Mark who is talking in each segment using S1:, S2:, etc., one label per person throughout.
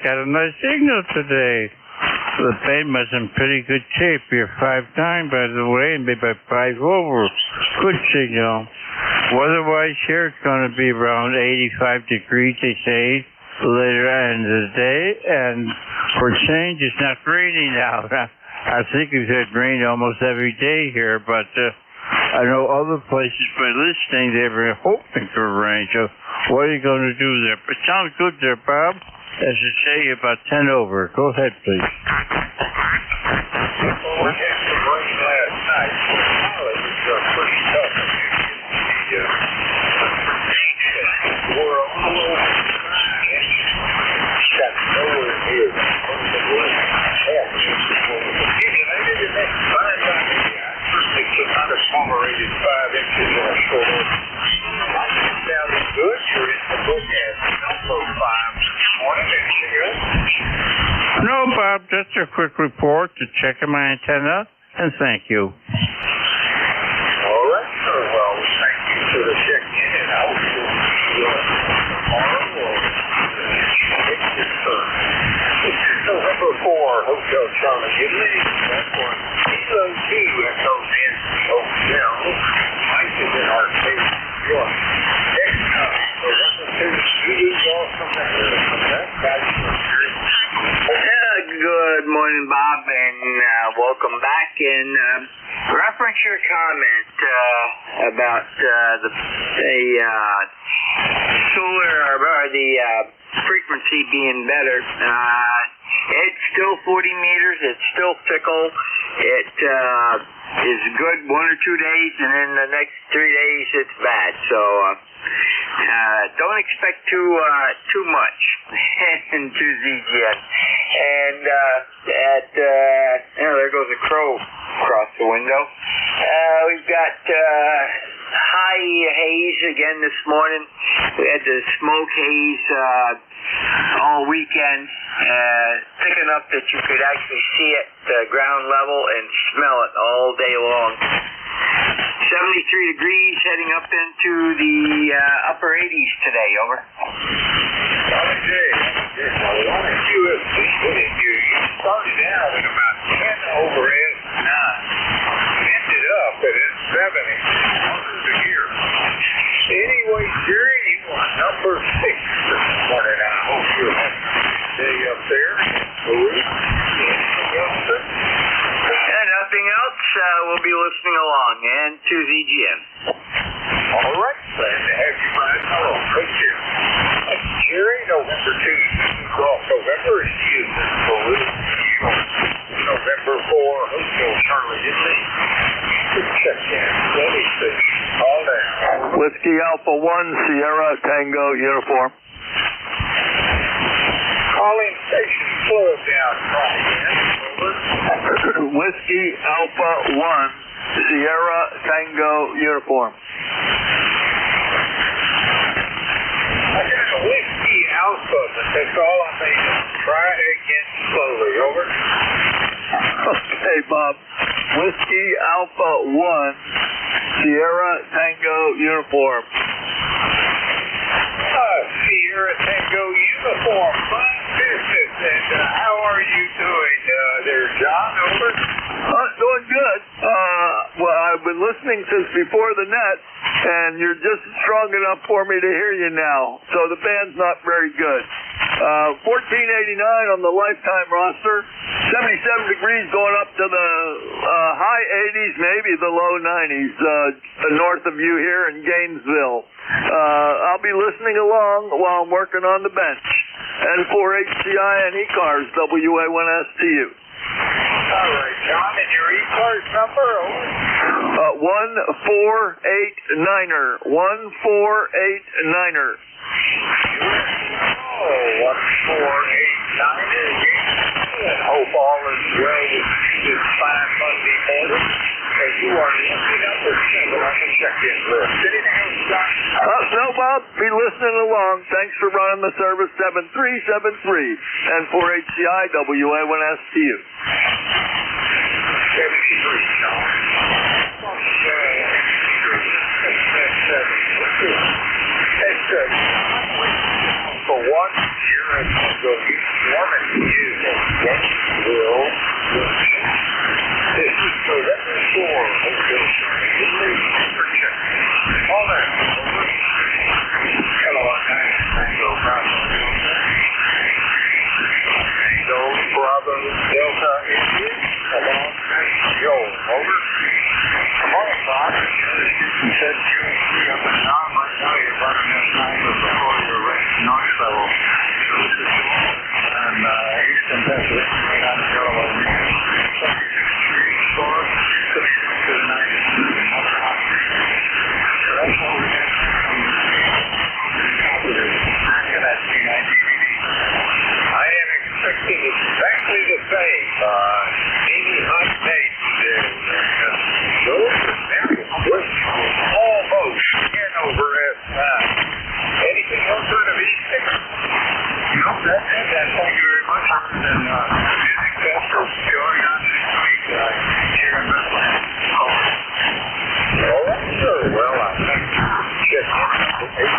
S1: got a nice signal today. The pavement's in pretty good shape. You're 5'9", by the way, and maybe 5 over. Good signal. Weather-wise here, it's going to be around 85 degrees, they say, later in the day. And for change, it's not raining now. I think we've had rain almost every day here, but I know other places by listening, they were hoping for rain. So what are you going to do there? It sounds good there, Bob. As you say, about 10 over. Go ahead, please.
S2: We had some rain last night. It was pretty tough. We're a little got nowhere near the moderated 5 inches on short. Sounding good. You're in the book at number 5 this morning. Anything else?
S1: No, Bob, just a quick report to check my antenna, and thank you.
S2: All right, sir. Well, thank you for the check-in, and I will see you tomorrow or next year. This is November 4, Hotel Charlie Italy. That's one Kilo 2 Echo Nancy Hotel. Mike is in our case, New York. Next time, November 2, you all from that.
S3: Good morning, Bob, and welcome back. And reference your comment about the solar or the frequency being better. It's still 40 meters. It's still fickle. It is good 1 or 2 days, and then the next 3 days it's bad. So don't expect too much in 2ZGN. And there goes a crow across the window. We've got high haze again this morning. We had the smoke haze all weekend, thick enough that you could actually see it ground level and smell it all day long. 73 degrees, heading up into the upper 80s today. Over.
S2: You started out at about 10 over S9, ended up at S70, to here. Anyway, Jerry, you are number 6 this morning. I hope you're having a good day up there. Anything else, sir?
S3: Nothing else. We'll be listening along and to ZGN.
S2: All right, glad to have you by. Hello, take care. Jerry, November 2, off November is you. November 4, Hotel Charlie Italy. Check in. Anything. All down.
S4: Whiskey Alpha 1, Sierra Tango Uniform.
S2: Calling station slow down.
S4: Whiskey Alpha 1, Sierra Tango Uniform.
S2: I got a Whiskey Alpha, but that's all I need. Try it again slowly. Over.
S4: Okay, Bob. Whiskey Alpha 1, Sierra Tango Uniform.
S2: Sierra Tango Uniform. Fine business. And how are you doing there, John? Over.
S4: Doing good. Well, I've been listening since before the net, and you're just strong enough for me to hear you now. So the band's not very good. 1489 on the lifetime roster. 77 degrees going up to the high 80s, maybe the low 90s, north of you here in Gainesville. I'll be listening along while I'm working on the bench. N4HCI and ECARS, WA1STU.
S2: All right, John, and your ECARS number?
S4: 1489er. 1489er.
S2: Oh, 1489er. And hope all is well with you this fine Monday morning. And you are lucky number 7 on the check-in list. Anything else, John?
S4: No, Bob. Be listening along. Thanks for running the service 7373 and 4HCI WA1STU.
S2: 73, John. That's for 1 year and go use and music festival going on this week here in Midland. All right, sir. Well, I think check in.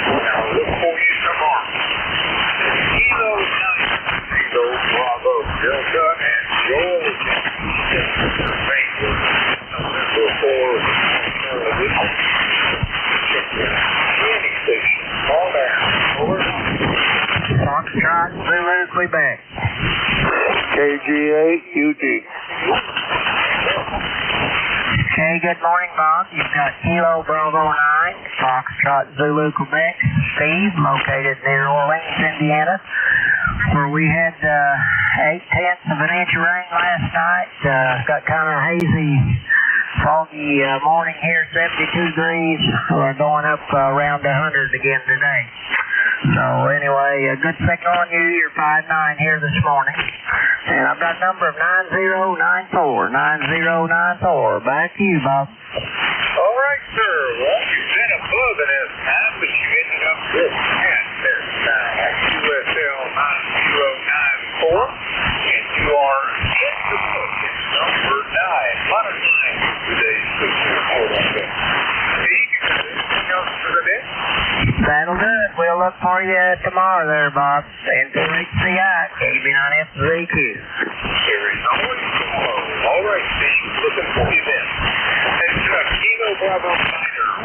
S2: Now look for you tomorrow. Kilo 9, Kilo Bravo Delta, and Joel November 4. Any station. Call down. Over.
S3: Foxtrot, Zulu, Quebec.
S2: KG8 UG.
S3: Okay, good morning, Bob. You've got Kilo Bravo 9, Foxtrot, Zulu, Quebec. Steve, located near Orleans, Indiana, where we had 8/10 of an inch of rain last night. Got kind of hazy, foggy morning here, 72 degrees. We're going up around 100 again today. So anyway, a good signal on you. You're 5'9" here this morning. And I've got a number of 9094. 9094. Back to you, Bob.
S2: All right, sir. Well, you've been above it as time, but you ended up with 10 there. USL 9094. And you are in the book. It's number 9. A lot of 9 today's report on that. Steve, you got anything else for the day?
S3: That'll do it. We'll look for you tomorrow there, Bob. N4HCI, KB9FZQ.
S2: There is always tomorrow. All right, Steve. Looking for you then. And Kilo Bravo 9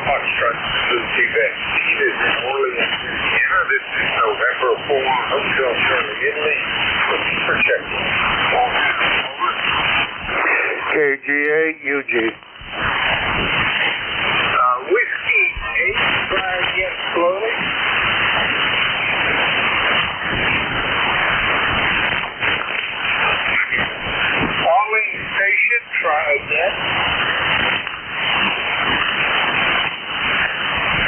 S2: Foxtrot Zulu Quebec. Steve is in Orleans, Indiana. This is November 4, Hotel Charlie, Italy. Looking for checking. Over. KG8 UG. Whiskey 8, try again slowly. Calling station, try again.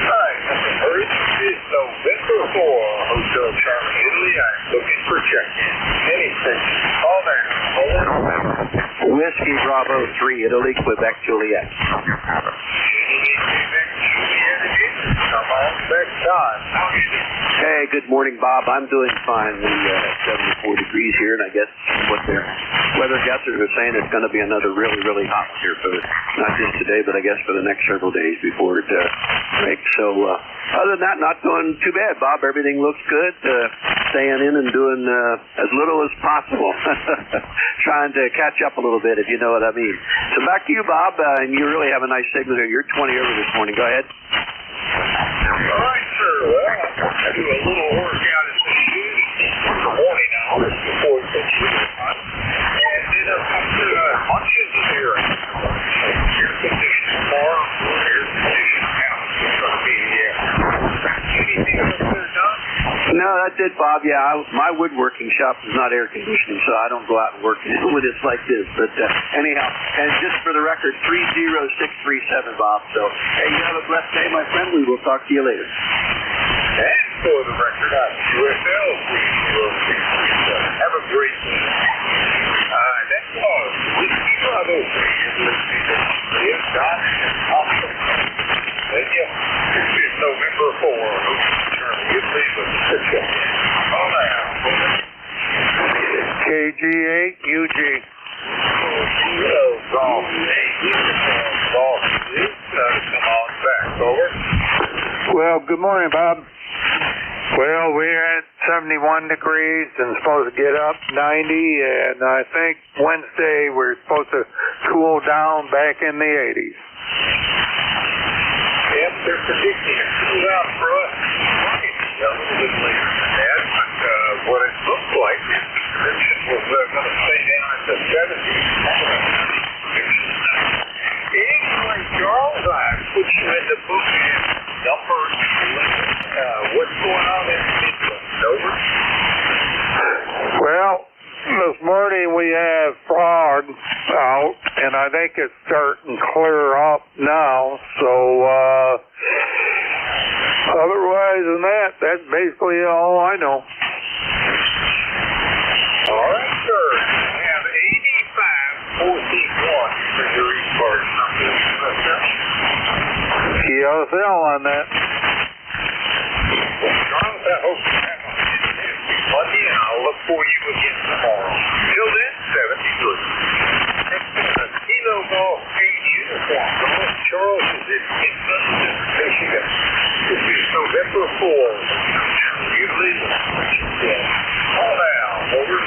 S2: Alright, number 3 is November 4, Hotel Charlie, Italy. I'm looking for check-in. Any station, call down.
S5: Whiskey Bravo 3, Italy, Quebec, Juliet.
S2: Come on back, Don. How are you doing?
S5: Hey, good morning, Bob. I'm doing fine. We have 74 degrees here, and I guess what their weather guessers are saying it's going to be another really, really hot one here for not just today, but I guess for the next several days before it breaks. So other than that, not doing too bad, Bob. Everything looks good. Staying in and doing as little as possible. Trying to catch up a little bit, if you know what I mean. So back to you, Bob, and you really have a nice signal here. You're 20 over this morning. Go ahead.
S2: All right, sir. Well, I do a little workout at the shoes in the morning hours before the shoes on. And then after lunches here, air conditioning tomorrow, air conditioning out. It's going to be, anything else there, Don?
S5: No, that's it, Bob. Yeah, my woodworking shop is not air conditioning, so I don't go out and work when it's like this. But anyhow, and just for the record, 30637, Bob. So, hey, you have a blessed day, my friend. We will talk to you later.
S2: And for the record, I'm USL 30637. Have a great day. That was Whiskey Bravo 3. You're listening to Live, Don, and Awesome. Thank you. It's November 4. Charlie, Italy, with the check. Call now. KG8 UG. Kilo Golf 8. Golf 6. Come on back. Over.
S6: Well, good morning, Bob. Well, we're at 71 degrees and supposed to get up 90, and I think Wednesday we're supposed to cool down back in the 80s.
S2: Yep, they're predicting it cool out for us. A little bit later than that, but what it looks like is the prediction was going to stay down at the 70s. Anyway, Charles, I put you in the book as number 11. What's going on in Midland? Over?
S6: Well, this morning we have fog out, and I think it's starting to clear up now, so otherwise than that, that's basically all I know.
S2: All right, sir. We have 8541 for your ECARS number.
S6: ESL on that.
S2: Well, Charles, I hope you have a Monday, and I'll I'll look for you again tomorrow. Till then, 73. Kilo Golf 8 uniform. Golf Charles is in Michigan. This is November 4. You leave. Call now. Over.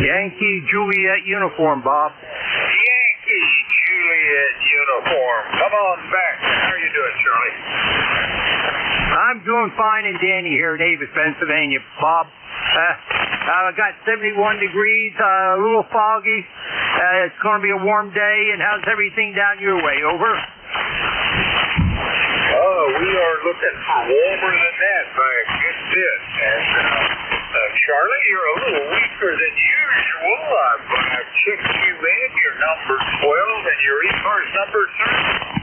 S7: Yankee Juliet uniform, Bob.
S2: Yankee Juliet uniform. Come on back. How are you doing, Charlie?
S7: I'm doing fine and dandy here in Davis, Pennsylvania, Bob. I got 71 degrees, a little foggy. It's going to be a warm day, and how's everything down your way? Over.
S2: We are looking for warmer than that by a good bit. And Charlie, you're a little weaker than usual, but I've checked you in. Your number's 12, and your ECARS number, sir?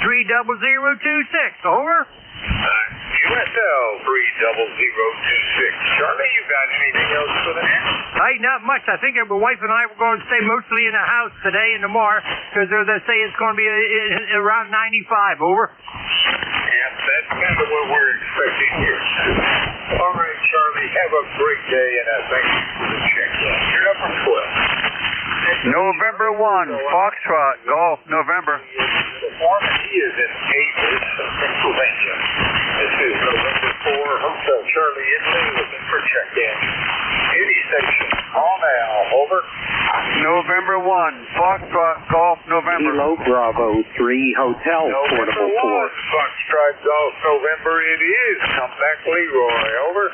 S7: 30026. Over.
S2: USL 30026. Charlie, you got anything else for that?
S7: Hey, not much. I think my wife and I were going to stay mostly in the house today and tomorrow because they say it's going to be around 95. Over.
S2: Yeah, that's kind of what we're expecting here. All right, Charlie, have a great day, and thank you for the check-in. You're number 12.
S4: November 1, Foxtrot, Golf, November.
S2: He is in Davis, Pennsylvania. This is November 4, Hotel Charlie Italy, looking for check-in. Any station, call now. Over.
S4: November 1, Foxtrot, Golf, November.
S5: Kilo Bravo 3 Hotel, Portable 4.
S2: Foxtrot Golf, November it is. Come back, Leroy. Over.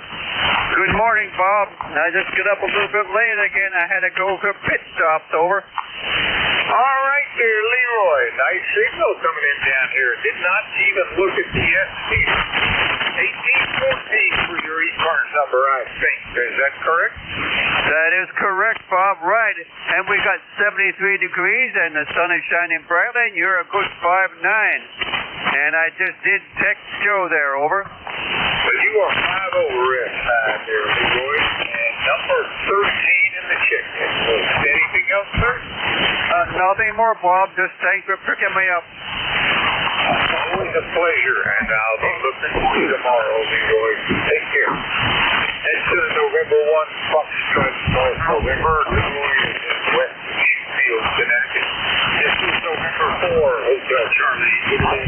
S4: Good morning, Bob. I just got up a little bit late again. I had to go for pit stops. Over.
S2: All right there, Leroy. Nice signal coming in down here. Did not even look at the SP. 1814 for your ECARS number, I think. Is that correct?
S4: That is correct, Bob. Right. And we got 73 degrees and the sun is shining brightly and you're a good 5'9". And I just did text Joe there. Over.
S2: But you are 5 over inside there, Leroy. And number 13 in the check-in. Anything else, sir?
S4: Nothing more, Bob. Just thanks for picking me up.
S2: Always a pleasure, and I'll be looking for you tomorrow, Leroy. Take care. That's November 1, Foxtrot, North November. Leroy is in West Sheffield, Connecticut. This is November 4, Hotel Charlie.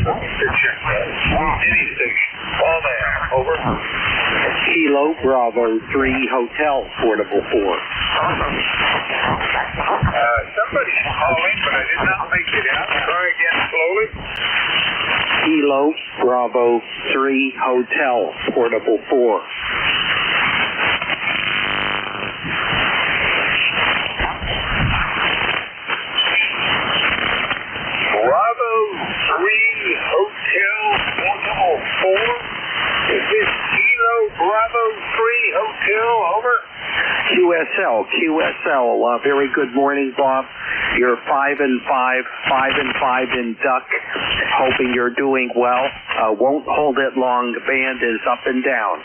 S2: Looking for check-in. Any station. Call now. Over.
S5: Kilo Bravo 3 Hotel, Portable 4.
S2: Somebody's calling, but I did not make it out. Try again slowly.
S5: Kilo Bravo 3 Hotel, Portable 4.
S2: Bravo 3 Hotel, Portable 4. Is this Kilo Bravo 3 Hotel? Over.
S5: QSL, very good morning, Bob. You're 5 and 5 in duck. Hoping you're doing well. Won't hold it long. The band is up and down.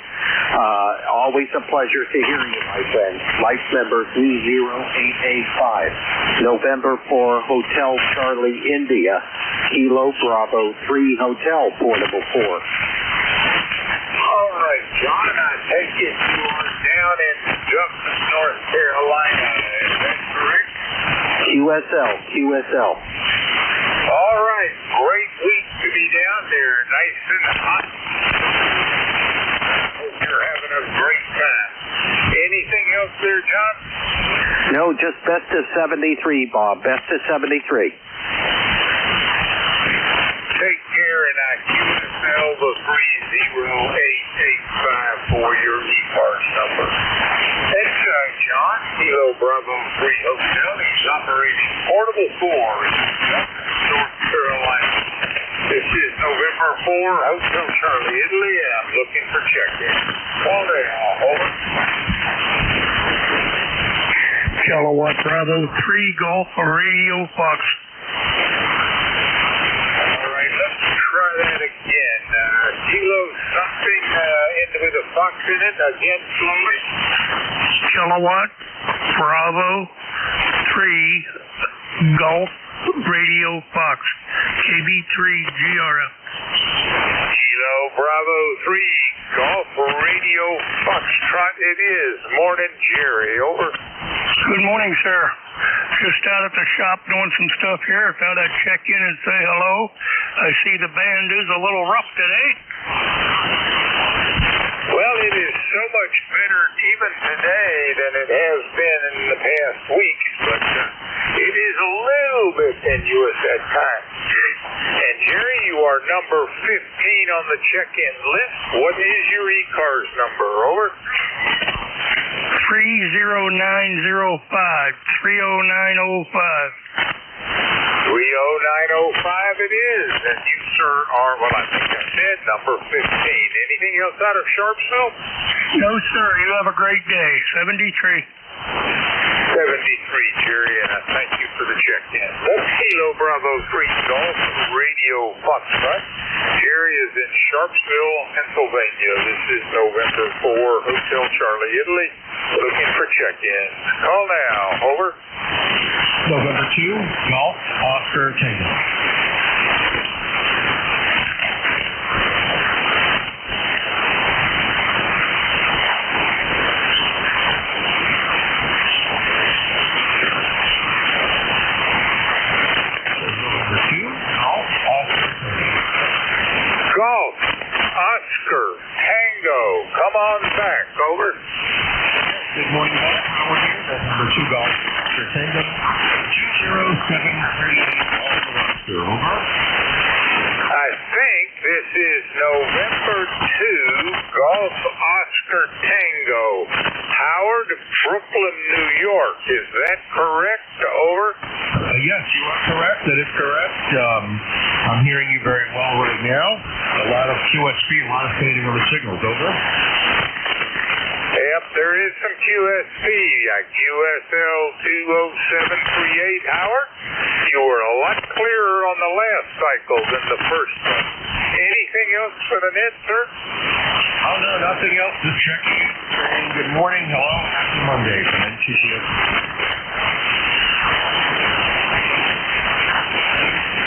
S5: Always a pleasure to hear you, my friend. Life number 30885. November 4, Hotel Charlie, India. Kilo Bravo 3 Hotel, Portable 4.
S2: All right, John, I take it you are down in Douglas, North Carolina. Is that correct?
S5: QSL.
S2: All right, great week to be down there. Nice and hot. Hope you're having a great time. Anything else there, John?
S5: No, just best of 73, Bob. Best of 73.
S2: Take care, and I QSL the 30. for your ECARS number. It's John, Kilo Bravo 3 Hotel. He's operating Portable 4 in North Carolina. This is November 4, Hotel Charlie, Italy, and I'm looking for check-in. Call now, over.
S6: Kilowatt Bravo 3 Golf Radio Fox.
S2: All right, let's try that again. Kilo something with a Fox in it. Again, slowly.
S6: Kilowatt Bravo 3 Golf Radio Fox. KB3GRF.
S2: Kilo Bravo 3 Golf Radio Foxtrot it is. Morning, Jerry. Over.
S6: Good morning, sir. Just out at the shop doing some stuff here. Thought I'd check in and say hello. I see the band is a little rough today.
S2: Well, it is so much better even today than it has been in the past week, but it is a little bit tenuous at times. And Jerry, you are number 15 on the check-in list. What is your ECARS number? Over.
S6: 30905. 30905.
S2: 30905 it is, and you, sir, are, well, I think I said number 15. Anything else out of Sharpsville?
S6: No, sir. You have a great day. 73.
S2: 73, Jerry, and I thank you for the check-in. That's Kilo Bravo 3 Golf Radio Foxtrot. Jerry is in Sharpsville, Pennsylvania. This is November 4, Hotel Charlie, Italy, looking for check-in. Call now, over.
S8: November 2, Golf Oscar Tango.
S2: Golf Oscar Tango. Come on back, over.
S8: Good morning, Bob. Howard here. That's number 2 Golf Oscar Tango. 20738 over.
S2: I think this is November 2, Golf Oscar Tango. Howard, Brooklyn, New York. Is that correct? Over.
S8: Yes, you are correct. That is correct. I'm hearing you very well right now. A lot of QSP, a lot of fading on the signals. Over.
S2: Yep, there is some QSP. QSL 20738, Howard. You were a lot clearer on the last cycle than the first one. Anything else for the net, sir?
S8: Oh, no, nothing else. Just checking in. Saying good morning. Hello. Happy Monday from NTCS.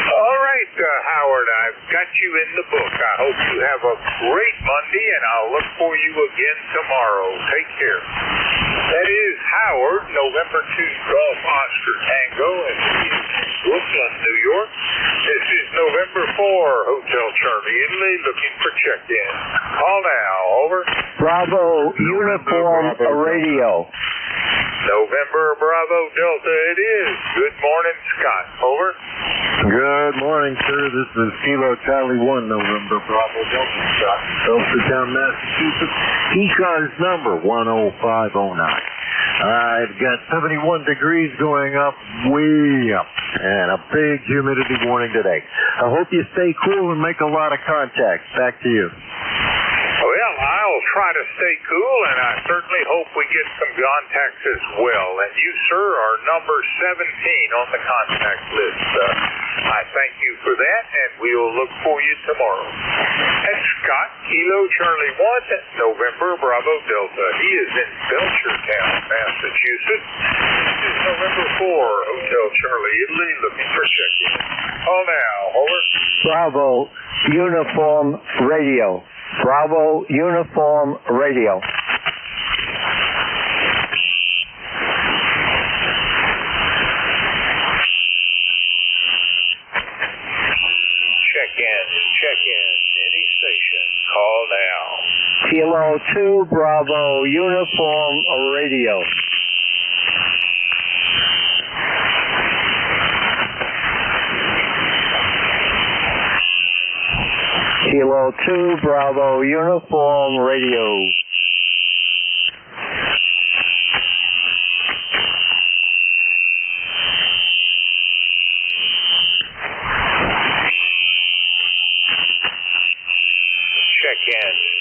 S2: All right, Howard, I've got you in the book. I hope you have a great Monday, and I'll look for you again tomorrow. Take care. That is Howard, November 2 Golf Oscar Tango, and he is in Brooklyn, New York. This is November 4, Hotel Charlie, Italy, looking for check-in. Call now, over.
S9: Bravo Uniform Radio.
S2: November Bravo Delta it is. Good morning, Scott. Over.
S10: Good morning, sir. This is Kilo Charlie 1, November Bravo Delta, Scott. Belchertown, Massachusetts. ECARS number 10509. I've got 71 degrees going up, way up, and a big humidity warning today. I hope you stay cool and make a lot of contact. Back to you.
S2: Well, I'll try to stay cool, and I certainly hope we get some contacts as well. And you, sir, are number 17 on the contact list. I thank you for that, and we'll look for you tomorrow. And Scott, Kilo Charlie 1, November Bravo Delta. He is in Belchertown, Massachusetts. This is November 4, Hotel Charlie, Italy, looking for check-in. Call now, over.
S9: Bravo Uniform Radio. Bravo Uniform Radio.
S2: Check in. Any station. Call now.
S9: Kilo 2 Bravo Uniform Radio. Kilo 2 Bravo Uniform Radio.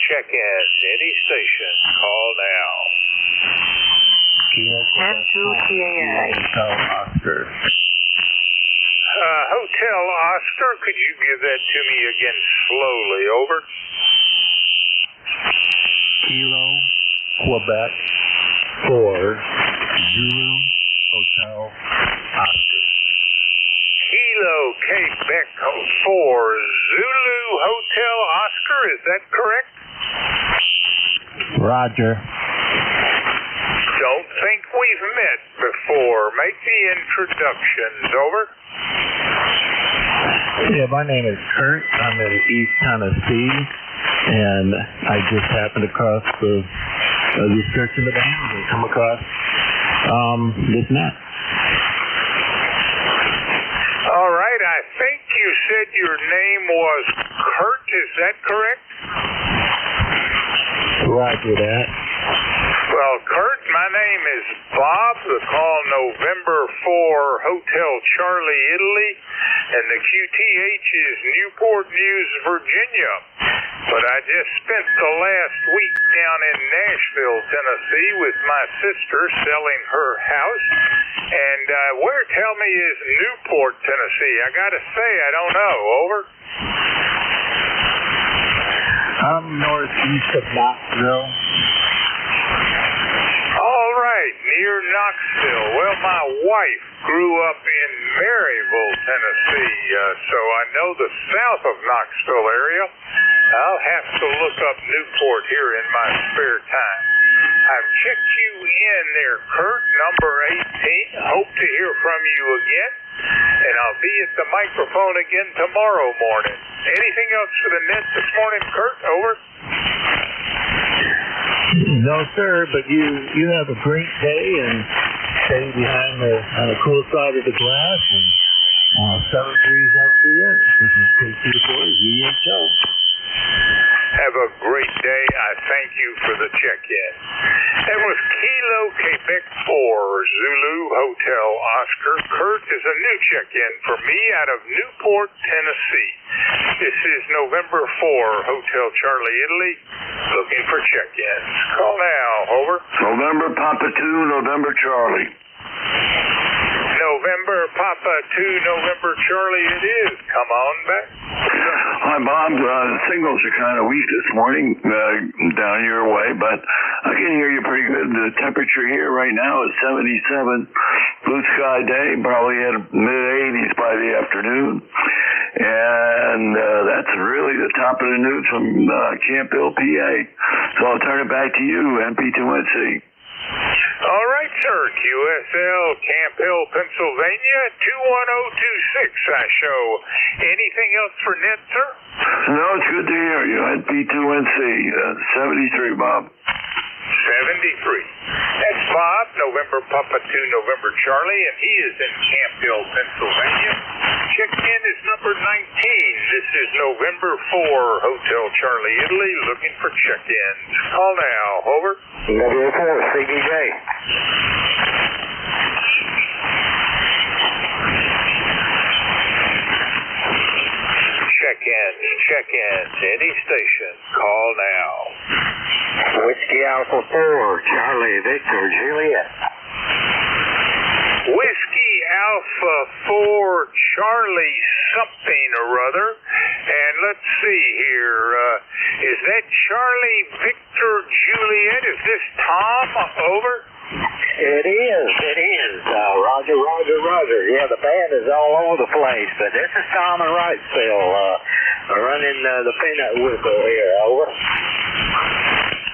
S2: Check-in. Any station. Call now.
S11: N2TAA.
S8: Oscar.
S2: Hotel Oscar, could you give that to me again slowly? Over.
S8: Kilo, Quebec, 4, Zulu, Hotel, Oscar.
S2: Kilo, Quebec, 4, Zulu, Hotel Oscar, is that correct?
S8: Roger.
S2: Don't think we've met before. Make the introductions. Over.
S8: Yeah, my name is Kurt. I'm in East Tennessee, and I just happened across the search in the band and come across this net.
S2: All right, I think you said your name was Kurt, is that correct?
S8: Roger that.
S2: Well, Kurt, my name is Bob. The call November 4, Hotel Charlie, Italy, and the QTH is Newport News, Virginia. But I just spent the last week down in Nashville, Tennessee with my sister selling her house. And where, tell me, is Newport, Tennessee? I gotta say, I don't know. Over.
S8: I'm northeast of Knoxville.
S2: All right, near Knoxville. Well, my wife grew up in Maryville, Tennessee, so I know the south of Knoxville area. I'll have to look up Newport here in my spare time. I've checked you in there, Kurt, number 18. Hope to hear from you again. And I'll be at the microphone again tomorrow morning. Anything else for the net this morning, Kurt? Over.
S8: No, sir, but you have a great day and stay behind on the cool side of the glass and 7 degrees out there. This is K24 UHO.
S2: Have a great day. I thank you for the check-in. That was Kilo, Quebec 4, Zulu, Hotel Oscar. Kurt is a new check-in for me out of Newport, Tennessee. This is November 4, Hotel Charlie, Italy, looking for check-ins. Call now. Over.
S10: November Papa 2, November Charlie.
S2: November Papa 2, November Charlie it is. Come on back.
S10: Hi, Bob. The signals are kind of weak this morning down your way, but I can hear you pretty good. The temperature here right now is 77. Blue sky day, probably at mid-80s by the afternoon. And that's really the top of the news from Camp Hill, PA. So I'll turn it back to you, MP2NC.
S2: All right, sir. QSL, Camp Hill, Pennsylvania, 21026, I show. Anything else for net, sir?
S10: No, it's good to hear you. NP2NC, 73, Bob.
S2: 73. That's Bob, November Papa 2, November Charlie, and he is in Camp Hill, Pennsylvania. Check-in is number 19. This is November 4, Hotel Charlie, Italy, looking for check-ins. Call now. Over.
S9: November 4, CBJ.
S2: Check-ins. Any station. Call now.
S9: Whiskey Alpha 4, Charlie Victor Juliet.
S2: Whiskey Alpha 4, Charlie something or other. And let's see here. Is that Charlie Victor Juliet? Is this Tom? Over.
S9: It is. Roger. Yeah, the band is all over the place, but this is Tom in Wrightsville, running the peanut whistle here. Over.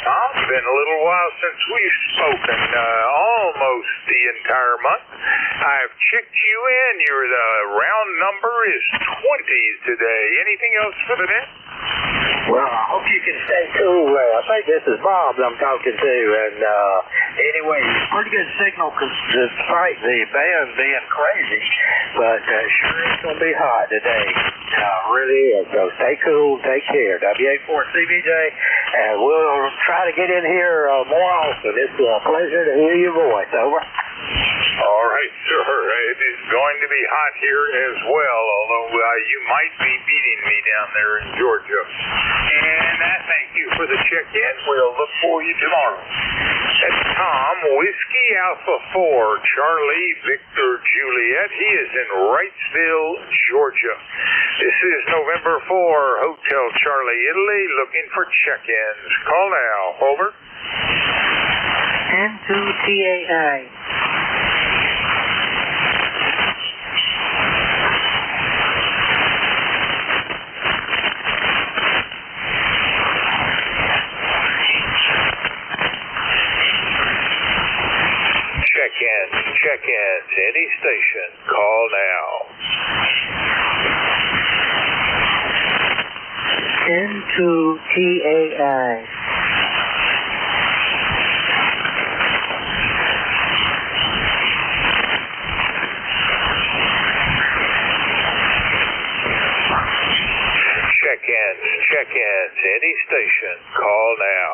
S2: Tom, been a little while since we've spoken, almost the entire month. I've checked you in. The round number is 20 today. Anything else for the net?
S9: Well, I hope you can stay cool. I think this is Bob I'm talking to, and anyway, pretty good signal despite the band being crazy, but sure it's going to be hot today. Really is. So stay cool, take care. WA4CBJ, and we'll try to get in here more often. It's a pleasure to hear your voice. Over.
S2: All right, sir. It is going to be hot here as well, although you might be beating me down there in Georgia. And I thank you for the check-in. We'll look for you tomorrow. That's Tom, Whiskey Alpha 4, Charlie, Victor, Juliet. He is in Wrightsville, Georgia. This is November 4, Hotel Charlie, Italy, looking for check-ins. Call now. Over.
S11: N2TAI.
S2: Check-ins, any station, call now.
S11: N2TAI.
S2: Check-ins, any station, call now.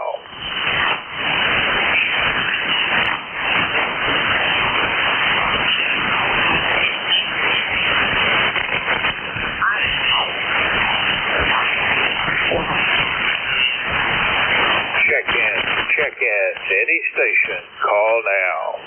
S2: Check-ins, any station, call now.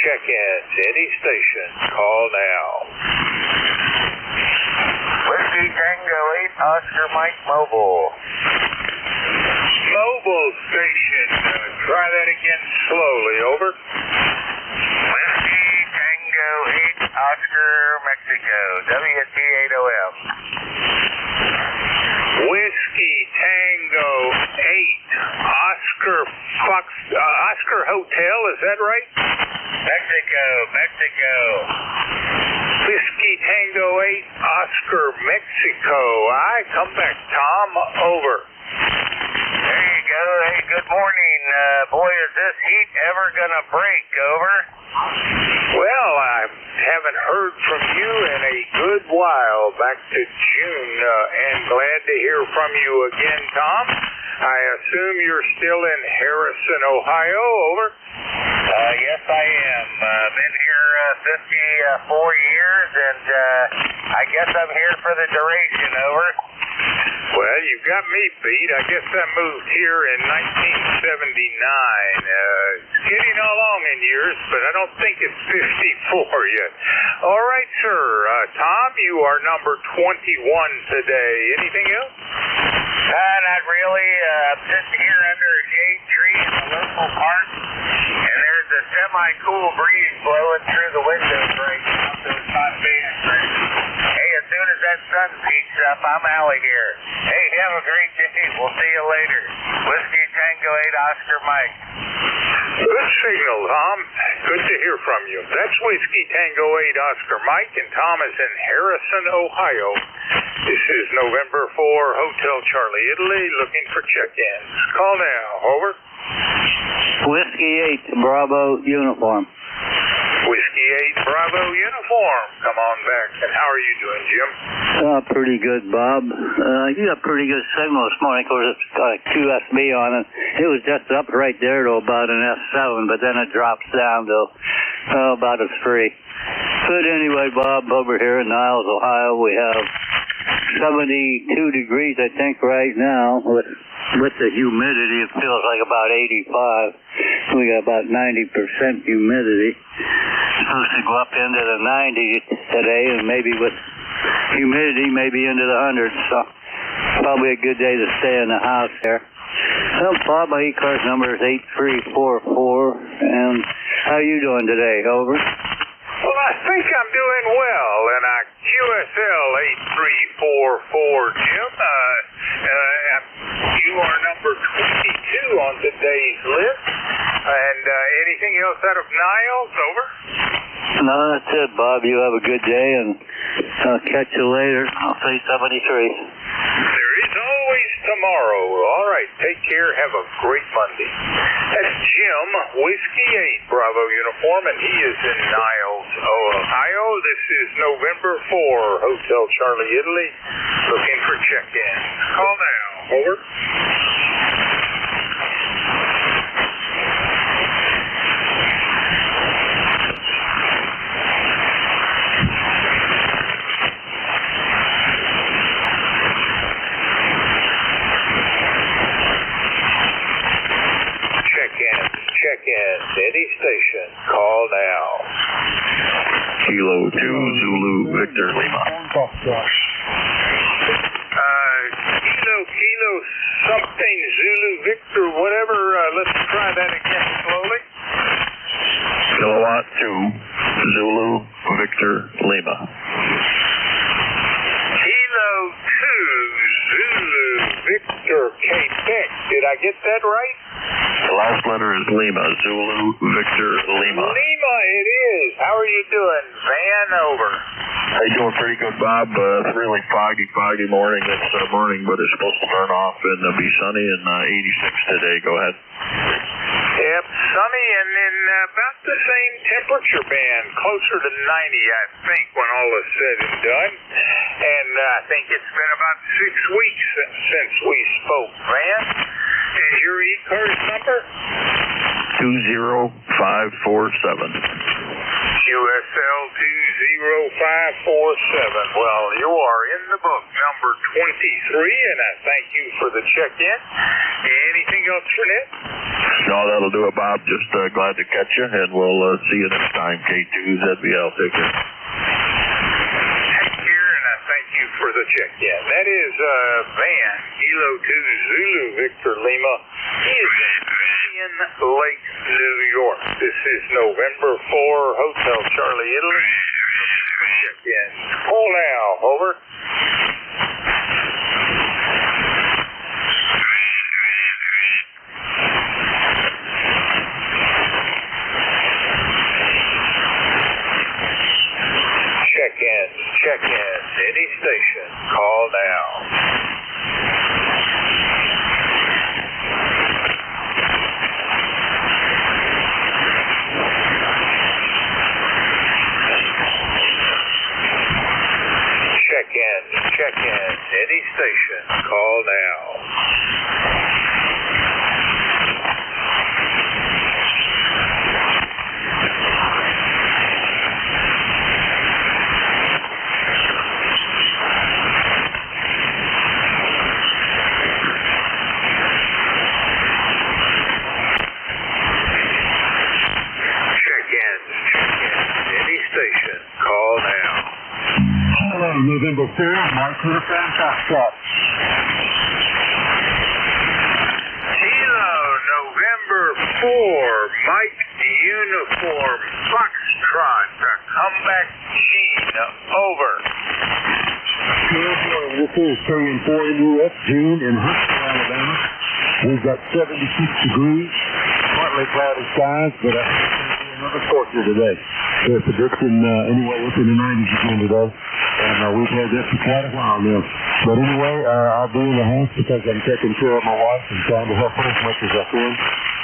S2: Check-ins, any station, call now.
S9: Whiskey Tango 8, Oscar Mike Mobile.
S2: Mobile station, try that again slowly, over.
S9: Whiskey Tango 8, Oscar Mexico, WT8OM.
S2: Whiskey Tango 8, Oscar Hotel, is that right?
S9: Mexico.
S2: Whiskey Tango 8, Oscar Mexico. Come back, Tom, over.
S9: There you go. Hey, good morning. Boy, is this heat ever gonna break, over?
S2: Well, I haven't heard from you in a good while, back to June, and glad to hear from you again, Tom. I assume you're still in Harrison, Ohio, over?
S9: Yes, I am. Been here 54 years, and I guess I'm here for the duration, over.
S2: Well, you got me beat. I guess I moved here in 1979. It's getting along in years, but I don't think it's 54 yet. All right, sir. Tom, you are number 21 today. Anything else?
S9: Not really. I'm sitting here under a shade tree in the local park, and there's a semi-cool breeze blowing through the windows right now, so it's not being great. Hey, as soon as that sun peaks up, I'm out of here. Hey, have a great day. We'll see you later. Whiskey Tango 8, Oscar Mike.
S2: Good signal, Tom. Good to hear from you. That's Whiskey Tango 8, Oscar Mike, and Tom is in Harrison, Ohio. This is November 4, Hotel Charlie, Italy, looking for check-ins. Call now. Over.
S1: Whiskey 8, Bravo Uniform.
S2: Whiskey 8, Bravo Uniform. Come on back. And how are you doing, Jim?
S1: Pretty good, Bob. You got pretty good signal this morning. Of course, it's got a QSB on it. It was just up right there to about an S7, but then it drops down to about a 3. But anyway, Bob, over here in Niles, Ohio, we have 72 degrees, I think, right now. With the humidity, it feels like about 85. We got about 90% humidity. Supposed to go up into the 90s today, and maybe with humidity, maybe into the 100s. So probably a good day to stay in the house here.
S12: Well, Bob, my ECARS number is 8344, and how are you doing today? Over.
S9: Well, I think I'm doing well, and QSL 8344, Jim. You are number 22 on today's list. And anything else out of Niles? Over.
S12: No, that's it, Bob. You have a good day, and I'll catch you later. I'll say 73.
S9: There is always tomorrow. All right, take care. Have a great Monday. That's Jim, Whiskey 8, Bravo uniform, and he is in Niles, Ohio. This is November 4, Hotel Charlie, Italy, looking for check-in. Call now. Over. Check-in, any station. Call now.
S10: Kilo 2, Zulu, Victor, Lima.
S9: Kilo, something, Zulu, Victor, whatever. Let's try that again slowly.
S10: Kilowatt 2, Zulu, Victor, Lima.
S9: Kilo 2, Zulu, Victor, Quebec. Did I get that right?
S10: The last letter is Lima, Zulu, Victor, Lima.
S9: Lima, it is. How are you doing, Van? Over.
S10: How you doing? Pretty good, Bob. It's really foggy morning this morning, but it's supposed to turn off and be sunny and 86 today. Go ahead.
S9: Yep, sunny and in about the same temperature band, closer to 90, I think, when all is said and done. And I think it's been about 6 weeks since we spoke, Van. And your ECARS number?
S10: 20547.
S9: QSL 20547. Well, you are in the book, number 23, and I thank you for the check-in. Anything else for Ned?
S10: No, that'll do it, Bob. Just glad to catch you, and we'll see you next time. K2 ZBL. Take care.
S9: Take care, and I thank you for the check-in. That is Van, Kilo 2 Zulu, Victor Lima. He is in Indian Lake, New York. This is November 4, Hotel Charlie, Italy. Check-in. Call now. Over. Check-in. Any station. Call now. Check-in. Any station. Call now.
S8: November 4th, Mike to the Foxtrot.
S9: Kilo, November 4, Mike Uniform Foxtrot, comeback Gene, over.
S8: This is 3 and 4 in U.S., June in Huntsville, Alabama. We've got 76 degrees, partly cloudy skies, but I think it's going to be another scorcher today. They're predicting anyway up in the 90s again today. And we've had this for quite a while now. But anyway, I'll be in the house because I'm taking care of my wife and trying to help her as much as I can.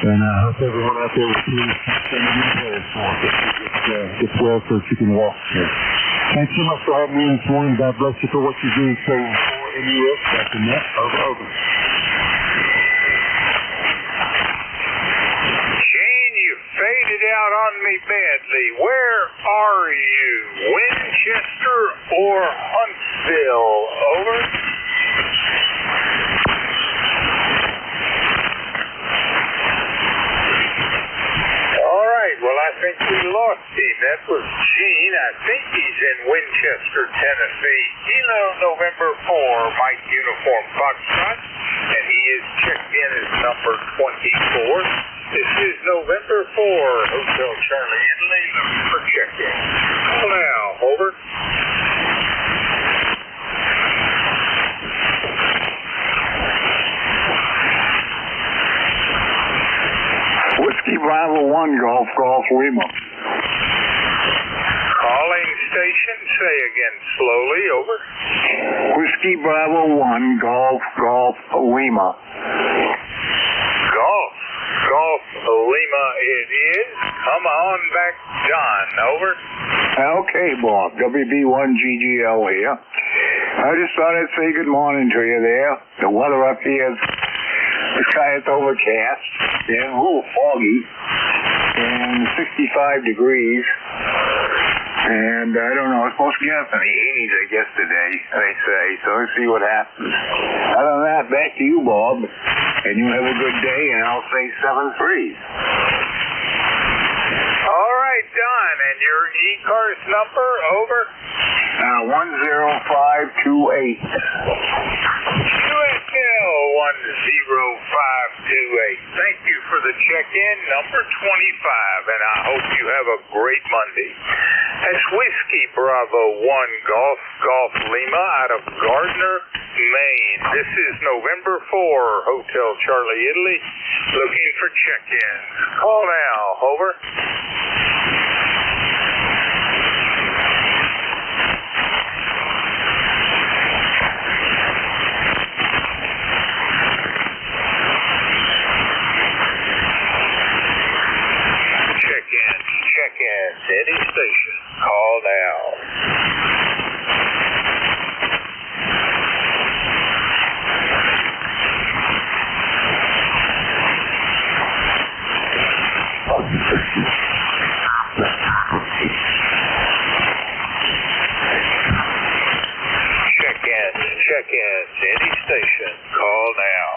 S8: And I hope everyone out there will please send me prayers for her. Get well so she can walk. Thanks so much for having me this morning. God bless you for what you do. So, in the U.S., that's the net. Over.
S9: Faded out on me badly. Where are you? Winchester or Huntsville? Over. All right. Well, I think we lost him. That was Gene. I think he's in Winchester, Tennessee. Kilo, November 4, Mike Uniform Foxtrot, and he
S2: is checked in as number 24. This is November 4, Hotel Charlie Italy, looking for check-in. Call now, over.
S10: Whiskey Bravo 1, Golf Lima.
S2: Calling station, say again slowly, over.
S10: Whiskey Bravo 1, Golf Lima.
S2: Golf Lima it is. Come on back, John, over.
S10: Okay, Bob. WB1GGL here. I just thought I'd say good morning to you there. The weather up here, the sky is overcast and a little foggy and 65 degrees. And I don't know, it's supposed to get up in the 80s, I guess, today, they say. So let's see what happens. Other than that, back to you, Bob. And you have a good day, and I'll say 7-3.
S2: All right, Don, and your ECARS number, over.
S10: 10528.
S2: USL 10528. Thank you for the check-in, number 25, and I hope you have a great Monday. That's Whiskey Bravo 1 Golf Lima out of Gardner, Maine. This is November 4, Hotel Charlie Italy, looking for check-ins. Call now, over. Check-in, any station. Call now. Check-in, any station. Call now.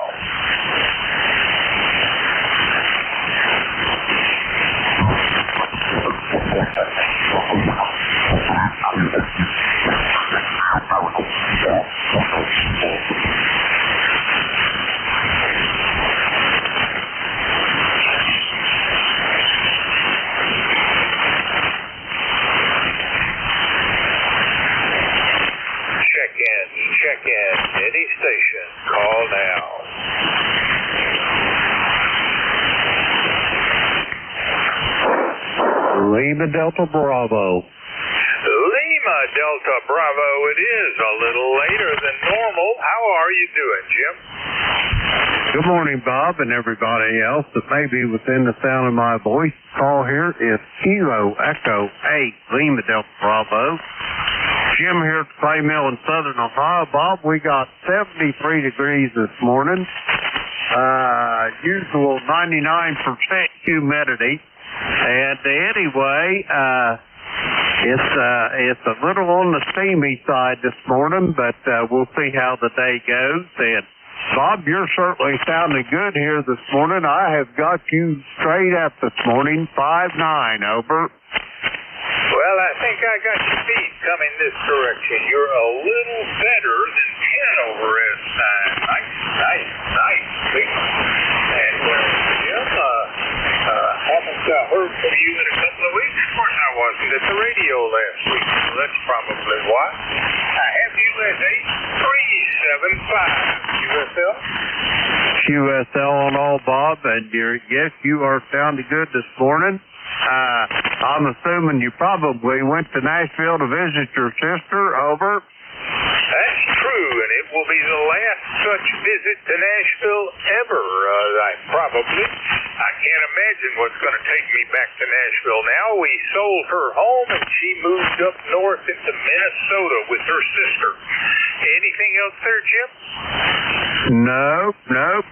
S2: Check-in, any station. Call now.
S12: Lima Delta Bravo.
S2: Lima Delta Bravo it is. A little later than normal. How are you doing, Jim?
S12: Good morning, Bob, and everybody else that may be within the sound of my voice. Call here is Kilo Echo 8 Lima Delta Bravo. Jim here at the Clay Mill in Southern Ohio. Bob, we got 73 degrees this morning. Usual 99% humidity. And anyway, it's a little on the steamy side this morning, but we'll see how the day goes. And Bob, you're certainly sounding good here this morning. I have got you straight up this morning, 5-9, over.
S2: Well, I think I got your feet coming this direction. You're a little better than 10 over S9. Nice. And Jim, haven't heard from you in a couple of weeks. Of course, I wasn't at the radio last week, so that's probably why. I have you as 8375 USL.
S12: QSL on all, Bob, and yes, you are sounding good this morning. I'm assuming you probably went to Nashville to visit your sister, over.
S2: That's true, and it will be the last such visit to Nashville ever. I can't imagine what's going to take me back to Nashville now. We sold her home, and she moved up north into Minnesota with her sister. Anything else there, Jim?
S12: Nope.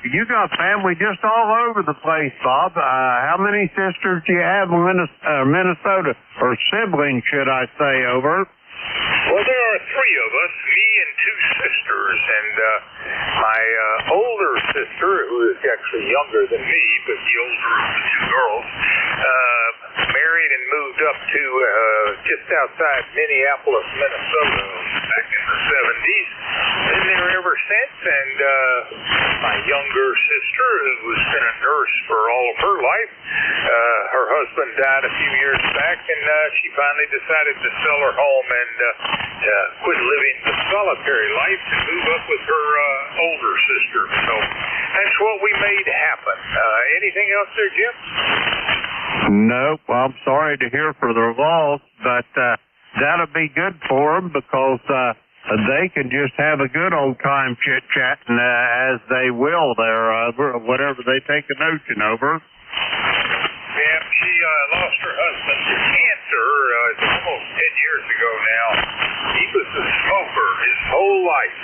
S12: You got family just all over the place, Bob. How many sisters do you have in Minnesota? Or siblings, should I say, over?
S2: Well, there are three of us, me and two sisters, and my older sister, who is actually younger than me, but the older of the two girls, married and moved up to just outside Minneapolis, Minnesota back in the 70s. Been there ever since, and my younger sister who was been a nurse for all of her life. Her husband died a few years back, and she finally decided to sell her home and quit living the solitary life and move up with her older sister. So that's what we made happen. Anything else there, Jim?
S12: Nope. Well, I'm sorry to hear for their loss, but that'll be good for them because they can just have a good old time chit-chatting as they will there, whatever they take a notion over.
S2: Yeah, she lost her husband to cancer almost 10 years ago now. He was a smoker his whole life,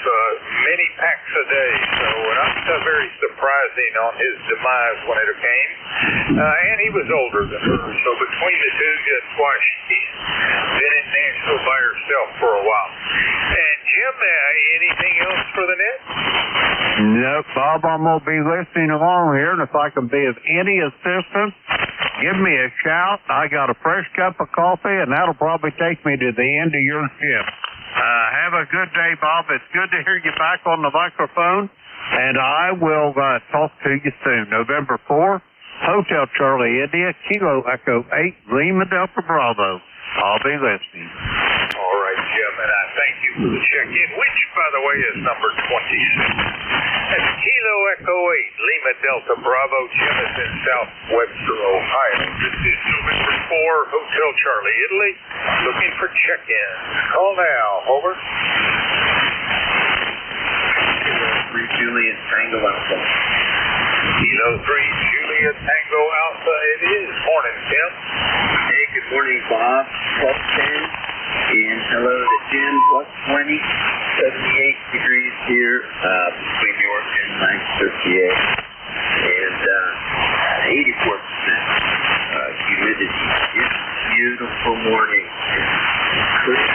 S2: many packs a day, so not very surprising on his demise when it came. And he was older than her, so between the two, that's why she's been in Nashville by herself for a while. And Jim, anything else for the net?
S12: Nope, Bob, I'm going to be listening along here, and if I can be of any assistance, give me a shout. I got a fresh cup of coffee, and that'll probably take me to the end of your shift. Have a good day, Bob. It's good to hear you back on the microphone, and I will talk to you soon. November 4, Hotel Charlie, India, Kilo Echo 8, Lima Delta Bravo. I'll be listening.
S2: All right, Jim, and I thank you for the check-in, which, by the way, is number 26. That's Kilo Echo 8, Lima Delta Bravo. Jim is in Southwestern Ohio. This is November 4, Hotel Charlie, Italy, looking for check-in. Call now. Over.
S3: Kilo 3, Juliet Tango Alpha.
S2: Kilo 3, Juliet Tango Alpha. It is. Morning, Tim.
S3: Hey, good morning, Bob. Plus 10. And hello to Jim. Plus 20. 78 degrees here between York and 938. And 84% humidity. It's a beautiful morning. Clear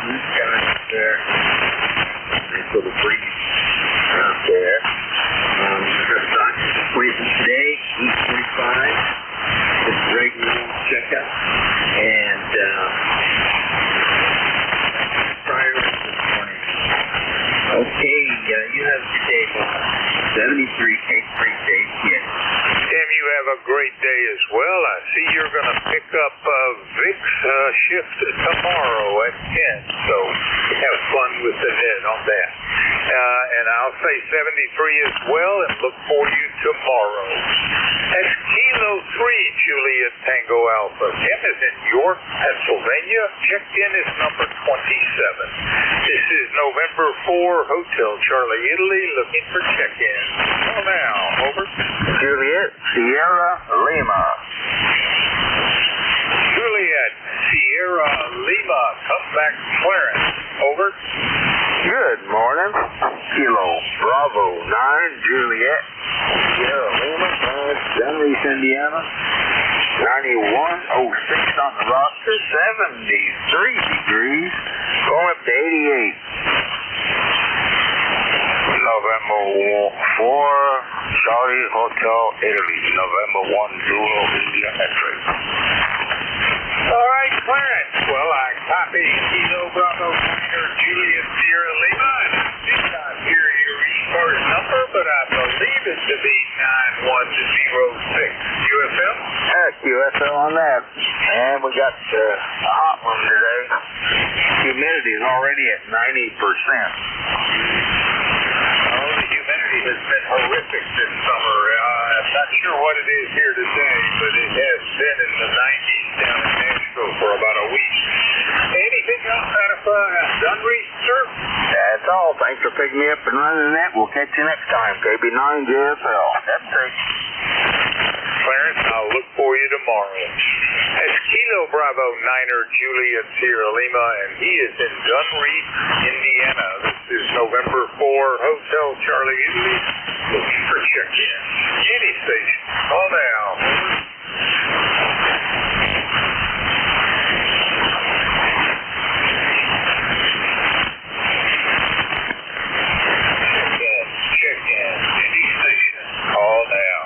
S3: blue skies there. Nice little breeze out there. Doctor's appointment today, 8:45. Just regular checkup. And prior this morning. Okay, you have a good day, Bob. 73, take great day. Yes.
S2: Tim, you have a great day as well. I see you're going to pick up Vic's shift tomorrow at 10, so have fun with the net on that. And I'll say 73 as well, and look for you tomorrow. That's Kilo 3, Juliet Tango Alpha. Tim is in York, Pennsylvania. Checked in is number 27. This is November 4, Hotel Charlie, Italy, looking for check-in. Call now. Over.
S9: Juliet Sierra Lima.
S2: Juliet Sierra Lima. Come back, Clarence. Over.
S9: Good morning. Kilo Bravo 9, Juliet Sierra Lima, Dunleavy, Indiana. 91.06 on the roster, 73 degrees, going up to 88. November 4, Charlie Hotel, Italy. November 1, Zulu, India, X-ray.
S2: All right, Clarence. Well, I copied Kilo Bravo Minor Juliet Sierra Lima, and I did not hear your ECARS number, but I believe it to be 9106. UFL?
S9: Heck, UFL on that. And we got a hot one today. Humidity is already at 90%.
S2: The humidity has been horrific this summer. I'm not sure what it is here today, but it has been in the 90s down in Nashville for about a week. Anything else out of Dunreef, sir?
S9: That's all. Thanks for picking me up and running that. We'll catch you next time. KB9 JFL. That's it.
S2: Clarence, I'll look for you tomorrow. That's Kilo Bravo 9er Juliet Sierra Lima, and he is in Dunreef, Indiana. This is November 4, Hotel Charlie, Italy, looking for check-in. Any station. Call now. Check-in. Any station. Call now.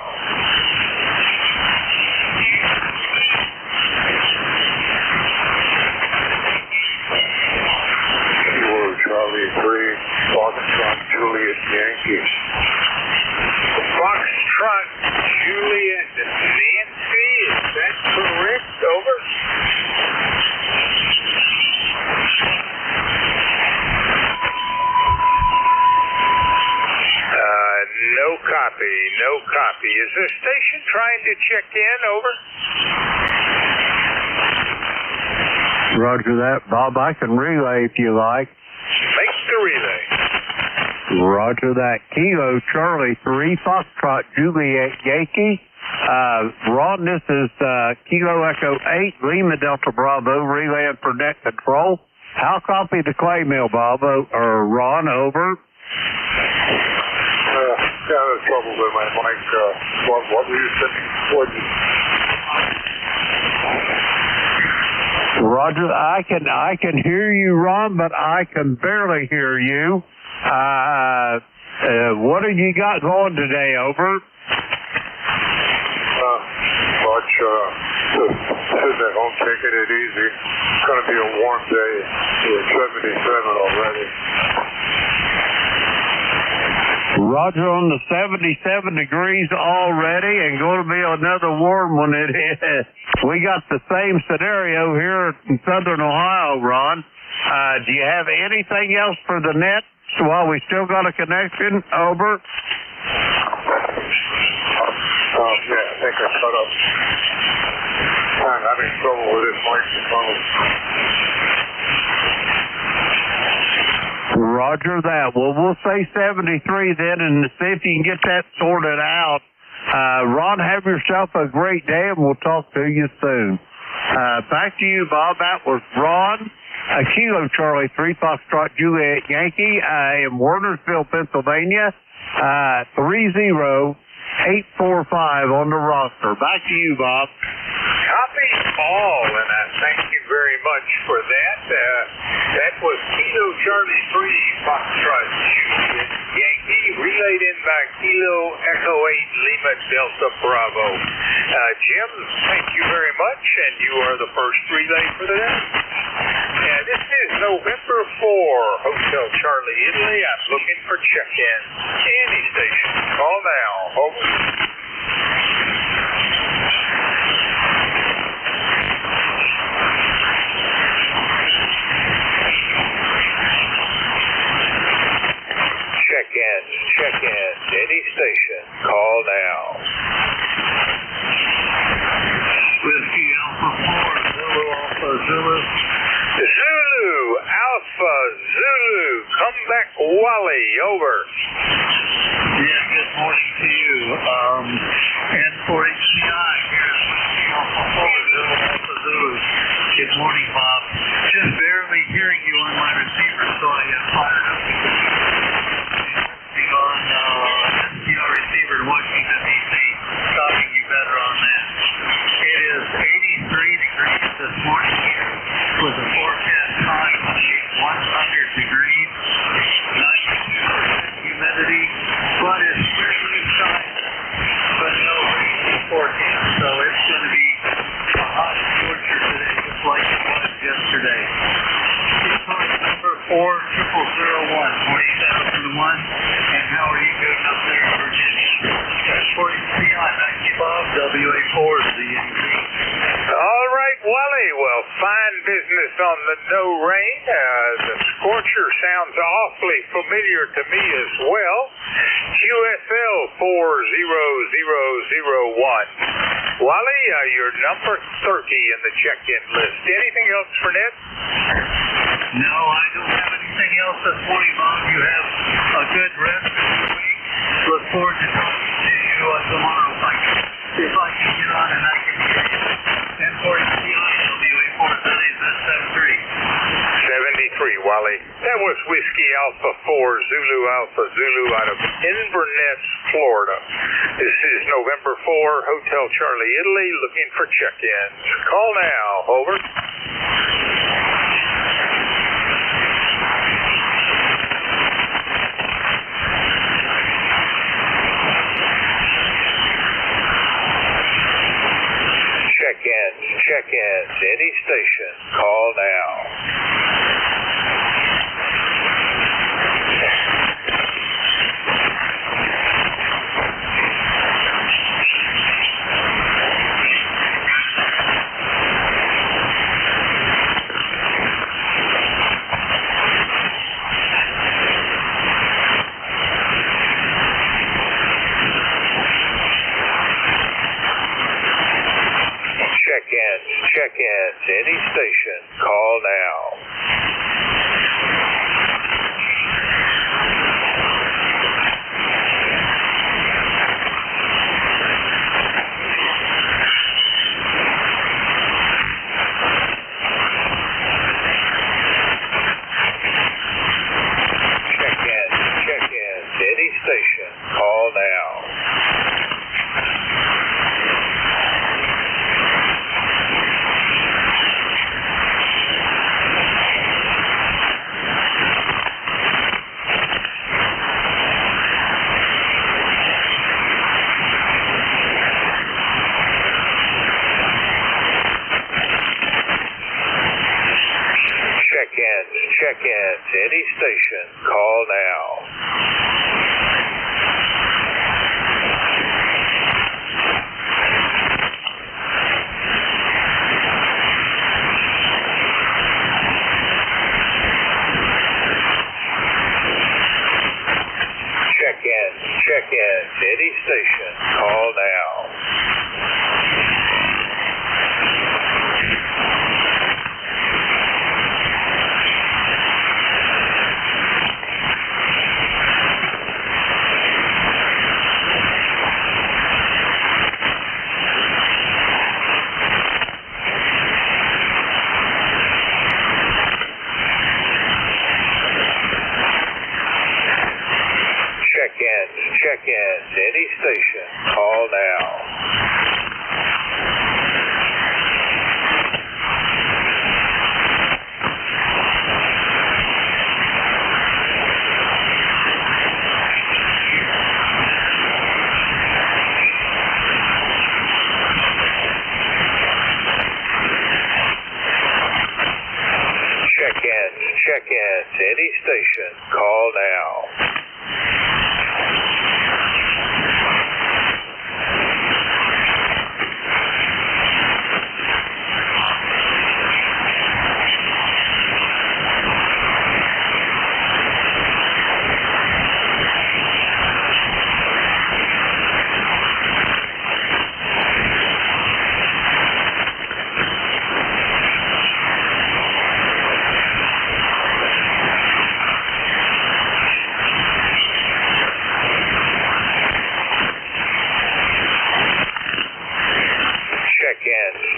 S6: Charlie 3, Foxtrot Juliet Yankee.
S2: copy, no copy. Is the station trying to check in? Over.
S12: Roger that, Bob. I can relay if you like.
S2: Make the relay.
S12: Roger that. Kilo Charlie 3 Foxtrot Juliet Yankee. Ron, this is Kilo Echo 8 Lima Delta Bravo relaying for net control. How copy the clay mail, Bob? Or Ron, over.
S6: Yeah, there's trouble with my mic. What were you saying?
S12: Roger, I can hear you, Ron, but I can barely hear you. What have you got going today, over?
S6: Much. Sitting at home taking it easy. It's going to be a warm day. It's 77 already.
S12: Roger, on the 77 degrees already, and going to be another warm one. We got the same scenario here in southern Ohio, Ron. Do you have anything else for the net while we still got a connection? Over.
S6: Yeah, I think I cut up. I'm having trouble with this microphone.
S12: Roger that. Well, we'll say 73 then, and see if you can get that sorted out. Ron, have yourself a great day, and we'll talk to you soon. Back to you, Bob. That was Ron. Kilo Charlie 3 Foxtrot Juliet Yankee. I am Wernersville, Pennsylvania. 30845 on the roster. Back to you, Bob.
S2: Copy all, and I thank you very much for that. That was Kilo Charlie 3 Foxtrot Juliet Yankee, relayed in by Kilo Echo 8 Lima Delta Bravo. Jim, thank you very much, and you are the first relay for the day. This is November 4, Hotel Charlie, Italy. I'm looking for check-in. Any station. Call now. Over. Check-in. Any station. Call now.
S8: Whiskey Alpha 4, Zulu Alpha Zulu.
S2: Zulu Alpha Zulu. Come back, Wally. Over.
S8: Yeah, good morning to you. And for HCI, here's Whiskey Alpha 4, Zulu Alpha Zulu. Good morning, Bob. Just barely hearing you on my receiver, so I got fired up. On SDR receiver in Washington, D.C. Talking you better on that. It is 83 degrees this morning here with a forecast high of 100 degrees, 92% humidity, but it's clearly sunny, but no rain in the forecast. So it's going to be a hot torture today, just like it was yesterday. Number 40001, 4701. And how are you doing up there in Virginia? That's 40 back to you, Bob. WA4 is the increase.
S2: All right, Wally. Well, fine business on the no rain. The scorcher sounds awfully familiar to me as well. QSL 40001. Wally, you're number 30 in the check-in list. Anything else for Ned?
S8: No, I don't have anything else this morning, Bob. You have a good rest of the week. Look forward to talking to you tomorrow if I can get on and I can hear you. And for WA4 Sundays, that's
S2: 73, Wally. That was Whiskey Alpha 4 Zulu Alpha Zulu out of Inverness, Florida. This is November 4, Hotel Charlie, Italy, looking for check-ins. Call now. Over. Check-ins, any station, call now. check-in to any station. Call now. Check-in to any station. Call now. Check-in to any station. Call now. Check-in to any station. Call now. Check-in to any station. Call now.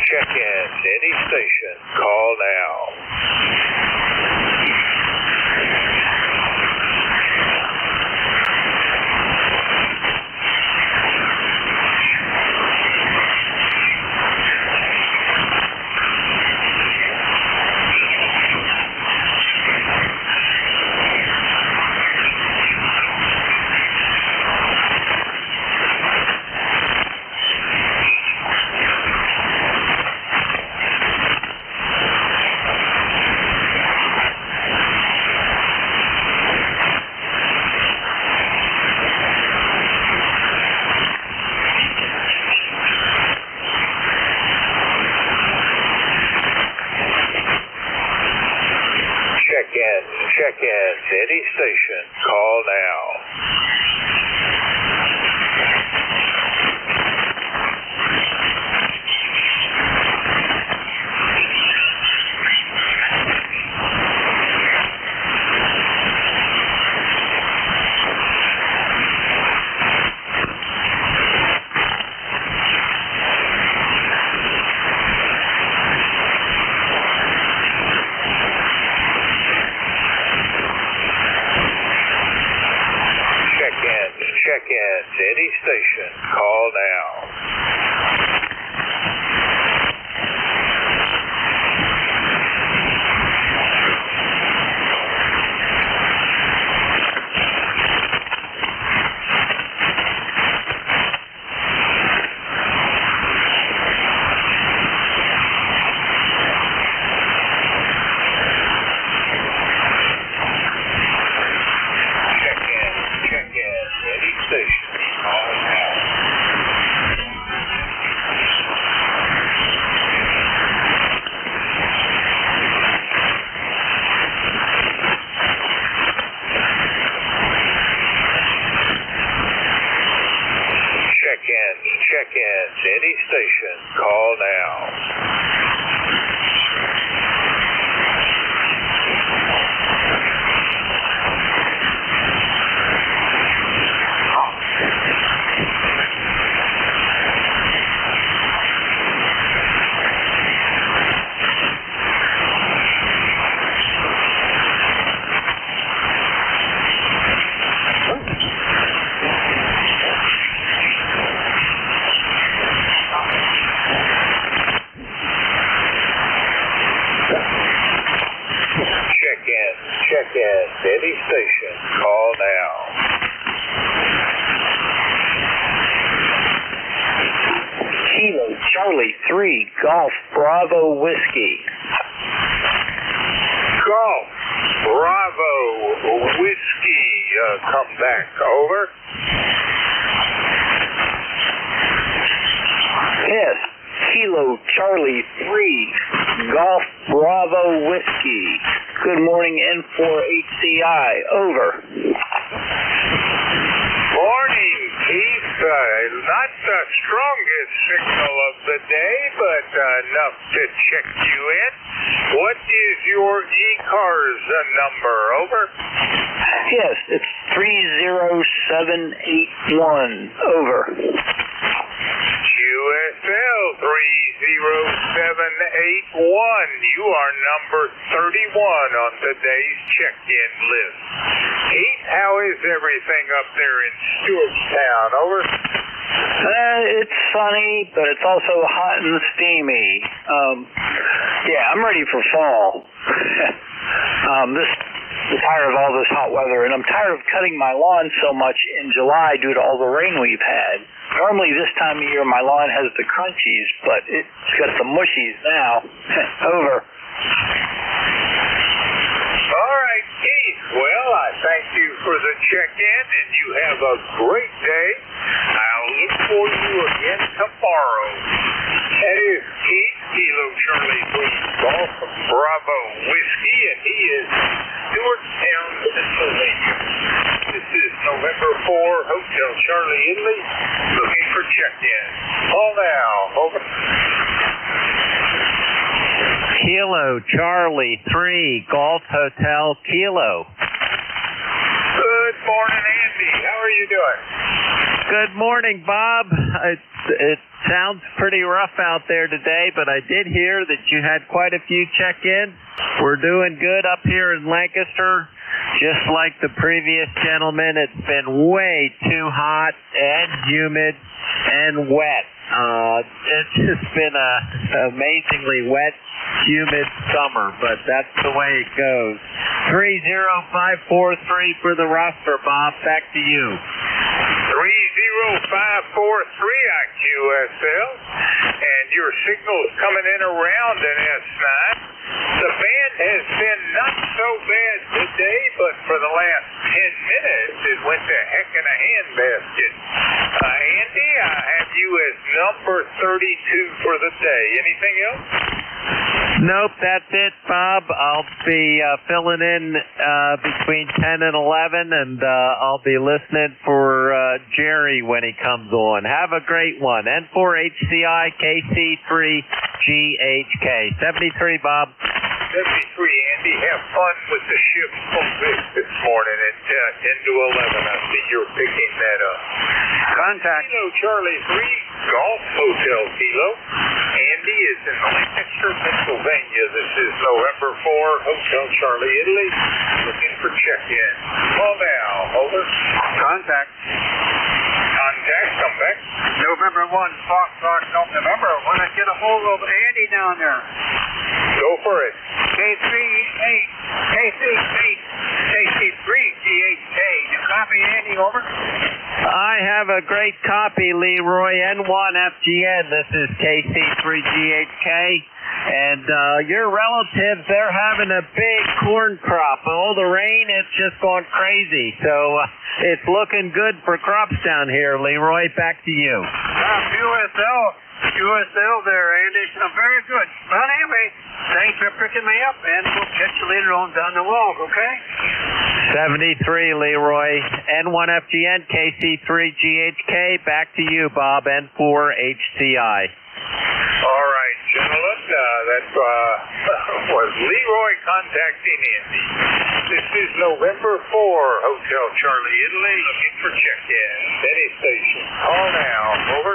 S2: Check-in to any station. Call now. Check-in to any station. Call now. Check-in to any station. Call now. Check-in to any station. Call now. Check-in to any station. Call now.
S3: Charlie 3, Golf Bravo Whiskey.
S6: Golf Bravo Whiskey, come back. Over.
S3: Yes, Kilo Charlie 3, Golf Bravo Whiskey. Good morning, N4HCI. Over.
S6: Morning, Keith. Not the strongest signal of the day, but enough to check you in. What is your ECARS number? Over.
S3: Yes, it's 30781. Over.
S6: QSL 30781. You are number 31 on today's check-in list. Keith, how is everything up there in Stewartstown? Over.
S3: It's sunny, but it's also hot and steamy. Yeah, I'm ready for fall. I'm tired of all this hot weather, and I'm tired of cutting my lawn so much in July due to all the rain we've had. Normally this time of year my lawn has the crunchies, but it's got the mushies now. Over.
S6: All right, Keith. Well, I thank you for the check-in, and you have a great day. I'll look for you again tomorrow. That is Keith, Kilo Charlie 3, Golf Bravo Whiskey, and he is Stewartstown, Pennsylvania. This is November 4, Hotel Charlie Italy, looking for check-in. Call now. Over.
S1: Kilo Charlie 3, Golf Hotel Kilo.
S6: Good morning, Andy. How are you doing?
S1: Good morning, Bob. It sounds pretty rough out there today, but I did hear that you had quite a few check-ins. We're doing good up here in Lancaster. Just like the previous gentleman, it's been way too hot and humid and wet. It's just been a amazingly wet, humid summer, but that's the way it goes. 30543 for the roster, Bob. Back to you.
S6: 30543 IQSL, and your signal's coming in around an S9. The band has been not so bad today, but for the last 10 minutes it went to heck in a handbasket. Andy, I have you as number 32 for the day. Anything else?
S1: Nope, that's it, Bob. I'll be filling in between 10 and 11, and I'll be listening for Jerry when he comes on. Have a great one. N4HCI KC3GHK. 73, Bob.
S6: 73, Andy. Have fun with the ship from Vic this morning at 10 to 11. I see you're picking that up.
S12: Contact.
S6: Kilo Charlie 3, Golf Hotel Kilo. Andy is in Lancaster, Pennsylvania. This is November 4, Hotel Charlie, Italy. Looking for check-in. Call now. Over.
S12: Contact.
S6: Contact. Come back.
S7: November 1, Fox, November. When I get a hold of Andy down there.
S6: Go for it.
S7: KC3GHK. You copy, Andy? Over.
S1: I have a great copy, Leroy. N1FGN. This is KC3GHK. And your relatives, they're having a big corn crop. All the rain, it's just gone crazy. So it's looking good for crops down here, Leroy. Back to you.
S7: QSL there, Andy. Very good. Well, anyway, thanks for picking me up, and we'll catch you later on down the walk, okay?
S1: 73, Leroy. N1FGN, KC3GHK. Back to you, Bob. N4HCI.
S6: All right, gentlemen. That was Leroy contacting Andy. This is November 4, Hotel Charlie, Italy. Looking for check-in. Any station. Call now. Over.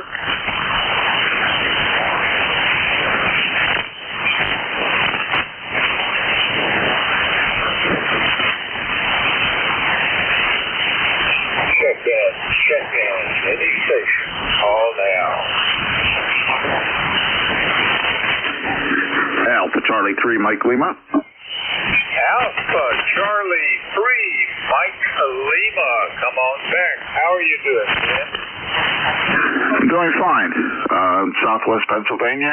S6: Check-in. Any station. Call now.
S13: Alpha Charlie 3, Mike Lima.
S6: Alpha Charlie 3, Mike Lima. Come on back. How are you doing, man?
S13: doing fine. Southwest Pennsylvania.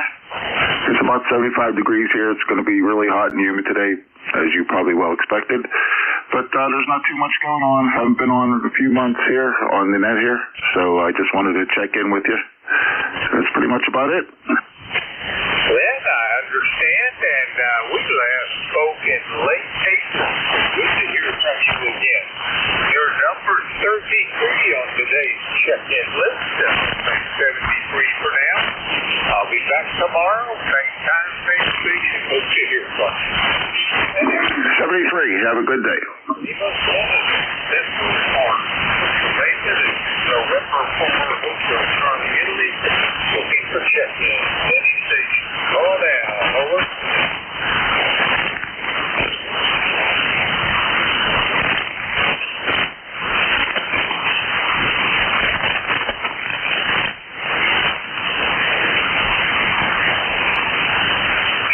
S13: It's about 75 degrees here. It's going to be really hot and humid today, as you probably well expected. But there's not too much going on. Haven't been on a few months here on the net here, so I just wanted to check in with you. That's pretty much about it.
S9: Well, I understand, and we last spoke in late April. Good to hear from you again. Your number's 33 on today's check-in list. Make 73 for now. I'll be back tomorrow, same time, same station. Hope to hear from you.
S13: 73. Have a good day.
S9: This was hard. Maintenance, November 4, Hotel Charlie, Italy. Looking for check-in. Any station. Call now. Over.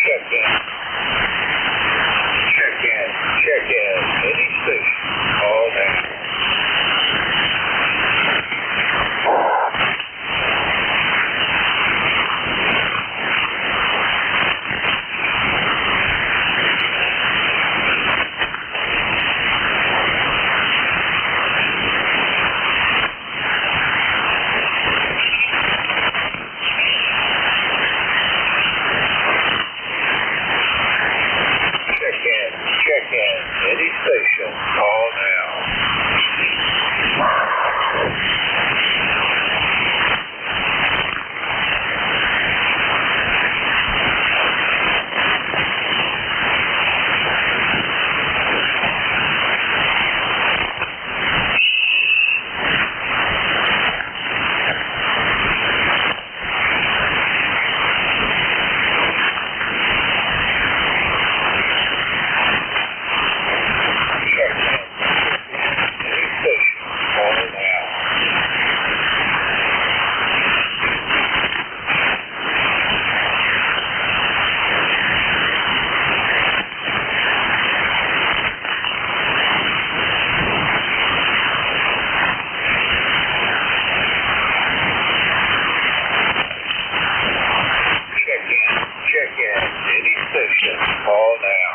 S9: Check-in. Any station. Call now. Check-in. Any station. Call now. Check-in. Any station. Call now.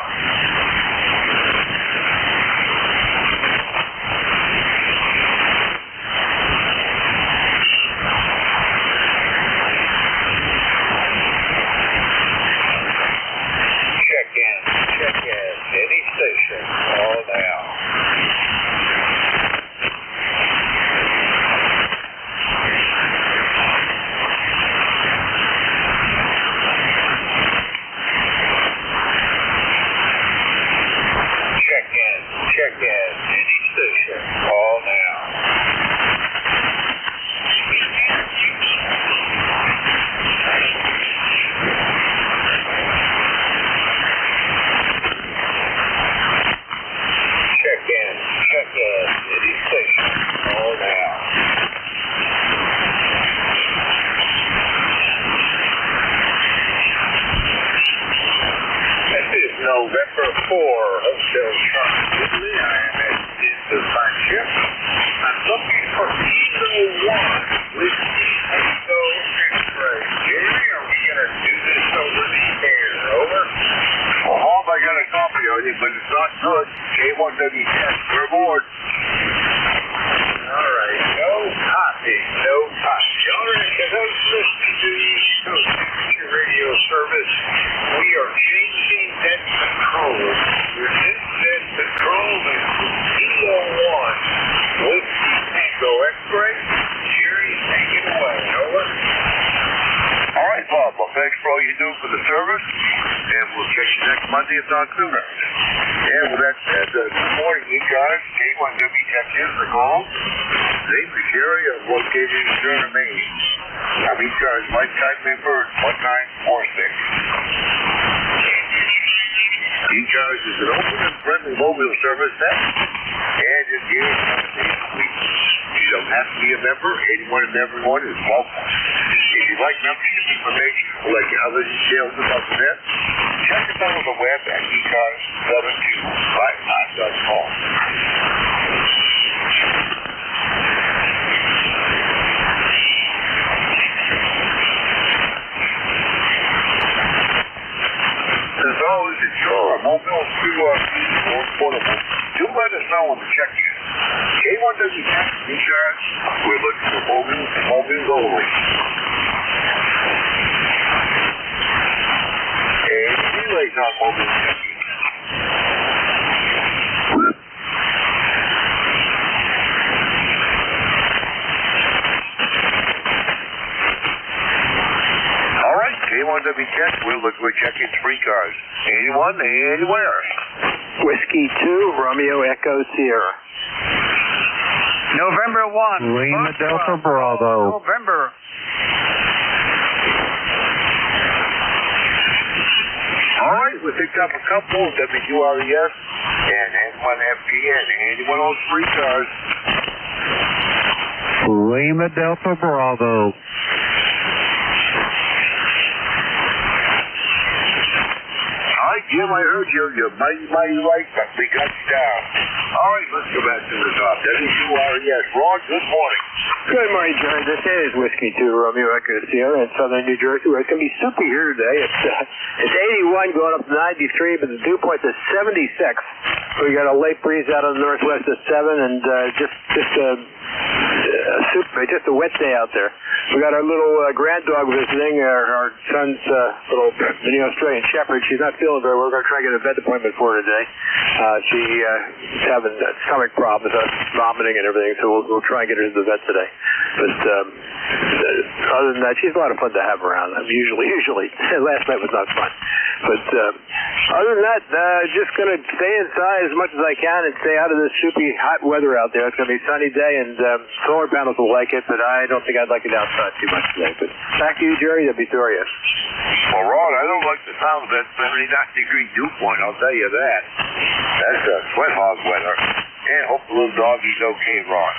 S9: Check-in. Any station. Call now. Check-in. Any station. Call now. Check-in. Any station. Call now. This is November 4, Hotel Charlie, Italy. I am at the time ship. I'm looking for Kilo 1 with Tango X-ray. Jerry, are we going to do this over the air? Over.
S4: Well, Hope, I got a copy of you, but it's not good. K1WS, we're aboard.
S9: All right. No copy. All right. To those listening to the East Coast Signature Radio service, we are changing that control. This that control is Kilo 1 with Tango X-ray. Jerry, take it away. Over.
S4: All right, Bob. Well, thanks for all you do for the service, and we'll check you next Monday, if not sooner. And with that said, good morning, ECARS. K1WS the call. Name is Jerry, located in Durham, Maine. I'm ECARS lifetime member 1946. ECARS is an open and friendly mobile service that, and it is 7 days a week. You don't have to be a member. Anyone and everyone is welcome. If you'd like membership information or like other details about the net, check us out on the web at ECARS7255.com.
S2: on the check-in. K1WX, ECARS, we're looking for mobiles only. And relays on mobile check-in. All right, K1WX, we're looking for check-in 3 cars. Anyone, anywhere.
S3: Whiskey 2, Romeo Echo Sierra.
S7: November 1.
S12: Lima Delta Bravo.
S7: November.
S2: All right, we picked up a couple, WRES and N1FPN. Anyone on 3 cars?
S12: Lima Delta Bravo.
S2: All right, Jim, I heard you. You're mighty right, but we got you down. All right, let's go back to the top. WRES. Ron, good morning.
S3: Good morning, Jerry. This is Whiskey 2, Romeo Echo Sierra in southern New Jersey, where it's going to be super here today. It's 81 going up to 93, but the dew point is 76. We got a late breeze out of the northwest at 7, and just a wet day out there. We got our little grand dog visiting, our son's little mini Australian Shepherd. She's not feeling very well. We're going to try and get a vet appointment for her today. She's having stomach problems, vomiting and everything, so we'll try and get her to the vet today. But other than that, she's a lot of fun to have around. Usually. Last night was not fun. But other than that, just going to stay inside as much as I can and stay out of this soupy hot weather out there. It's going to be a sunny day, and solar panels will like it, but I don't think I'd like it outside too much today. But back to you, Jerry. That'd be Victoria.
S2: Well, Ron, I don't like the sound of that 79-degree dew point, I'll tell you that. That's sweat hog weather. And hope the little doggy's okay, Ron.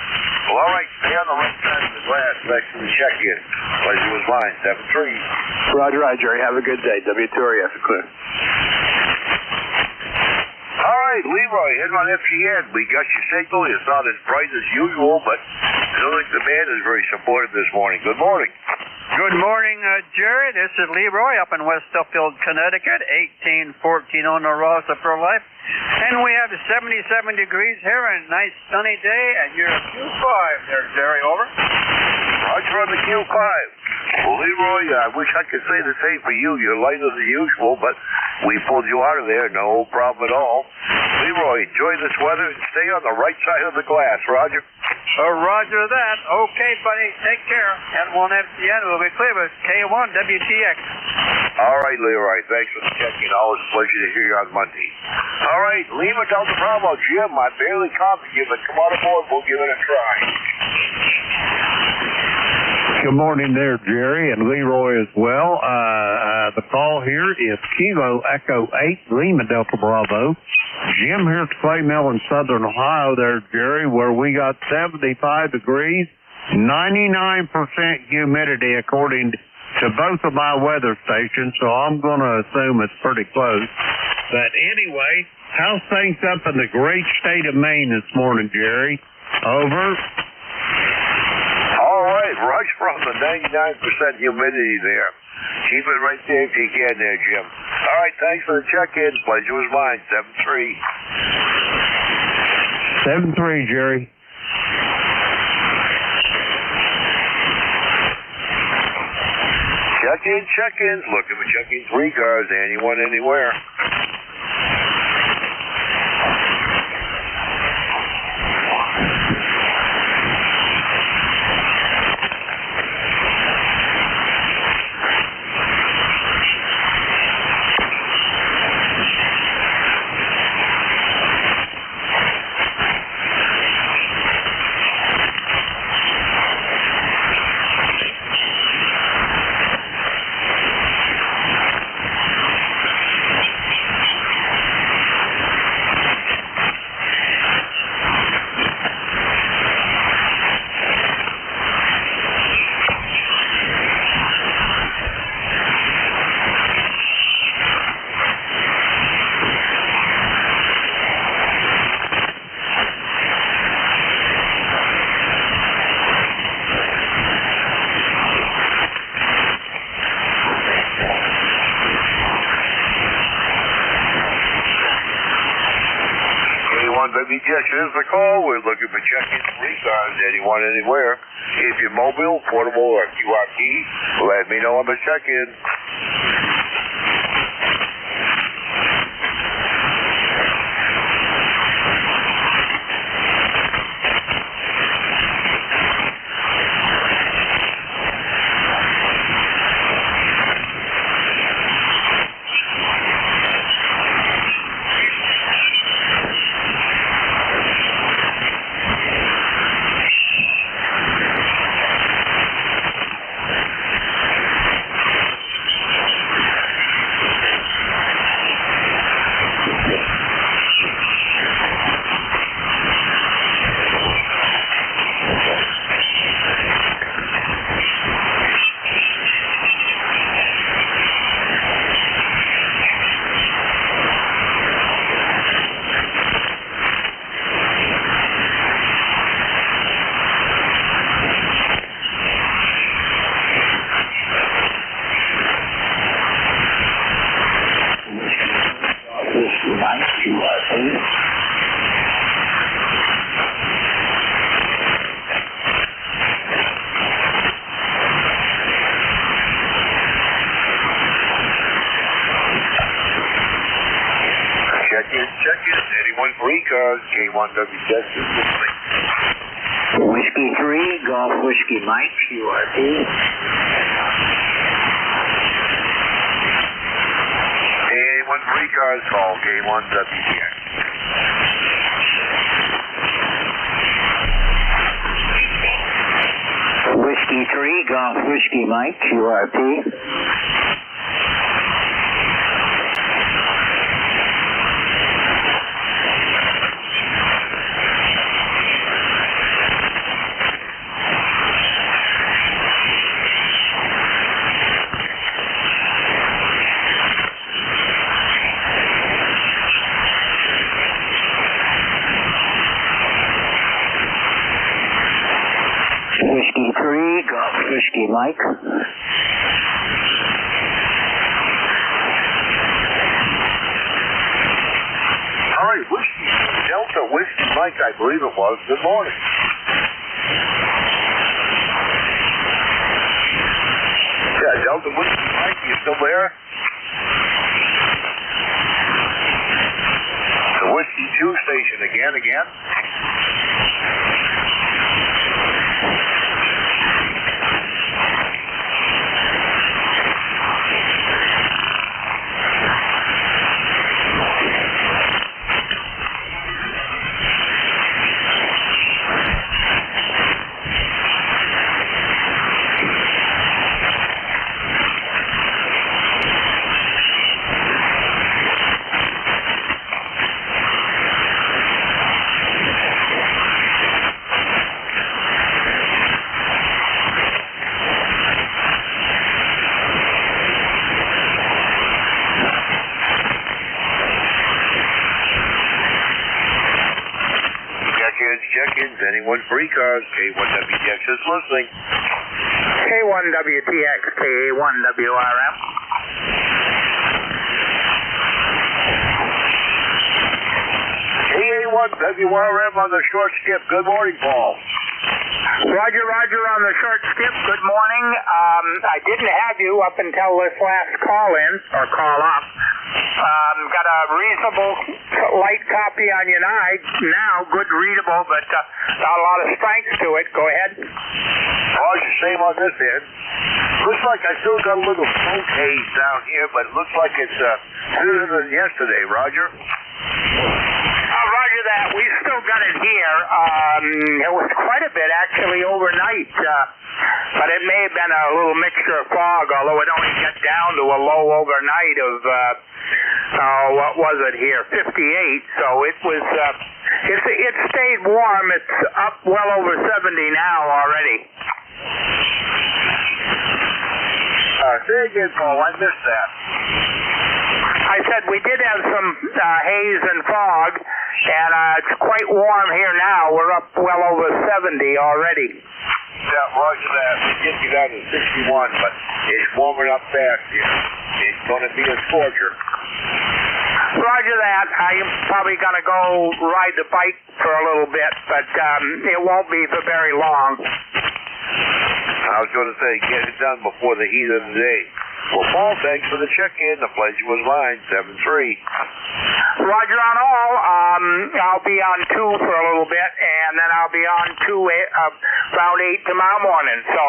S2: Well, all right, stay on the right side of the glass next to the check-in. Pleasure was mine, 7-3.
S3: Roger, Jerry. Have a good day. Victoria. Clear.
S2: All right, Leroy, N1FPN. We got your signal. It's not as bright as usual, but I don't think the man is very supportive this morning. Good morning.
S7: Good morning, Jerry. This is Leroy up in West Upfield, Connecticut, 1814 on the Rosa for Life. And we have 77 degrees here and a nice sunny day, and you're a Q5 there, Jerry. Over.
S2: Roger on the Q5. Well, Leroy, I wish I could say the same for you. You're lighter than usual, but we pulled you out of there. No problem at all. Leroy, enjoy this weather and stay on the right side of the glass. Roger.
S7: Roger that. Okay, buddy. Take care. N1FPN will be clear with K1 WTX.
S2: All right, Leroy. Thanks for the check-in. Always a pleasure to hear you on Monday. All right, Lima Delta Bravo. Jim, I barely copied you, but come on aboard. We'll give it a try.
S12: Good morning there, Jerry, and Leroy as well. The call here is Kilo Echo 8, Lima Delta Bravo. Jim here at the Clay Mill in southern Ohio there, Jerry, where we got 75 degrees, 99% humidity according to both of my weather stations, so I'm going to assume it's pretty close. But anyway, how's things up in the great state of Maine this morning, Jerry? Over.
S2: All right, rush from the 99% humidity there. Keep it right there if you can there, Jim. All right, thanks for the check-in. Pleasure was mine, 7-3.
S12: 7-3, Jerry.
S2: Check-in. Looking for check-in 3 cars. Anyone, anywhere.
S14: Yes, it is the call. We're looking for check-ins, recons, anyone, anywhere. If you're mobile, portable, or QRT, let me know on the check-in. Check-in, anyone for ECARS, K1W Texas.
S3: Whiskey 3, Golf Whiskey Mike, QRT.
S14: Anyone for ECARS, call K1WTX.
S3: Whiskey 3, Golf Whiskey Mike, QRT. Whiskey 3, Golf Whiskey Mike.
S14: Hi, Whiskey Delta Whiskey Mike, I believe it was. Good morning. Yeah, Delta Whiskey Mike, you still there? The Whiskey 2 station again. Check-ins, anyone for ECARS, K1WTX is listening.
S9: K1WTX, K1WRM.
S14: KA1WRM on the short skip. Good morning, Paul.
S9: Roger on the short skip. Good morning. I didn't have you up until this last call-in, or call-up. Got a reasonable light copy on you now, good readable, but not a lot of strength to it. Go ahead.
S14: Roger, same on this end. Looks like I still got a little smoke haze down here, but it looks like it's thinner than yesterday, Roger.
S9: Roger that. We still got it here. It was quite a bit, actually, overnight. But it may have been a little mixture of fog, although it only got down to a low overnight of, what was it here, 58. So it was, it stayed warm. It's up well over 70 now already.
S14: Say again, Paul, I missed that.
S9: I said we did have some haze and fog, and it's quite warm here now. We're up well over 70 already.
S14: Yeah, roger that. We get you down to 61, but it's warming up fast here. It's going to be a scorcher.
S9: Roger that. I'm probably going to go ride the bike for a little bit, but it won't be for very long.
S14: I was going to say, get it done before the heat of the day. Well, Paul, thanks for the check-in. The pleasure was mine. 7-3.
S9: Roger on all. I'll be on 2 for a little bit, and then I'll be on 2 around 8 tomorrow morning. So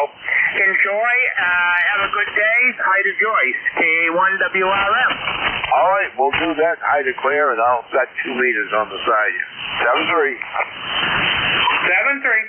S9: enjoy. Have a good day. Hi to Joyce, K1WRM.
S14: All right, we'll do that. Hi to Claire, and I'll got 2 liters on the side. 7-3.
S9: 7-3.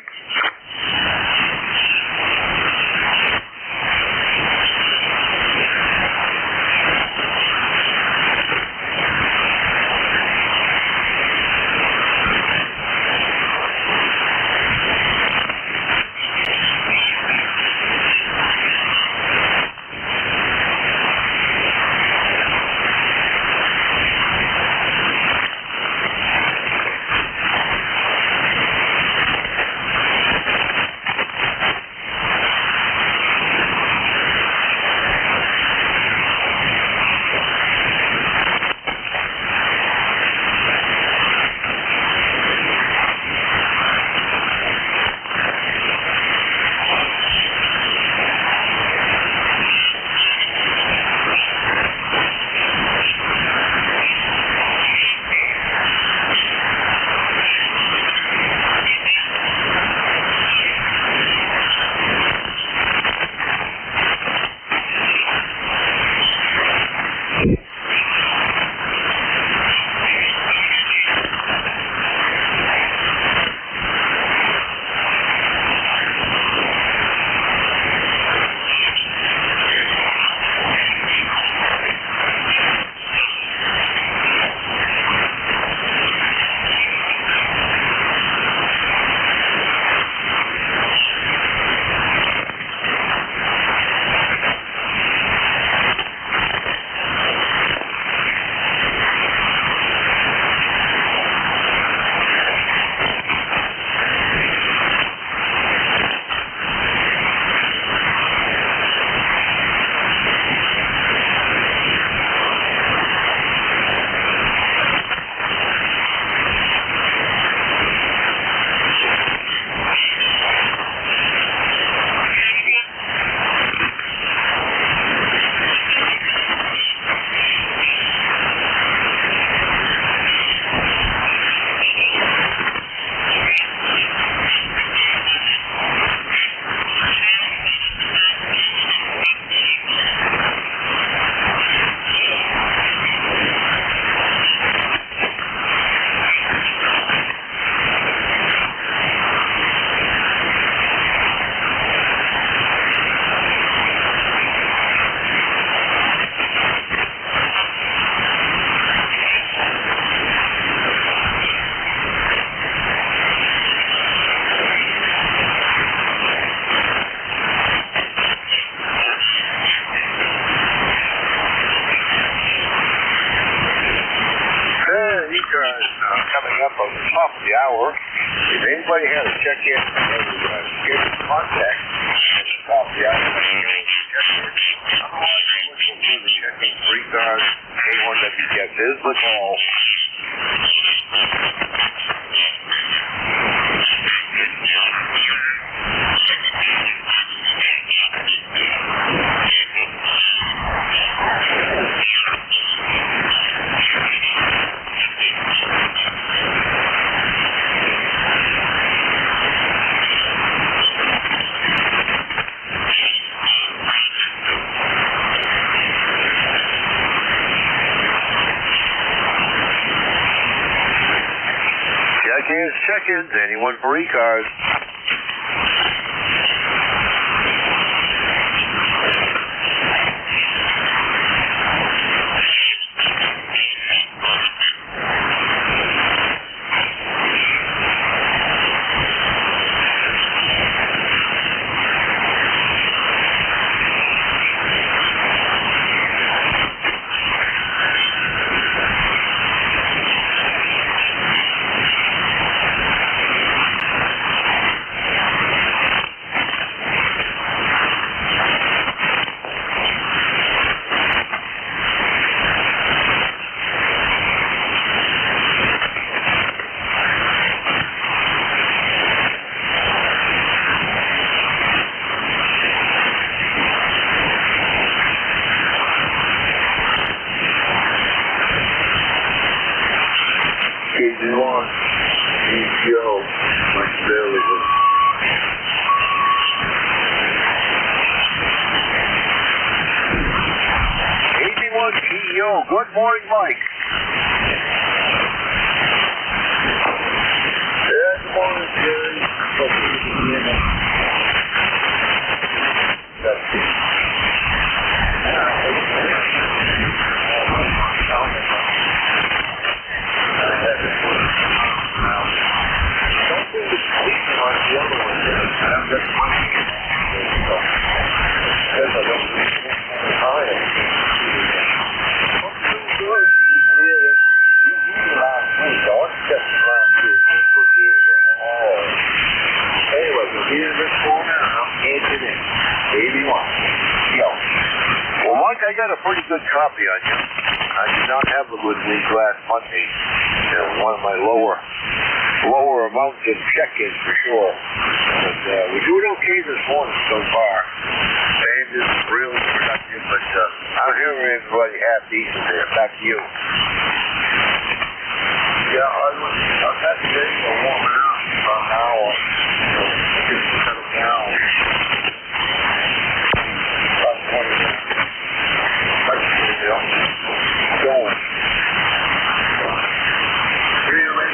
S14: ECARS coming up on the top of the hour. If anybody has a check-in or scheduled contact at the top of the hour, otherwise we'll do the check-in for ECARS. K1WGS is the call. Check-ins, anyone for ECARS? yo. Good morning, Mike. Good morning, Jerry. Well, Mike, I got a pretty good copy on you. I did not have a good week last Monday. One of my lower amounts of check-ins for sure. But we're doing okay this morning so far. Band isn't really productive, but I'm hearing everybody half decent there. Back to you. Yeah, I've had to get warming up from now on. Just settle down. About 20 minutes. Going. Really?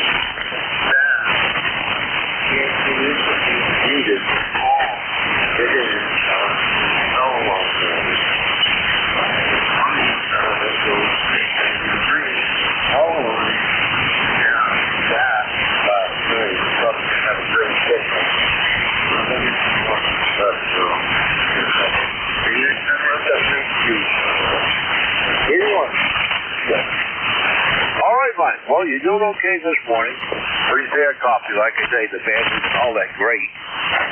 S14: Needed. It is. No longer. All right, Mike. Well, you're doing okay this morning. Pretty fair copy. Like I say, the band isn't all that great,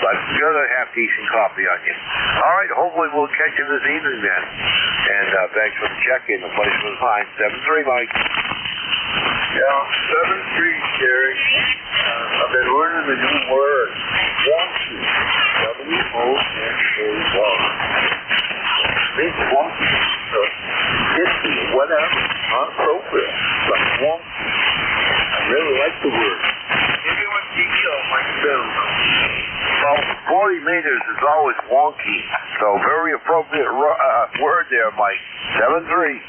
S14: but you got a half-decent copy on you. All right, hopefully we'll catch you this evening then. And thanks for the check-in. The place was fine. 7-3, Mike. Yeah, 7-3, Jerry. I've been learning the new word. Wonky. W-O-N-K-Y. Means wonky. Ditzy, whatever. Not appropriate. But wonky. I really like the word. Give me one detail, Mike. Well, 40 meters is always wonky. So very appropriate word there, Mike. 7-3.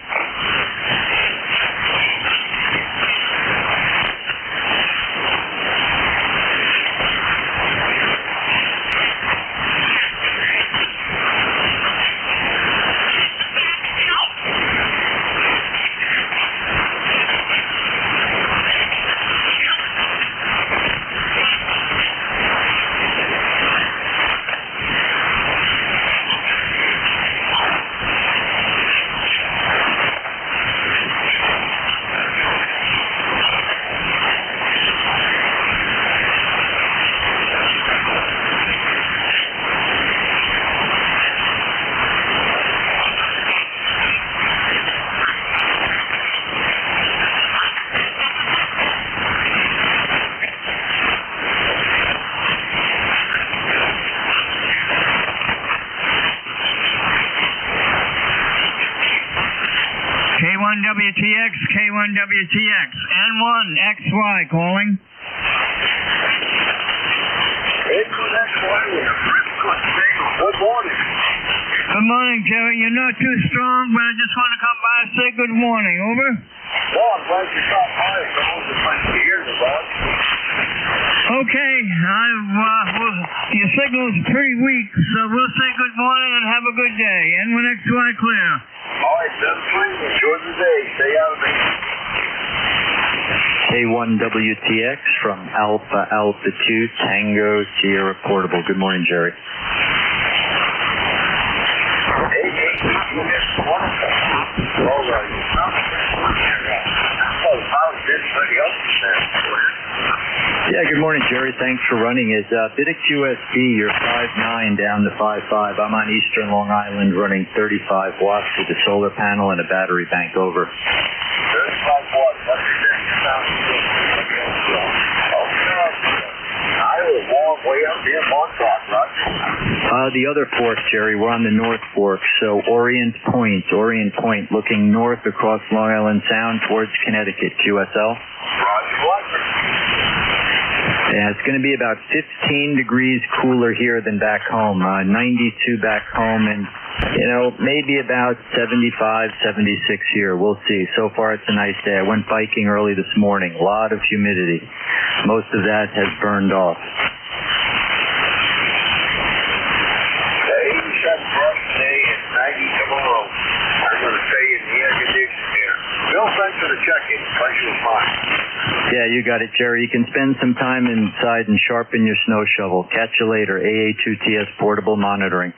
S1: K1WTX, K1WTX, N1XY calling.
S14: Good morning.
S1: Good morning, Jerry. You're not too strong, but I just want to come by and say good morning. Over?
S14: Well, I'm glad you stopped by. It's almost as nice to hear you, bud.
S1: Okay, your signal's pretty weak, so we'll say good morning and have a good day. N1XY clear.
S14: All right, that's fine. Enjoy the day. Stay out of it.
S15: K1WTX from Alpha Alpha 2 Tango Sierra Portable. Good morning, Jerry. Yeah, good morning, Jerry. Thanks for running. Is Bidic USB, you're 5.9 down to 5.5. I'm on Eastern Long Island running 35 watts with a solar panel and a battery bank over.
S14: 35 watts. That's way up here, Montauk, right?
S15: The other fork, Jerry. We're on the North Fork, so Orient Point, looking north across Long Island Sound towards Connecticut, QSL. Yeah, it's going to be about 15 degrees cooler here than back home. 92 back home and You know, maybe about 75, 76 here. We'll see. So far, it's a nice day. I went biking early this morning. A lot of humidity. Most of that has burned off.
S14: 87 for us today and 90 tomorrow. I'm going to stay in the air conditioning here. Bill, thanks for the check-in. Pleasure was mine.
S15: Yeah, you got it, Jerry. You can spend some time inside and sharpen your snow shovel. Catch you later. AA2TS Portable Monitoring.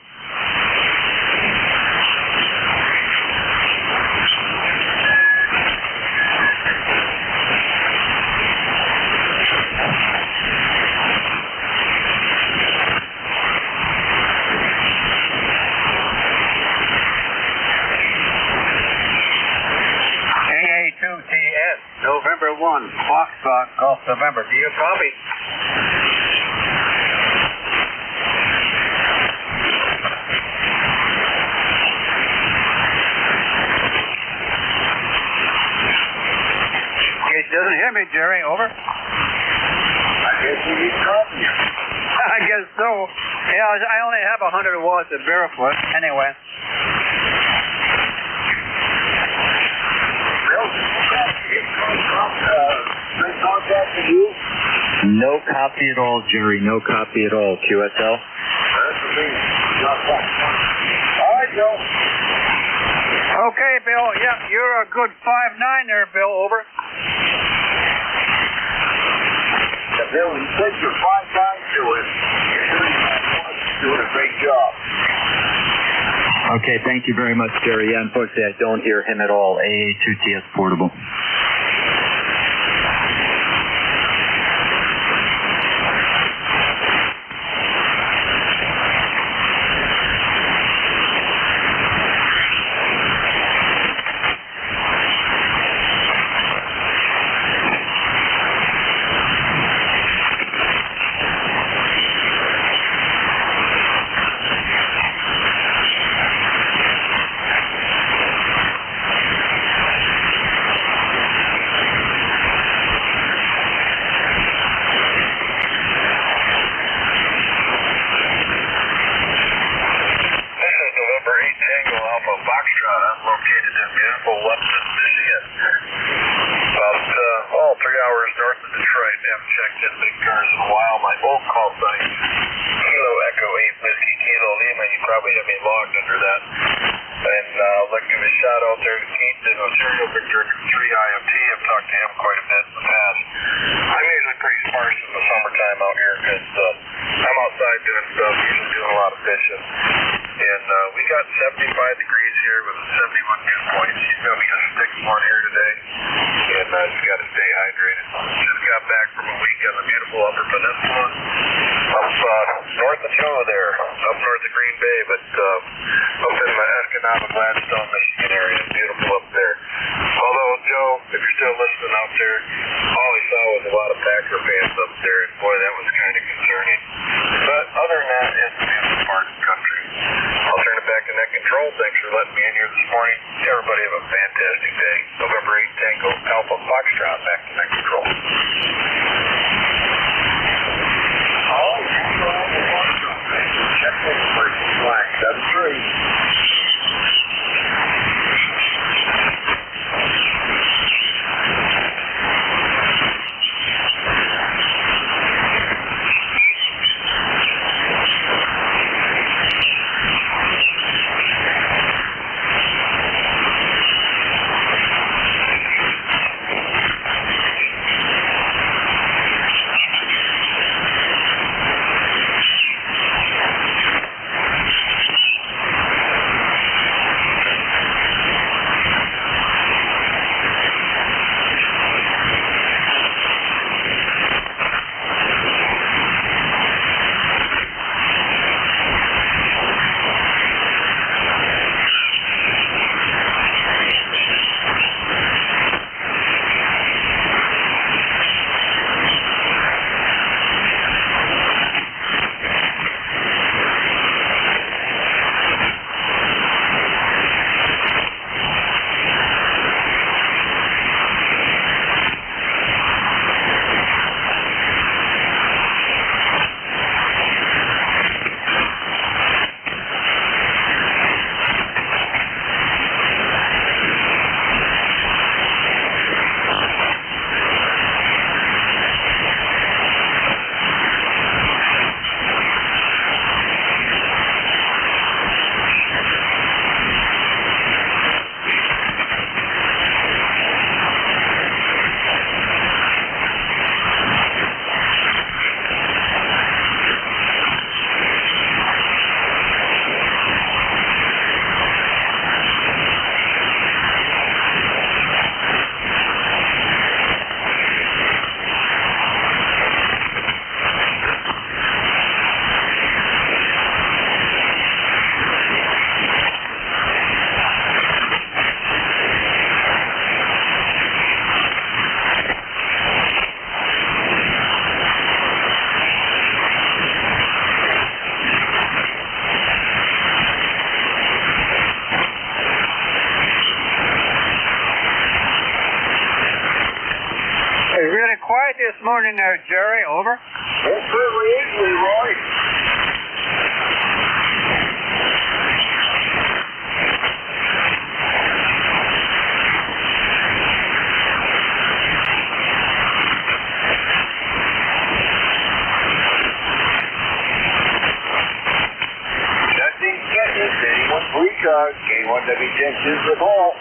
S7: AA2TS, November 1, Foxtrot, Golf November. Do you copy? It doesn't hear me, Jerry. Over.
S14: I guess you need coffee.
S7: I guess so. Yeah, I only have 100 watts of barefoot. Anyway.
S15: No copy at all, Jerry. No copy at all. QSL?
S14: All right, Bill.
S7: Okay, Bill. Yeah, you're a good 5'9" there, Bill. Over.
S14: Yeah, Bill, you said you're 5'9" to it. You're doing a great job.
S15: Okay, thank you very much, Jerry. Yeah, unfortunately, I don't hear him at all. AA2TS Portable.
S9: Foxtrot. I'm located in beautiful Weston, Michigan. About 3 hours north of Detroit. Haven't checked in ECARS in a while. My old call sign, Kilo Echo 8 Whiskey Kilo Lima. You probably have me logged under that. And I'd like to give a shout out there to Keith in Ontario, Big Director 3 IMT. I've talked to him quite a bit in the past. I'm usually pretty sparse in the summertime out here because I'm outside doing stuff, usually doing a lot of fishing. And we got 75 degrees here with a 71 dew point. She's going to be just sticking one here today. And I just got to stay hydrated. Just got back from a week on the beautiful Upper Peninsula. Up north of Joe there, up north of Green Bay, but up in the Escanaba, Gladstone, Michigan area. Beautiful up there. Although, Joe, if you're still listening out there, all I saw was a lot of Packer fans up there, and boy, that was kind of concerning. But other than that, it's a beautiful part of the country. I'll turn it back to Net Control. Thanks for letting me in here this morning. Everybody have a fantastic day. November 8 Tango Alpha Foxtrot, back to Net Control.
S14: Check in for flag 73.
S7: morning there, Jerry. Over.
S14: It certainly is, Leroy. Anyone free cars, K1W Junctions the ball.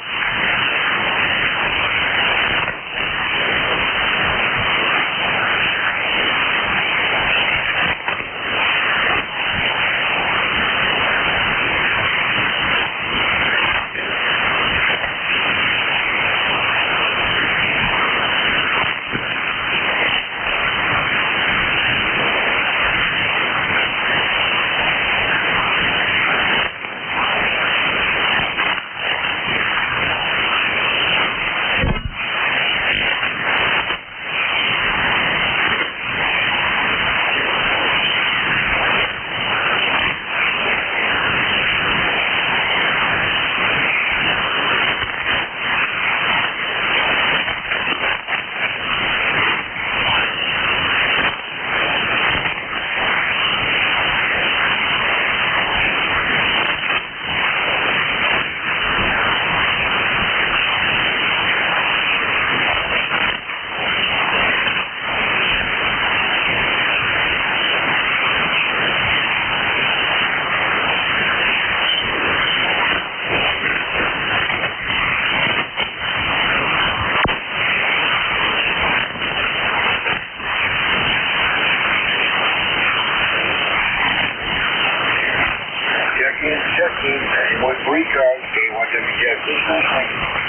S14: Anyone free cars, K1W Junctions.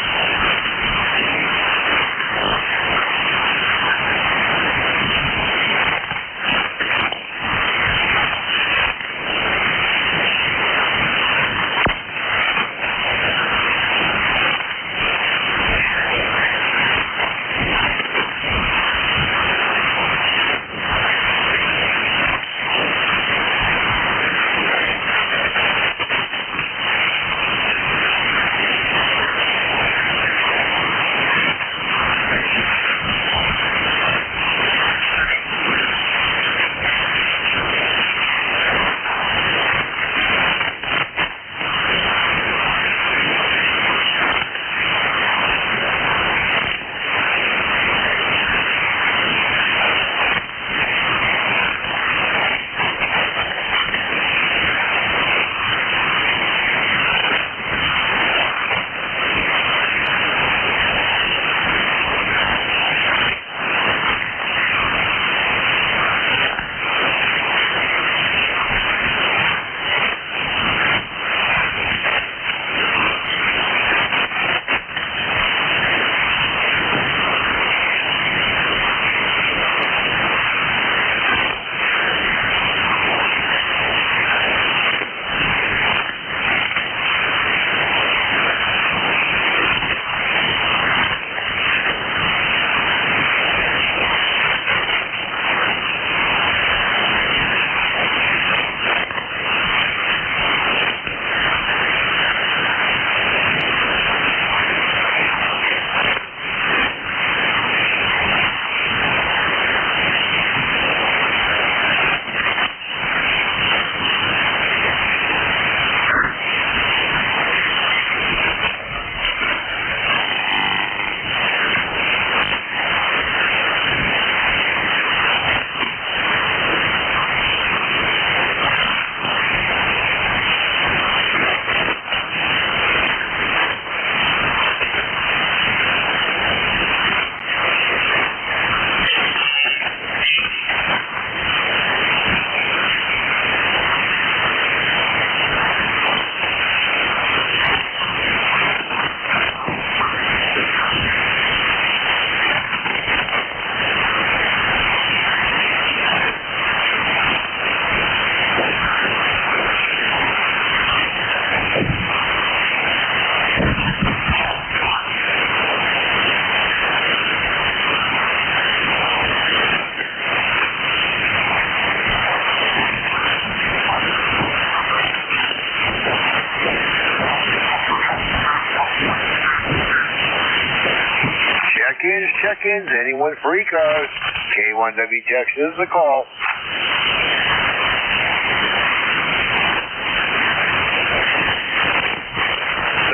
S14: Check-ins, anyone free cars, K1WTX is the call.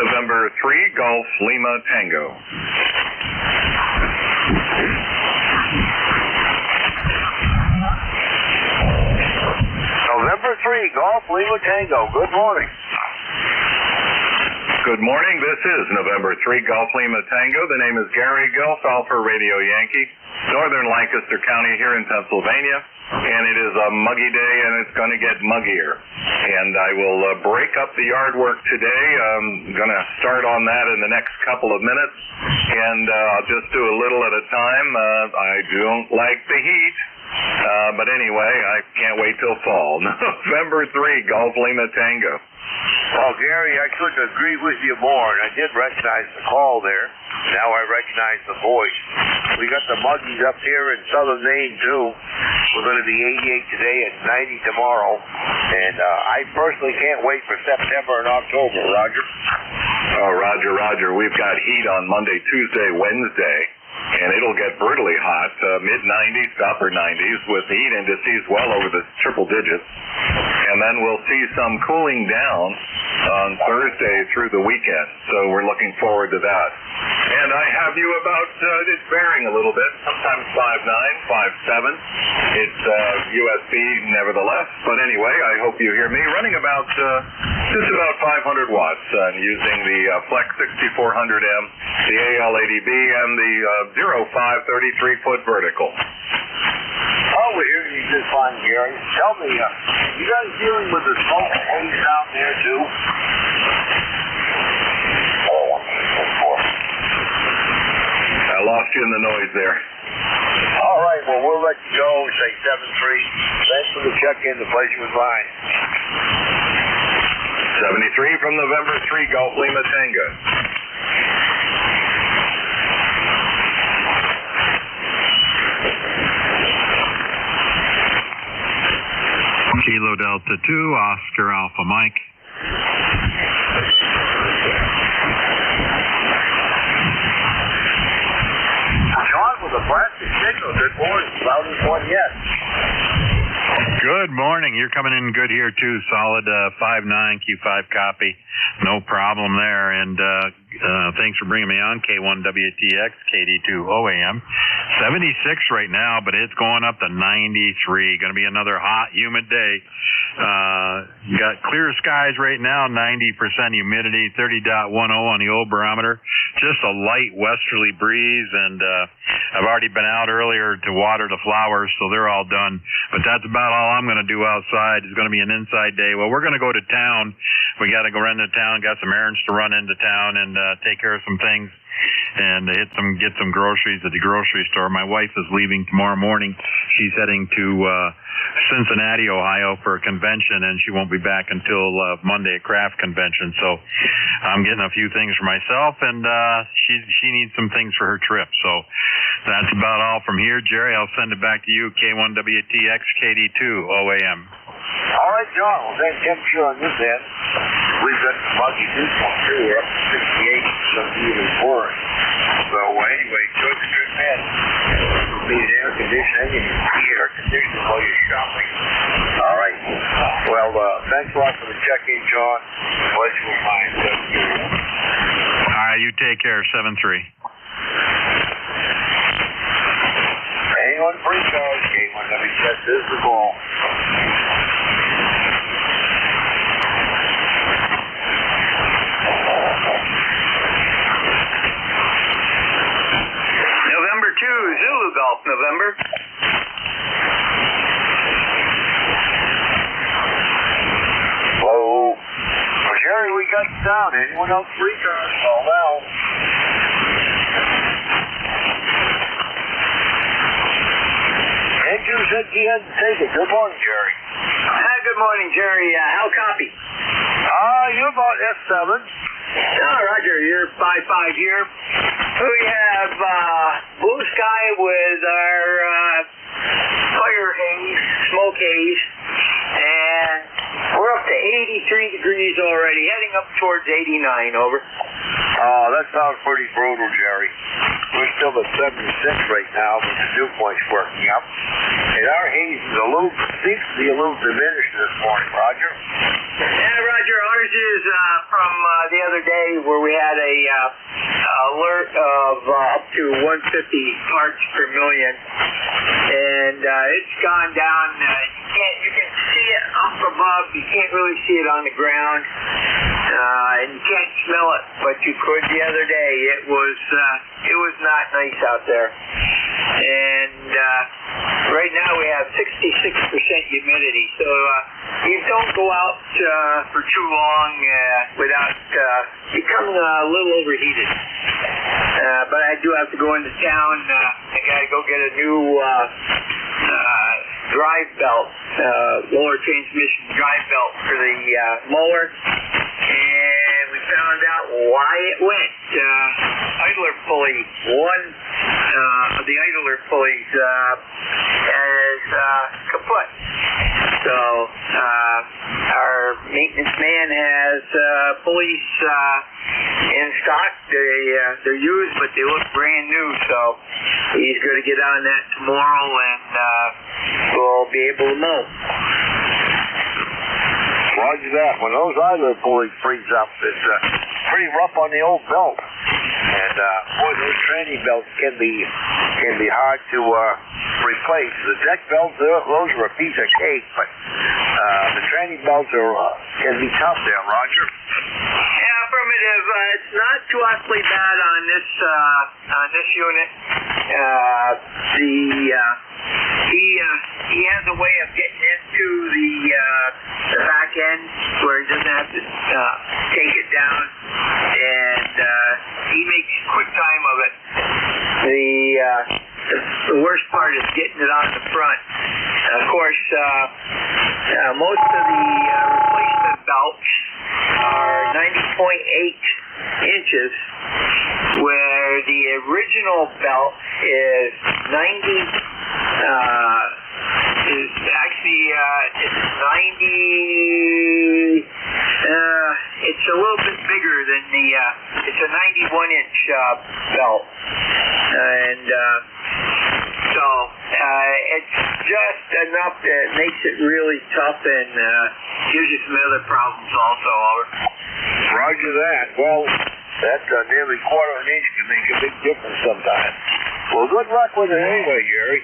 S16: November 3, Golf Lima Tango.
S14: November 3, Golf Lima Tango. Good morning.
S16: Good morning. This is November 3, Golf Lima Tango. The name is Gary Gulf, Alpha Radio Yankee, Northern Lancaster County here in Pennsylvania. And it is a muggy day, and it's going to get muggier. And I will break up the yard work today. I'm going to start on that in the next couple of minutes. And I'll just do a little at a time. I don't like the heat. But anyway, I can't wait till fall. November 3, Golf Lima Tango.
S14: Well, Gary, I couldn't agree with you more, and I did recognize the call there. Now I recognize the voice. We got the muggies up here in southern Maine, too. We're going to be 88 today and 90 tomorrow. And I personally can't wait for September and October, Roger.
S16: Oh, Roger. We've got heat on Monday, Tuesday, Wednesday. And it'll get brutally hot, mid-90s to upper 90s, with heat indices well over the triple digits. And then we'll see some cooling down on Thursday through the weekend. So we're looking forward to that. And I have you about, it's varying a little bit, sometimes 5'9", 5'7". It's USB nevertheless. But anyway, I hope you hear me. Running about, just about 500 watts, using the Flex 6400M, the AL80B, and the 05 33-foot vertical.
S14: Oh, we're hearing you just fine, Gary. Tell me, you guys dealing with the smoke haze down there, too?
S16: I lost you in the noise there.
S14: All right, well, we'll let you go. Say 7-3. Thanks for the check-in. The pleasure was mine.
S16: 73 from November 3, Golf Lima Tango.
S17: Kilo Delta 2, Oscar Alpha Mike.
S14: John with a plastic signal. Good morning. Loudest one yet.
S17: Good morning. You're coming in good here, too. Solid 5'9", Q5 copy. No problem there. And thanks for bringing me on. K1WTX, KD2 OAM. 76 right now, but it's going up to 93. Going to be another hot, humid day. Got clear skies right now, 90% humidity, 30.10 on the old barometer. Just a light westerly breeze, and I've already been out earlier to water the flowers, so they're all done. But that's about all I'm going to do outside. It's going to be an inside day. Well, we're going to go to town. We got to go run to town, got some errands to run into town, and take care of some things. And get some groceries at the grocery store. My wife is leaving tomorrow morning. She's heading to Cincinnati, Ohio for a convention, and she won't be back until Monday at Craft Convention. So I'm getting a few things for myself, and she needs some things for her trip. So that's about all from here. Jerry, I'll send it back to you, K1WTX, KD2 OAM.
S14: All right, John. Well, thanks temperature on this end. We've got muggy this one, too. We're up to 68, some even worse. So anyway, good man. You'll need air conditioning and air conditioning while you're shopping. All right. Well, thanks a lot for the check-in, John. Pleasure was mine.
S17: All right, you take care. 7-3.
S14: Anyone free cars, K1WTX is the ball.
S3: November 2, Zulu Golf, November.
S14: Whoa. Well, Jerry, we got down. Anyone else free cars? Call now. Andrew said he had to take it. Good morning, Jerry.
S3: Good morning, Jerry. How copy?
S14: You're about S7.
S3: Roger, you're 5'5" here. We have blue sky with our fire haze, smoke haze, and we're up to 83 degrees already, heading up towards 89, over.
S14: Oh, that sounds pretty brutal, Jerry. We're still at 76 right now, but the dew point's working up. And our haze is seems to be a little diminished this morning, Roger.
S3: Yeah, Roger, ours is from the other day where we had a alert of up to 150 parts per million, and it's gone down. You can see it up above. You can't really see it on the ground, and you can't smell it, but you could the other day. It was not nice out there, and right now we have 66% humidity, so you don't go out for too long without becoming a little overheated. But I do have to go into town. I got to go get a new drive belt, lower transmission drive belt for the mower, and we found out why it went. Idler pulley, one of the idler pulleys is kaput. So our maintenance man has pulleys in stock. They're used, but they look brand new. So he's going to get on that tomorrow, and we'll be able to mow.
S14: Roger that. When those idler pulleys freeze up, it's pretty rough on the old belt. And boy, those training belts can be hard to replace. The deck belts, those are a piece of cake, but the training belts can be tough there, Roger.
S3: Yeah, affirmative. It's not too awfully bad on this unit. He has a way of getting into the back end where he doesn't have to take it down, and he makes quick time of it. The worst part is getting it on the front. Of course, most of the replacement belts are 90.8 inches, where the original belt is 90. It's 90. It's a little bit bigger than it's a 91-inch belt, and so it's just enough that makes it really tough and gives you some other problems also.
S14: Roger that. Well, that's nearly quarter an inch can make a big difference sometimes. Well, good luck with it anyway, Jerry.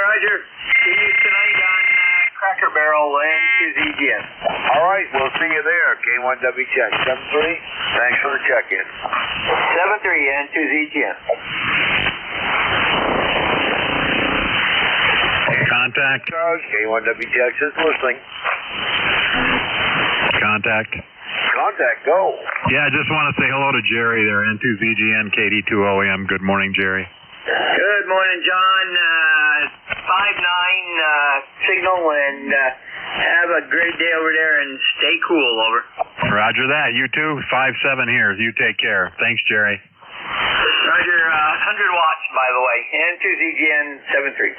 S3: Roger. See you tonight on Cracker Barrel and ECARS.
S14: All right, we'll see you there. K1W check 73. Thanks for the check-in.
S3: 73 and ECARS.
S17: Contact.
S14: K1W check is listening.
S17: Contact.
S14: Contact, go.
S17: Yeah, I just want to say hello to Jerry there, N2ZGN KD2OEM. Good morning, Jerry.
S3: Good morning, John. 5-9 signal, and have a great day over there, and stay cool, over.
S17: Roger that. You too. 5-7 here. You take care. Thanks, Jerry.
S3: Roger. 100 watts, by the way. N2ZGN 73.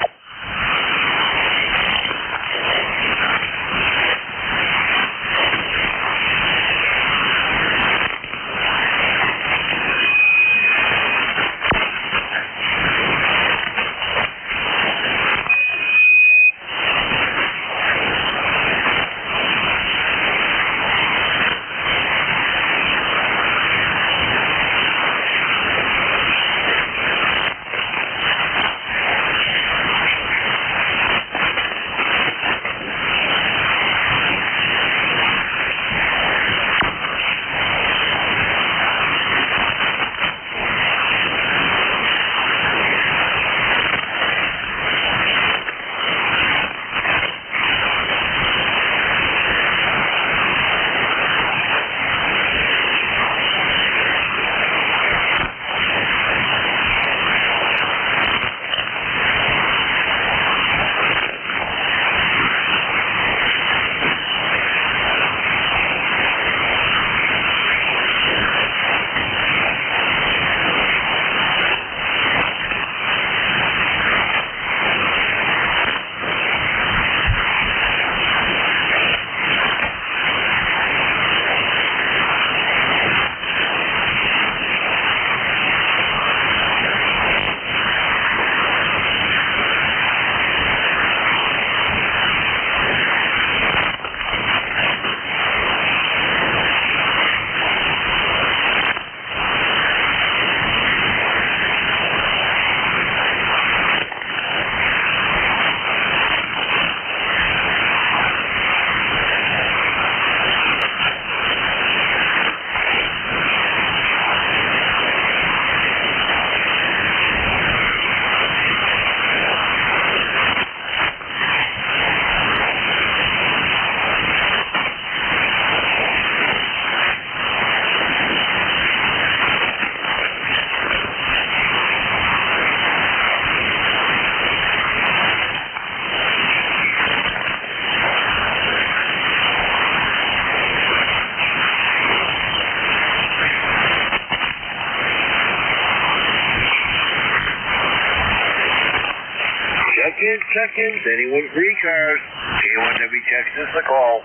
S14: check-ins, anyone for ECARS, K1W checks us a call.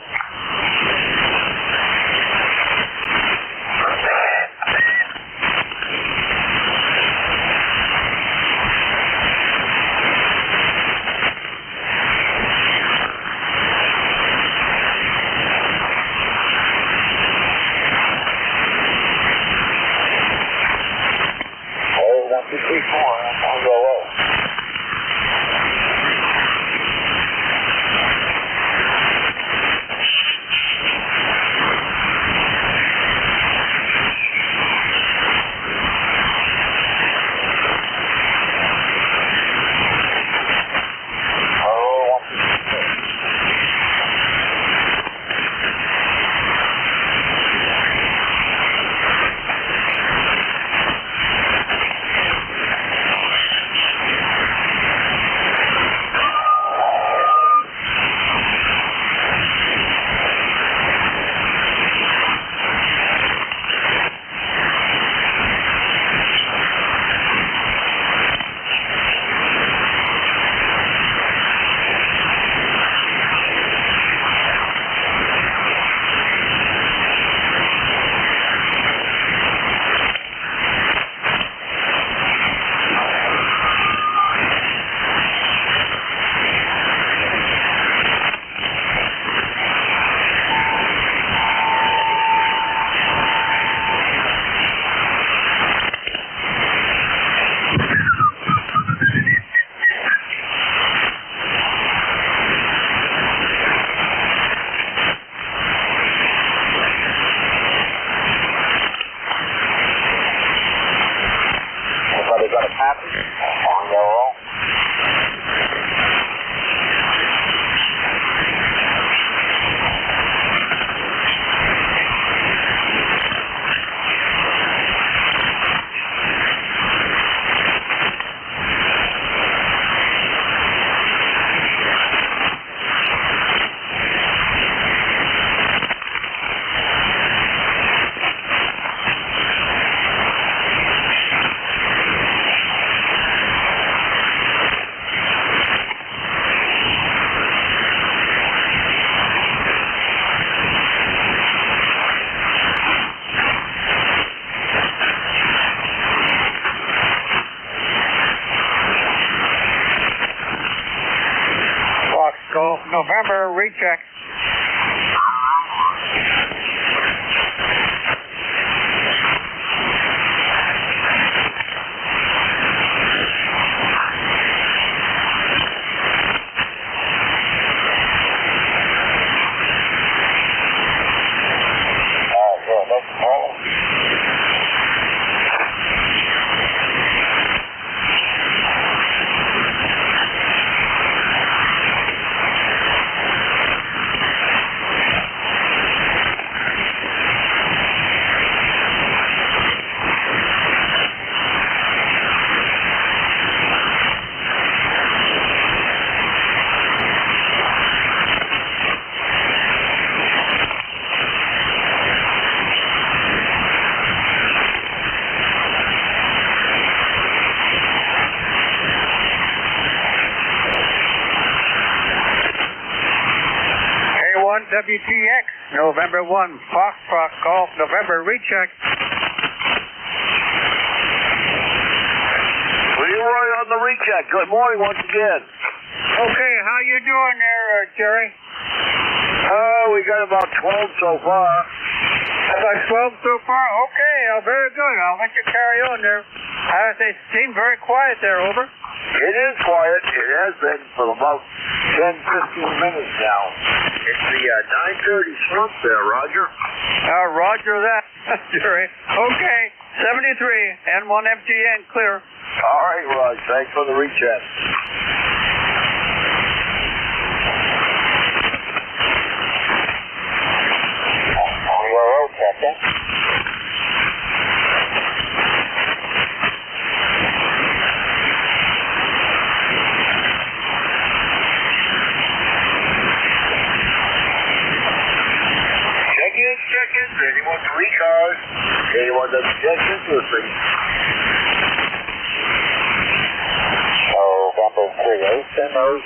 S6: November, recheck. WTX, November 1, Foxtrot Golf, November, recheck.
S14: Leroy on the recheck. Good morning once again.
S6: Okay, how you doing there, Jerry?
S14: We got about 12 so far.
S6: About 12 so far? Okay, very good. I'll let you carry on there. They seem very quiet there, over.
S14: It is quiet. It has been for about 10, 15 minutes now. It's the 9:30 slump there, Roger.
S6: Roger that, Jerry. Okay, 73, N1FGN, clear.
S14: All right, Raj. Thanks for the recheck. Check-ins, anyone for ECARS, anyone that check into a thing. Oh, Bravo 30, send those.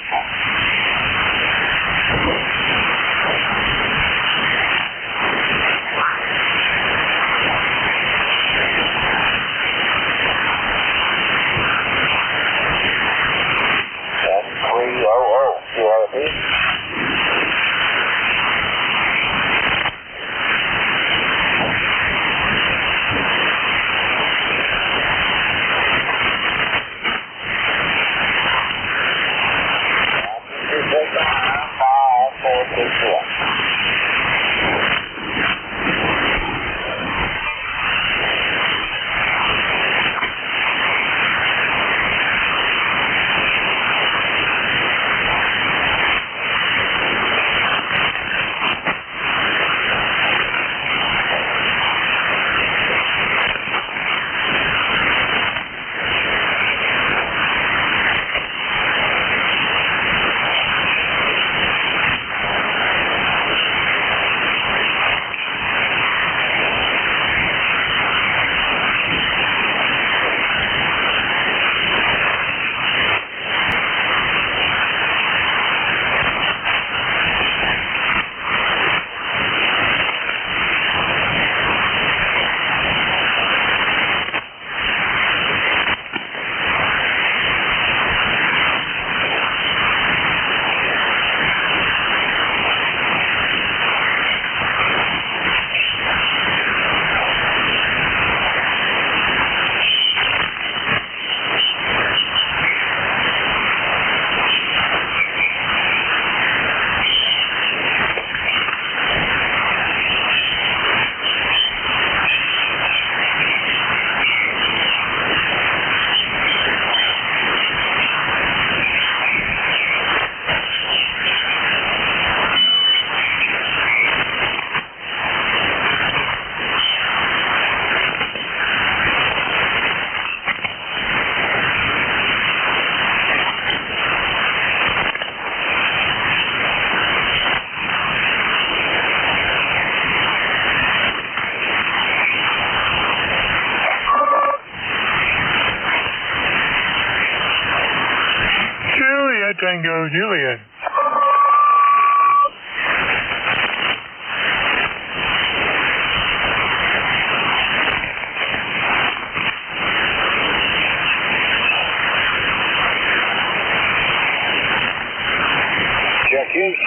S6: Tango Juliet.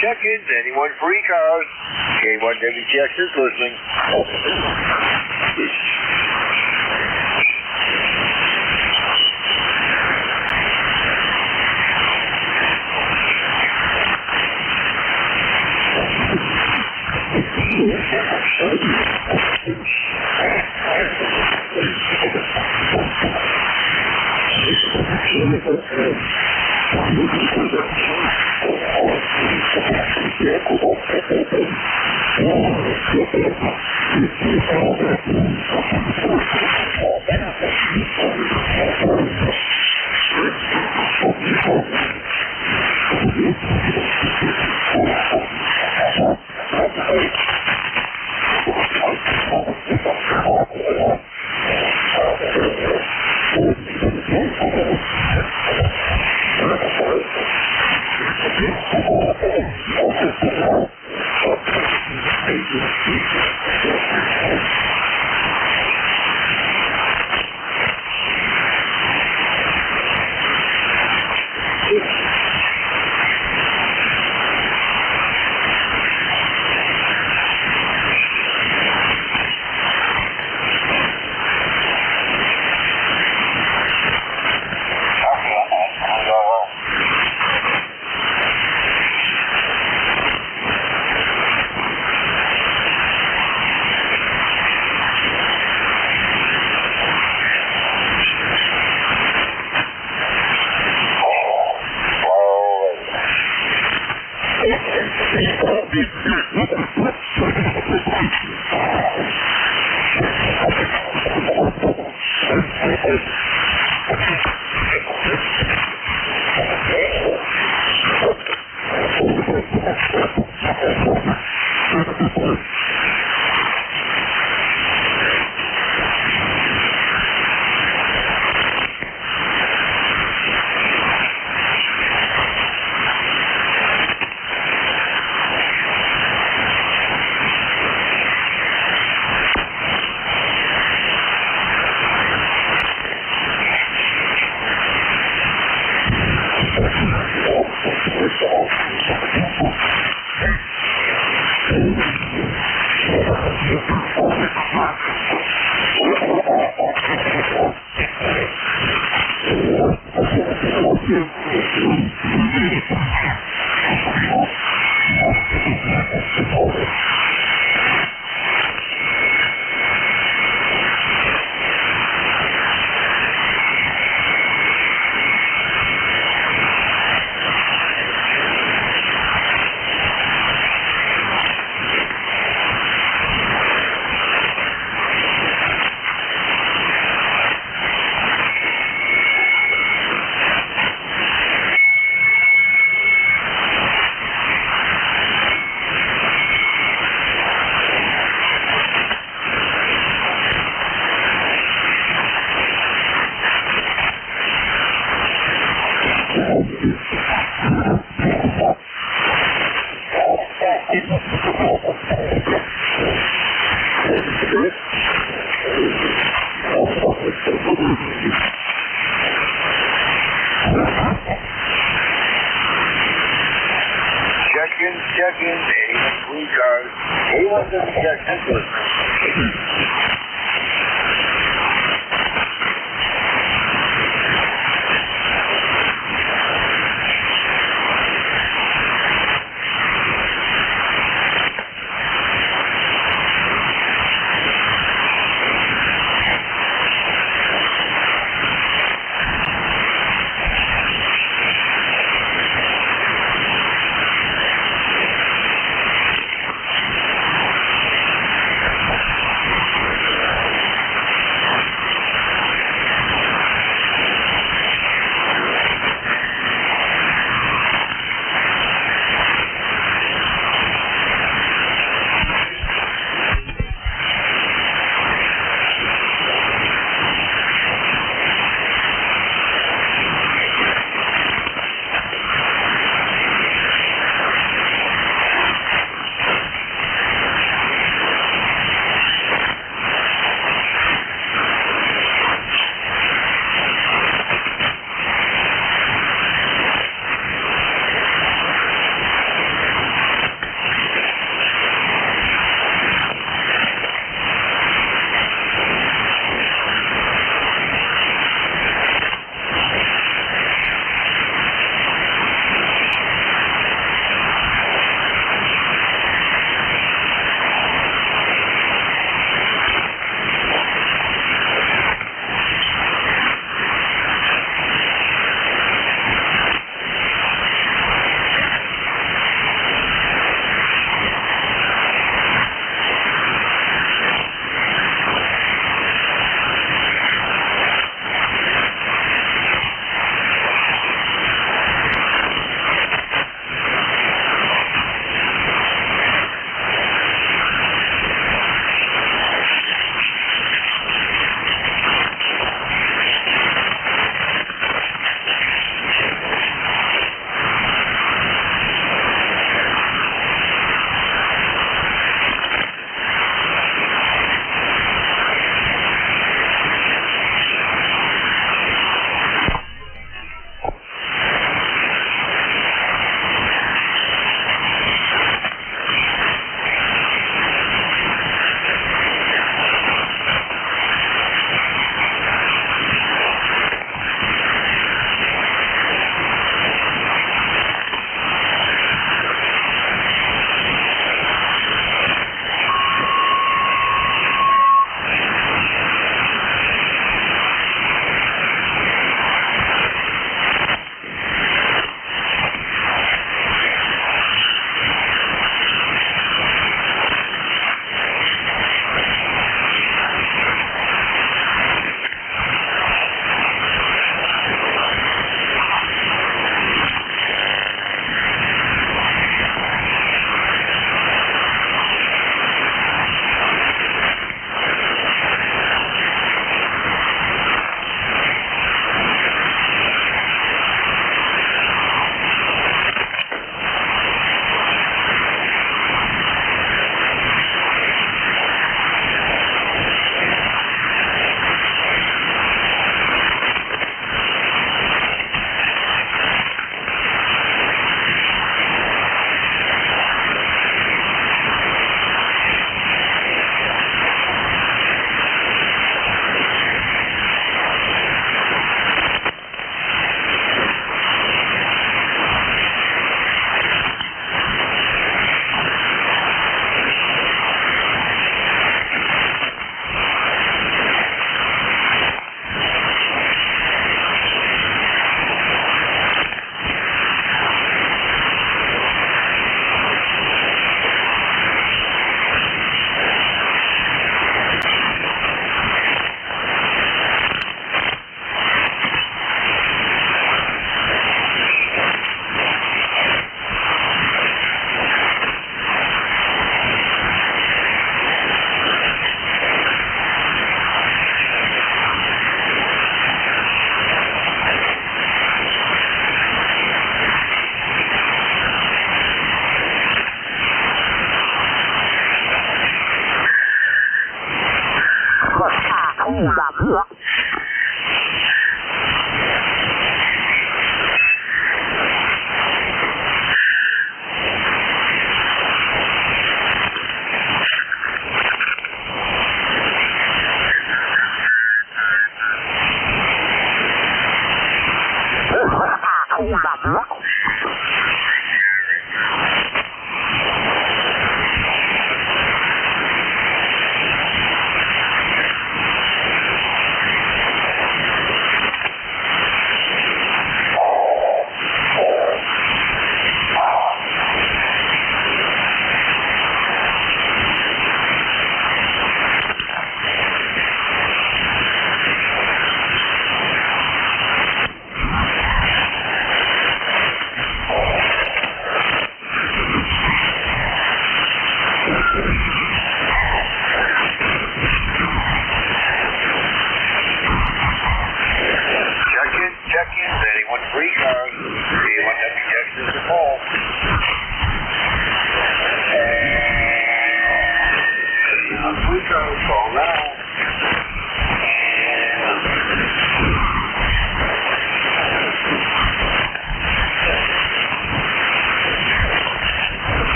S14: Check-ins. Anyone for ECARS? K1WTX is listening.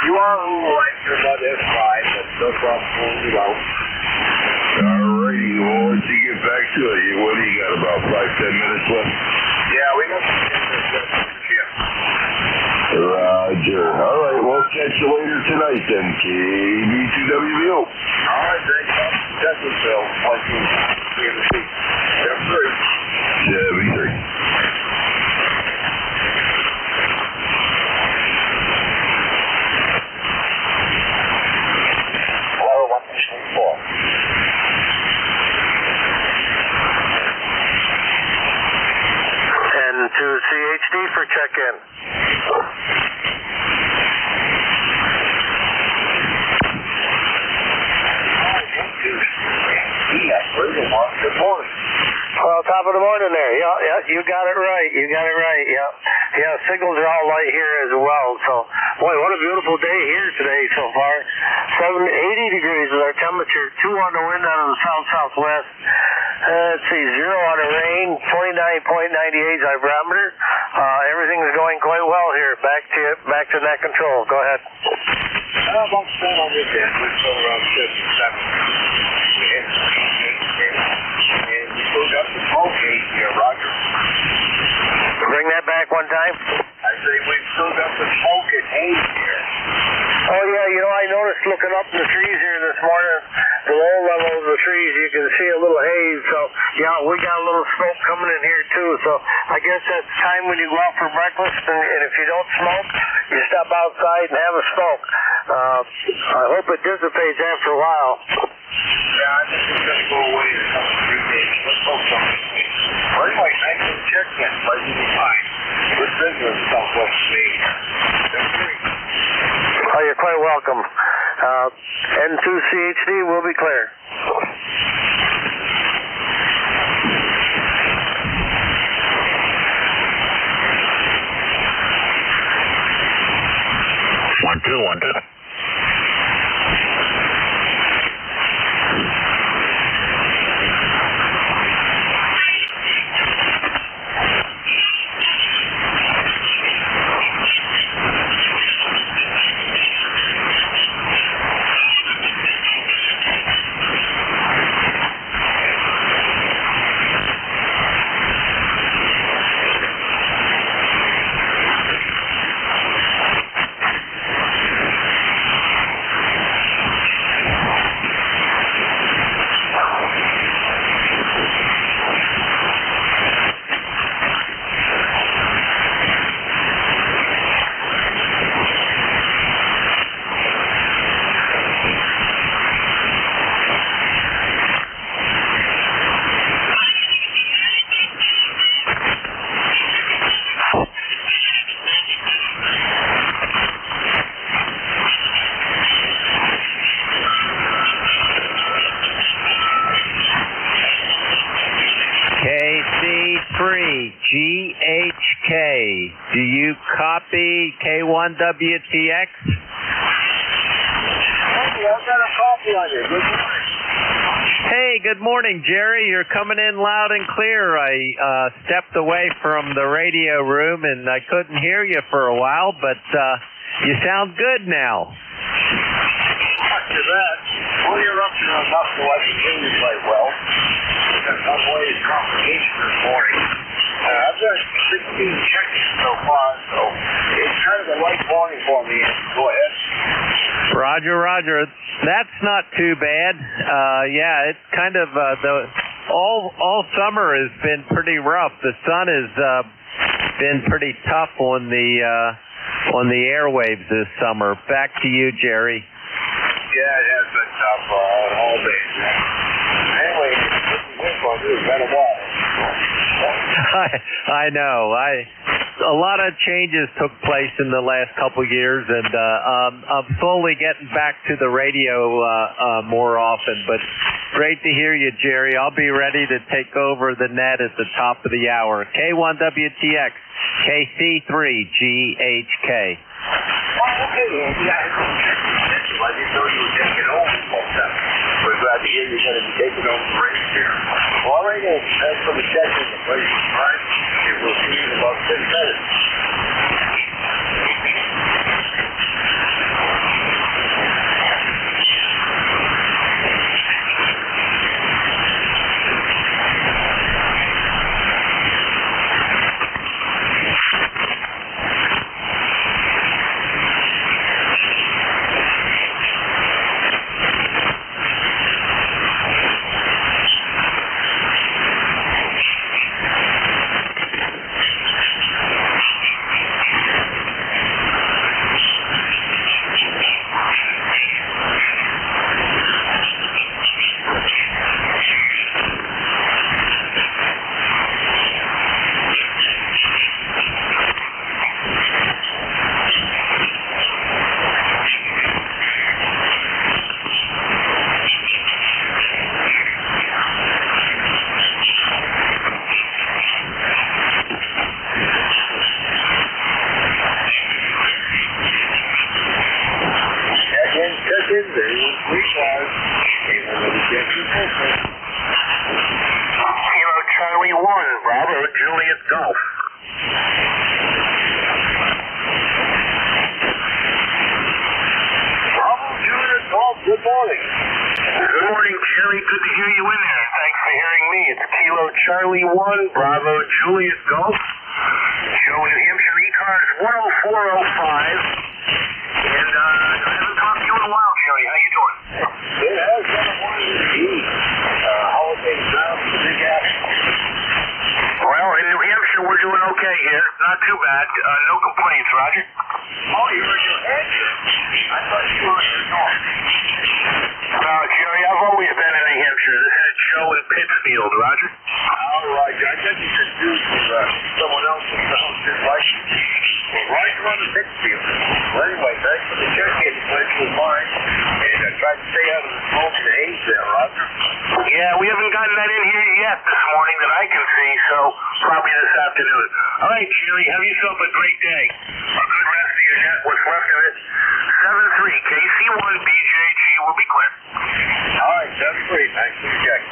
S2: You are a little light, you're about F5, but
S14: stuff off pulling it out. Alrighty, well, once you get back to it, what do you got, about 5-10 minutes left?
S2: Yeah, we got some minutes left.
S14: Roger. All right, we'll catch you later tonight then, KB2WBO.
S2: All right, thanks. Jacksonville,
S14: 73.
S2: Hello, 124. And to CHD for check-in. Good morning. Well, top of the morning there. Yeah, you got it right. Yeah, signals are all light here as well. So, boy, what a beautiful day here today so far. 80 degrees is our temperature. 2 on the wind out of the south-southwest. Let's see, 0 on the rain. 29.98 is our barometer. Everything's going quite well here. Back to net control. Go ahead. About 10 on this end. We're still around 57. And you still got the smoke haze here, Roger. Bring that back one time. I say we've still got the smoke and haze here. Oh, yeah, I noticed looking up in the trees here this morning, the low level of the trees, you can see a little haze. So, yeah, we got a little smoke coming in here, too. So, I guess that's time when you go out for breakfast, and if you don't smoke, you step outside and have a smoke. I hope it dissipates after a while. Yeah, I think it's going to go away in a couple of 3 days. Let's hope so. Well, anyway, thanks for the check-in. Pleasure to be fine. Good business, Southwest Maine. That's great. Oh, you're quite welcome. N2CHD will be clear.
S17: One, two.
S18: GHK, do you copy K1WTX?
S2: Hey, I've got a copy on you. Good morning.
S18: Hey, good morning, Jerry. You're coming in loud and clear. I stepped away from the radio room and I couldn't hear you for a while, but you sound good now.
S2: After that, well, you're up to enough so I can hear you quite well. Got some ways complication this morning. I've got 16 check-ins so far, so it's kind of a light morning for me. Go ahead.
S18: Roger. That's not too bad. Yeah, it's kind of all summer has been pretty rough. The sun has been pretty tough on the airwaves this summer. Back to you, Jerry.
S2: Yeah, it has been tough all day. Anyway, it's been a while.
S18: I know. A lot of changes took place in the last couple years, and I'm slowly getting back to the radio more often. But great to hear you, Jerry. I'll be ready to take over the net at the top of the hour. K1WTX, KC3GHK.
S2: Oh, okay. I didn't know you were taking over. We're glad to hear you're going to be taking over the race here. Well, all right, thanks for the check-in. The place is fine. We'll see you in about 10 minutes. Good morning.
S9: Good morning, Jerry. Good to hear you in there. Thanks for hearing me. It's Kilo Charlie 1, Bravo Juliet Golf. Show New Hampshire ECARS 10405. And I haven't talked to you in a while, Jerry. How you doing?
S2: It has been a morning indeed. Holidays now, big action.
S9: Well, in New Hampshire, we're doing okay here. Not too bad. No complaints, Roger.
S2: Oh, you're in New Hampshire? I thought you were in North.
S9: Jerry, I've always been in New Hampshire. This is Joe in Pittsfield, Roger.
S2: All right. I guess you could do someone else's house just like you. Well, right around the Pittsfield. Well, anyway, thanks for the check-in. The place was mine. And I tried to stay out of the smoke and haze there, Roger.
S9: Yeah, we haven't gotten that in here yet this morning that I can see, so probably this afternoon. All right, Jerry, have yourself a great day. A good rest of your net, what's left of it. 7-3, KC1, BJG will be clear.
S2: All right, 7-3. Thanks for the check.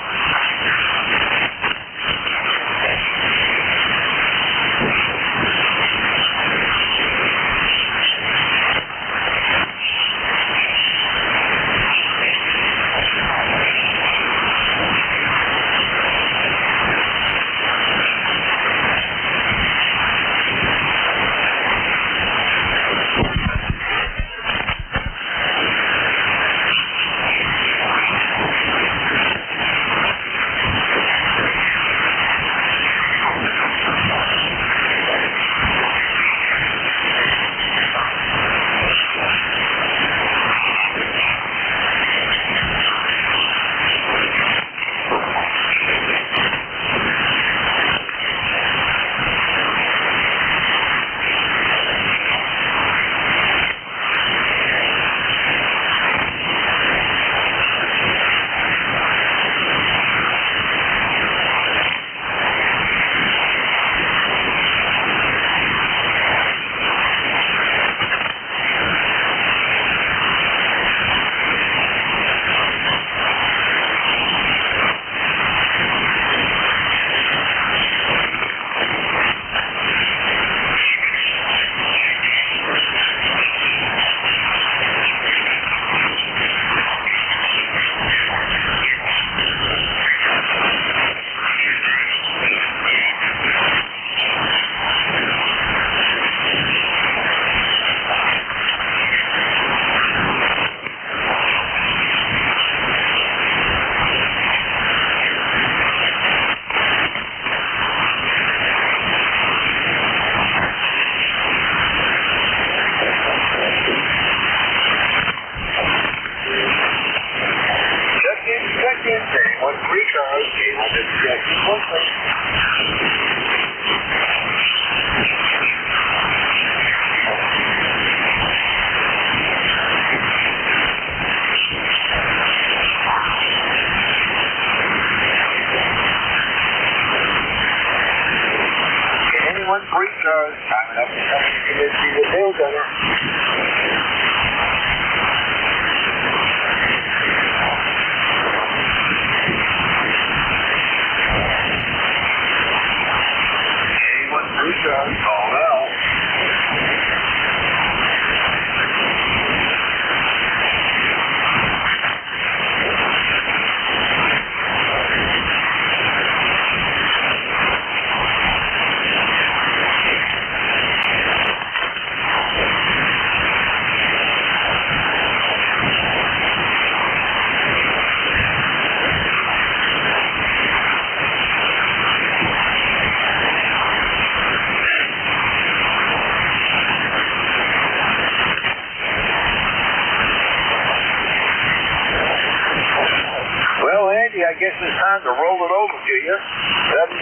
S2: I guess it's time to roll it over to you.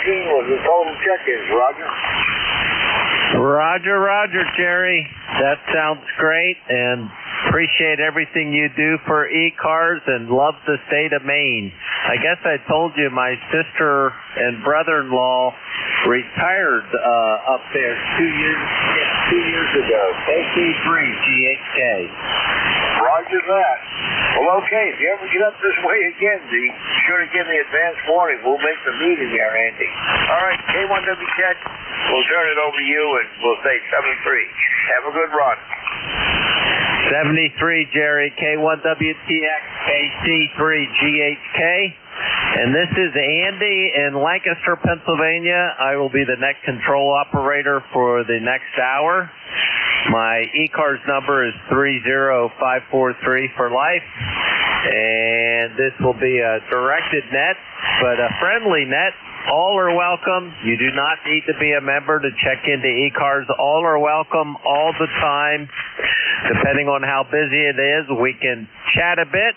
S2: 17 was the total check-ins, Roger.
S18: Roger, Jerry. That sounds great, and appreciate everything you do for ECARS and love the state of Maine. I guess I told you my sister and brother-in-law retired up there 2 years ago. KC3, GHK.
S2: Roger that. Well, okay, if you ever get up this way again, D, be sure to give me advance warning. We'll make the meeting there, Andy. All right, K1W check. We'll turn it over to you, and we'll say 7-3. Have a good run.
S18: 73, Jerry, K1WTX, KC3GHK. And this is Andy in Lancaster, Pennsylvania. I will be the net control operator for the next hour. My ECARS number is 30543 for life. And this will be a directed net, but a friendly net. All are welcome. You do not need to be a member to check into ECARS. All are welcome all the time. Depending on how busy it is, we can chat a bit.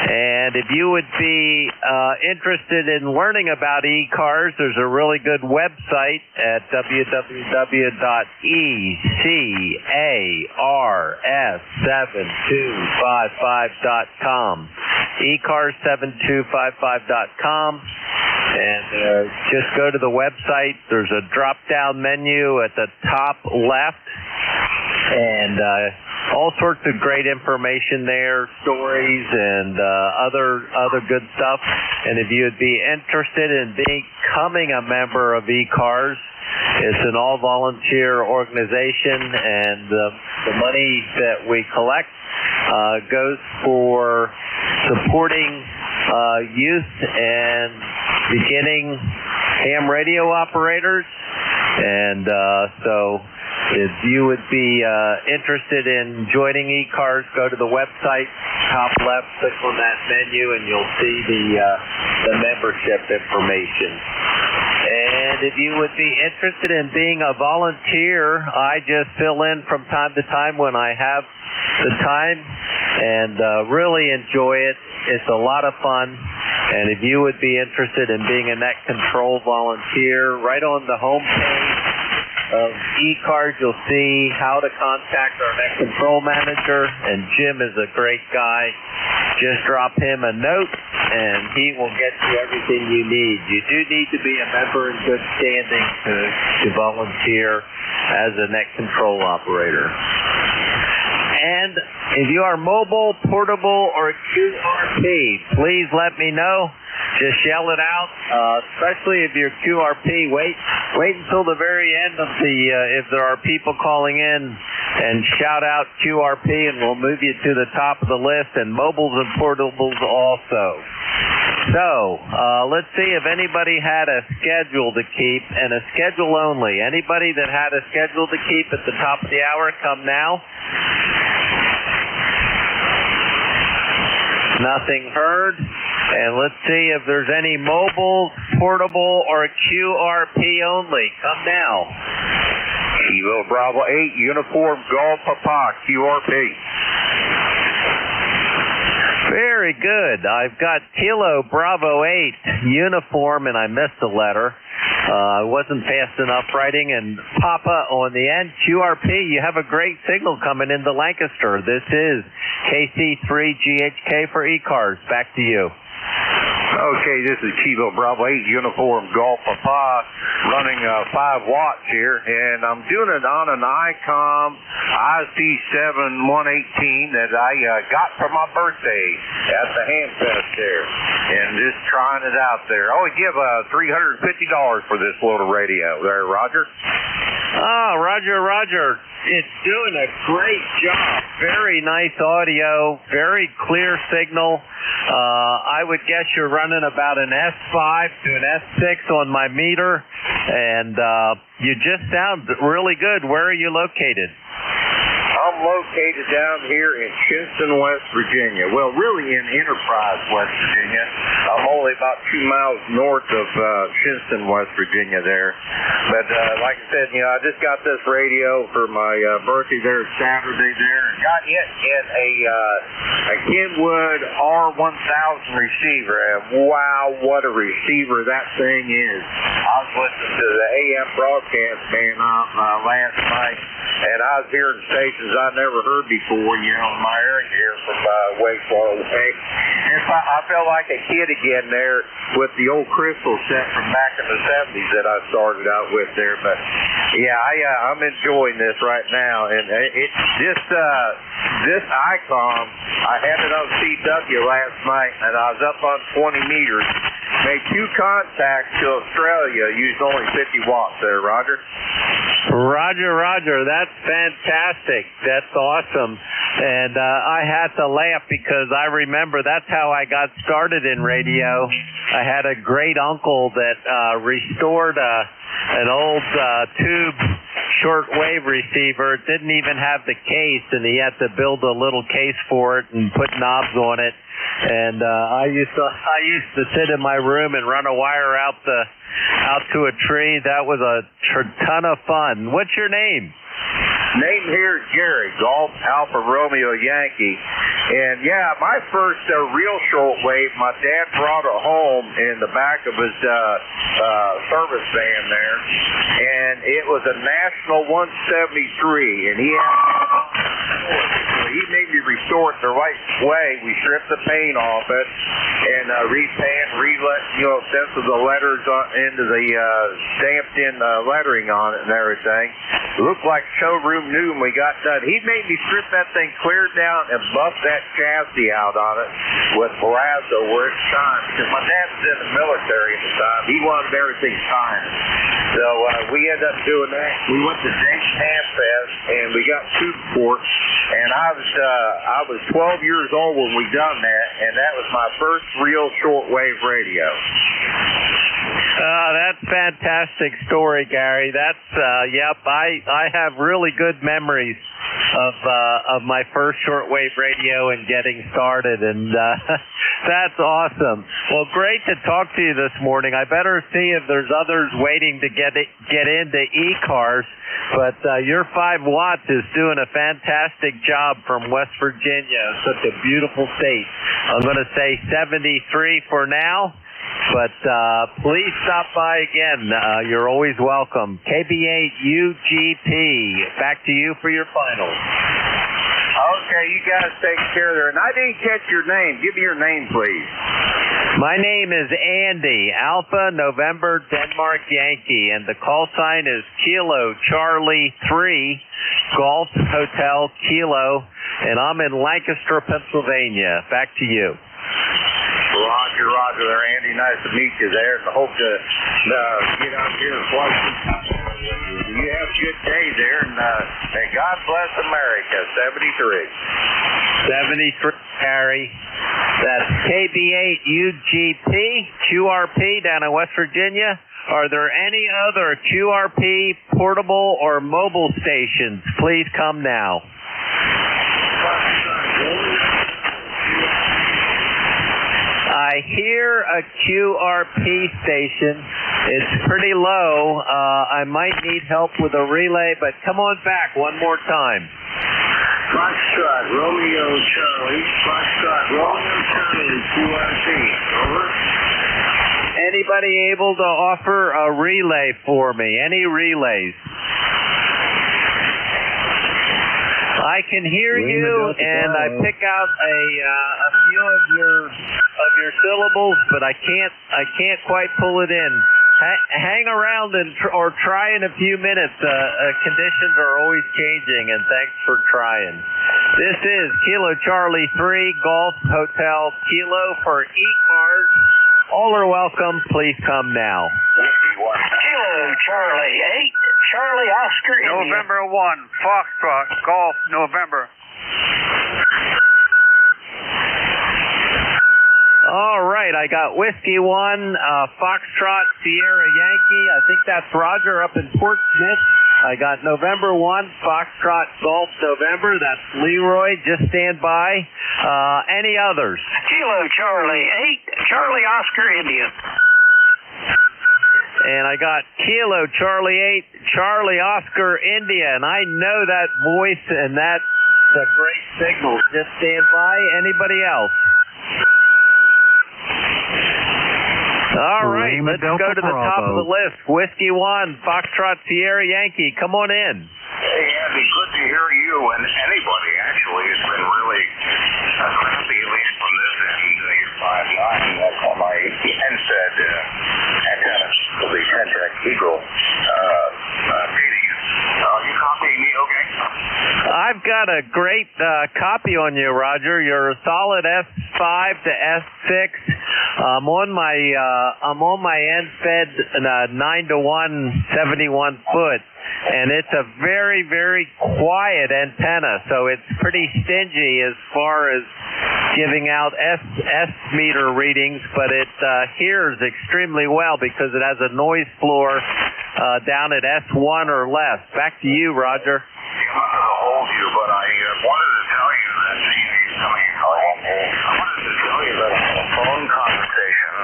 S18: And if you would be interested in learning about ECARS, there's a really good website at www.ECARS7255.com. ECARS7255.com. And just go to the website. There's a drop-down menu at the top left. And all sorts of great information there, stories and other good stuff. And if you would be interested in becoming a member of ECARS, it's an all-volunteer organization, and the money that we collect goes for supporting youth and beginning ham radio operators. And so if you would be interested in joining ECARS, go to the website, top left, click on that menu, and you'll see the membership information. And if you would be interested in being a volunteer, I just fill in from time to time when I have the time, and really enjoy it. It's a lot of fun. And if you would be interested in being a net control volunteer, right on the home page of ECARS, you'll see how to contact our net control manager, and Jim is a great guy. Just drop him a note, and he will get you everything you need. You do need to be a member in good standing to volunteer as a net control operator. And if you are mobile, portable, or QRP, please let me know. Just yell it out, especially if you're QRP. Wait until the very end of if there are people calling in, and shout out QRP, and we'll move you to the top of the list, and mobiles and portables also. So, let's see if anybody had a schedule to keep, and a schedule only. Anybody that had a schedule to keep at the top of the hour, come now. Nothing heard. And let's see if there's any mobile, portable, or QRP only. Come now.
S14: Kilo Bravo 8, Uniform Golf Papa, QRP.
S18: Very good. I've got Kilo Bravo 8, Uniform, and I missed a letter. I wasn't fast enough writing, and Papa on the end. QRP, you have a great signal coming into Lancaster. This is KC3GHK for ECARS. Back to you.
S14: Okay, this is Kilo Bravo 8, Uniform Golf Papa, running 5 watts here, and I'm doing it on an ICOM IC7118 that I got for my birthday at the Hamfest there, and just trying it out there. I would give $350 for this little radio there, Roger.
S18: Oh, Roger. It's doing a great job. Very nice audio, very clear signal. I would guess you're running about an S5 to an S6 on my meter, and you just sound really good. Where are you located?
S14: I'm located down here in Shinston, West Virginia. Well, really in Enterprise, West Virginia. I'm only about 2 miles north of Shinston, West Virginia there. But like I said, I just got this radio for my birthday there Saturday there, and got it in a Kenwood R1000 receiver. And wow, what a receiver that thing is. I was listening to the AM broadcast, man, last night, and I was hearing stations I never heard before, in my area here from way far away. And I felt like a kid again there with the old crystal set from back in the 70s that I started out with there. But yeah, I'm enjoying this right now, and it's just this ICOM. I had it on CW last night, and I was up on 20 meters. Made 2 contacts to Australia, used only 50 watts there, Roger.
S18: Roger. That's fantastic. That's awesome. And I had to laugh because I remember that's how I got started in radio. I had a great uncle that restored an old tube shortwave receiver. It didn't even have the case, and he had to build a little case for it and put knobs on it. And I used to sit in my room and run a wire out to a tree. That was a ton of fun. What's your name?
S14: Name here is Gary, Golf Alpha Romeo Yankee. And yeah, my first real shortwave, my dad brought it home in the back of his service van there. And it was a National 173, and he made me restore it the right way. We stripped the paint off it and repaint, stencil the letters into the stamped in lettering on it and everything. It looked like showroom new when we got done. He made me strip that thing clear down and buff that chassis out on it with Palazzo where it shined. Because my dad was in the military at the time. He wanted everything shining. So we ended up doing that. We went to James Handfest and we got tube ports. And I was 12 years old when we done that, and that was my first real shortwave radio.
S18: That's a fantastic story, Gary. That's yep. I have really good memories of my first shortwave radio and getting started, and that's awesome. Well, great to talk to you this morning. I better see if there's others waiting to get into ECARS, but your 5 watts is doing a fantastic job from West Virginia. Such a beautiful state. I'm going to say 73 for now. But please stop by again. You're always welcome. KB8UGP, back to you for your finals.
S14: Okay, you guys take care there. And I didn't catch your name. Give me your name, please.
S18: My name is Andy, Alpha November Denmark Yankee, and the call sign is Kilo Charlie 3, Golf Hotel Kilo, and I'm in Lancaster, Pennsylvania. Back to you.
S14: Roger there, Andy. Nice to meet you there. I hope to get out here and play. You have a good day there, and may God bless America. 73.
S18: 73, Harry. That's KB8UGP, QRP down in West Virginia. Are there any other QRP portable or mobile stations? Please come now. I hear a QRP station. It's pretty low. I might need help with a relay, but come on back one more time.
S14: Foxtrot, Romeo, Charlie. Foxtrot, Romeo, Charlie, QRP. Over.
S18: Anybody able to offer a relay for me? Any relays? I can hear you, and I pick out a few of your syllables, but I can't quite pull it in. Hang around or try in a few minutes. Conditions are always changing, and thanks for trying. This is Kilo Charlie 3 Golf Hotel Kilo for ECARS. All are welcome. Please come now.
S19: Kilo Charlie 8. Charlie Oscar India.
S6: November 1, Foxtrot, Golf, November.
S18: All right, I got Whiskey 1, Foxtrot, Sierra Yankee. I think that's Roger up in Fort Smith. I got November 1, Foxtrot, Golf, November. That's Leroy. Just stand by. Any others?
S19: Kilo Charlie 8, Charlie Oscar India.
S18: And I got Kilo Charlie 8, Charlie Oscar India. And I know that voice, and that's a great signal. Just stand by. Anybody else? All right, let's go to the top of the list. Whiskey 1, Foxtrot, Sierra Yankee. Come on in.
S2: Hey, Andy, good to hear you and anybody, actually. It's been really crappy, at least from this end. You're 5'9". That's on my NSAID antenna for the Tentrac Eagle dating. You copying me okay?
S18: I've got got a great copy on you, Roger. You're a solid S5 to S6. I'm on my end fed 9-to-1 71 foot, and it's a very, very quiet antenna, so it's pretty stingy as far as giving out S meter readings, but it hears extremely well because it has a noise floor down at S1 or less. Back to you, Roger.
S9: I'm not going to hold you, but I wanted to tell you that I wanted to tell you that I had a phone conversation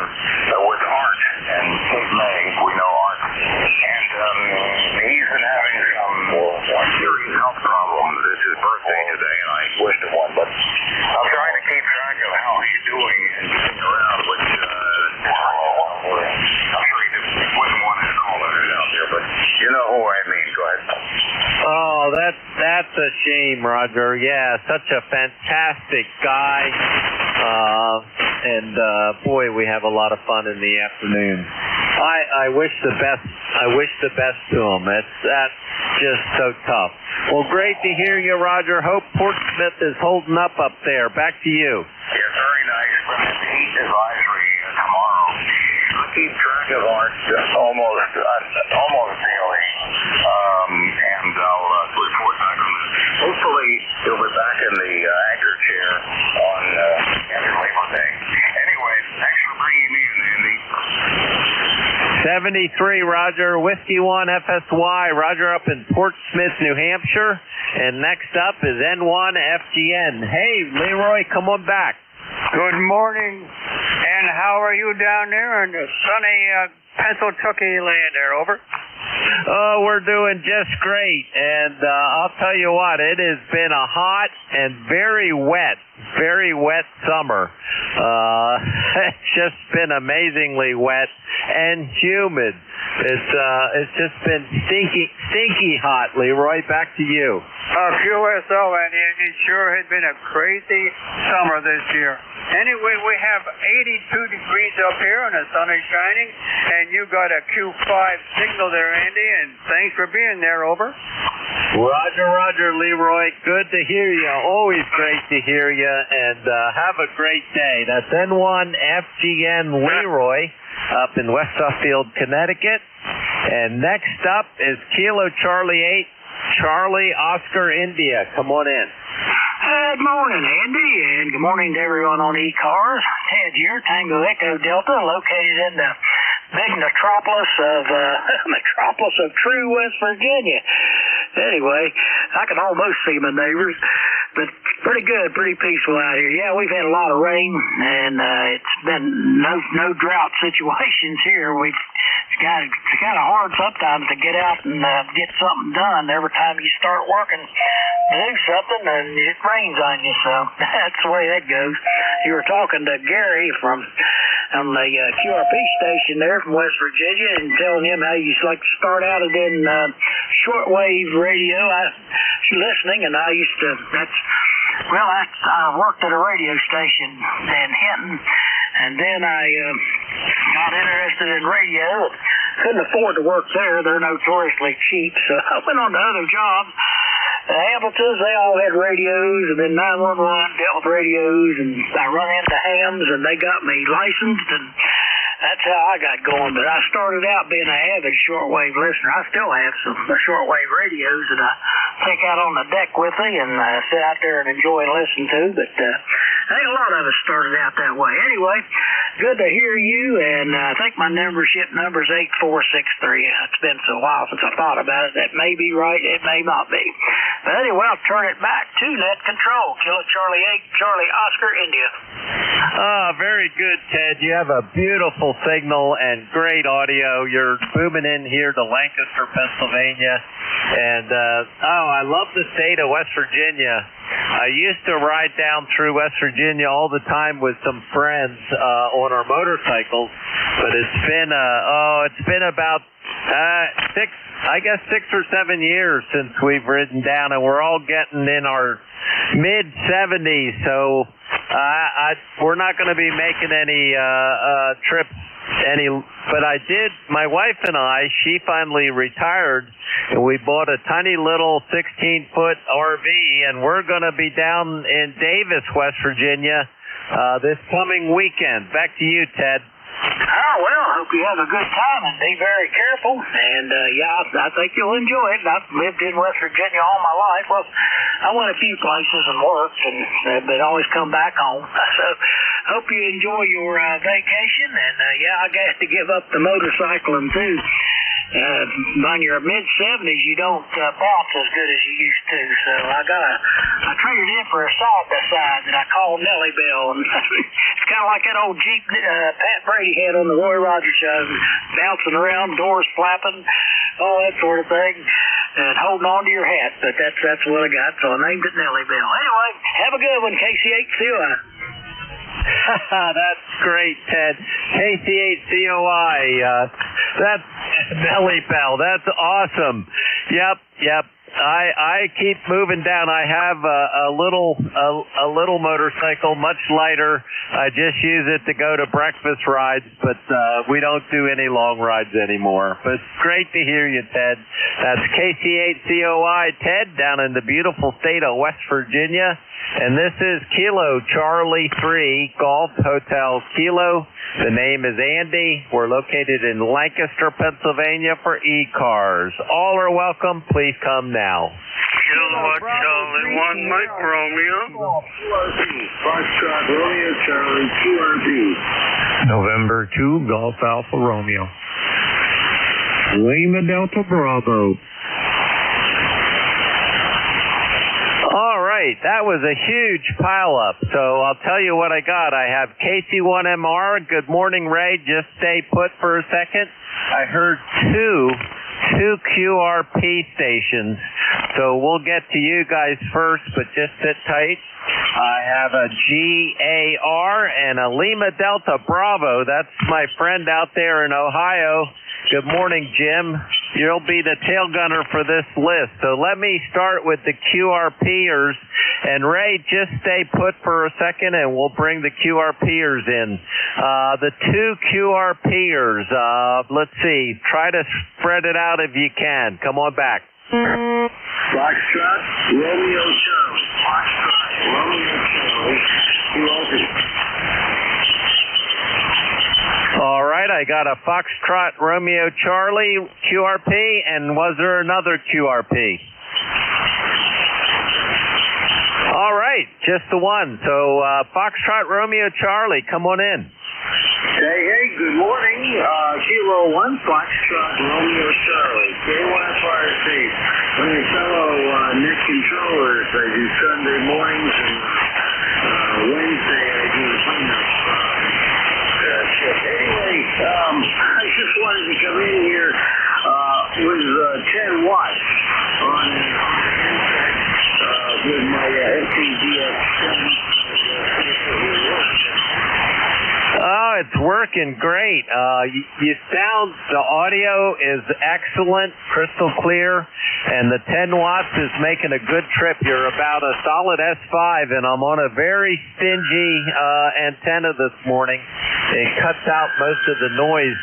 S9: with Art and Kate May. We know Art, and he's been having some serious health problems. It's his birthday today, and I wished him one, but I'm trying to keep track of how he's doing and getting around, which I'm sure he wouldn't want to call it out there, but you know who I mean. Go ahead.
S18: Oh, that's a shame, Roger. Yeah, such a fantastic guy. And boy, we have a lot of fun in the afternoon. I wish the best. I wish the best to him. That's just so tough. Well, great to hear you, Roger. Hope Portsmouth is holding up there. Back to you.
S9: Yeah, very nice. But the heat advisory tomorrow. I keep track of Art almost daily, and I'll report back on this. Hopefully, he'll be back in the anchor chair on Labor Day. Anyway, thanks for bringing me in, Andy.
S18: 73, Roger. Whiskey 1 FSY. Roger up in Portsmouth, New Hampshire. And next up is N1 FGN. Hey, Leroy, come on back.
S20: Good morning. And how are you down there in the sunny Pennsylvania land there, over?
S18: Oh, we're doing just great. And I'll tell you what, it has been a hot and very wet summer. It's just been amazingly wet and humid. It's just been stinky hot. Leroy, back to you.
S20: QSO, and it sure has been a crazy summer this year. Anyway, we have 82 degrees up here and the sun is shining, and you got a Q5 signal there, Andy, and thanks for being there, over.
S18: Roger, Leroy. Good to hear you. Always great to hear you, and have a great day. That's N1 FGN Leroy up in West Suffield, Connecticut. And next up is Kilo Charlie 8, Charlie Oscar India. Come on in.
S19: Good morning, Andy, and good morning to everyone on ECARS. Ted here, Tango Echo Delta, located in the big metropolis of true West Virginia. Anyway, I can almost see my neighbors, but pretty good, pretty peaceful out here. Yeah, we've had a lot of rain, and it's been no drought situations here. It's kind of hard sometimes to get out and get something done. Every time you start working to do something, and it rains on you, so that's the way that goes. You were talking to Gary on the QRP station there from West Virginia and telling him how you like to start out in shortwave radio. I was listening, and I worked at a radio station in Hinton, and then I got interested in radio. Couldn't afford to work there. They're notoriously cheap, so I went on to other jobs. The Hamiltons, they all had radios, and then 911 dealt with radios, and I run into hams, and they got me licensed, and that's how I got going. But I started out being an avid shortwave listener. I still have some shortwave radios that I take out on the deck with me and sit out there and enjoy and listen to. But I think a lot of us started out that way. Anyway, good to hear you, and I think my membership number is 8463. It's been so while since I thought about it. That may be right, it may not be. But anyway, I'll turn it back to Net Control. Kilo Charlie 8, Charlie Oscar, India.
S18: Very good, Ted. You have a beautiful signal and great audio. You're booming in here to Lancaster, Pennsylvania. And, I love the state of West Virginia. I used to ride down through West Virginia all the time with some friends on our motorcycles, but it's been about 6 or 7 years since we've ridden down, and we're all getting in our mid-70s, so We're not going to be making any trips. But I did. My wife and I, she finally retired, and we bought a tiny little 16-foot RV, and we're going to be down in Davis, West Virginia, this coming weekend. Back to you, Ted.
S19: Oh, well, I hope you have a good time and be very careful. And, I think you'll enjoy it. I've lived in West Virginia all my life. Well, I went a few places and worked, but always come back home. So, hope you enjoy your vacation. And, I got to give up the motorcycling, too. On your mid-70s, you don't bounce as good as you used to. So I traded in for a side-by-side that I call Nellie Bell. And it's kind of like that old Jeep Pat Brady had on the Roy Rogers show, bouncing around, doors flapping, all that sort of thing, and holding on to your hat. But that's what I got, so I named it Nellie Bell. Anyway, have a good one, KC8COI.
S18: That's great, Ted. KC8COI. That's Nellie Bell. That's awesome. Yep. I keep moving down. I have a little motorcycle, much lighter. I just use it to go to breakfast rides, but we don't do any long rides anymore. But it's great to hear you, Ted. That's KC8COI, Ted, down in the beautiful state of West Virginia. And this is Kilo Charlie 3 Golf Hotel Kilo. The name is Andy. We're located in Lancaster, Pennsylvania for ECARS. All are welcome. Please come now.
S21: Kilo Charlie 1 Mike Romeo.
S10: Foxtrot Romeo Charlie QRB.
S22: November 2 Golf Alpha Romeo.
S10: Lima Delta Bravo.
S18: All right, that was a huge pileup. So I'll tell you what I got. I have KC1MR. Good morning, Ray. Just stay put for a second. I heard two QRP stations. So we'll get to you guys first, but just sit tight. I have a GAR and a Lima Delta Bravo. That's my friend out there in Ohio. Good morning, Jim. You'll be the tail gunner for this list. So let me start with the QRPers. And Ray, just stay put for a second and we'll bring the QRPers in. The two QRPers, let's see, try to spread it out if you can. Come on back.
S10: Foxtrot Romeo Charlie. Foxtrot Romeo Charlie QRP.
S18: All right, I got a Foxtrot Romeo Charlie QRP, and was there another QRP? All right, just the one. So Foxtrot Romeo Charlie, come on in.
S10: Hey, good morning. Kilo 1 Foxtrot Romeo Charlie. K1FRC. One of your fellow net controllers. I do Sunday mornings and Wednesday I do the cleanup. Anyway, I just wanted to come in here with 10 watts on with my FTDX 7.
S18: Oh, it's working great. You sound, the audio is excellent, crystal clear, and the 10 watts is making a good trip. You're about a solid S5, and I'm on a very stingy antenna this morning. It cuts out most of the noise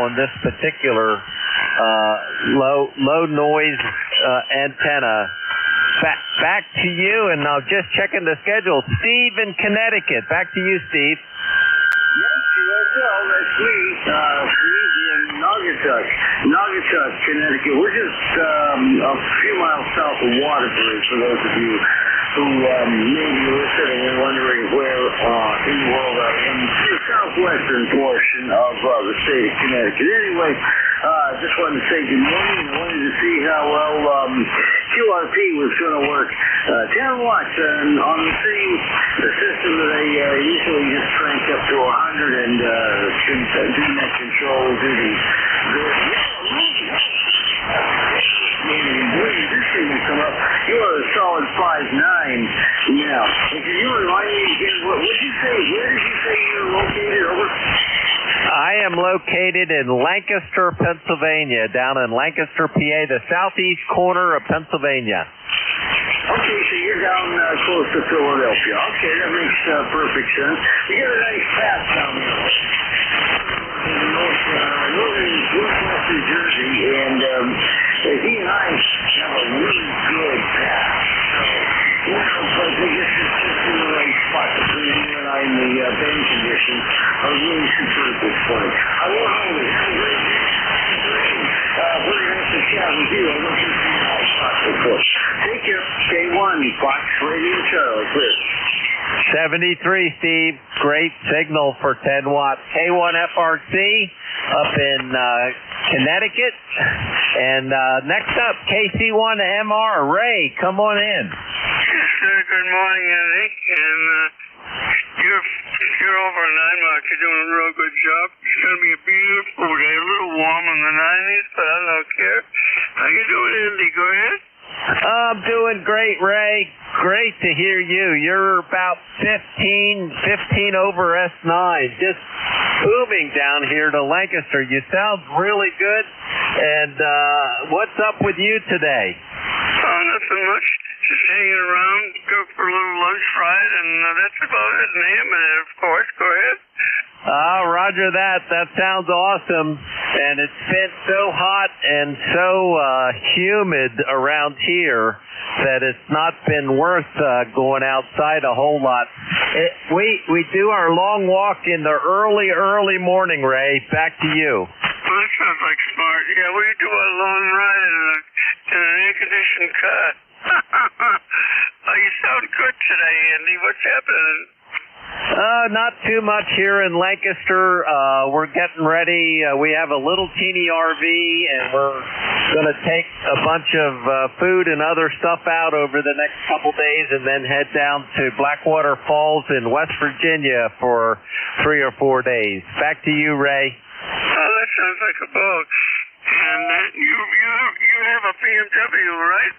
S18: on this particular low noise antenna. Back to you, and I'm just checking the schedule. Steve in Connecticut. Back to you, Steve.
S10: Yes, USL, that's me. Steve in Naugatuck, Connecticut. We're just a few miles south of Waterbury, for those of you who may be listening and wondering where in the world I am. The southwestern portion of the state of Connecticut. Anyway, just wanted to say good morning. I wanted to see how well QRP was going to work. 10 watts on the same system that I usually just crank up to 100 and do net control, do these. This thing will come up. You are a solid 5'9" now. And can you remind me again, what did you say? Where did you say you were located? Over?
S18: I am located in Lancaster, Pennsylvania, down in Lancaster, PA, the southeast corner of Pennsylvania.
S19: Okay, so you're down close to Philadelphia. Okay, that makes perfect sense. You got a nice path down there. Northwest New Jersey, and he and I have a really good path. So, you know, but I guess it's just in the right spot between you and I, and the band conditions are really superb at this point. I won't hold it. Have a great day. Very nice to chat with you. I don't think you know, of course. Take care. K1, Fox Radio Charlie, clear.
S18: 73, Steve. Great signal for 10 watts. K1 FRC up in Connecticut. And next up, KC1 MR. Ray, come on in.
S21: Yes, sir. Good morning, Eddie. And you're over in 9 Mark. You're doing a real good job. It's going to be a beautiful day. A little warm in the 90s, but I don't care. How you doing, Andy? Go ahead.
S18: I'm doing great, Ray. Great to hear you. You're about 15 over S9. Just booming down here to Lancaster. You sound really good. And what's up with you today?
S21: Oh, nothing much. Just hanging around. Go for a little lunch ride, and that's about it. And Hammond, of course. Go ahead.
S18: Roger that. That sounds awesome. And it's been so hot and so humid around here that it's not been worth going outside a whole lot. We do our long walk in the early morning, Ray. Back to you.
S21: Well, that sounds like smart. Yeah, we do a long ride in an air-conditioned car. You sound good today, Andy. What's happening?
S18: Not too much here in Lancaster. We're getting ready. We have a little teeny RV, and we're going to take a bunch of food and other stuff out over the next couple days and then head down to Blackwater Falls in West Virginia for 3 or 4 days. Back to you, Ray.
S21: Oh, that sounds like a boat. And you have a BMW, right?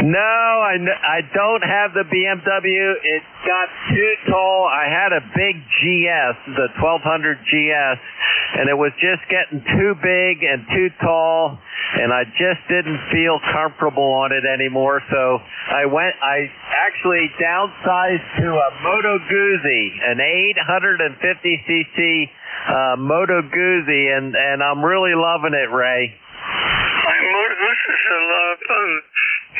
S18: No, I don't have the BMW. It got too tall. I had a big GS, the 1200 GS, and it was just getting too big and too tall, and I just didn't feel comfortable on it anymore. So I actually downsized to a Moto Guzzi, an 850cc Moto Guzzi, and I'm really loving it, Ray.
S21: This is a lot of fun.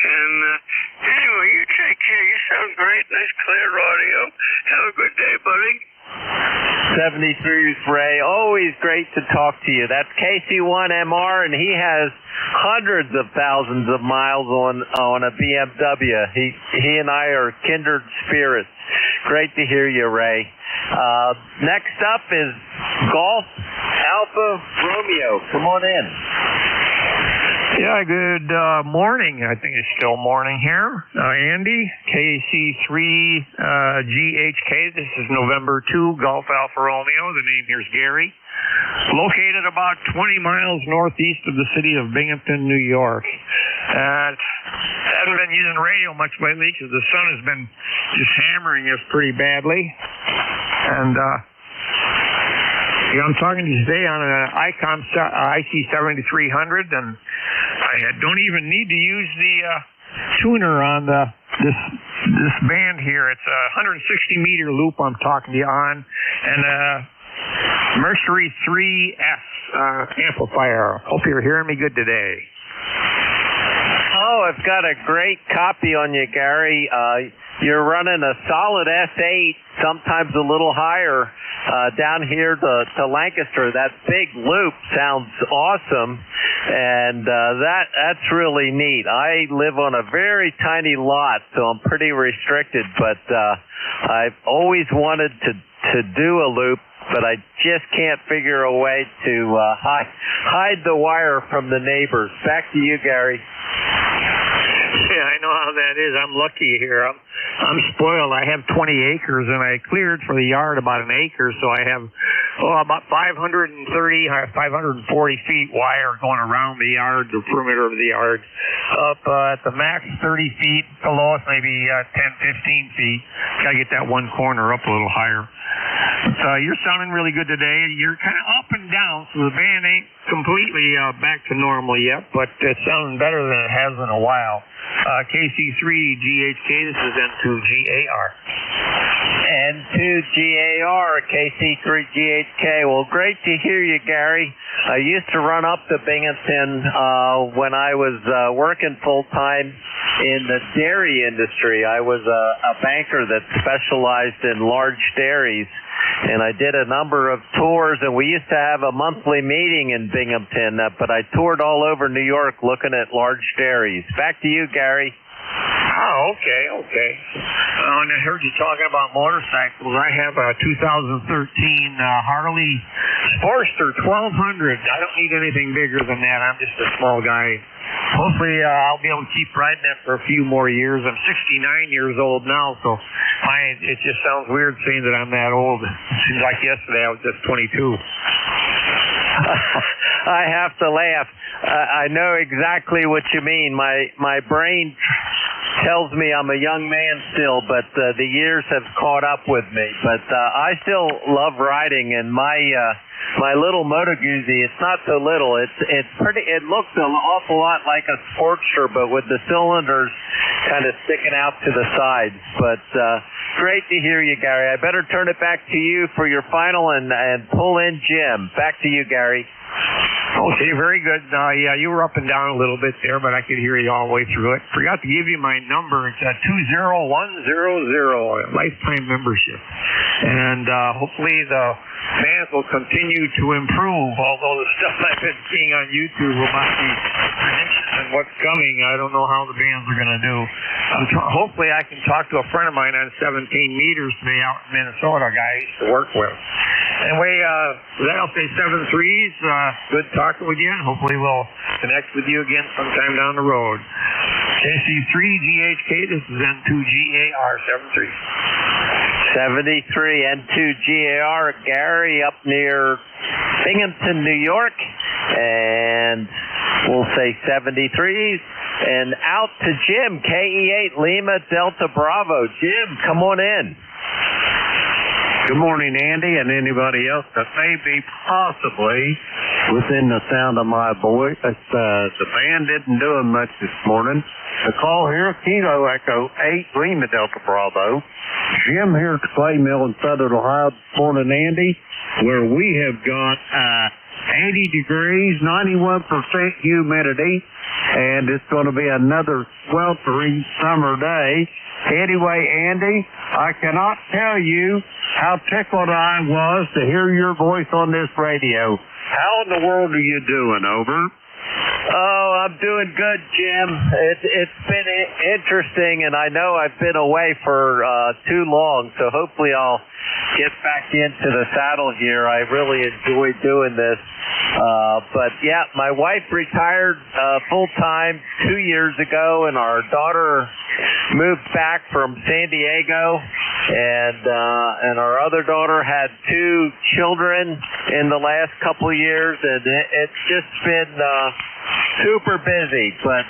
S21: And anyway, you take care. You sound great. Nice clear audio. Have a good day, buddy.
S18: 73's Ray. Always great to talk to you. That's KC1MR, and he has hundreds of thousands of miles on a BMW. He and I are kindred spirits. Great to hear you, Ray. Next up is Golf Alpha Romeo. Come on in.
S5: Yeah, good morning. I think it's still morning here. Andy, KC3 GHK. This is November 2, Golf Alpha Romeo. The name here is Gary. Located about 20 miles northeast of the city of Binghamton, New York. Haven't been using radio much lately because the sun has been just hammering us pretty badly. And I'm talking to you today on an ICOM IC7300, and I don't even need to use the tuner on this band here. It's a 160-meter loop I'm talking to you on, and a Mercury 3S amplifier. Hope you're hearing me good today.
S18: Oh, I've got a great copy on you, Gary. You're running a solid S8, sometimes a little higher, down here to Lancaster. That big loop sounds awesome, and that's really neat. I live on a very tiny lot, so I'm pretty restricted, but I've always wanted to do a loop, but I just can't figure a way to hide the wire from the neighbors. Back to you, Gary.
S5: Yeah, I know how that is. I'm lucky here. I'm spoiled. I have 20 acres, and I cleared for the yard about an acre, so I have about 530, 540 feet wire going around the yard, the perimeter of the yard. Up at the max 30 feet, the lowest maybe 10, 15 feet. Got to get that one corner up a little higher. You're sounding really good today. You're kind of up and down, so the band ain't completely back to normal yet, but it's sounding better than it has in a while. KC3 GHK, this is N2GAR.
S18: N2GAR, KC3 GHK. Well, great to hear you, Gary. I used to run up to Binghamton when I was working full-time in the dairy industry. I was a banker that specialized in large dairies, and I did a number of tours, and we used to have a monthly meeting in Binghamton, but I toured all over New York looking at large dairies. Back to you, Gary.
S5: Oh, okay. And I heard you talking about motorcycles. I have a 2013 Harley Sportster 1200. I don't need anything bigger than that. I'm just a small guy. Hopefully, I'll be able to keep riding that for a few more years. I'm 69 years old now, so it just sounds weird saying that I'm that old. It seems like yesterday I was just 22.
S18: I have to laugh. I know exactly what you mean. My brain tells me I'm a young man still, but the years have caught up with me. But I still love riding, and my little Moto Guzzi, it's not so little. It's pretty. It looks an awful lot like a Sportster, but with the cylinders kind of sticking out to the sides. But great to hear you, Gary. I better turn it back to you for your final and pull in Jim. Back to you, Gary.
S5: Okay, very good. Yeah, you were up and down a little bit there, but I could hear you all the way through it. Forgot to give you my number. It's 20100, lifetime membership. And hopefully the bands will continue to improve, although the stuff I've been seeing on YouTube about the predictions and what's coming, I don't know how the bands are going to do. Hopefully I can talk to a friend of mine on 17 meters today out in Minnesota, a guy I used to work with. Anyway, with that, I'll say 7 threes. Good talking with you, and hopefully we'll connect with you again sometime down the road. KC3 GHK, this is N2GAR 73.
S18: 73 N2GAR, Gary up near Binghamton, New York, and we'll say 73s. And out to Jim, KE8 Lima Delta Bravo. Jim, come on in.
S12: Good morning, Andy, and anybody else that may be possibly within the sound of my voice. The band didn't do much this morning. The call here, Kilo Echo 8 Lima Delta Bravo. Jim here at the Clay Mill in Southern Ohio this morning, Andy, where we have got 80 degrees, 91% humidity, and it's going to be another sweltering summer day. Anyway, Andy, I cannot tell you how tickled I was to hear your voice on this radio. How in the world are you doing, over?
S18: Oh, I'm doing good, Jim. It's been interesting, and I know I've been away for too long, so hopefully I'll get back into the saddle here. I really enjoy doing this. But yeah, my wife retired full-time 2 years ago, and our daughter moved back from San Diego, and our other daughter had 2 children in the last couple of years, and it's just been super busy, but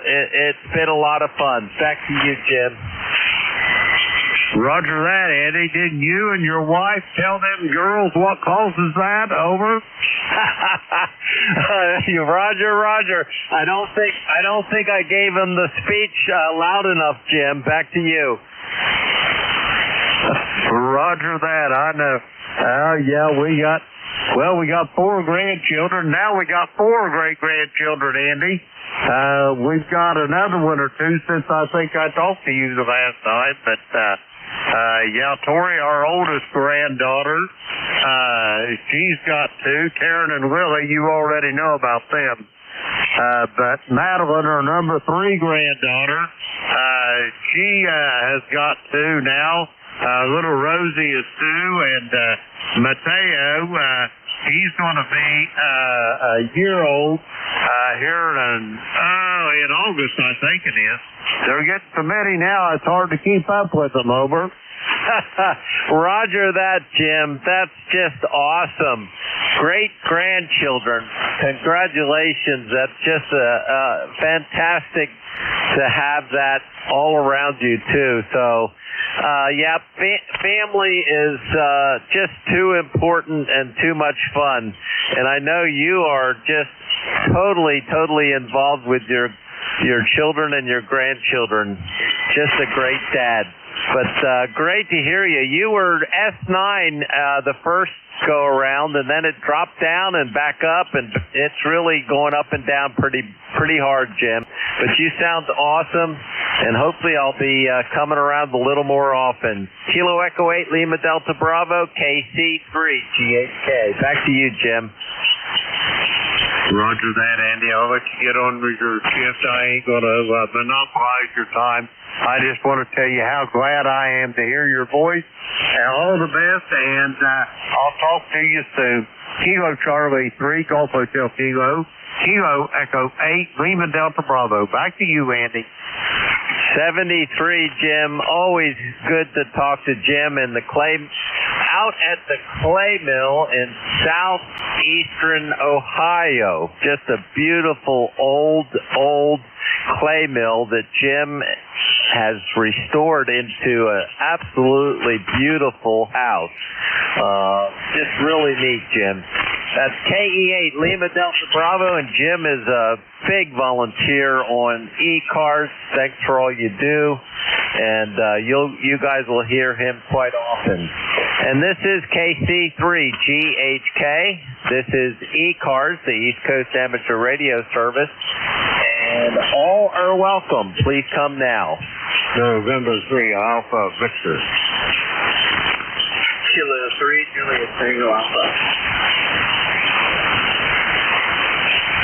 S18: it's been a lot of fun. Back to you, Jim.
S12: Roger that, Eddie. Didn't you and your wife tell them girls what causes that? Over.
S18: Roger. I don't think I gave him the speech loud enough, Jim. Back to you.
S12: Roger that. I know. Yeah, we got 4 grandchildren. Now we got 4 great-grandchildren, Andy. We've got another one or two since I think I talked to you the last time, but yeah, Tori, our oldest granddaughter, she's got 2, Karen and Willie. You already know about them. But Madeline, our number 3 granddaughter, she has got 2 now. Little Rosie is 2, and Mateo, he's going to be a year old here in way in August, I think it is.
S6: They're getting so many now, it's hard to keep up with them, over.
S18: Roger that, Jim. That's just awesome. Great grandchildren. Congratulations. That's just fantastic to have that all around you, too. So, yeah, family is just too important and too much fun. And I know you are just totally involved with your children and your grandchildren. Just a great dad. But great to hear you. You were S9 the first go around, and then it dropped down and back up, and it's really going up and down pretty hard, Jim. But you sound awesome, and hopefully I'll be coming around a little more often. Kilo Echo 8 Lima Delta Bravo KC3 GHK. Back to you, Jim.
S12: Roger that, Andy. I'll let you get on with your shift. I ain't going to monopolize your time. I just want to tell you how glad I am to hear your voice. And all the best, and I'll talk to you soon. Kilo Charlie 3, Golf Hotel Kilo. Kilo Echo 8, Lima Delta Bravo. Back to you, Andy.
S18: 73, Jim. Always good to talk to Jim in the clay, out at the clay mill in southeastern Ohio. Just a beautiful old clay mill that Jim has restored into an absolutely beautiful house. Just really neat, Jim. That's KE8 Lima Delta Bravo, and Jim is a big volunteer on ECARS. Thanks for all you do, and you guys will hear him quite often. And this is KC3GHK. This is ECARS, the East Coast Amateur Radio Service, and all are welcome. Please come now.
S12: November 3, Alpha Victor.
S19: Kilo 3, Juliet Tango Alpha.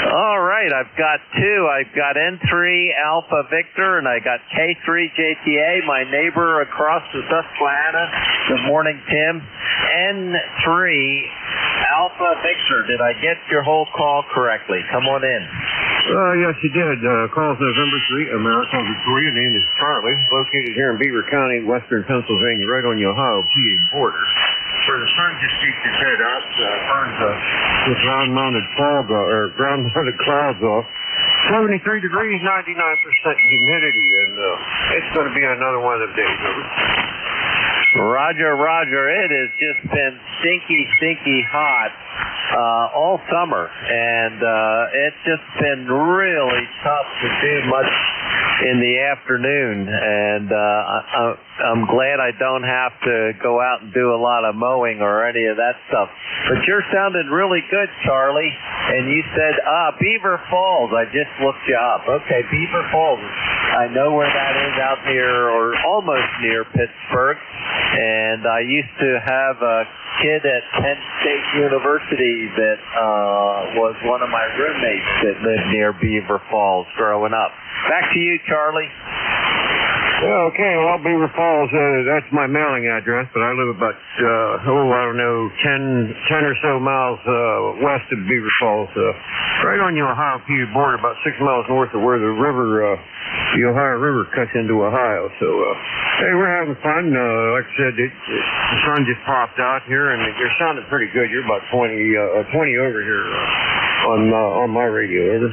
S18: All right, I've got two. I've got N3 Alpha Victor, and I got K3 JTA, my neighbor across the Susquehanna. Good morning, Tim. N3 Alpha Victor. Did I get your whole call correctly? Come on in.
S12: Yes, you did. Call's November 3, American Victoria. Name is Charlie. Located here in Beaver County, western Pennsylvania, right on the Ohio-PA border. Where the sun just keeps its head up, burns the ground-mounted clouds off. 73 degrees, 99% humidity, and it's going to be another one of them days.
S18: Roger. It has just been stinky hot all summer, and it's just been really tough to do much in the afternoon, and I'm glad I don't have to go out and do a lot of mowing or any of that stuff. But you're sounding really good, Charlie, and you said, Beaver Falls. I just looked you up. Okay, Beaver Falls. I know where that is out near, or almost near Pittsburgh, and I used to have a kid at Penn State University that was one of my roommates that lived near Beaver Falls growing up. Back to you, Charlie.
S12: Yeah, okay, well, Beaver Falls, that's my mailing address, but I live about, 10 or so miles west of Beaver Falls, right on the Ohio-PA border, about 6 miles north of where the Ohio River cuts into Ohio. So, hey, we're having fun. Like I said, the sun just popped out here, and you're sounding pretty good. You're about 20 over here on my radio, over.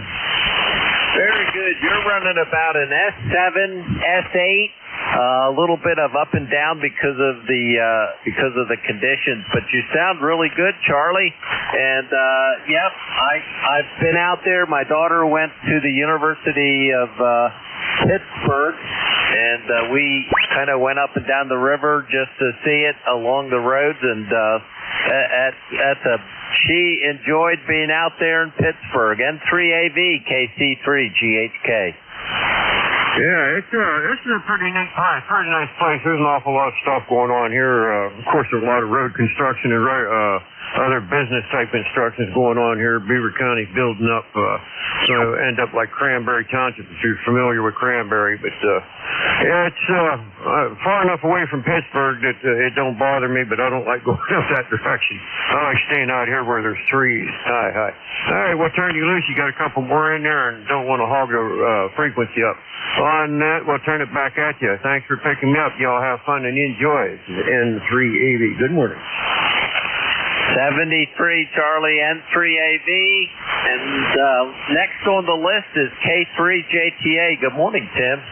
S18: Very good. You're running about an S7, S8, a little bit of up and down because of the conditions, but you sound really good, Charlie. And yep, I've been out there. My daughter went to the University of Pittsburgh, and we kind of went up and down the river just to see it along the roads, and she enjoyed being out there in Pittsburgh. N3AV KC3 GHK.
S12: Yeah, it's a pretty nice place. There's an awful lot of stuff going on here. Of course, there's a lot of road construction and other business type instructions going on here. Beaver County's building up, so end up like Cranberry Township if you're familiar with Cranberry. But yeah, it's far enough away from Pittsburgh that it don't bother me, but I don't like going up that direction. I like staying out here where there's trees. Hi. All right, we'll turn you loose. You got a couple more in there and don't want to hog the frequency up. On that, we'll turn it back at you. Thanks for picking me up. Y'all have fun and enjoy. N3AV. Good morning.
S18: 73 Charlie N3AV. And next on the list is K3JTA. Good morning, Tim.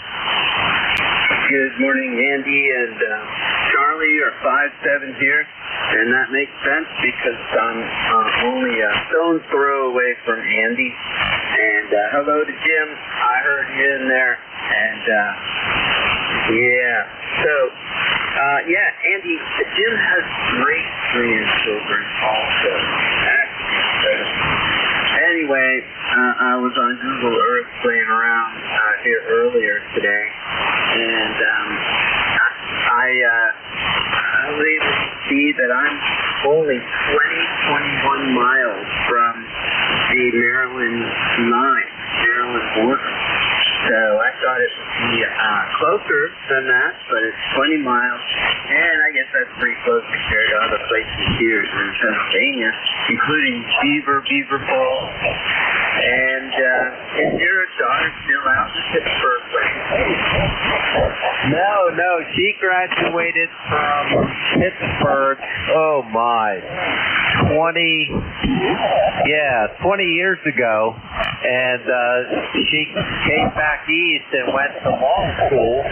S8: Good morning, Andy and Charlie are 5-7 here, and that makes sense because I'm only a stone's throw away from Andy. And hello to Jim. I heard you in there, and Andy, Jim has great grandchildren also. Anyway, I was on Google Earth playing around here earlier today, and I was able to see that I'm only 21 miles from the Maryland line, Maryland border. So I thought it would be closer than that, but it's 20 miles, and I guess that's pretty close compared to other places here in Pennsylvania, including Beaver Falls. And is your daughter still out in Pittsburgh?
S18: No, she graduated from Pittsburgh, 20 years ago, and she came back east and went to law school,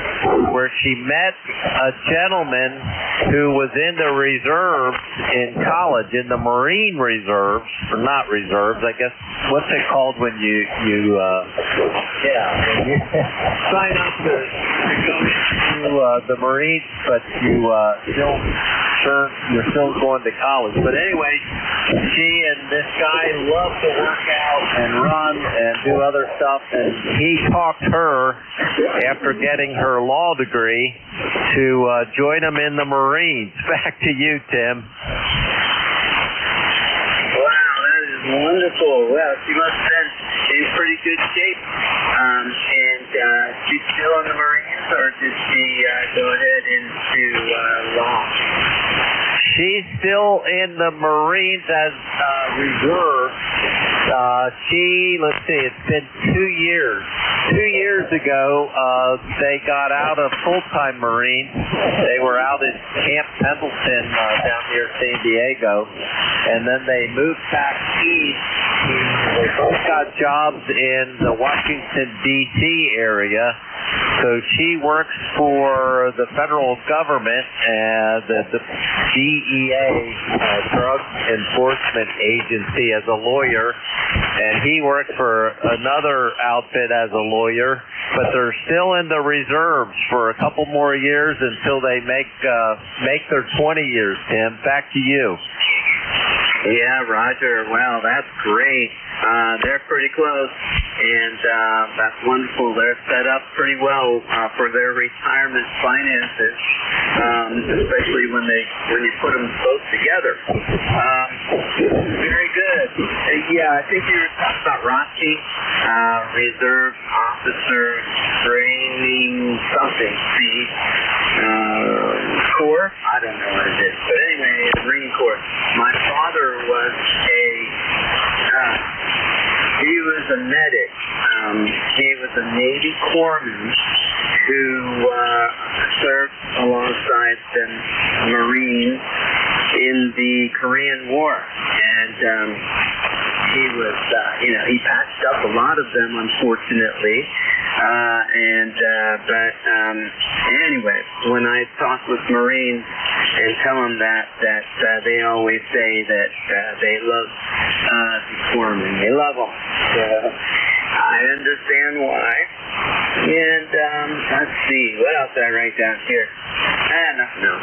S18: where she met a gentleman who was in the reserves in college, in the Marine reserves, or not reserves, I guess, what's it called when you sign up to go to the Marines, but you're still going to college. But anyway, she and this guy love to work out and run and do other stuff, and he talked her, after getting her law degree, to join him in the Marines. Back to you, Tim.
S8: Wow, that is wonderful. Well, she must have been in pretty good shape. And she's still in the Marines, or did she go ahead into law?
S18: She's still in the Marines as reserve. Let's see, it's been 2 years. 2 years ago, they got out of full-time Marines. They were out at Camp Pendleton down near San Diego, and then they moved back east. They both got jobs in the Washington, D.C. area. So she works for the federal government and the DEA, Drug Enforcement Agency, as a lawyer, and he works for another outfit as a lawyer, but they're still in the reserves for a couple more years until they make their 20 years, Tim. Back to you.
S8: Yeah, Roger. Well, that's great. They're pretty close, and that's wonderful. They're set up pretty well for their retirement finances, especially when you put them both together. Very good. Yeah, I think you were talking about ROTC, Reserve Officer Training something. Corps? I don't know what it is, but anyway, Marine Corps. My father was he was a medic. He was a Navy corpsman who served alongside the Marines in the Korean War. And he was, he patched up a lot of them, unfortunately. But anyway, when I talk with Marines and tell them that they always say that they love the corpsmen. They love them. So I understand why. And let's see, what else did I write down here? Nothing else.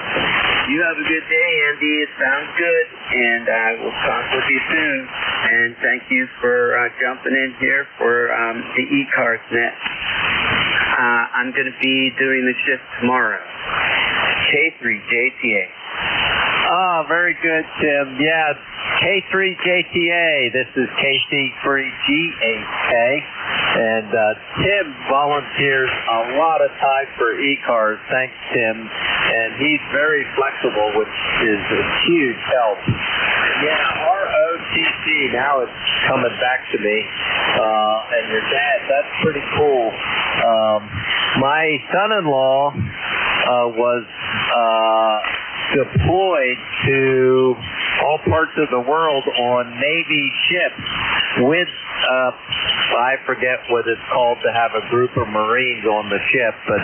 S8: You have a good day, Andy. It sounds good, and I will talk with you soon. And thank you for jumping in here for the ECARS net. I'm going to be doing the shift tomorrow. K3JTA.
S18: Oh, very good, Tim. Yeah, K3JTA. This is KC3GHK. And Tim volunteers a lot of time for ECARS. Thanks, Tim. And he's very flexible, which is a huge help. Yeah, ROTC, now it's coming back to me. And your dad, that's pretty cool. My son-in-law was deployed to all parts of the world on Navy ships with, I forget what it's called to have a group of Marines on the ship, but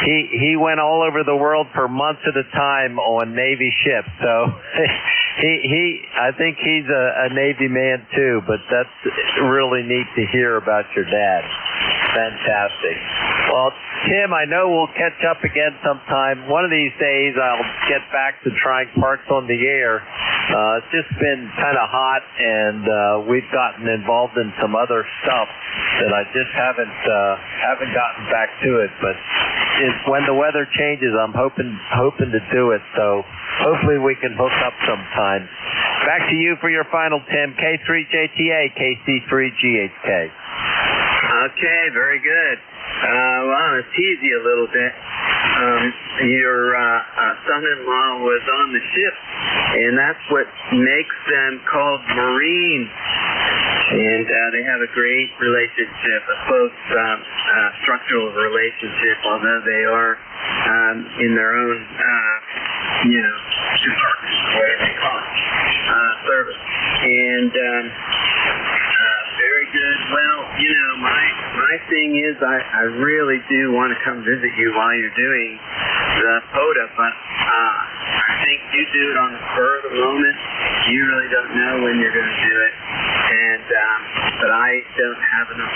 S18: he went all over the world for months at a time on Navy ships. So I think he's a Navy man too, but that's really neat to hear about your dad. Fantastic. Well, Tim, I know we'll catch up again sometime. One of these days I'll get back to trying parts on the air. It's just been kind of hot, and we've gotten involved in some other stuff that I just haven't gotten back to it. But when the weather changes, I'm hoping to do it. So hopefully we can hook up sometime. Back to you for your final, Tim. K3JTA, KC3GHK.
S8: Okay, very good. Well, I'm going to tease you a little bit. Your son-in-law was on the ship, and that's what makes them called Marines. And they have a great relationship, a close structural relationship, although they are in their own, department, whatever they call it, service. And very good. Well, my thing is I really do want to come visit you while you're doing the POTA, but I think you do it on the spur of the moment. You really don't know when you're going to do it, and but I don't have enough,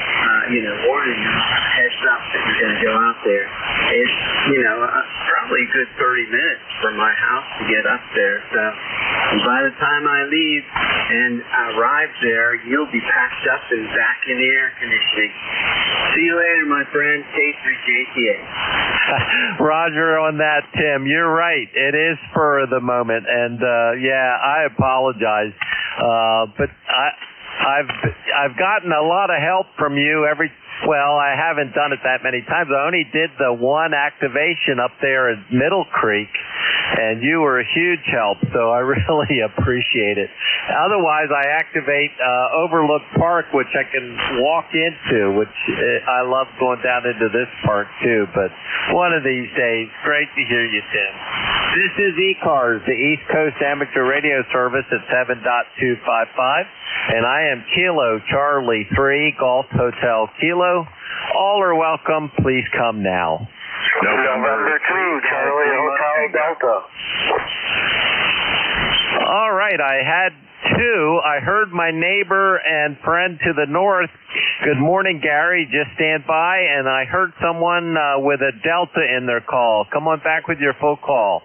S8: warning, heads up that you're going to go out there. It's, probably a good 30 minutes from my house to get up there, so by the time I leave and arrive there, you'll be packed up and back in the air conditioning. See you later, my friend. K3JTA.
S18: Roger on that, Tim. You're right. It is spur of the moment, and I apologize, but I've gotten a lot of help from you I haven't done it that many times. I only did the one activation up there at Middle Creek, and you were a huge help, so I really appreciate it. Otherwise, I activate Overlook Park, which I can walk into, which I love going down into this park too, but one of these days, great to hear you, Tim. This is ECARS, the East Coast Amateur Radio Service at 7.255, and I am Kilo Charlie 3, Golf Hotel Kilo. All are welcome. Please come now.
S14: November 2, Charlie Hotel Delta.
S18: All right, I had two. I heard my neighbor and friend to the north. Good morning, Gary. Just stand by. And I heard someone with a Delta in their call. Come on back with your full call.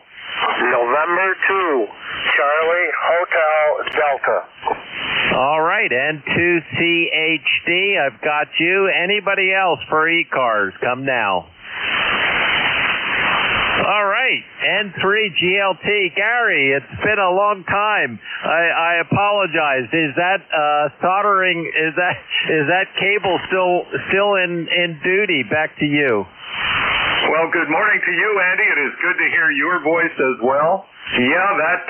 S14: November 2, Charlie Hotel Delta.
S18: All right, N2CHD, I've got you. Anybody else for ECARS? Come now. All right, N3GLT. Gary, it's been a long time. I apologize. Is that soldering? Is that cable still in duty? Back to you.
S16: Well, good morning to you, Andy. It is good to hear your voice as well. Yeah, that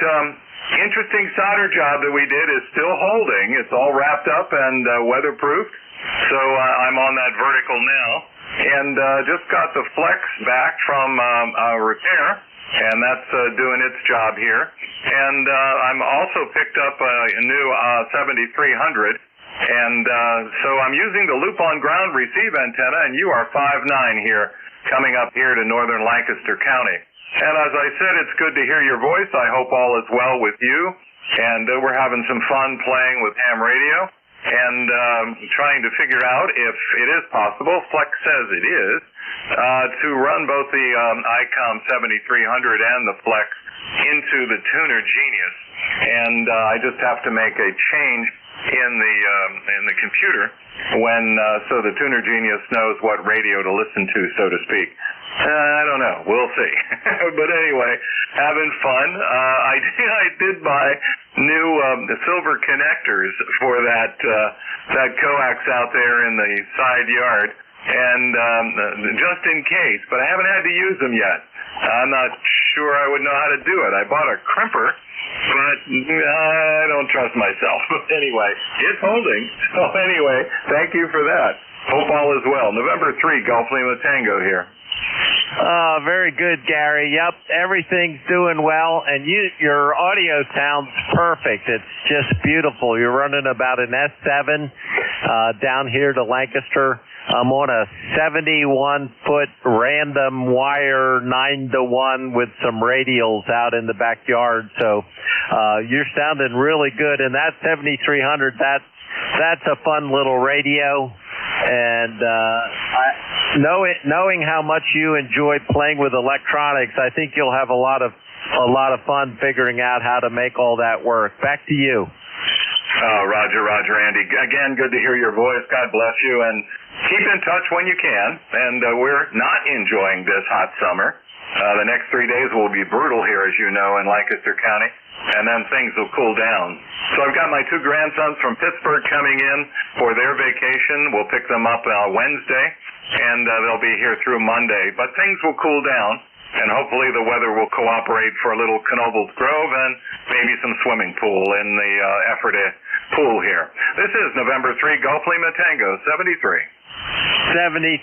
S16: interesting solder job that we did is still holding. It's all wrapped up and weatherproofed. So I'm on that vertical now. And just got the flex back from repair, and that's doing its job here. And I'm also picked up a new 7300. And so I'm using the loop-on ground receive antenna, and you are 5'9" here, coming up here to northern Lancaster County. And as I said, it's good to hear your voice. I hope all is well with you. And we're having some fun playing with ham radio and trying to figure out if it is possible, Flex says it is, to run both the ICOM 7300 and the Flex into the tuner Genius. And I just have to make a change in the computer when so the Tuner Genius knows what radio to listen to, so to speak. I don't know. We'll see. But anyway, having fun. I did buy new silver connectors for that coax out there in the side yard, and just in case. But I haven't had to use them yet. I'm not sure I would know how to do it. I bought a crimper, but I don't trust myself. But anyway, it's holding. So anyway, thank you for that. Hope all is well. November 3, Golf Lima Tango here.
S18: Very good, Gary. Yep, everything's doing well, and your audio sounds perfect. It's just beautiful. You're running about an S7 down here to Lancaster. I'm on a 71-foot random wire 9-to-1 with some radials out in the backyard. So you're sounding really good, and that 7300, that's a fun little radio. And knowing how much you enjoy playing with electronics, I think you'll have a lot of fun figuring out how to make all that work. Back to you.
S16: Roger, Andy. Again, good to hear your voice. God bless you, and keep in touch when you can. And we're not enjoying this hot summer. The next 3 days will be brutal here, as you know, in Lancaster County, and then things will cool down. So I've got my two grandsons from Pittsburgh coming in for their vacation. We'll pick them up Wednesday, and they'll be here through Monday. But things will cool down, and hopefully the weather will cooperate for a little Knoebels Grove and maybe some swimming pool in the effort pool here. This is November 3, Golf Lima Tango 73.
S18: 73,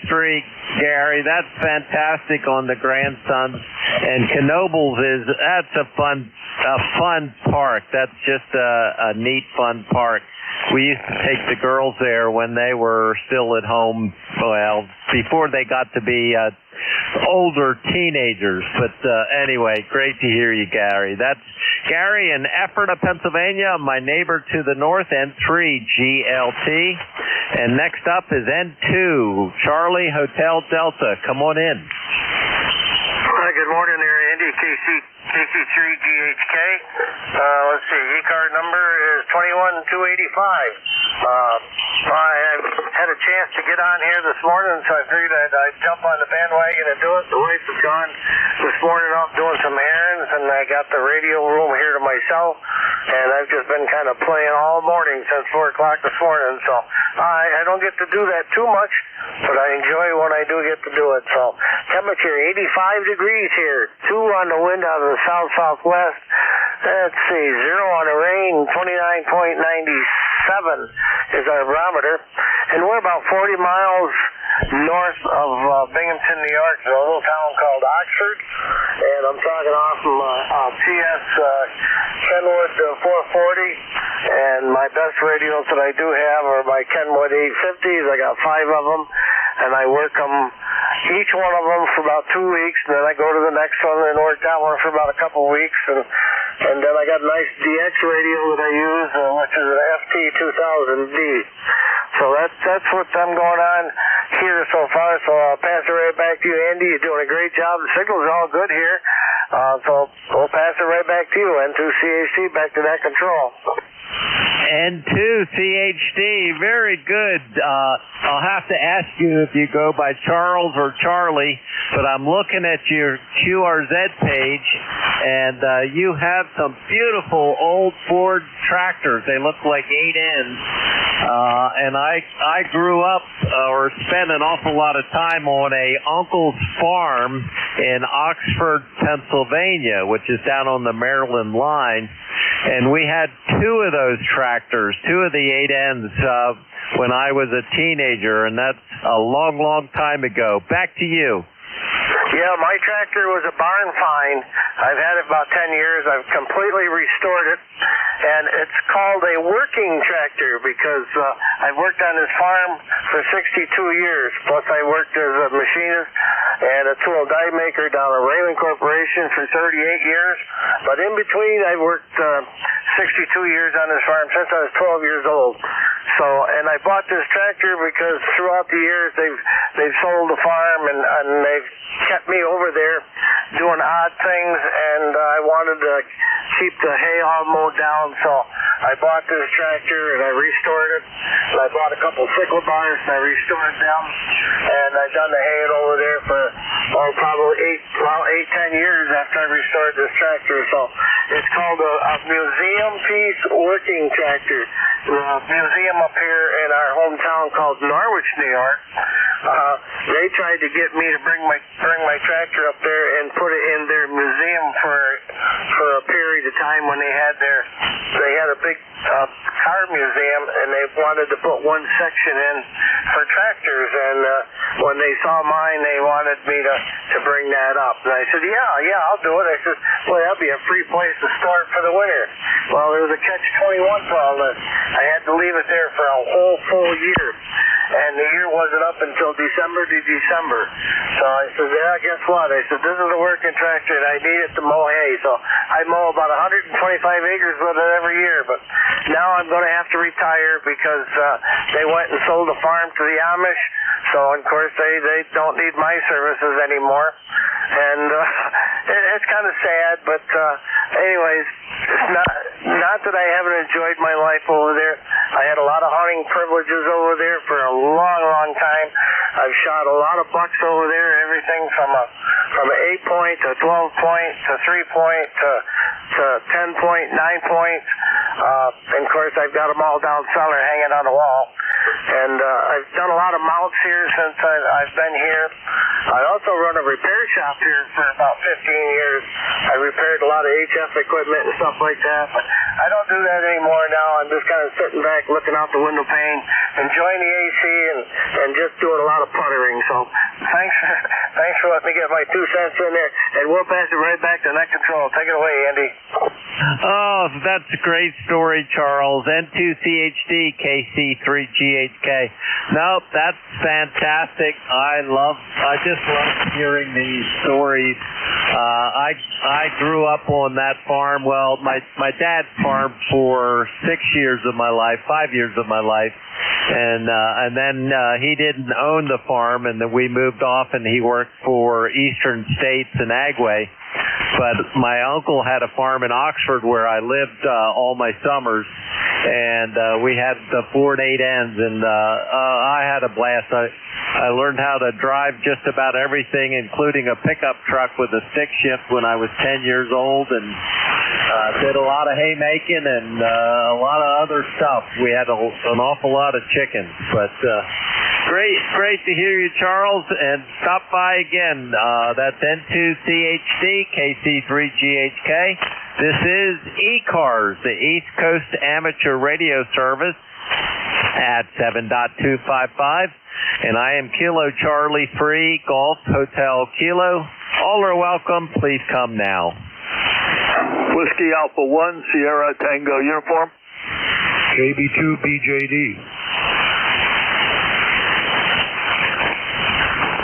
S18: Gary. That's fantastic on the grandsons. And Knoebels that's a fun park. That's just a neat, fun park. We used to take the girls there when they were still at home, well, before they got to be older teenagers. But anyway, great to hear you, Gary. That's Gary in Ephrata, Pennsylvania, my neighbor to the north, N3 GLT. And next up is N2, Charlie Hotel Delta. Come on in.
S11: Hi, good morning there, Andy, KC3GHK. Let's see, ECARS number is 21285. I had a chance to get on here this morning, so I figured I'd jump on the bandwagon and do it. The wife was gone this morning off doing some errands, and I got the radio room here to myself, and I've just been kind of playing all morning since 4 o'clock this morning, so I don't get to do that too much, but I enjoy when I do get to do it. So temperature 85 degrees here, 2 on the wind out of the south-southwest. Let's see, 0 on the rain, 29.97 is our barometer, and we're about 40 miles north of Binghamton, New York, in a little town called Oxford, and I'm talking off from TS Kenwood 440, and my best radios that I do have are my Kenwood 850s. I got 5 of them, and I work them, each one of them, for about 2 weeks, and then I go to the next one and work that one for about a couple weeks, and then I got a nice DX radio that I use, which is an FT2000D. So that's what's going on here so far. So I'll pass it right back to you, Andy. You're doing a great job. The signal's all good here. So we'll pass it right back to you. N2CHD, back to that control.
S18: N2CHD, very good. I'll have to ask you if you go by Charles or Charlie, but I'm looking at your QRZ page, and you have some beautiful old Ford tractors. They look like 8Ns, and I grew up or spent an awful lot of time on a uncle's farm in Oxford, Pennsylvania, which is down on the Maryland line. And we had 2 of those tractors, 2 of the 8Ns, when I was a teenager, and that's a long, long time ago. Back to you.
S11: Yeah, my tractor was a barn find. I've had it about 10 years. I've completely restored it, and it's called a working tractor because I've worked on this farm for 62 years. Plus, I worked as a machinist and a tool die maker down at Raymond Corporation for 38 years. But in between, I've worked 62 years on this farm since I was 12 years old. So, and I bought this tractor because throughout the years they've sold the farm and they've kept me over there doing odd things, and I wanted to keep the hay all mowed down. So I bought this tractor and I restored it. And I bought a couple sickle bars and I restored them. And I've done the hay over there for probably 8-10 years after I restored this tractor. So it's called a museum piece working tractor. The museum up here in our hometown called Norwich, New York, they tried to get me to bring my tractor up there and put it in their museum for a period of time when they had a big car museum, and they wanted to put one section in for tractors, and when they saw mine, they wanted me to bring that up. And I said, yeah, I'll do it. I said, boy, that'll be a free place to store it for the winter. Well, there was a catch-21 for all this. I had to leave it there for a whole full year, and the year wasn't up until December to December. So I said, yeah, guess what? I said, this is a working tractor, and I need it to mow hay. So I mow about 125 acres with it every year, but now I'm going to have to retire because they went and sold a farm to the Amish. So, of course, they don't need my services anymore. And it's kind of sad, but anyways, it's not that I haven't enjoyed my life over there. I had a lot of hunting privileges over there for a long, long time. I've shot a lot of bucks over there, everything from an 8-point to 12-point to 3-point to 10-point, 9-point. And of course, I've got them all down cellar hanging on the wall. And I've done a lot of mounts here since I've been here. I also run a repair shop here for about 15 years. I repaired a lot of HF equipment and stuff like that, but I don't do that anymore now. I'm just kind of sitting back, looking out the window pane, enjoying the AC, and just doing a lot of puttering. So thanks for letting me get my 2 cents in there, and we'll pass it right back to Net Control. Take it away, Andy.
S18: Oh, that's a great story, Charles. N2CHD, KC3GHK. Nope, that's fantastic. I just love hearing these stories. I grew up on that farm. Well, my dad farmed for 6 years of my life, 5 years of my life, and then he didn't own the farm, and then we moved off, and he worked for Eastern States and Agway. But my uncle had a farm in Oxford where I lived all my summers, and we had the 4 and 8 ends, and I had a blast. I learned how to drive just about everything, including a pickup truck with a stick shift when I was 10 years old, and did a lot of haymaking and a lot of other stuff. We had an awful lot of chickens, but great to hear you, Charles, and stop by again. That's N2CHD, KC3GHK. This is ECARS, the East Coast Amateur Radio Service at 7.255, and I am Kilo Charlie Free, Golf Hotel Kilo. All are welcome. Please come now.
S14: Whiskey Alpha 1, Sierra Tango uniform.
S22: KB2BJD.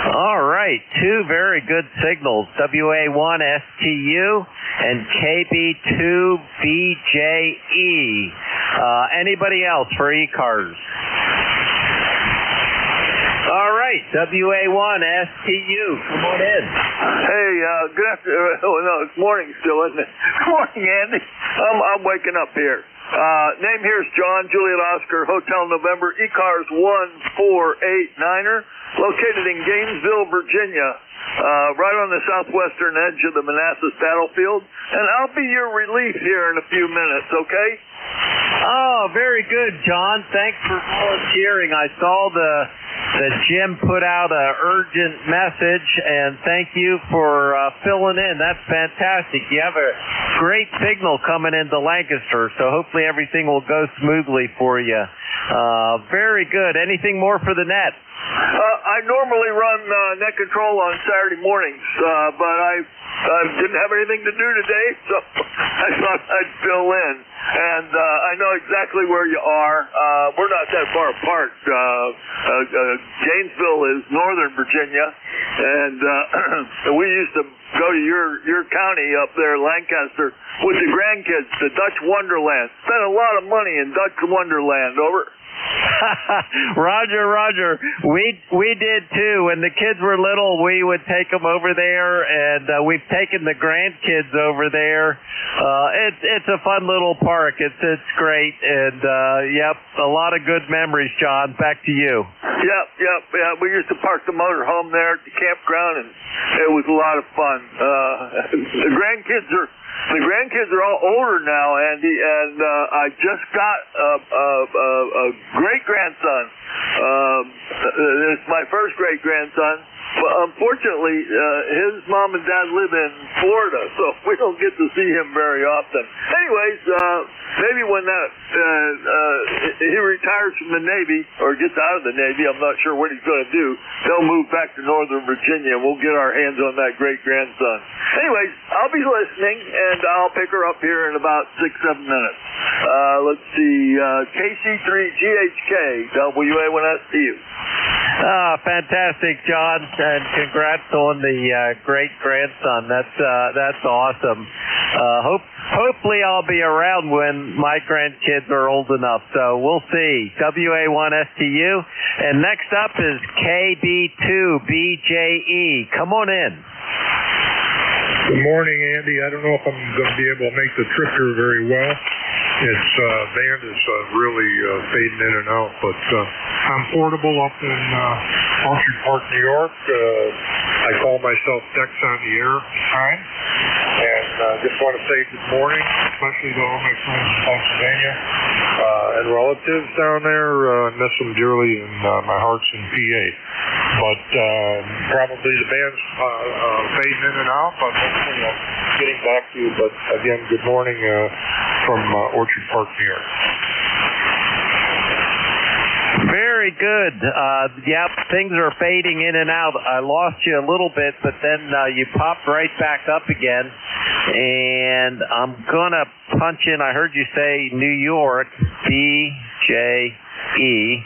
S18: All right, 2 very good signals, WA1STU and KB2BJE. Anybody else for ECARS? All right, WA1STU, come on in.
S14: Hey, good afternoon. Oh, no, it's morning still, isn't it? Good morning, Andy. I'm waking up here. Name here is John, Juliet Oscar, Hotel November, ECARS 1489er, located in Gainesville, Virginia, right on the southwestern edge of the Manassas battlefield. And I'll be your relief here in a few minutes, okay?
S18: Oh, very good, John. Thanks for volunteering. I saw that Jim put out an urgent message, and thank you for filling in. That's fantastic. You have a great signal coming into Lancaster, so hopefully everything will go smoothly for you. Very good. Anything more for the net?
S14: I normally run Net Control on Saturday mornings, but I didn't have anything to do today, so I thought I'd fill in. And I know exactly where you are. We're not that far apart. Gainesville is northern Virginia, and we used to go to your county up there, Lancaster, with the grandkids, the Dutch Wonderland. Spent a lot of money in Dutch Wonderland. Over.
S18: Roger. We did too. When the kids were little, we would take them over there, and we've taken the grandkids over there. It's a fun little park. It's great, and yep, a lot of good memories. John, back to you.
S14: Yep. We used to park the motorhome there at the campground, and it was a lot of fun. The grandkids are all older now, Andy, and I just got a great grandson. It's my first great grandson. But unfortunately, his mom and dad live in Florida, so we don't get to see him very often. Anyways, maybe when he retires from the Navy or gets out of the Navy, I'm not sure what he's going to do. They'll move back to Northern Virginia, and we'll get our hands on that great grandson. Anyways, I'll be listening, and I'll pick her up here in about 6-7 minutes. Let's see, KC3GHK, WA1STU.
S18: Fantastic, John, and congrats on the great grandson. That's awesome. Hopefully I'll be around when my grandkids are old enough, so we'll see. WA1STU, and next up is KB2BJE. Come on in.
S4: Good morning, Andy. I don't know if I'm going to be able to make the trip here very well. Its band is really fading in and out, but I'm portable up in Orchard Park, New York. I call myself Dex on the Air time, and just want to say good morning, especially to all my friends in Pennsylvania and relatives down there. Miss them dearly, and my heart's in PA. But probably the band's fading in and out, but hopefully I'm getting back to you. But again, good morning from Orchard Park, New York.
S18: Very good. Yep, things are fading in and out. I lost you a little bit, but then you popped right back up again. And I'm going to punch in, I heard you say New York, BJE.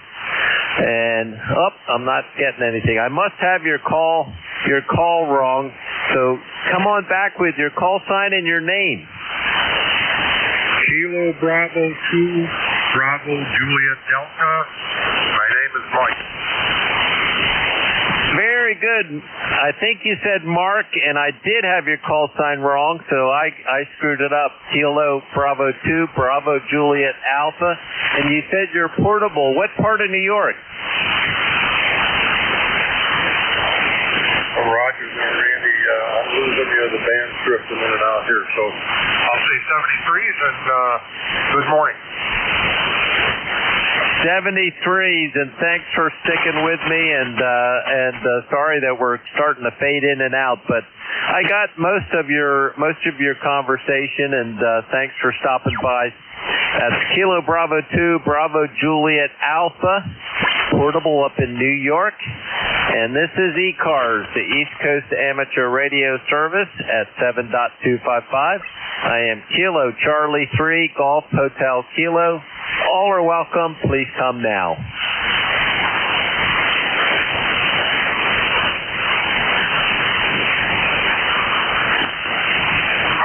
S18: And, I'm not getting anything. I must have your call wrong. So come on back with your call sign and your name.
S4: Kilo Bravo 2, Bravo Juliet Delta. My name is Mike.
S18: Very good. I think you said Mark, and I did have your call sign wrong, so I screwed it up. Kilo Bravo 2, Bravo Juliet Alpha. And you said you're portable. What part of New York?
S4: Roger there, Randy. I'm losing you. The band's drifting in and out here. So I'll say 73s and good morning.
S18: 73s, and thanks for sticking with me, and sorry that we're starting to fade in and out, but I got most of your conversation, and thanks for stopping by. That's Kilo Bravo 2, Bravo Juliet Alpha, portable up in New York, and this is ECARS, the East Coast Amateur Radio Service at 7.255. I am Kilo Charlie 3, Golf Hotel Kilo. All are welcome. Please come now.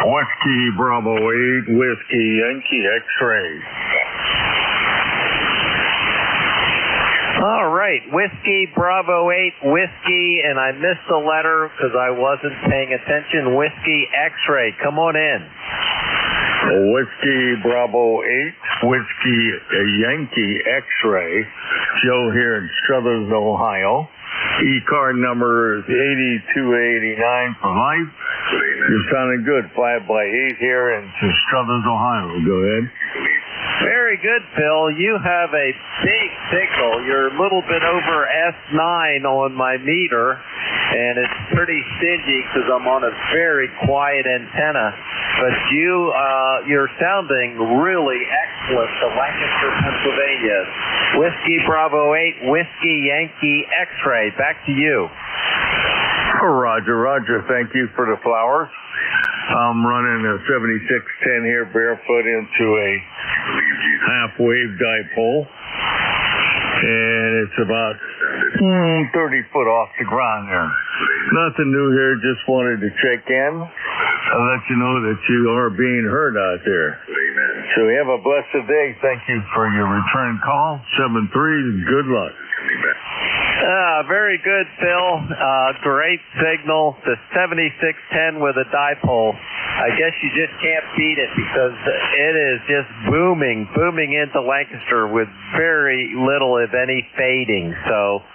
S10: Whiskey Bravo 8, Whiskey Yankee X-Ray.
S18: All right, Whiskey Bravo 8, Whiskey, and I missed the letter because I wasn't paying attention. Whiskey X-Ray, come on in.
S10: Whiskey Bravo 8, Whiskey Yankee X-Ray. Joe here in Struthers, Ohio. E-card number is 8289 for life. You're sounding good. 5x8 here in Struthers, Ohio. Go ahead.
S18: Very good, Phil. You have a big signal. You're a little bit over S9 on my meter, and it's pretty stingy because I'm on a very quiet antenna. But you're sounding really excellent to Lancaster, Pennsylvania. Whiskey Bravo 8, Whiskey Yankee X-Ray. Back to you.
S10: Roger. Thank you for the flowers. I'm running a 7610 here, barefoot into a half-wave dipole. And it's about 30 foot off the ground there. Nothing new here, just wanted to check in and let you know that you are being heard out there. So have a blessed day. Thank you for your return call. 7-3, good luck.
S18: Very good, Phil. Great signal. The 7610 with a dipole. I guess you just can't beat it because it is just booming into Lancaster with very little, if any, fading. So,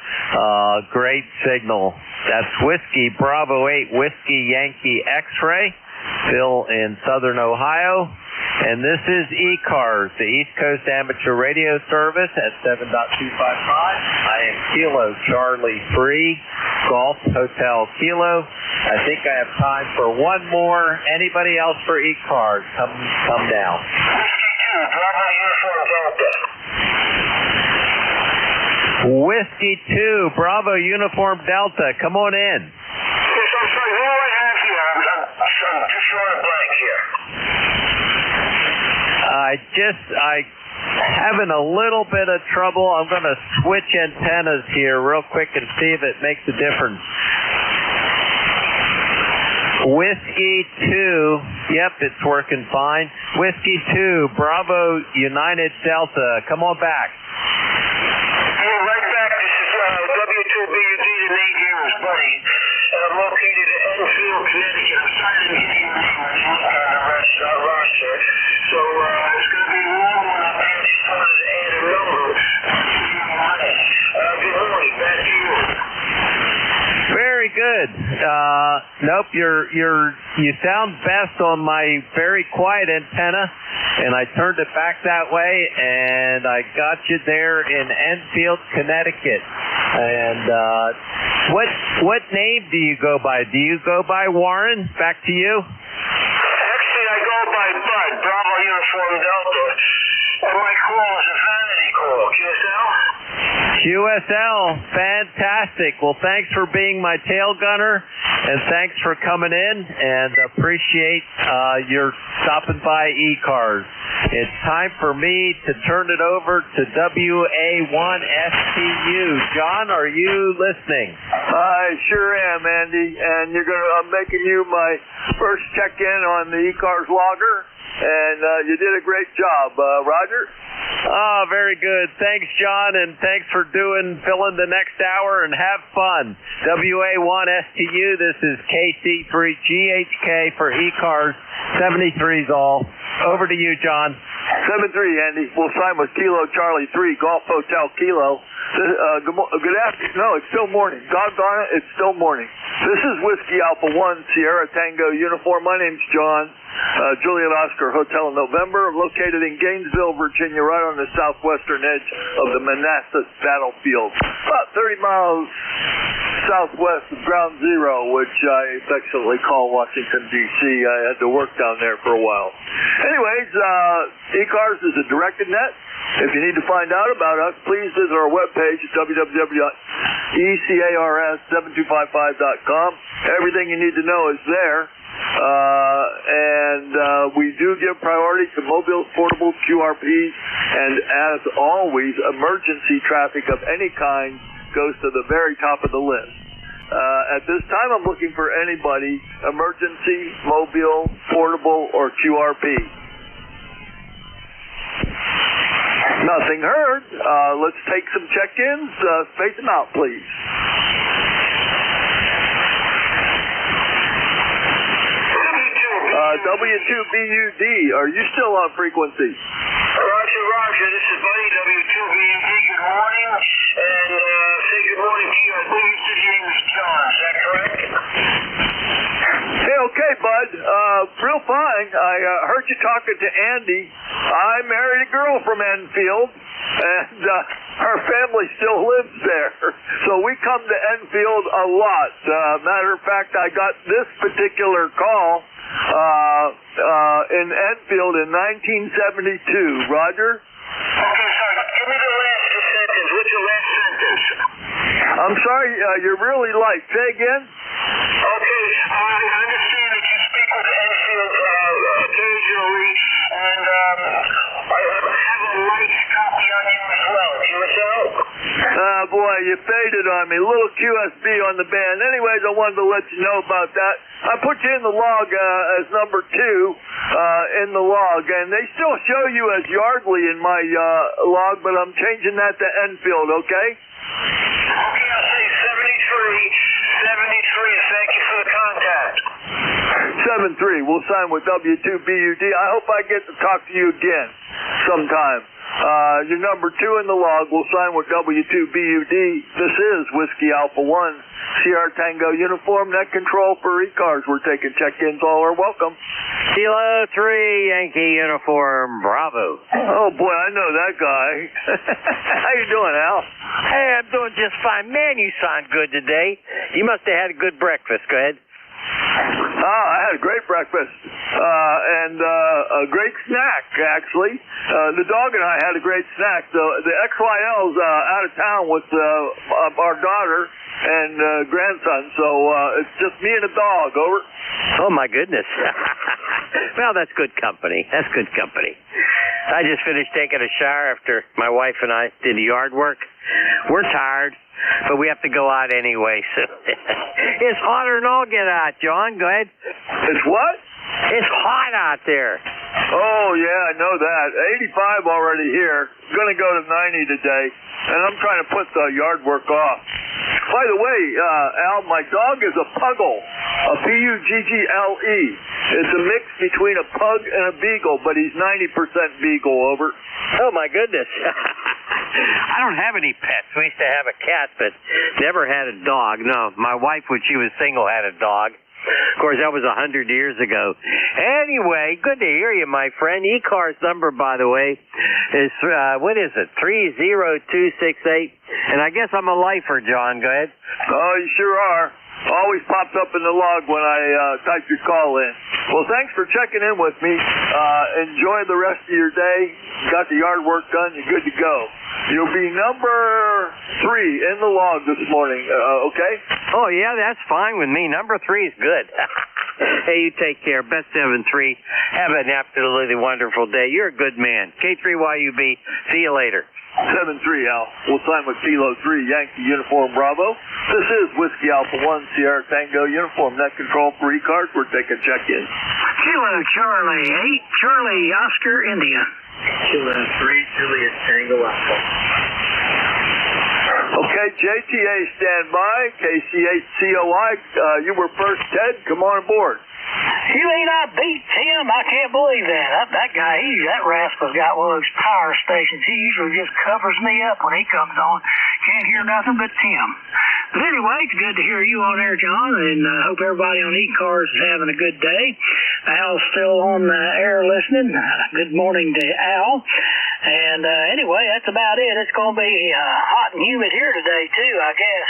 S18: great signal. That's Whiskey Bravo 8 Whiskey Yankee X-Ray. Phil in Southern Ohio. And this is ECARS, the East Coast Amateur Radio Service at 7.255. I am Kilo Charlie 3, Golf Hotel Kilo. I think I have time for one more. Anybody else for ECARS? Come down. Whiskey 2, Bravo Uniform Delta. Come on in.
S11: Yes, I'm sorry. Who do I have here? I'm just short of blank here.
S18: I having a little bit of trouble. I'm going to switch antennas here real quick and see if it makes a difference. Whiskey 2, yep, it's working fine. Whiskey 2, Bravo United Delta, come on back.
S11: Yeah, right back. This is W2BUD, the Nate here is Buddy. I'm located in Enfield, Connecticut. I'm trying to get you on the rest roster. So it's going to be long when I just wanted to add a number. Good morning. Back to you.
S18: Very good. Nope, you sound best on my very quiet antenna, and I turned it back that way, and I got you there in Enfield, Connecticut. And what name do you go by? Do you go by Warren? Back to you.
S11: Actually, I go by Bud, Bravo Uniform Delta. And my call is a vanity call. QSL?
S18: QSL, fantastic. Well, thanks for being my tail gunner, and thanks for coming in, and appreciate your stopping by ECARS. It's time for me to turn it over to WA1STU. John, are you listening?
S6: I sure am, Andy, and I'm making you my first check-in on the ECARS logger, and you did a great job. Roger?
S18: Oh, very good. Thanks, John, and thanks for filling the next hour, and have fun. WA1STU, this is KC3GHK for ECARS, 73's all. Over to you, John.
S6: 7-3, Andy. We'll sign with Kilo Charlie 3, Golf Hotel Kilo. Good afternoon. No, it's still morning. Doggone it, it's still morning. This is Whiskey Alpha 1, Sierra Tango Uniform. My name's John. Juliet Oscar Hotel in November. I'm located in Gainesville, Virginia, right on the southwestern edge of the Manassas battlefield. About 30 miles southwest of Ground Zero, which I affectionately call Washington, D.C. I had to work down there for a while. Anyways, ECARS is a directed net. If you need to find out about us, please visit our webpage at www.ECARS7255.com. Everything you need to know is there. And we do give priority to mobile portable QRPs, and as always, emergency traffic of any kind goes to the very top of the list. At this time, I'm looking for anybody, emergency, mobile, portable, or QRP. Nothing heard. Let's take some check-ins. Space them out, please. W2BUD, are you still on frequency?
S11: Roger. This is Buddy, W2BUD. Good morning. And say good morning to you. I believe you said your name is John. Is that correct?
S6: Hey, okay, bud. Real fine. I heard you talking to Andy. I married a girl from Enfield, and her family still lives there. So we come to Enfield a lot. Matter of fact, I got this particular call in Enfield in 1972. Roger?
S11: Okay, sorry. Give me the last sentence. What's your last sentence?
S6: I'm sorry, you're really light. Say again?
S11: Okay, I understand that you speak with Enfield occasionally, and I have a light copy on you as well. QSL?
S6: Boy,
S1: why you faded on me. A little QSB on the band. Anyways, I wanted to let you know about that. I put you in the log as number 2 in the log, and they still show you as Yardley in my log, but I'm changing that to Enfield, okay?
S2: Okay, I'll say 73. Thank you for the contact.
S1: 7-3. We'll sign with W2BUD. I hope I get to talk to you again sometime. You're number 2 in the log. We'll sign with W2BUD. This is Whiskey Alpha 1, Sierra Tango uniform, net control for ECARS. We're taking check-ins. All are welcome.
S13: Kilo 3, Yankee uniform, Bravo.
S1: Oh, boy, I know that guy. How you doing, Al?
S13: Hey, I'm doing just fine. Man, you sound good today. You must have had a good breakfast. Go ahead.
S1: I had a great breakfast and a great snack, actually. The dog and I had a great snack. The XYL's out of town with our daughter and grandson, so it's just me and a dog. Over.
S13: Oh, my goodness. Well, that's good company. That's good company. I just finished taking a shower after my wife and I did the yard work. We're tired, but we have to go out anyway, so it's hotter than all get out, John. Go ahead.
S1: It's what?
S13: It's hot out there.
S1: Oh, yeah, I know that. 85 already here. Going to go to 90 today, and I'm trying to put the yard work off. By the way, Al, my dog is a puggle, a Puggle. It's a mix between a pug and a beagle, but he's 90% beagle, over.
S13: Oh, my goodness. I don't have any pets. We used to have a cat, but never had a dog. No, my wife, when she was single, had a dog. Of course, that was 100 years ago. Anyway, good to hear you, my friend. ECARS number, by the way, is, what is it, 30268. And I guess I'm a lifer, John. Go ahead.
S1: Oh, you sure are. Always pops up in the log when I type your call in. Well, thanks for checking in with me. Enjoy the rest of your day. Got the yard work done. You're good to go. You'll be number 3 in the log this morning, okay?
S13: Oh, yeah, that's fine with me. Number 3 is good. Hey, you take care. Best 7-3. Have an absolutely wonderful day. You're a good man. K3YUB. See you later.
S1: 7-3, Al. We'll sign with Kilo 3, Yankee uniform, Bravo. This is Whiskey Alpha 1, Sierra Tango uniform, net control for ECARS. We're taking check-in.
S19: Kilo Charlie 8, Charlie Oscar, India.
S8: Kilo 3, Juliet Tango Alpha.
S1: Okay, JTA standby, KC8COI. You were first, Ted. Come on aboard.
S19: You mean I beat Tim? I can't believe that. That guy, that rascal's got one of those power stations. He usually just covers me up when he comes on. Can't hear nothing but Tim. But anyway, it's good to hear you on there, John, and I hope everybody on ECARS is having a good day. Al's still on the air listening. Good morning to Al. And anyway, that's about it. It's going to be hot and humid here today, too, I guess.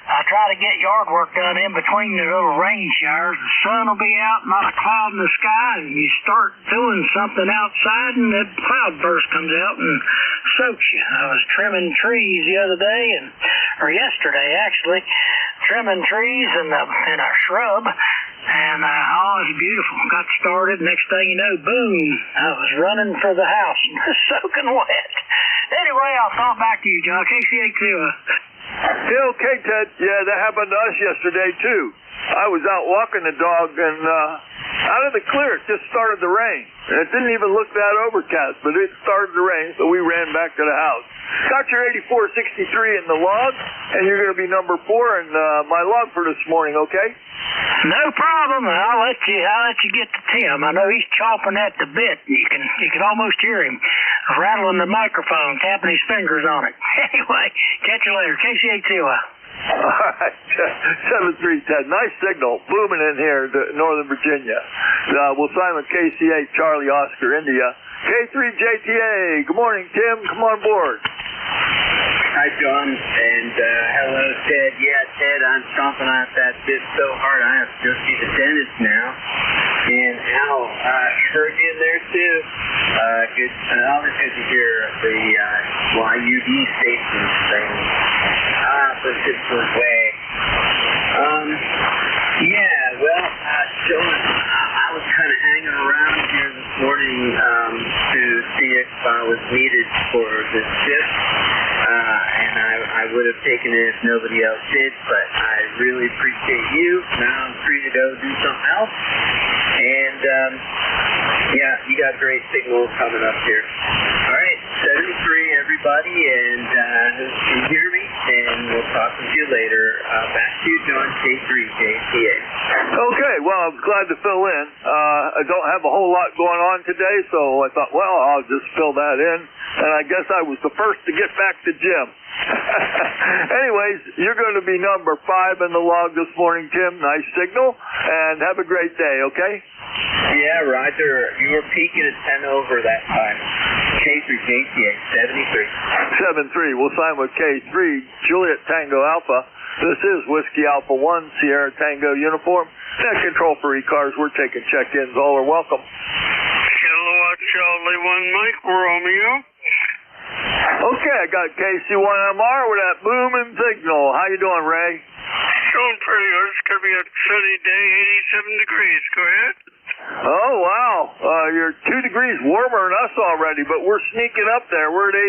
S19: I'll try to get yard work done in between the little rain showers. The sun will be out, not a cloud in the sky, and you start doing something outside, and the cloud burst comes out and soaks you. I was trimming trees the other day, or yesterday, actually, trimming trees in a shrub, and oh, it's beautiful. Got started, next thing you know, boom, I was running for the house, soaking wet. Anyway, I'll throw it back to you, John. KC8
S1: Yeah, okay, Ted. Yeah, that happened to us yesterday, too. I was out walking the dog, and out of the clear, it just started to rain. And it didn't even look that overcast, but it started to rain, so we ran back to the house. Got your 8463 in the log, and you're going to be number 4 in my log for this morning, okay?
S19: No problem. I'll let you get to Tim. I know he's chomping at the bit. You can almost hear him rattling the microphone, tapping his fingers on it. Anyway, catch you later. KC8COI.
S1: All right, 7-3, Ted. Nice signal, booming in here, Northern Virginia. We'll sign with KC8 Charlie Oscar, India. K3 JTA. Good morning, Tim. Come on board.
S8: Hi, John, and hello, Ted. Yeah, Ted, I'm stomping out that bit so hard I have to go see the dentist now. And Al, heard you in there too. Good. Always good to hear the YUD station thing. For Pittsburgh Way. Yeah, well, John, I was kind of hanging around here this morning to see if I was needed for this shift. And I I would have taken it if nobody else did, but I really appreciate you. Now I'm free to go do something else. And, yeah, you got great signals coming up here. All right, 73, everybody, and you hear me, and we'll talk with you later. Back to you, John, K3, JTA.
S1: Okay, well, I'm glad to fill in. I don't have a whole lot going on today, so I thought, well, I'll just fill that in. And I guess I was the first to get back to Jim. Anyways, you're going to be number 5 in the log this morning, Tim. Nice signal, and have a great day, okay?
S8: Yeah, Roger. You were peaking at 10 over that time. K3 JTA, 73.
S1: 7-3. We'll sign with K3, Juliet Tango Alpha. This is Whiskey Alpha 1, Sierra Tango uniform. Net control for ECARS. We're taking check-ins. All are welcome.
S21: Hello, Charlie 1 Mike Romeo.
S1: Okay, I got KC1MR with that booming signal. How you doing, Ray?
S21: Doing pretty good. It's going to be a sunny day, 87 degrees. Go ahead.
S1: Oh, wow. You're 2 degrees warmer than us already, but we're sneaking up there. We're at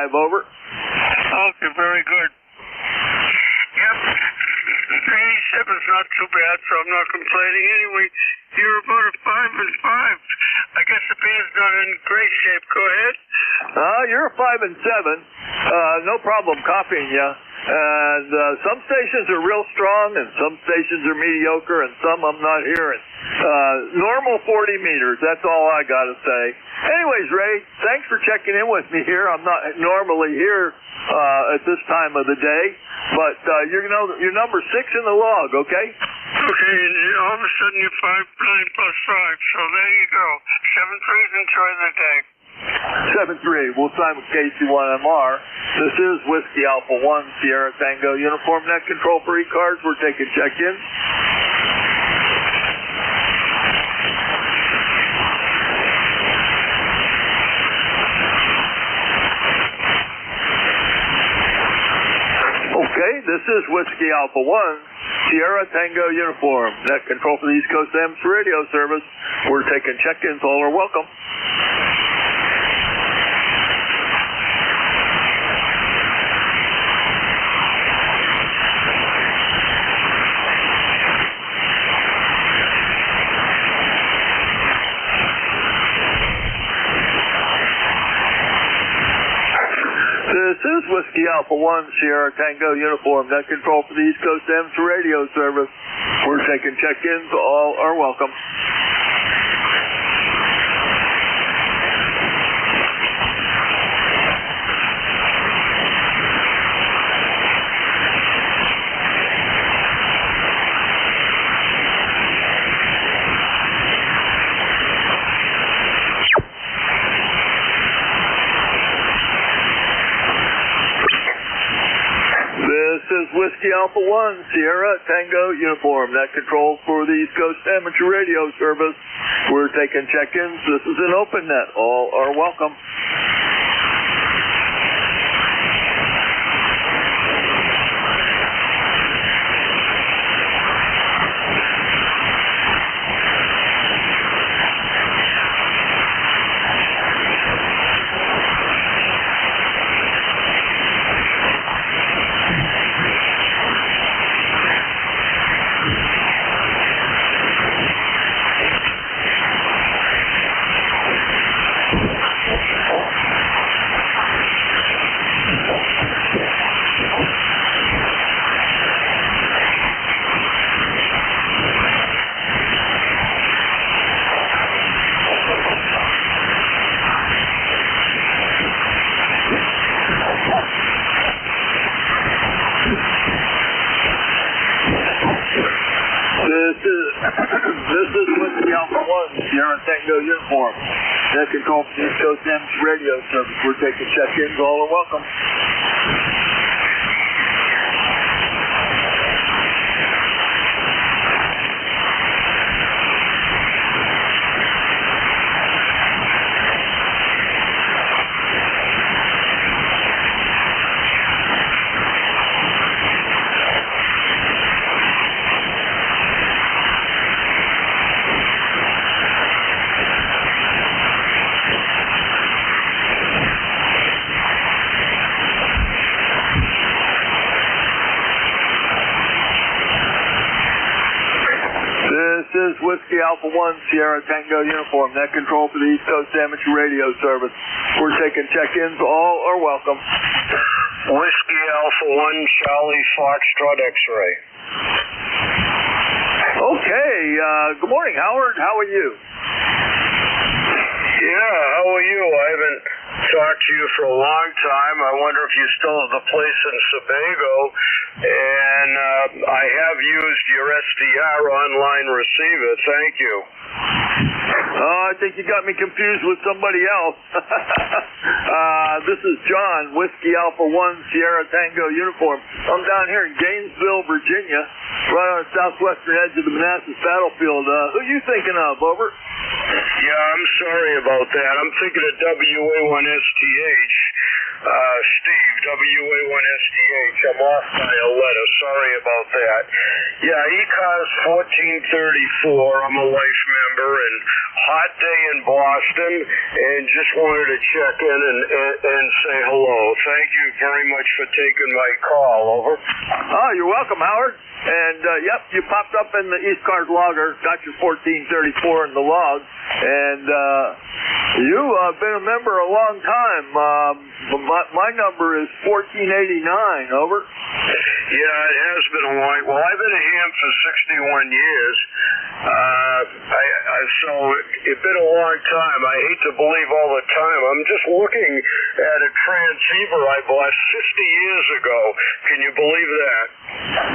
S1: 85, over.
S21: Okay, very good. Yep. 87's not too bad, so I'm not complaining. Anyway, you're about a 5 and 5. I guess the band's not in great shape. Go ahead.
S1: You're a 5 and 7. No problem copying you. And some stations are real strong, and some stations are mediocre, and some I'm not hearing. Normal 40 meters, that's all I got to say. Anyways, Ray, thanks for checking in with me here. I'm not normally here at this time of the day, but you're number 6 in the log, okay?
S21: Okay, and all of a sudden you're 5-9 plus 5, so there you go. 7-3, enjoy the day.
S1: 7-3, we'll sign with KC1MR. This is Whiskey Alpha 1, Sierra Tango uniform. Net control for ECARS. We're taking check-ins. Okay, this is Whiskey Alpha 1, Sierra Tango uniform. Net control for the East Coast AMS radio service. We're taking check-ins. All are welcome. This is Whiskey Alpha 1, Sierra Tango uniform. Net control for the East Coast AMS radio service. We're taking check-ins. All are welcome. This is Whiskey Alpha 1, Sierra Tango uniform. Net control for the East Coast Amateur Radio Service. We're taking check-ins. This is an open net. All are welcome. This is Whiskey Alpha 1, Sierra Tango uniform. Net control for the East Coast AMS radio service. We're taking check-ins. All are welcome. Whiskey Alpha 1 Sierra Tango uniform. Net control for the East Coast Amateur Radio Service. We're taking check-ins. All are welcome.
S21: Whiskey Alpha 1 Charlie Foxtrot X-ray.
S1: Okay, good morning, Howard. How are you?
S21: Yeah, how are you? I haven't talked to you for a long time. I wonder if you still have the place in Sebago. And I have used your SDR online receiver. Thank you.
S1: I think you got me confused with somebody else. This is John, Whiskey Alpha 1 Sierra Tango uniform. I'm down here in Gainesville, Virginia, right on the southwestern edge of the Manassas battlefield. Who are you thinking of? Over?
S21: Yeah, I'm sorry about that. I'm thinking of WA1STH. Steve, WA1STH. I'm off by a letter. Sorry about that. Yeah, ECARS 1434. I'm a life member, and hot day in Boston, and just wanted to check in and say hello. Thank you very much for taking my call. Over.
S1: Oh, you're welcome, Howard. And, yep, you popped up in the ECARS logger, got your 1434 in the log, and you've been a member a long time. My number is 1489, over.
S21: Yeah, it has been a while. Well, I've been a ham for 61 years, so it's been a long time. I hate to believe all the time. I'm just looking at a transceiver I bought 50 years ago. Can you believe that?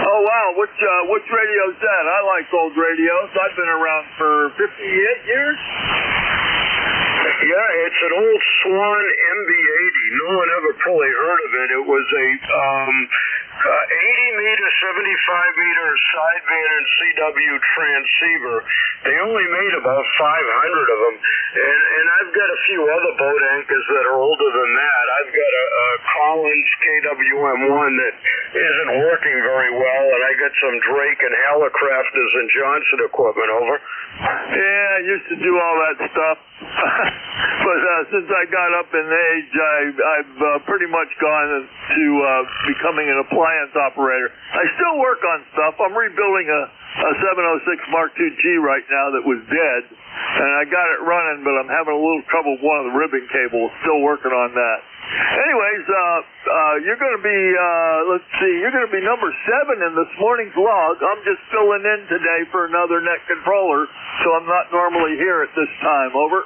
S1: Oh, wow. Which radio is that? I like old radios. I've been around for 58 years.
S21: Yeah, it's an old Swan MB80. No one ever probably heard of it. It was a 80-meter, 75-meter sideband and CW transceiver. They only made about 500 of them. And I've got a few other boat anchors that are older than that. I've got a Collins KWM1 that isn't working very well, and I got some Drake and Hallicrafters and Johnson equipment. Over.
S1: Yeah, I used to do all that stuff. But since I got up in age, I've pretty much gone to becoming an appliance operator. I still work on stuff. I'm rebuilding a 706 Mark II G right now that was dead, and I got it running, but I'm having a little trouble with one of the ribbon cables. Still working on that. Anyways, you're going to be, you're going to be number 7 in this morning's log. I'm just filling in today for another net controller, so I'm not normally here at this time. Over.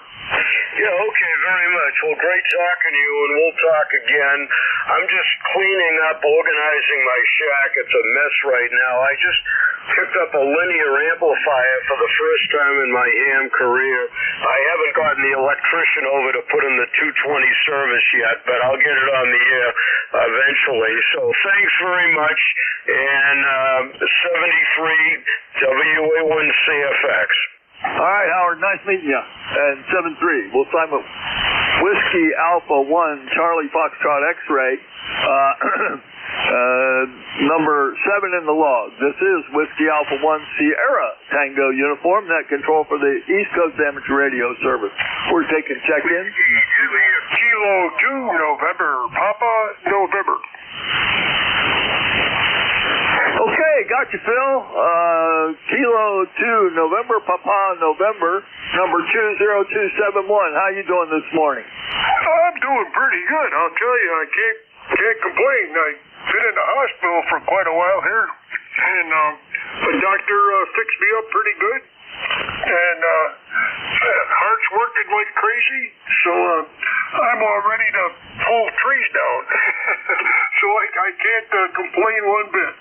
S21: Yeah, okay, very much. Well, great talking to you, and we'll talk again. I'm just cleaning up, organizing my shack. It's a mess right now. I just picked up a linear amplifier for the first time in my ham career. I haven't gotten the electrician over to put in the 220 service yet, but I'll get it on the air eventually. So thanks very much, and 73 WA1CFX.
S1: All right, Howard, nice meeting you. And 7-3, we'll sign with Whiskey Alpha 1 Charlie Foxtrot X-ray, number 7 in the log. This is Whiskey Alpha 1 Sierra Tango uniform, net control for the East Coast Amateur Radio Service. We're taking check-in.
S21: Kilo 2 November, Papa November.
S1: Okay, got you, Phil. Kilo 2, November, Papa, November, number 20271. How you doing this morning?
S21: I'm doing pretty good. I'll tell you, I can't complain. I've been in the hospital for quite a while here, and the doctor fixed me up pretty good. And heart's working like crazy, so I'm all ready to pull trees down. So I can't complain one bit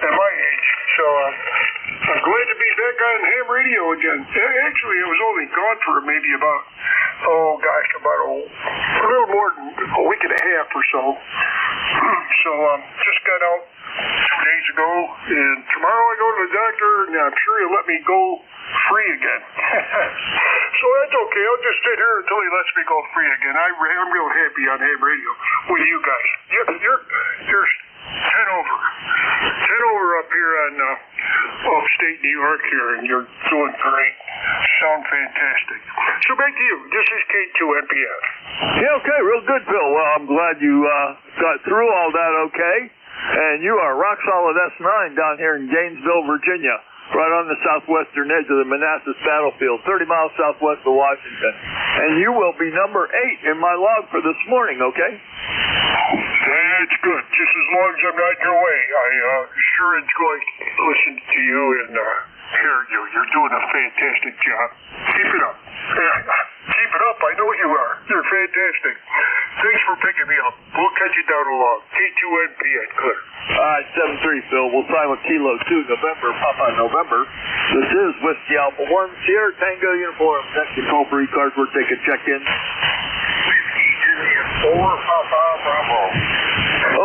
S21: at my age. So I'm glad to be back on ham radio again. Actually, I was only gone for maybe about a little more than a week and a half or so. So just got out 2 days ago, and tomorrow I go to the doctor, and I'm sure he'll let me go free again. So that's okay. I'll just sit here until he lets me go free again. I'm real happy on ham radio with you guys. You're 10 over up here on upstate New York here, and you're doing great. Sound fantastic. So back to you. This is K2NPF.
S1: Yeah, okay, real good, Phil. Well, I'm glad you got through all that okay. And you are rock solid S9 down here in Gainesville, Virginia. right on the southwestern edge of the Manassas battlefield, 30 miles southwest of Washington. And you will be number 8 in my log for this morning, okay?
S21: That's good. Just as long as I'm not in your way. I sure enjoy listening to you and hearing you. You're doing a fantastic job. Keep it up. Keep it up. I know you are. You're fantastic. Thanks for picking me up. We'll catch you down along. K2NP at Clear.
S1: All right, 7-3, Phil. We'll sign with Kilo 2, November, Papa, November. This is Whiskey Alpha 1, Sierra Tango uniform. Next control for ECARS. We're taking check-in.
S21: Whiskey Juliet 4, Papa, Bravo.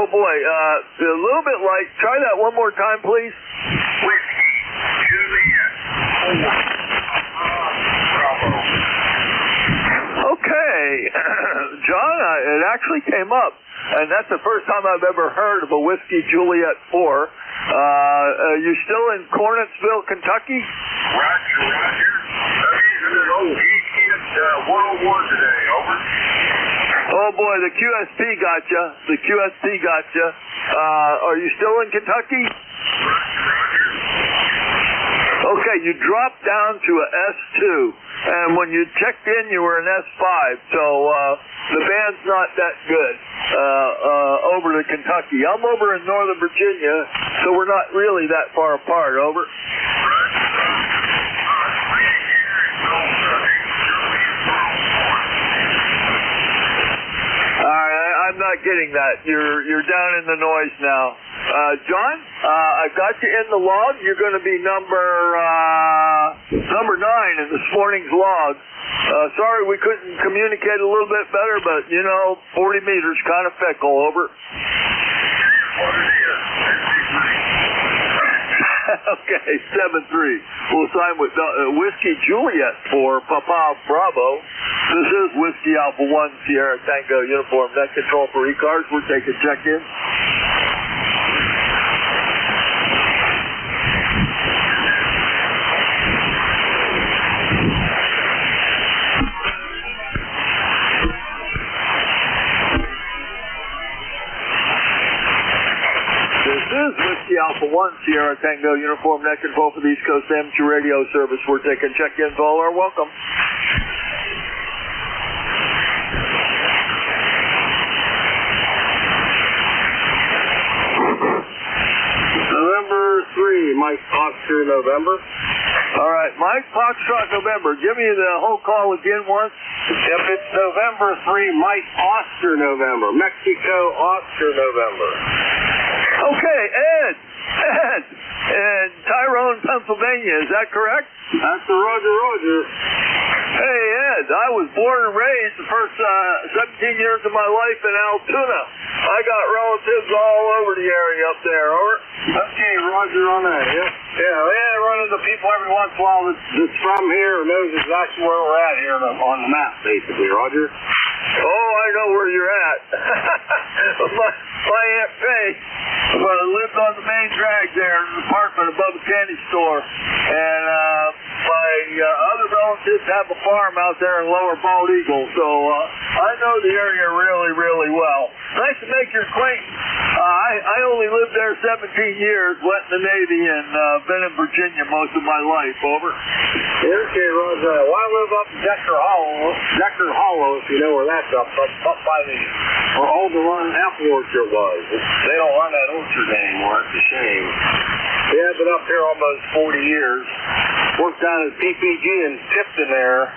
S1: Oh, boy. A little bit light. Try that one more time, please.
S21: Whiskey Juliet 4, Bravo.
S1: Okay. John, it actually came up. And that's the first time I've ever heard of a Whiskey Juliet 4. You still in Cornetsville, Kentucky?
S21: Roger. He's 101 today, over.
S1: Oh boy, the QSP got you. Are you still in Kentucky? Okay, you dropped down to a S2, and when you checked in, you were an S5. So the band's not that good over to Kentucky. I'm over in Northern Virginia, so we're not really that far apart. Over. I'm not getting that. You're down in the noise now. John, I've got you in the log. You're going to be number 9 in this morning's log. Sorry we couldn't communicate a little bit better, but, 40 meters kind of fickle. Over. Okay, 7-3. We'll sign with Whiskey Juliet for Papa Bravo. This is Whiskey Alpha 1, Sierra Tango uniform. Net control for ECARS. We're taking check-in. This is Whiskey Alpha 1, Sierra Tango uniform. Net control for the East Coast Amateur Radio Service. We're taking check-ins. All are welcome.
S11: November 3, Mike Oscar, November.
S1: All right, Mike Foxtrot, November. Give me the whole call again once.
S11: Yep, it's November 3, Mike Oscar, November. Mexico, Oscar, November.
S1: Okay, Ed, in Tyrone, Pennsylvania, is that correct?
S11: That's the Roger.
S1: Hey, Ed, I was born and raised the first 17 years of my life in Altoona. I got relatives all over the area up there, over.
S11: Okay, Roger on that, yeah. Yeah, I run into people every once in a while that's from here or knows exactly where we're at here on the map, basically, Roger.
S1: Oh, I know where you're at. My Aunt Faye lived on the main drag there in an apartment above the candy store. And my other relatives have a farm out there in Lower Bald Eagle. So I know the area really, really well. Nice to make your acquaintance. I only lived there 17 years, went in the Navy, and been in Virginia most of my life. Over.
S11: Okay, Roger. Well, I live up in Decker Hollow, if you know where that's up by where Alderun Apple Orchard was. They don't run that orchard anymore. It's a shame. Yeah, I've been up here almost 40 years. Worked down at PPG in Tipton there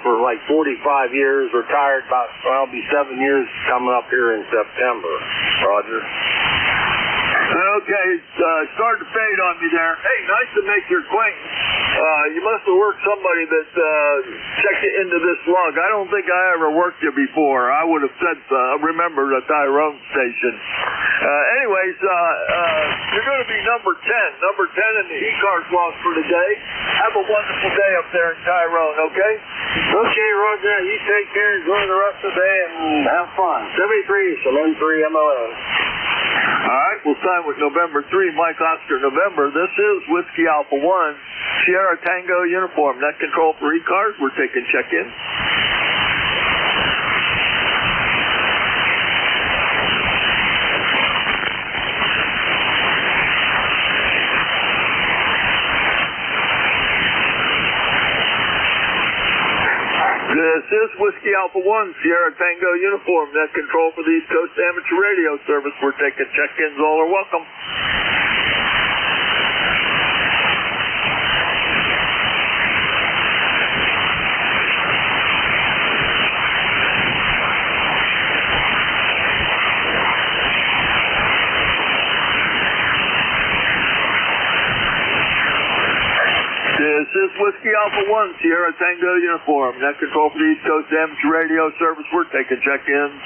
S11: for like 45 years. Retired I'll be 7 years coming up here in September. Roger.
S1: Okay, started to fade on me there. Hey, nice to make your acquaintance. You must have worked somebody that checked you into this log. I don't think I ever worked you before. I would have said, remember the Tyrone station. Anyways, you're going to be number 10. Number 10 in the ECARS log for today. Have a wonderful day up there in Tyrone, okay?
S11: Okay, Roger. You take care. Enjoy the rest of the day and have fun. 73, Shalom 3 MON.
S1: All right, we'll sign with November 3, Mike Oscar, November. This is Whiskey Alpha 1, Sierra Tango uniform. Net control for ECARS. We're taking check-in. Alpha 1, Sierra Tango uniform, net control for the East Coast Amateur Radio Service. We're taking check-ins. All are welcome. This is Whiskey Alpha 1, Sierra Tango uniform, net control for the East Coast Amateur Radio Service. We're taking check-ins.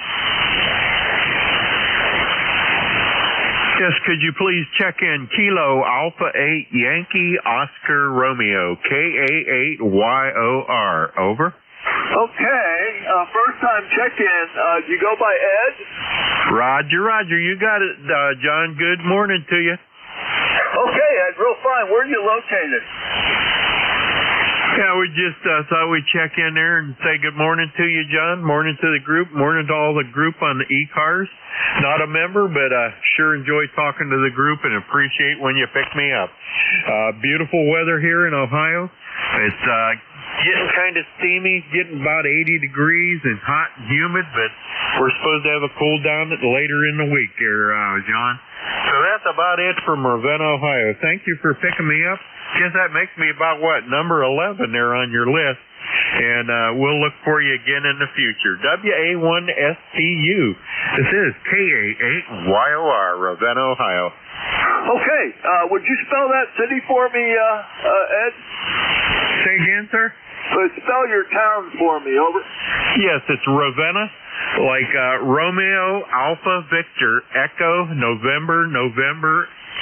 S22: Yes, could you please check in Kilo Alpha 8 Yankee Oscar Romeo, KA8YOR, over.
S1: Okay, first time check-in. Do you go by Ed?
S22: Roger, you got it, John. Good morning to you.
S1: Okay, Ed, real fine. Where are you located?
S22: Yeah, we just thought we'd check in there and say good morning to you, John. Morning to the group. Morning to all the group on the ECARS. Not a member, but sure enjoy talking to the group and appreciate when you pick me up. Beautiful weather here in Ohio. It's getting kind of steamy, getting about 80 degrees and hot and humid, but we're supposed to have a cool down later in the week here, John. So that's about it from Ravenna, Ohio. Thank you for picking me up. Guess that makes me about, number 11 there on your list. And we'll look for you again in the future. WA1STU. This is KA8YOR, Ravenna, Ohio.
S1: Okay, would you spell that city for me, Ed?
S22: Say again, sir?
S1: Spell your town for me, over.
S22: Yes, it's Ravenna, like Romeo, Alpha, Victor, Echo, November,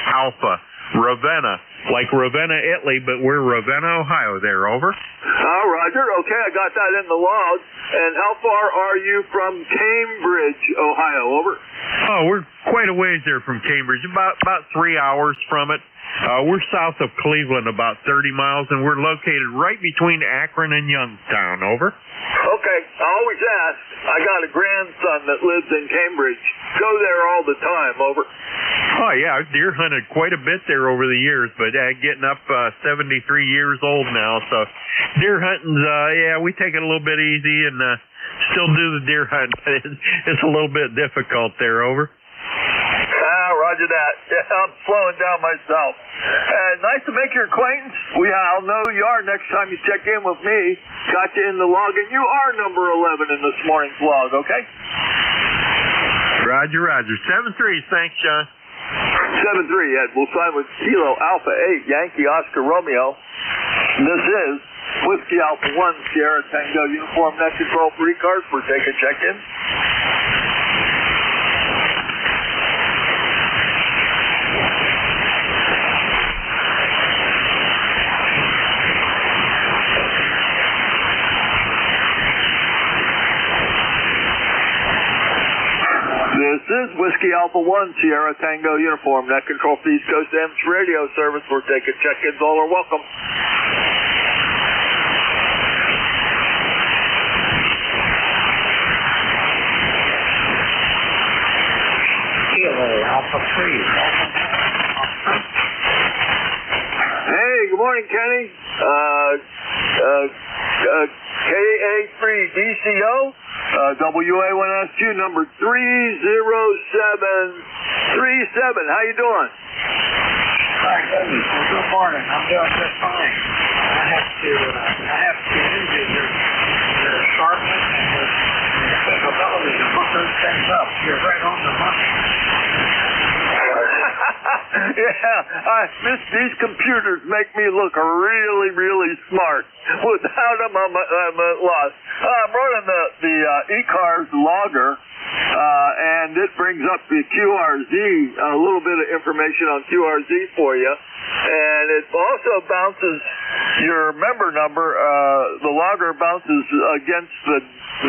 S22: Alpha. Ravenna, like Ravenna, Italy, but we're Ravenna, Ohio there, over.
S1: Roger. Okay, I got that in the log. And how far are you from Cambridge, Ohio, over?
S22: Oh, we're quite a ways there from Cambridge, about 3 hours from it. We're south of Cleveland, about 30 miles, and we're located right between Akron and Youngstown, over.
S1: Okay, I always ask. I got a grandson that lives in Cambridge. Go there all the time, over.
S22: Oh, yeah, I've deer hunted quite a bit there over the years, but getting up 73 years old now, so deer hunting's, we take it a little bit easy and still do the deer hunting, but it's a little bit difficult there, over.
S1: Roger that. Yeah, I'm slowing down myself. Nice to make your acquaintance. I'll know who you are next time you check in with me. Got you in the log, and you are number 11 in this morning's log, okay?
S22: Roger. 7-3. Thanks, John.
S1: 7-3, Ed. We'll sign with Kilo Alpha 8, Yankee Oscar Romeo. This is Whiskey Alpha 1, Sierra Tango uniform, net control for ECARS. We're taking check-in. This is Whiskey Alpha 1, Sierra Tango uniform, net control for the East Coast Amateur Radio Service. We're taking check-ins. All are welcome.
S19: Alpha 3.
S1: Hey, good morning, Kenny. KA3DCO, WA1SQ, number 30737. How you doing?
S19: Hi, goodness. Good morning. I'm doing just fine. I have to use your sharpness and your capability to hook those things up. You're right on the money.
S1: These computers make me look really, really smart. Without them, I'm lost. I'm running the ECARS logger, and it brings up the QRZ, a little bit of information on QRZ for you. And it also bounces your member number. The logger bounces against the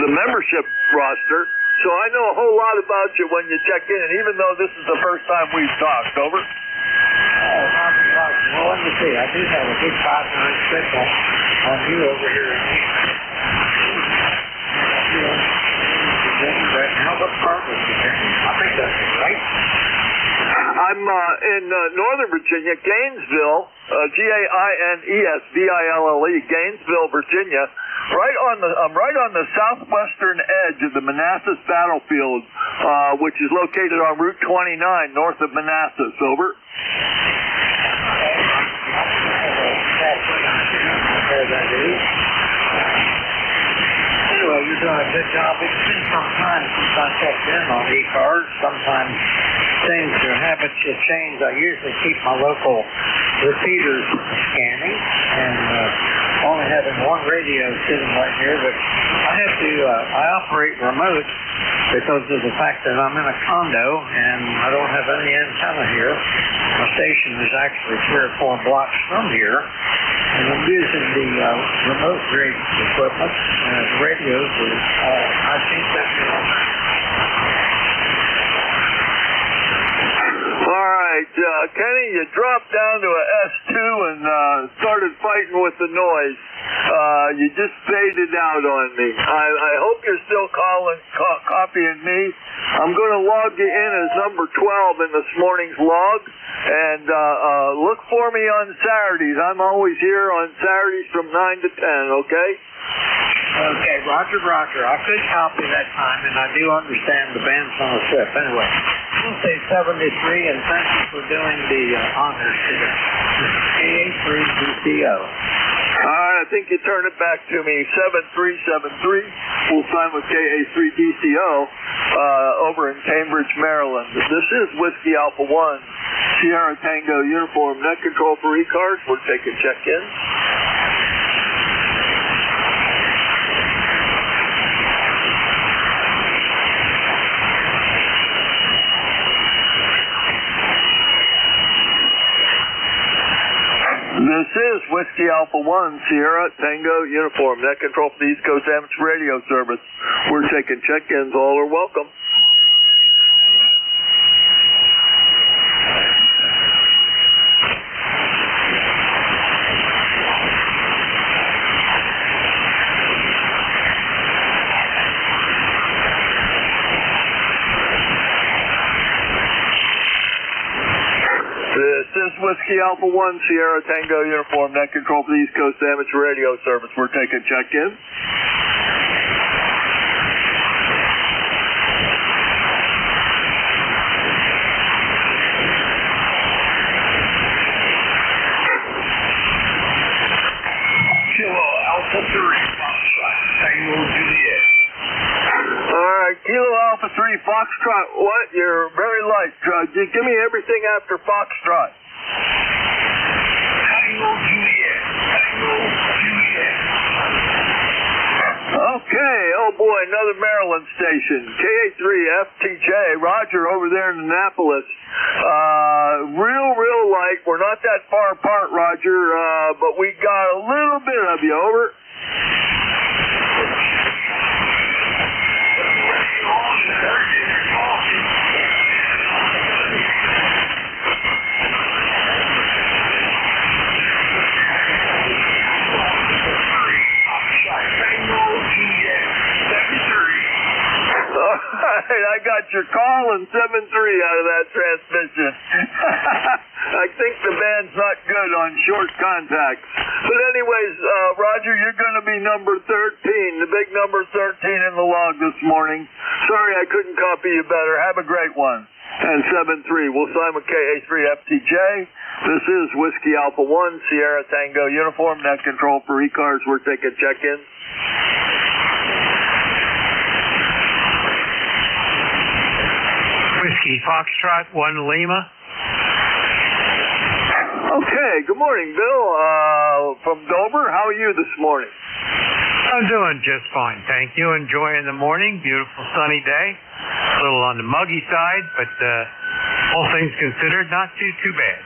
S1: membership roster. So I know a whole lot about you when you check in, and even though this is the first time we've talked, over.
S19: Well, let me see. I do have a big positive signal on you over here in right now. What part was you in? I think that's right.
S1: I'm in Northern Virginia, Gainesville, Gainesville, Gainesville, Virginia. I'm right on the southwestern edge of the Manassas battlefield, which is located on Route 29 north of Manassas. Over.
S11: Anyway, you're doing a good job. It's been some time since I checked in on ECARS. Sometimes things or habits you change. I usually keep my local repeaters scanning and only having one radio sitting right here, but I operate remote because of the fact that I'm in a condo and I don't have any antenna here. My station is actually 3 or 4 blocks from here, and I'm using the remote rig equipment and radios. I think that's
S1: all right, Kenny, you dropped down to a S2 and started fighting with the noise. You just faded out on me. I hope you're still copying me. I'm going to log you in as number 12 in this morning's log, and look for me on Saturdays. I'm always here on Saturdays from 9 to 10, okay?
S11: Okay, Roger. I could copy that time, and I do understand the band's on the strip. Anyway, we'll say 73, and thank you for doing the honors today. KA3DCO.
S1: All right, I think you turn it back to me. 7373. We'll sign with KA3DCO over in Cambridge, Maryland. This is Whiskey Alpha 1, Sierra Tango Uniform Net Control for ECARS. We're taking check-in. This is Whiskey Alpha 1, Sierra Tango Uniform Net Control for the East Coast Amateur Radio Service. We're taking check-ins. All are welcome. This is Whiskey Alpha 1, Sierra Tango Uniform Net Control for the East Coast Amateur Radio Service. We're taking check-in.
S21: Kilo Alpha 3, Foxtrot, Tango Juliet.
S1: All right, Kilo Alpha 3, Foxtrot. What? You're very light. Give me everything after Foxtrot.
S21: Tango Juliet. Tango Juliet.
S1: Okay, oh boy, another Maryland station. KA3FTJ, Roger over there in Annapolis. Real light. We're not that far apart, Roger, but we got a little bit of you. Over. I got your call and 7-3 out of that transmission. I think the band's not good on short contacts. But anyways, Roger, you're going to be number 13, the big number 13 in the log this morning. Sorry I couldn't copy you better. Have a great one. And 7-3, we'll sign with KA3FTJ. This is Whiskey Alpha 1, Sierra Tango Uniform Net Control for ECARS. We're taking check-ins.
S5: Whiskey Foxtrot 1 Lima.
S1: Okay, good morning, Bill. From Dover, how are you this morning?
S5: I'm doing just fine, thank you. Enjoying the morning, beautiful sunny day. A little on the muggy side, but all things considered, not too bad.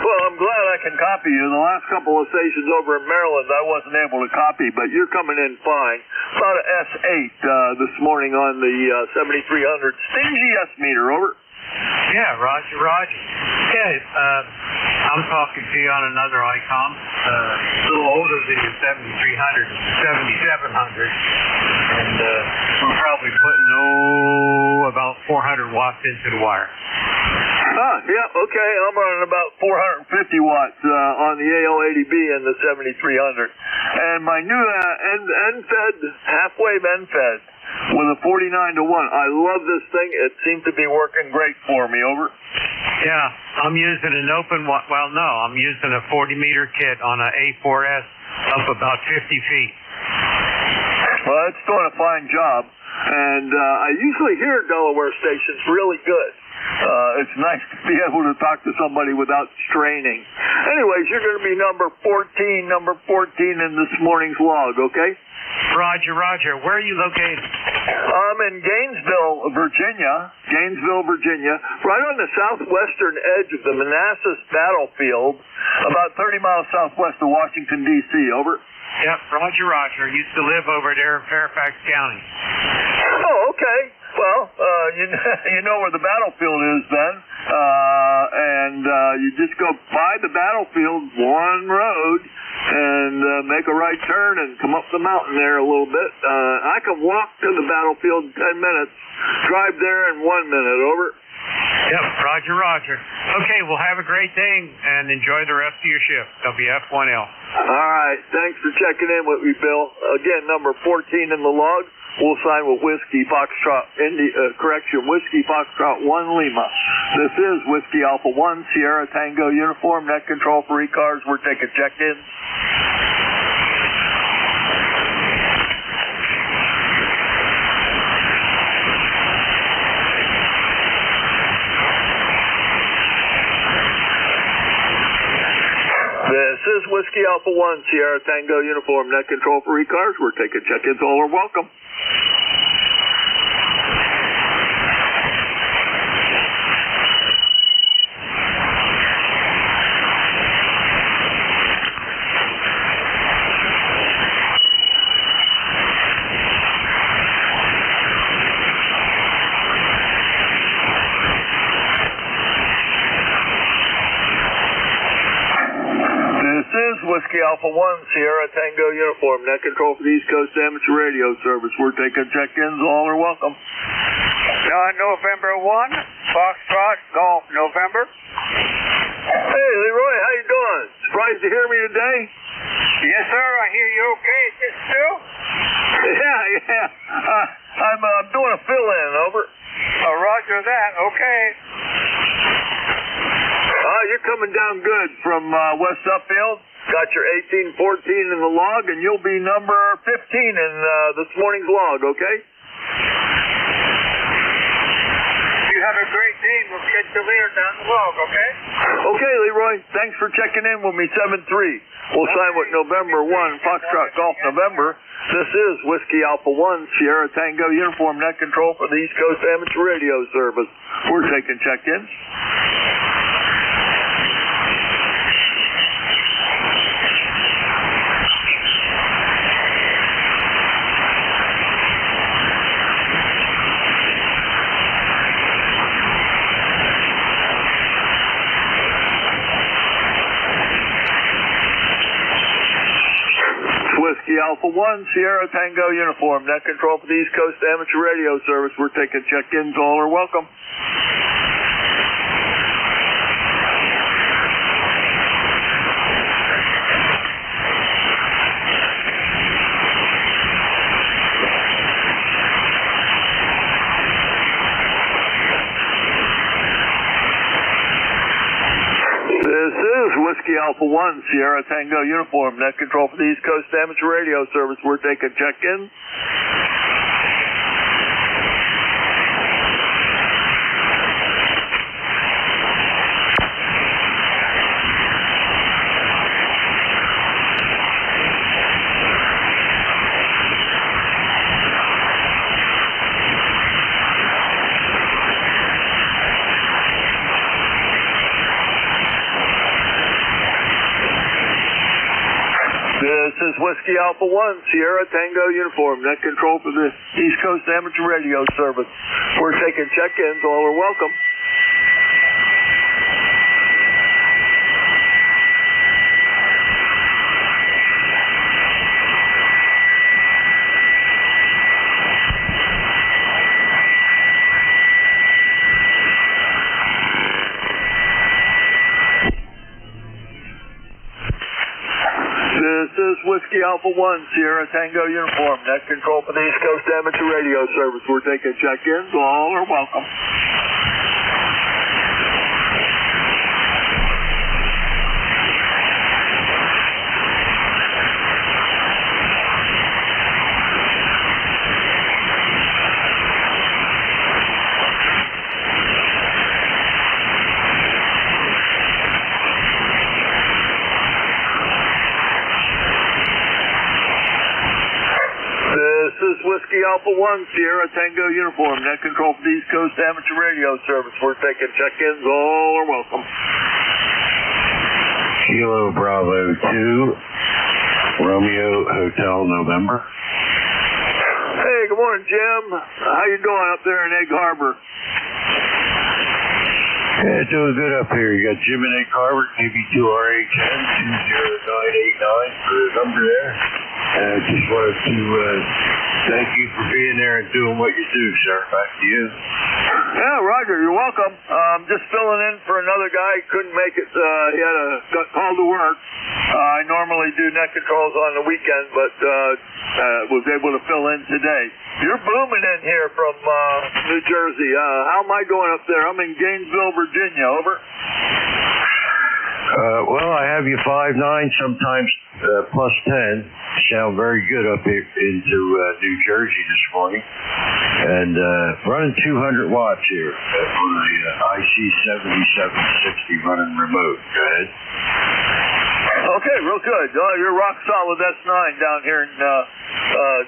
S1: Well, I'm glad I can copy you. The last couple of stations over in Maryland, I wasn't able to copy, but you're coming in fine. About a S8 this morning on the 7300 stingy S meter. Over.
S5: Yeah, Roger. Yeah, I'm talking to you on another ICOM, a little older than your 7300, 7700, and we're probably putting about 400 watts into the wire.
S1: Yeah, okay. I'm running about 450 watts on the AL80B and the 7300. And my new end-fed, half-wave end-fed with a 49-1. I love this thing. It seems to be working great for me. Over.
S7: Yeah, I'm using an I'm using a 40-meter kit on an A4S up about 50 feet.
S1: Well, it's doing a fine job. And I usually hear Delaware stations really good. It's nice to be able to talk to somebody without straining. Anyways, you're going to be number 14 in this morning's log, okay?
S7: Roger. Where are you located?
S1: I'm in Gainesville, Virginia, right on the southwestern edge of the Manassas battlefield, about 30 miles southwest of Washington, D.C., over.
S7: Yep, Roger. Used to live over there in Fairfax County.
S1: Oh, okay. Well, you know where the battlefield is then, and you just go by the battlefield, one road, and make a right turn and come up the mountain there a little bit. I can walk to the battlefield in 10 minutes, drive there in 1 minute, over.
S7: Yep, Roger. Okay, well, have a great day and enjoy the rest of your shift. WF1L.
S1: All right, thanks for checking in with me, Bill. Again, number 14 in the log. We'll sign with Whiskey Foxtrot, Whiskey Foxtrot 1 Lima. This is Whiskey Alpha 1 Sierra Tango Uniform, net control for ECARS. We're taking check-ins. This is Whiskey Alpha 1 Sierra Tango Uniform, net control for ECARS. We're taking check-ins. All are welcome. Whiskey Alpha 1 Sierra Tango Uniform, net control for the East Coast Amateur Radio Service. We're taking check-ins. All are welcome.
S20: November 1, Foxtrot, Golf, November.
S1: Hey, Leroy, how you doing? Surprised to hear me today?
S20: Yes, sir. I hear you okay. Is this Stu?
S1: Yeah. I'm doing a fill-in, over.
S20: Roger that. Okay.
S1: You're coming down good from West Upfield. Got your 1814 in the log, and you'll be number 15 in this morning's log, okay?
S20: You have a great day. We'll get you later down the log, okay?
S1: Okay, Leroy. Thanks for checking in with me, 7-3. We'll sign with November 1, Foxtrot Golf November. This is Whiskey Alpha 1 Sierra Tango Uniform, net control for the East Coast Amateur Radio Service. We're taking check-ins. Whiskey Alpha 1 Sierra Tango Uniform, net control for the East Coast Amateur Radio Service. We're taking check-ins. All are welcome. This is Whiskey Alpha 1 Sierra Tango Uniform, net control for the East Coast Amateur Radio Service. We're taking check-in. This is Whiskey Alpha 1 Sierra Tango Uniform, net control for the East Coast Amateur Radio Service. We're taking check-ins. All are welcome. Whiskey Alpha 1, Sierra Tango Uniform. Net control for the East Coast Amateur Radio Service. We're taking check-ins. All are welcome. Whiskey Alpha 1, Sierra Tango Uniform. Net control for the East Coast Amateur Radio Service. We're taking check-ins. All are welcome.
S10: Kilo Bravo 2, Romeo Hotel November.
S1: Hey, good morning, Jim. How you doing up there in Egg Harbor?
S10: Yeah, doing good up here. You got Jim in Egg Harbor, KB2RH10 20989 for the number there. Just wanted to thank you for being there and doing what you do, sir. Back to you.
S1: Yeah, Roger, you're welcome. Just filling in for another guy. He couldn't make it. He got called to work. I normally do net controls on the weekend, but was able to fill in today. You're booming in here from New Jersey. How am I doing up there? I'm in Gainesville, Virginia. Over.
S10: Well, I have you 5'9", sometimes plus 10. Sound very good up here into New Jersey this morning. And running 200 watts here on a IC7760 running remote. Go ahead.
S1: Okay, real good. You're rock solid S9 down here in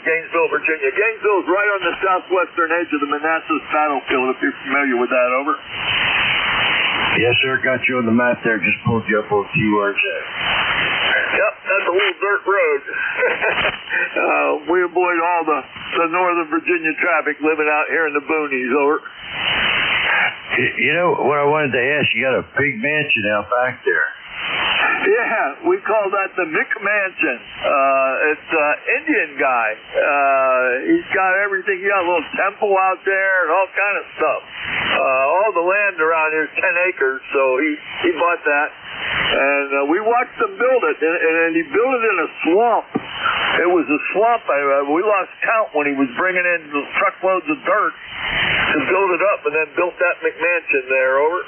S1: Gainesville, Virginia. Gainesville is right on the southwestern edge of the Manassas battlefield, if you're familiar with that. Over.
S10: Yes, sir. Got you on the map there. Just pulled you up on QRZ.
S1: Yep, that's a little dirt road. We avoid all the northern Virginia traffic living out here in the boonies. Over.
S10: You know what I wanted to ask? You got a big mansion out back there.
S1: Yeah, we call that the McMansion. It's an Indian guy. He's got everything. He got a little temple out there and all kind of stuff. All the land around here is 10 acres, so he bought that. And we watched him build it, and he built it in a swamp. It was a swamp. We lost count when he was bringing in truckloads of dirt to build it up, and then built that McMansion there. Over.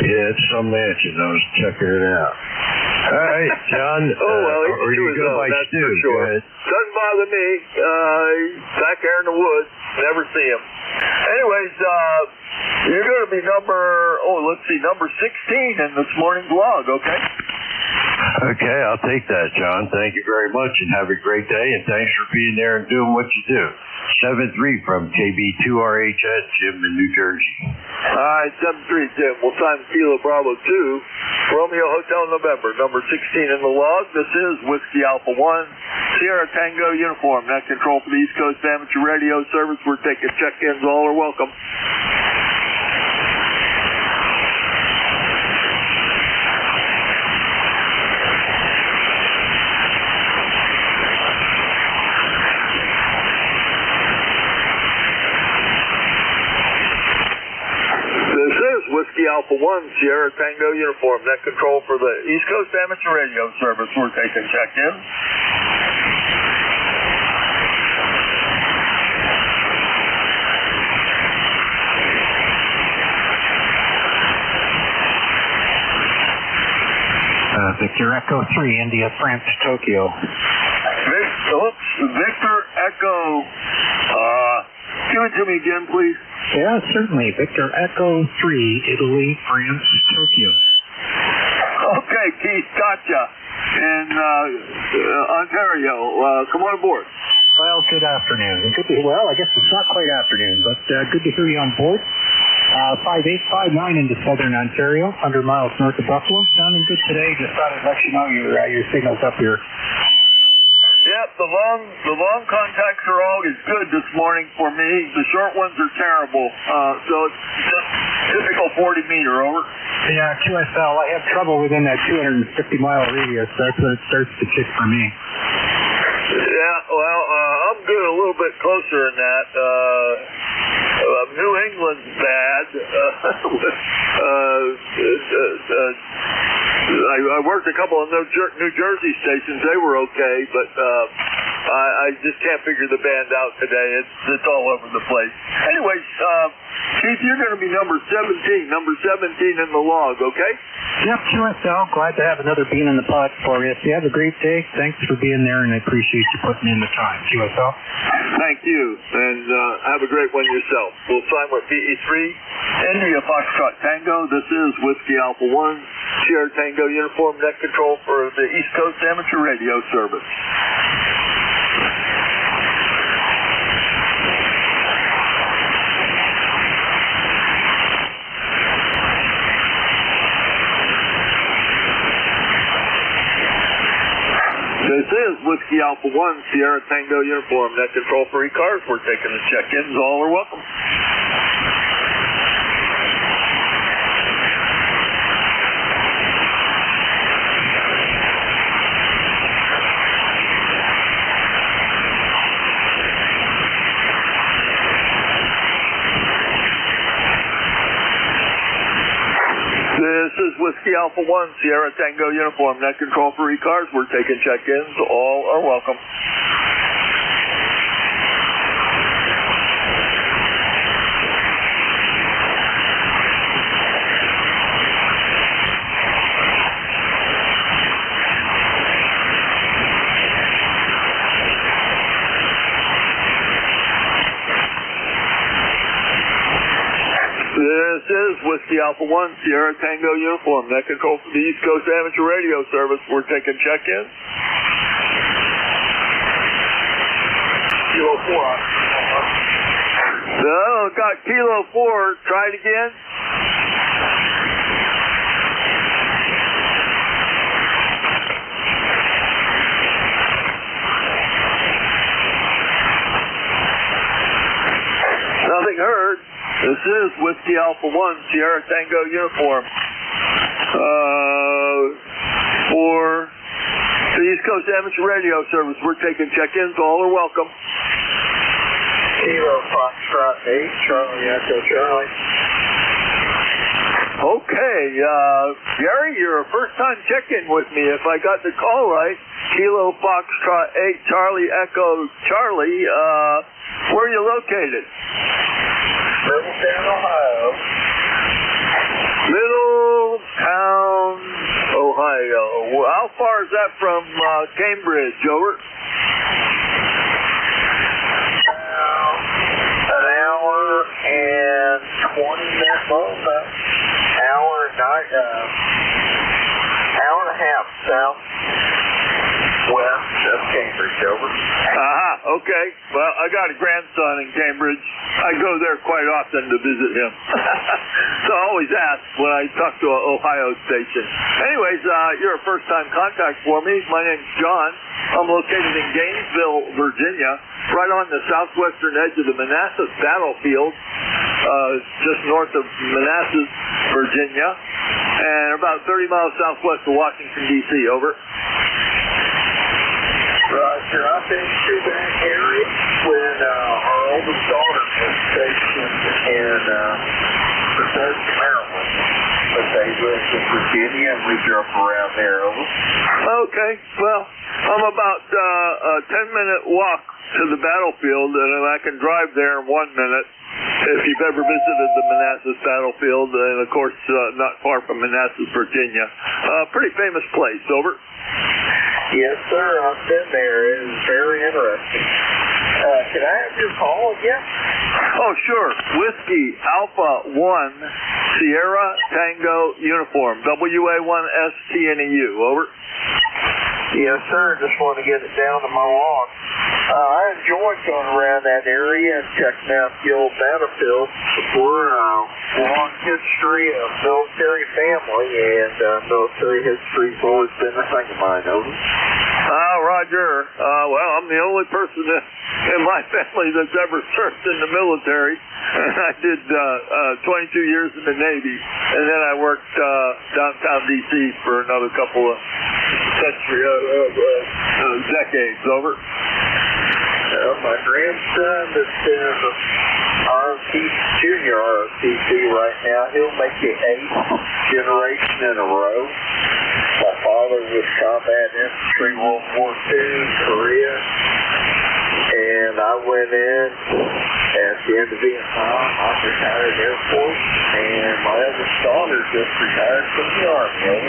S10: Yeah, it's some mansion. I was checking it out. All right, John.
S1: Or you go by Stu. Sure. Doesn't bother me. He's back there in the woods. Never see him. Anyways, you're going to be number 16 in this morning's log, okay?
S10: Okay, I'll take that, John. Thank you very much, and have a great day, and thanks for being there and doing what you do. 7-3 from KB2RH10, Jim in New Jersey.
S1: All right, 7-3, Jim. We'll sign Kilo Bravo 2, Romeo Hotel November, number 16 in the log. This is Whiskey Alpha 1, Sierra Tango Uniform. Net control for the East Coast Amateur Radio Service. We're taking check-ins. All are welcome. Whiskey Alpha 1, Sierra Tango Uniform. Net control for the East Coast Amateur Radio Service. We're taking check-in.
S3: Victor Echo 3, India, France, Tokyo.
S1: Victor Echo. Give it to me again, please.
S3: Yeah, certainly. Victor Echo 3, Italy, France, Tokyo.
S1: Okay, Keith, gotcha. In Ontario. Come on aboard.
S3: Well, good afternoon. Well, I guess it's not quite afternoon, but good to hear you on board. 5859 into southern Ontario, 100 miles north of Buffalo. Sounding good today. Just thought I'd let you know your signal's up here.
S1: Yep, the long contacts are always good this morning for me. The short ones are terrible. So it's just typical 40 meter. Over.
S3: Yeah, QSL. I have trouble within that 250-mile radius. That's when it starts to kick for me.
S1: Yeah, well, I'm good a little bit closer than that. New England's bad. I worked a couple of New Jersey stations. They were okay, but I just can't figure the band out today. It's all over the place. Anyways, Keith, you're going to be number 17 in the log, okay?
S3: Yep, QSL. Glad to have another bean in the pot for you. You have a great day. Thanks for being there, and I appreciate you putting in the time. QSL.
S1: Thank you, and have a great one yourself. We'll sign with PE3, India Foxtrot Tango. This is Whiskey Alpha 1, Sierra Tango Uniform Net Control for the East Coast Amateur Radio Service. This is Whiskey Alpha 1, Sierra Tango Uniform, Net Control for ECARS. We're taking the check-ins. All are welcome. This is Whiskey Alpha 1, Sierra Tango Uniform, Net Control for ECARS. We're taking check-ins. All are welcome. This is Whiskey Alpha 1, Sierra Tango Uniform, Net Control for the East Coast Amateur Radio Service. We're taking check-in.
S2: Kilo 4.
S1: No, got Kilo 4. Try it again. Nothing heard. This is Whiskey Alpha 1, Sierra Tango Uniform. For the East Coast Amateur Radio Service, we're taking check-ins. All are welcome.
S2: Kilo Foxtrot 8, Charlie Echo Charlie.
S1: Okay, Gary, you're a first-time check-in with me. If I got the call right, Kilo Foxtrot 8, Charlie Echo Charlie, where are you located?
S2: Middletown, Ohio.
S1: Middletown, Ohio. How far is that from Cambridge, over?
S2: An hour and 20 minutes, hour and a half south west of Cambridge, over.
S1: Okay. Well, I got a grandson in Cambridge. I go there quite often to visit him. So I always ask when I talk to an Ohio station. Anyways, you're a first-time contact for me. My name's John. I'm located in Gainesville, Virginia, right on the southwestern edge of the Manassas battlefield, just north of Manassas, Virginia, and about 30 miles southwest of Washington, D.C. Over.
S2: Roger, I've been to that area when our oldest daughter was stationed in Bethesda, Maryland. But they lived in Virginia, and we grew up around there. Over.
S1: Okay, well, I'm about a 10-minute walk to the battlefield, and I can drive there in 1 minute. If you've ever visited the Manassas battlefield, and of course not far from Manassas, Virginia. Pretty famous place, over.
S2: Yes, sir, I've been there. It is very interesting. Can I have your call again?
S1: Oh, sure. Whiskey Alpha 1, Sierra Tango Uniform, WA1STNEU, over.
S2: Yes, sir. Just want to get it down to my log. I enjoy going around that area and checking out the old battlefield. We're a long history of military family, and military history's always been a thing of mine, over.
S1: Roger. Well, I'm the only person in my family that's ever served in the military. I did 22 years in the Navy, and then I worked downtown D.C. for another couple of decades, over.
S2: My grandson has been ROT Junior ROT TC right now. He'll make the 8th generation in a row. My father was combat infantry, World War II, Korea. And I went in at the end of Vietnam. I retired Air Force, and my eldest daughter just retired from the Army.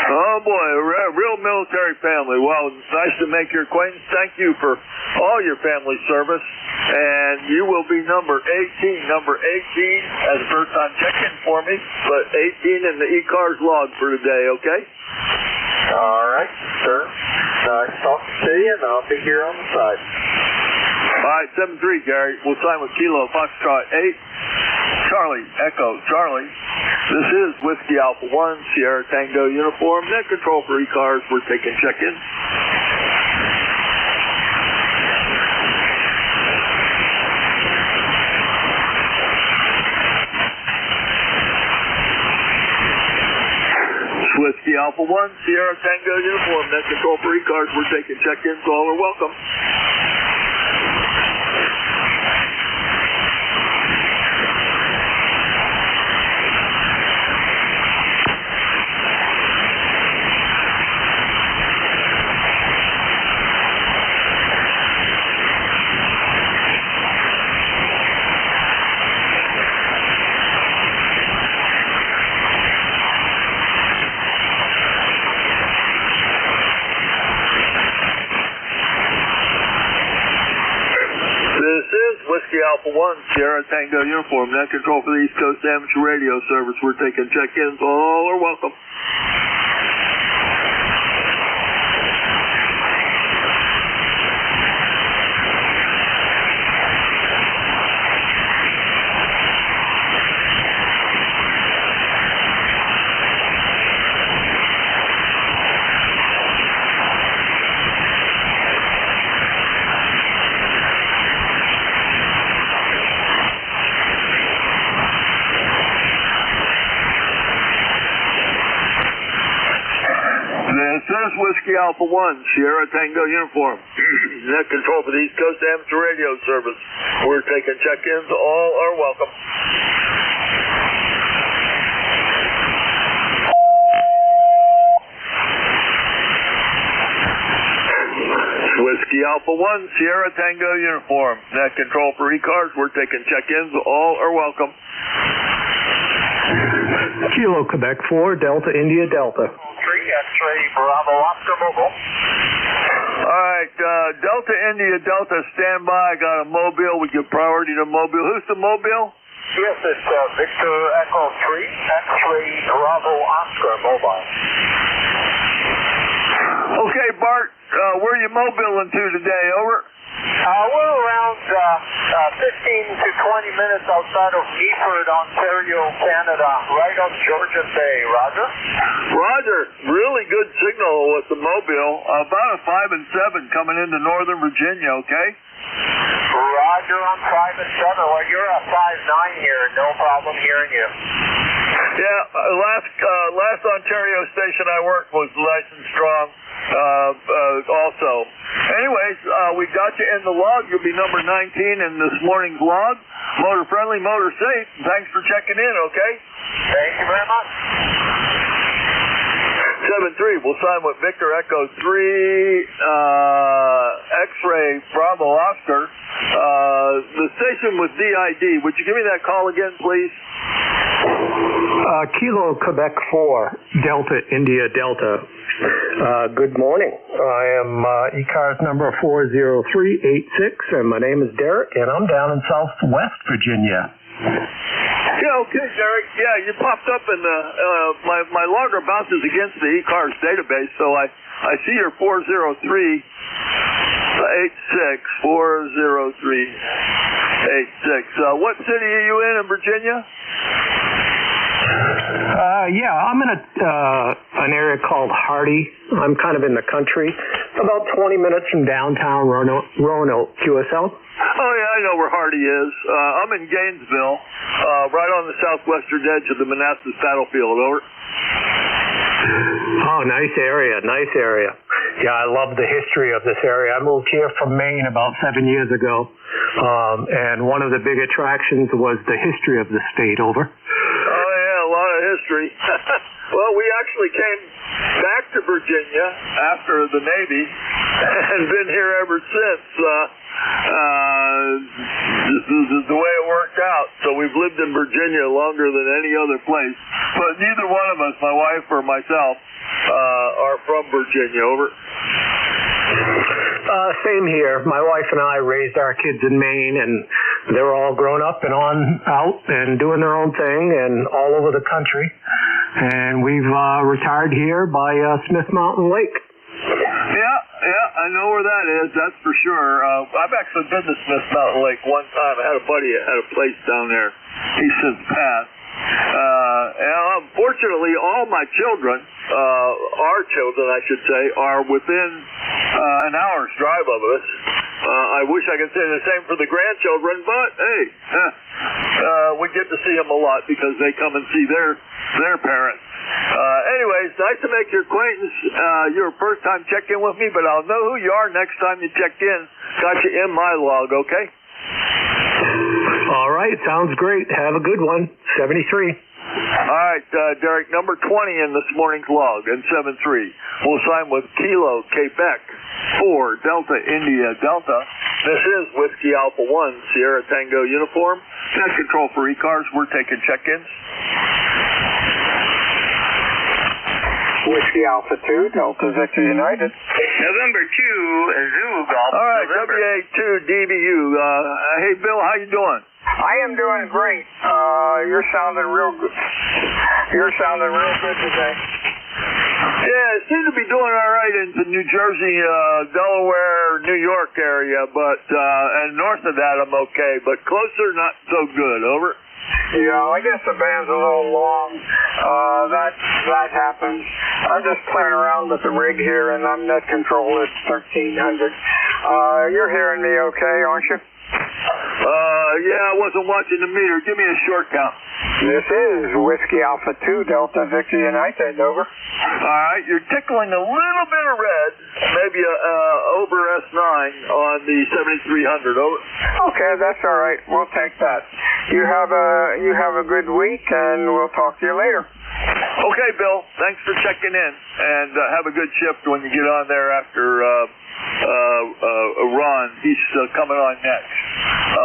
S1: Oh boy, a real military family. Well, it's nice to make your acquaintance. Thank you for all your family service. And you will be number 18 as a first-time check-in for me, but 18 in the ECARS log for today, okay?
S2: All right, sir. Nice talking to you, and I'll be here on the side.
S1: All right, 7-3, Gary. We'll sign with Kilo Foxtrot 8. Charlie, Echo, Charlie. This is Whiskey Alpha 1, Sierra Tango uniform. Net control for ECARS. We're taking check-in. Whiskey Alpha 1, Sierra Tango uniform. Net control for ECARS. We're taking check-in, so all are welcome. Whiskey Alpha 1, Sierra Tango uniform. Net control for the East Coast Amateur Radio Service. We're taking check-ins. All are welcome. This is Whiskey Alpha 1, Sierra Tango uniform. Net control for the East Coast Amateur Radio Service. We're taking check-ins. All are welcome. Whiskey Alpha 1, Sierra Tango uniform. Net control for ECARS. We're taking check-ins. All are welcome.
S3: Kilo Quebec 4, Delta India Delta.
S2: X-ray Bravo Oscar Mobile.
S1: All right, Delta India Delta, stand by. Got a mobile. We give priority to mobile. Who's the mobile?
S2: Yes, it's Victor Echo 3, X-ray Bravo Oscar Mobile.
S1: Okay, Bart, where are you mobiling to today? Over.
S2: We're around 15 to 20 minutes outside of Meaford, Ontario, Canada, right on Georgian Bay. Roger?
S1: Roger. Really good signal with the mobile. About a 5 and 7 coming into Northern Virginia, okay?
S2: Roger on 5 and 7. Well, you're a 5-9 here. No problem hearing you.
S1: Yeah, last Ontario station I worked was licensed strong. Also. Anyways, we got you in the log. You'll be number 19 in this morning's log. Motor friendly, motor safe. Thanks for checking in, okay?
S2: Thank you very much.
S1: 7-3, we'll sign with Victor Echo 3, X-ray Bravo Oscar. The station with DID. Would you give me that call again, please?
S3: Kilo Quebec 4, Delta India Delta. Good morning. I am ECARS number 40386, and my name is Derek, and I'm down in Southwest Virginia.
S1: Yeah, okay, Derek. Yeah, you popped up in the my logger bounces against the ECARS database, so I see your 40386, 40386. What city are you in Virginia?
S3: Yeah, I'm in an area called Hardy. I'm kind of in the country, about 20 minutes from downtown Roanoke, QSL.
S1: Oh, yeah, I know where Hardy is. I'm in Gainesville, right on the southwestern edge of the Manassas battlefield. Over.
S15: Oh, nice area, nice area. Yeah, I love the history of this area. I moved here from Maine about 7 years ago, and one of the big attractions was the history of the state. Over.
S1: Oh, yeah, a lot of history. Well, we actually came back to Virginia after the Navy and been here ever since. This is the way it worked out. So we've lived in Virginia longer than any other place. But neither one of us, my wife or myself, are from Virginia. Over.
S15: Same here. My wife and I raised our kids in Maine, and they're all grown up and on out and doing their own thing and all over the country. And we've retired here by Smith Mountain Lake.
S1: Yeah, I know where that is, that's for sure. I've actually been to Smith Mountain Lake one time. I had a buddy that had a place down there. He's since passed. And unfortunately, all my children, our children, I should say, are within an hour's drive of us. I wish I could say the same for the grandchildren, but hey, we get to see them a lot because they come and see their parents. Anyways, nice to make your acquaintance. You're a first time check-in with me, but I'll know who you are next time you check in. Got you in my log, okay?
S15: All right, sounds great. Have a good one. 73.
S1: All right, Derek, number 20 in this morning's log, and 7-3. We'll sign with Kilo, Quebec, 4, Delta, India, Delta. This is Whiskey Alpha 1, Sierra Tango uniform. Net control for ECARS. We're taking check-ins.
S11: Whiskey Alpha 2, Delta Victor United.
S9: November 2, Zulu Golf.
S1: All right, WA2 DBU. Hey, Bill, how you doing?
S11: I am doing great. You're sounding real good. You're sounding real good today.
S1: Yeah, it seems to be doing all right into New Jersey, Delaware, New York area, but and north of that I'm okay, but closer not so good. Over.
S11: Yeah, I guess the band's a little long. That happens. I'm just playing around with the rig here, and I'm net control at 1300. You're hearing me okay, aren't you?
S1: Yeah, I wasn't watching the meter. Give me a short count.
S11: This is Whiskey Alpha 2, Delta Victor United, over.
S1: All right, you're tickling a little bit of red, maybe over S9 on the 7300, over.
S11: Okay, that's all right. We'll take that. You have a good week, and we'll talk to you later.
S1: Okay, Bill. Thanks for checking in, and have a good shift when you get on there after Ron. He's coming on next.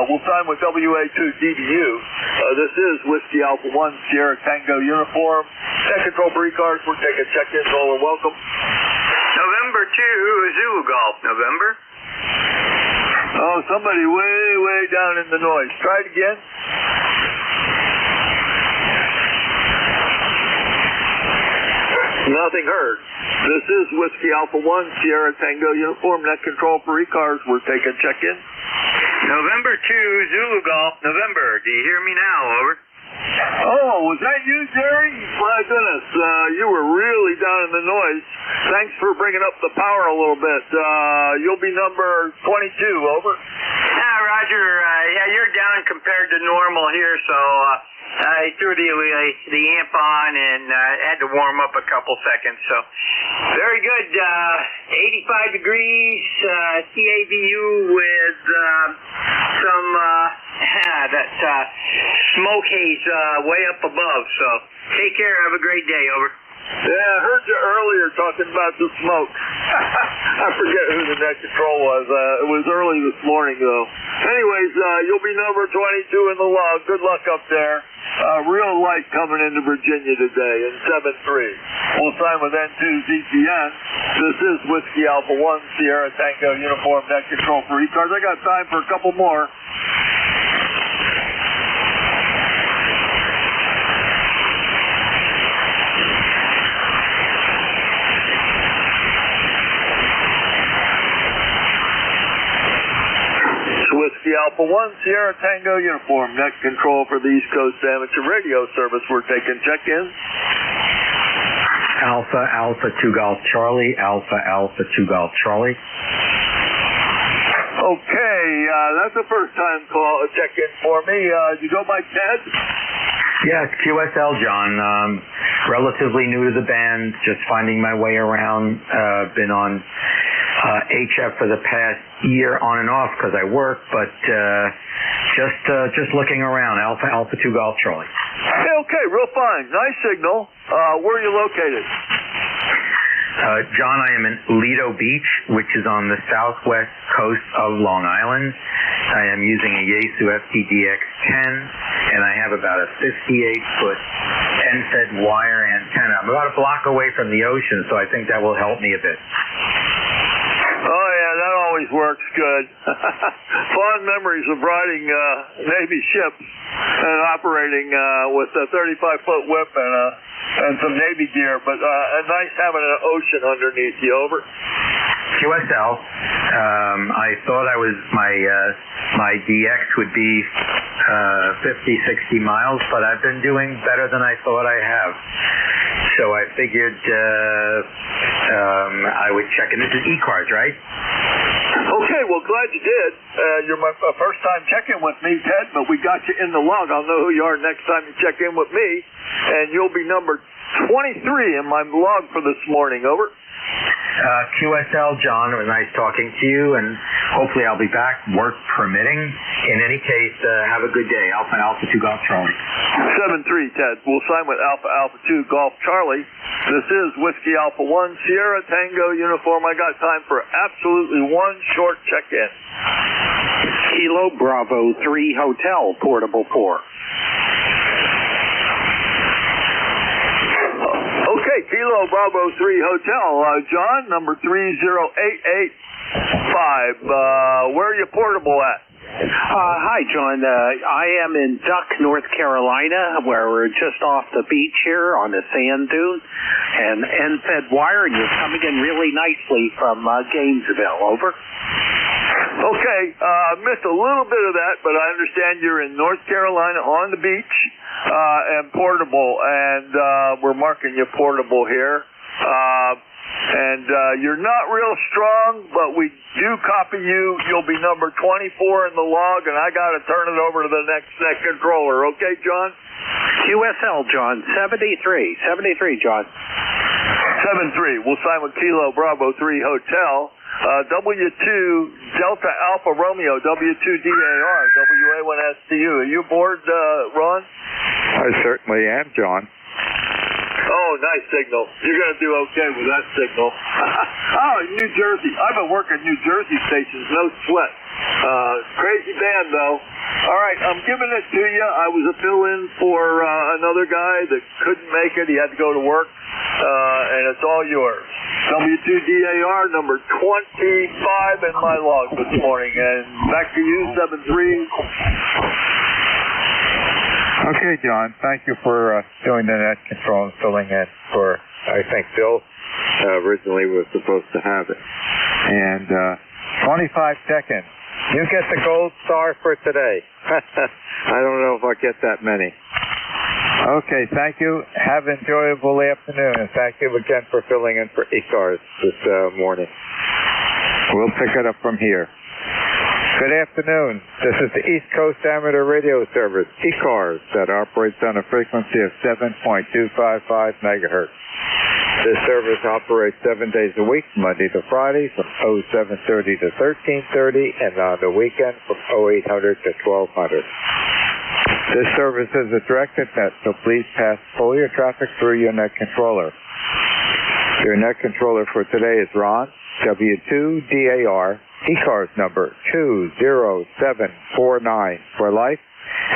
S1: We'll sign with WA2 DBU. This is Whiskey Alpha 1, Sierra Tango uniform. Net control for ECARS. We're taking check-ins. All are welcome.
S9: November 2, Zulu Golf. November.
S1: Oh, somebody way down in the noise. Try it again. Nothing heard. This is Whiskey Alpha 1, Sierra Tango uniform, net control for ECARS. We're taking check-in.
S9: November 2, Zulu Golf. November. Do you hear me now? Over.
S1: Oh, was that you, Jerry? My goodness, you were really down in the noise. Thanks for bringing up the power a little bit. You'll be number 22, over.
S9: Roger, yeah, you're down compared to normal here, so I threw the amp on and had to warm up a couple seconds. So very good. 85 degrees CAVU with some that smoke haze way up above. So take care. Have a great day. Over.
S1: Yeah, I heard you earlier talking about the smoke. I forget who the net control was. It was early this morning, though. Anyways, you'll be number 22 in the log. Good luck up there. Real light coming into Virginia today in 7-3. We'll sign with N2 ZPN. This is Whiskey Alpha 1, Sierra Tango uniform, net control for ECARS. I got time for a couple more. Whiskey Alpha 1, Sierra Tango uniform, net control for the East Coast Amateur Radio Service. We're taking check-ins.
S17: Alpha 2 Golf Charlie, Alpha 2 Golf Charlie.
S1: Okay, that's the first time check-in for me. You go by Ted?
S17: Yes, QSL, John. relatively new to the band, just finding my way around. Been on HF for the past year on and off because I work, but just looking around. Alpha 2 Golf Charlie.
S1: Hey, okay, real fine. Nice signal. Where are you located?
S17: John, I am in Lido Beach, which is on the southwest coast of Long Island. I am using a Yaesu FTDX10, and I have about a 58-foot end-fed wire antenna. I'm about a block away from the ocean, so I think that will help me a bit.
S1: Oh, yeah, that always works good. Fond memories of riding Navy ships and operating with a 35-foot whip and some Navy gear, but nice having an ocean underneath you. Over.
S17: QSL. I thought my DX would be 50, 60 miles, but I've been doing better than I thought I have. So I figured I would check in. This is ECARS, right?
S1: Okay, well, glad you did. You're my first time checking with me, Ted, but we got you in the log. I'll know who you are next time you check in with me, and you'll be number 23 in my log for this morning. Over.
S17: QSL, John, it was nice talking to you, and hopefully I'll be back, work permitting. In any case, have a good day. Alpha 2 Golf Charlie.
S1: 7-3, Ted. We'll sign with Alpha 2 Golf Charlie. This is Whiskey Alpha 1 Sierra Tango Uniform. I got time for absolutely one short check-in.
S12: Kilo Bravo 3 Hotel, Portable 4.
S1: Okay, Kilo Bravo 3 Hotel. John, number 30885. Where are you portable at?
S12: Hi, John. I am in Duck, North Carolina, where we're just off the beach here on the sand dune, and end-fed wire, and you're coming in really nicely from Gainesville. Over.
S1: Okay, missed a little bit of that, but I understand you're in North Carolina on the beach and portable, and we're marking you portable here. And you're not real strong, but we do copy you. You'll be number 24 in the log, and I got to turn it over to the next net controller. Okay, John?
S12: QSL, John. 73, John.
S1: 7-3. We'll sign with Kilo Bravo 3 Hotel. W2 Delta Alpha Romeo, W2 DAR, WA1STU. Are you aboard, Ron?
S6: I certainly am, John.
S1: Oh, nice signal. You're going to do okay with that signal. Oh, New Jersey. I've been working New Jersey stations, no sweat. Crazy band, though. All right, I'm giving it to you. I was a fill-in for another guy that couldn't make it. He had to go to work, and it's all yours. W2DAR, number 25 in my log this morning. And back to you, 7-3.
S6: Okay, John, thank you for doing the net control and filling in for, I think, Bill originally was supposed to have it. And 25 seconds. You get the gold star for today. I don't know if I get that many. Okay, thank you. Have an enjoyable afternoon, and thank you again for filling in for ECARS this morning. We'll pick it up from here. Good afternoon. This is the East Coast Amateur Radio Service, ECARS, that operates on a frequency of 7.255 megahertz. This service operates 7 days a week, Monday to Friday, from 0730 to 1330, and on the weekend from 0800 to 1200. This service is a directed net, so please pass all your traffic through your net controller. Your net controller for today is Ron, W2DAR, ECARS number 20749 for life,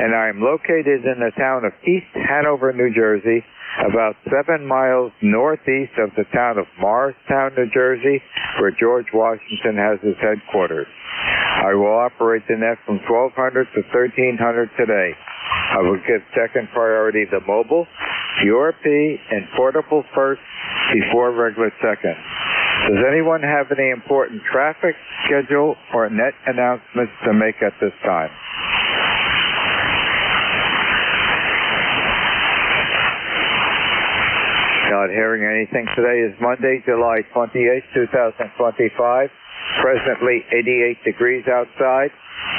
S6: and I am located in the town of East Hanover, New Jersey, about 7 miles northeast of the town of Morristown, New Jersey, where George Washington has his headquarters. I will operate the net from 1200 to 1300 today. I will give second priority to mobile, URP, and portable first before regular second. Does anyone have any important traffic, schedule, or net announcements to make at this time? Not hearing anything. Today is Monday, July 28, 2025. Presently 88 degrees outside,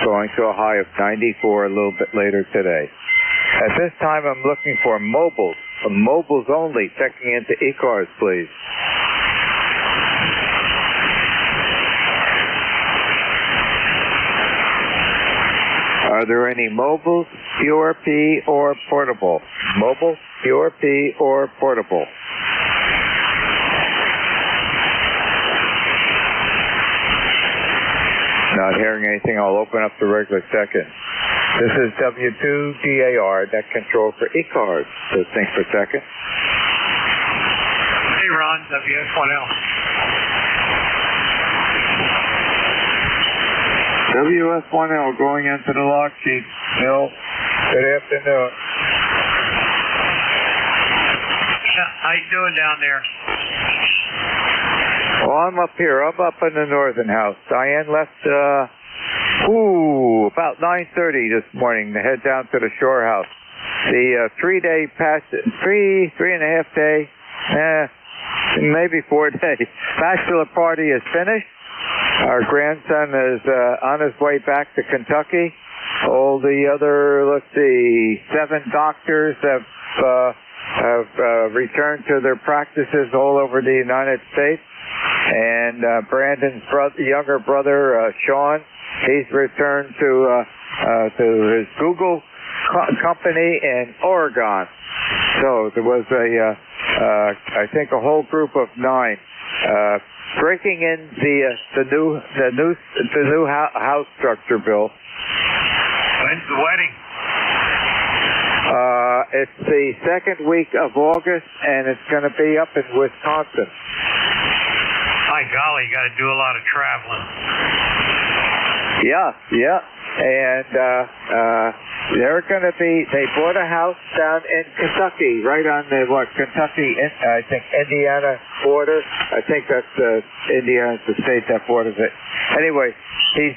S6: going to a high of 94 a little bit later today. At this time, I'm looking for mobiles mobiles only, checking into ECARS, please. Are there any mobiles, QRP, or portable? Mobile, QRP, or portable? Not hearing anything. I'll open up the regular second. This is W2DAR, net control for ECARS. Listening for second.
S7: Hey, Ron, WS1L.
S6: WS1L going into the log sheet. Bill, good afternoon.
S7: How you doing down there?
S6: Well, I'm up here. I'm up in the northern house. Diane left, about 9:30 this morning to head down to the shore house. The 3-day three and a half day, maybe 4 day bachelor party is finished. Our grandson is on his way back to Kentucky. All the other, 7 doctors have returned to their practices all over the United States. And Brandon's younger brother, Sean, he's returned to his Google company in Oregon. So there was I think a whole group of 9 breaking in the new house structure, Bill.
S7: When's the wedding?
S6: It's the second week of August, and it's going to be up in Wisconsin.
S7: My golly, you got to do a lot of traveling.
S6: Yeah. And they're going to be, they bought a house down in Kentucky, right on the, Kentucky, I think, Indiana border. I think that's Indiana's the state that borders it. Anyway, he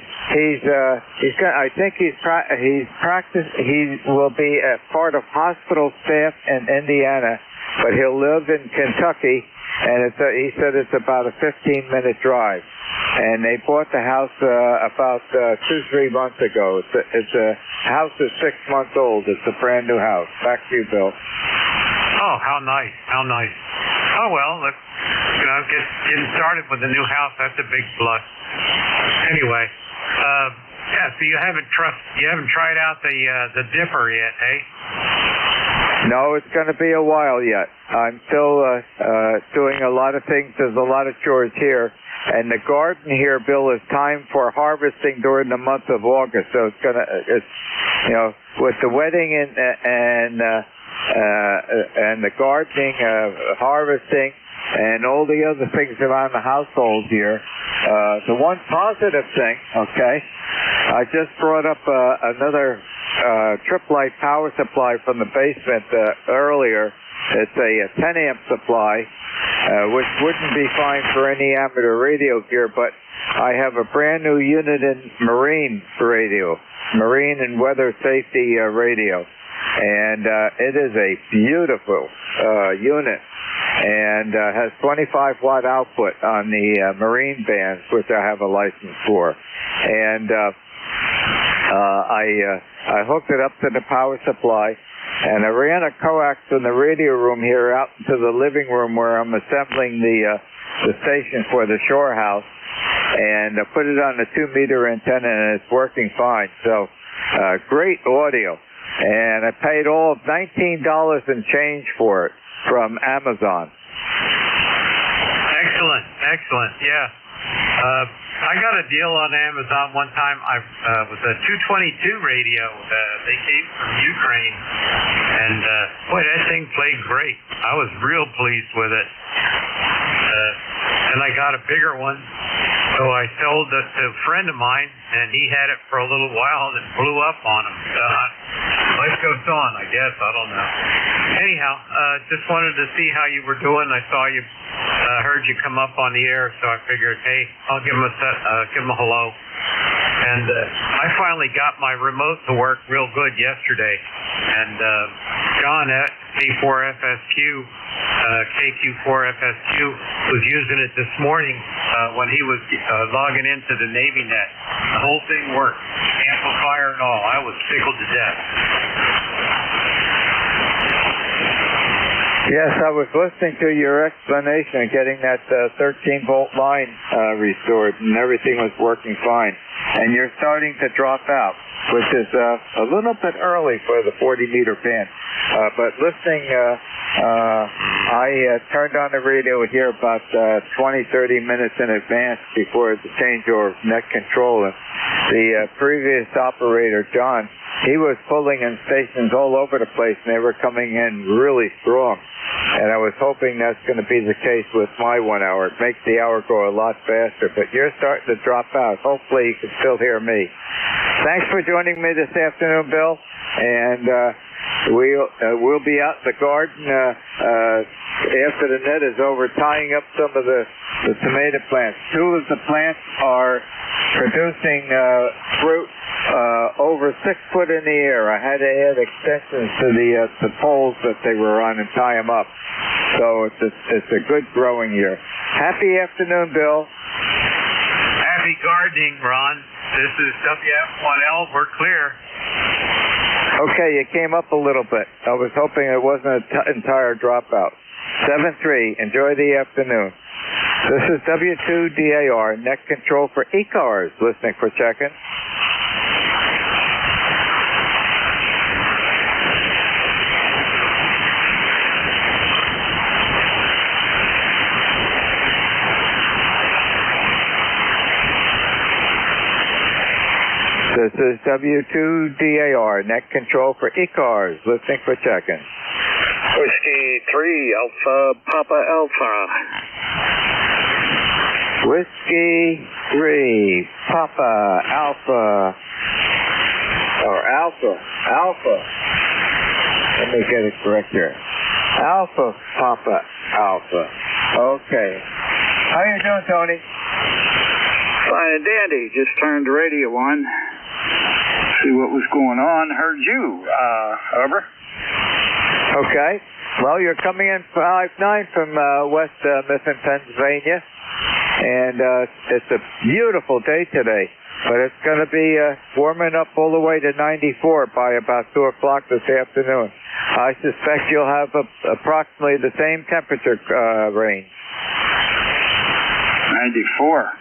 S6: will be a part of hospital staff in Indiana, but he'll live in Kentucky. And he said it's about a 15-minute drive. And they bought the house about 2-3 months ago. It's a house is 6 months old. It's a brand new house. Back to you, Bill.
S7: Oh, how nice. Oh, well, look, getting started with a new house, that's a big plus. Anyway, so you haven't tried out the dipper yet, eh?
S6: No, it's going to be a while yet. I'm still doing a lot of things. There's a lot of chores here. And the garden here, Bill, is timed for harvesting during the month of August. So with the wedding and the gardening, harvesting, and all the other things around the household here. The one positive thing, I just brought up another trip light power supply from the basement earlier. It's a 10 amp supply, which wouldn't be fine for any amateur radio gear, but I have a brand new unit in marine and weather safety radio. And it is a beautiful unit, and has 25 watt output on the marine bands, which I have a license for. And I hooked it up to the power supply, and I ran a coax in the radio room here out into the living room where I'm assembling the station for the shore house, and I put it on a 2-meter antenna, and it's working fine. So great audio. And I paid all of $19 and change for it from Amazon.
S7: Excellent. Yeah. I got a deal on Amazon one time. Was a 222 radio. They came from Ukraine, and boy, that thing played great. I was real pleased with it. And I got a bigger one, so I sold it to a friend of mine, and he had it for a little while, and it blew up on him. Life goes on, I guess. I don't know. Anyhow, just wanted to see how you were doing. I saw you, heard you come up on the air, so I figured, hey, I'll give him a hello. And I finally got my remote to work real good yesterday. And John at K4FSQ, KQ4FSQ, was using it this morning when he was logging into the Navy Net. The whole thing worked, amplifier and all. I was tickled to death.
S6: Yes, I was listening to your explanation of getting that 13-volt line restored, and everything was working fine. And you're starting to drop out, which is a little bit early for the 40-meter band. But listening, I turned on the radio here about 20, 30 minutes in advance before the changeover of net control. And the previous operator, John, he was pulling in stations all over the place, and they were coming in really strong. And I was hoping that's going to be the case with my 1 hour. It makes the hour go a lot faster, but you're starting to drop out. Hopefully you can still hear me. Thanks for joining me this afternoon, Bill. And we'll be out in the garden after the net is over, tying up some of the tomato plants. 2 of the plants are producing fruit over 6 foot in the air. I had to add extensions to the poles that they were on and tie them up. So it's a good growing year. Happy afternoon, Bill.
S7: Happy gardening, Ron. This is WF1L. We're clear.
S6: Okay, you came up a little bit. I was hoping it wasn't an entire dropout. 7-3. Enjoy the afternoon. This is W2DAR, net control for ECARS, listening for check-in. This is W2DAR, net control for ECARS, listening for check-in.
S14: Whiskey 3, Alpha, Papa Alpha.
S6: Whiskey 3, Papa Alpha, or Alpha. Let me get it correct here. Alpha, Papa Alpha. Okay. How you doing, Tony?
S14: Fine and dandy. Just turned the radio on. See what was going on. Heard you. Over.
S6: Okay. Well, you're coming in 5-9 from West Mifflin, Pennsylvania, and it's a beautiful day today, but it's going to be warming up all the way to 94 by about 2 o'clock this afternoon. I suspect you'll have approximately the same temperature range.
S14: 94.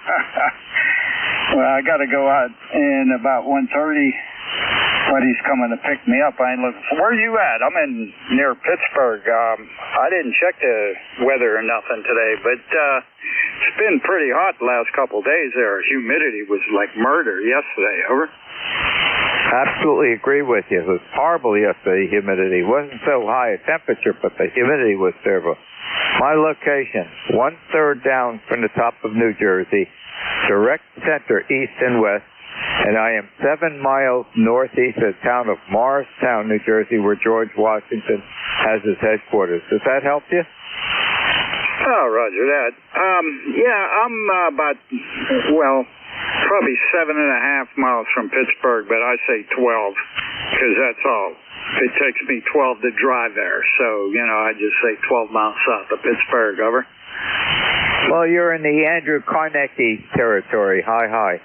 S14: Well, I got to go out in about 1:30. Buddy's coming to pick me up. I ain't looking for. Where are you at? I'm in near Pittsburgh. I didn't check the weather or nothing today, but it's been pretty hot the last couple of days there. Humidity was like murder yesterday. Over.
S6: Absolutely agree with you. It was horrible yesterday, humidity. It wasn't so high a temperature, but the humidity was terrible. My location, 1/3 down from the top of New Jersey, direct center, east and west, and I am 7 miles northeast of the town of Morristown, New Jersey, where George Washington has his headquarters. Does that help you?
S14: Oh, roger that. Yeah, I'm about, well, probably 7.5 miles from Pittsburgh, but I say 12, because that's all. It takes me 12 to drive there, so, you know, I just say 12 miles south of Pittsburgh, over.
S6: Well, you're in the Andrew Carnegie territory. Hi.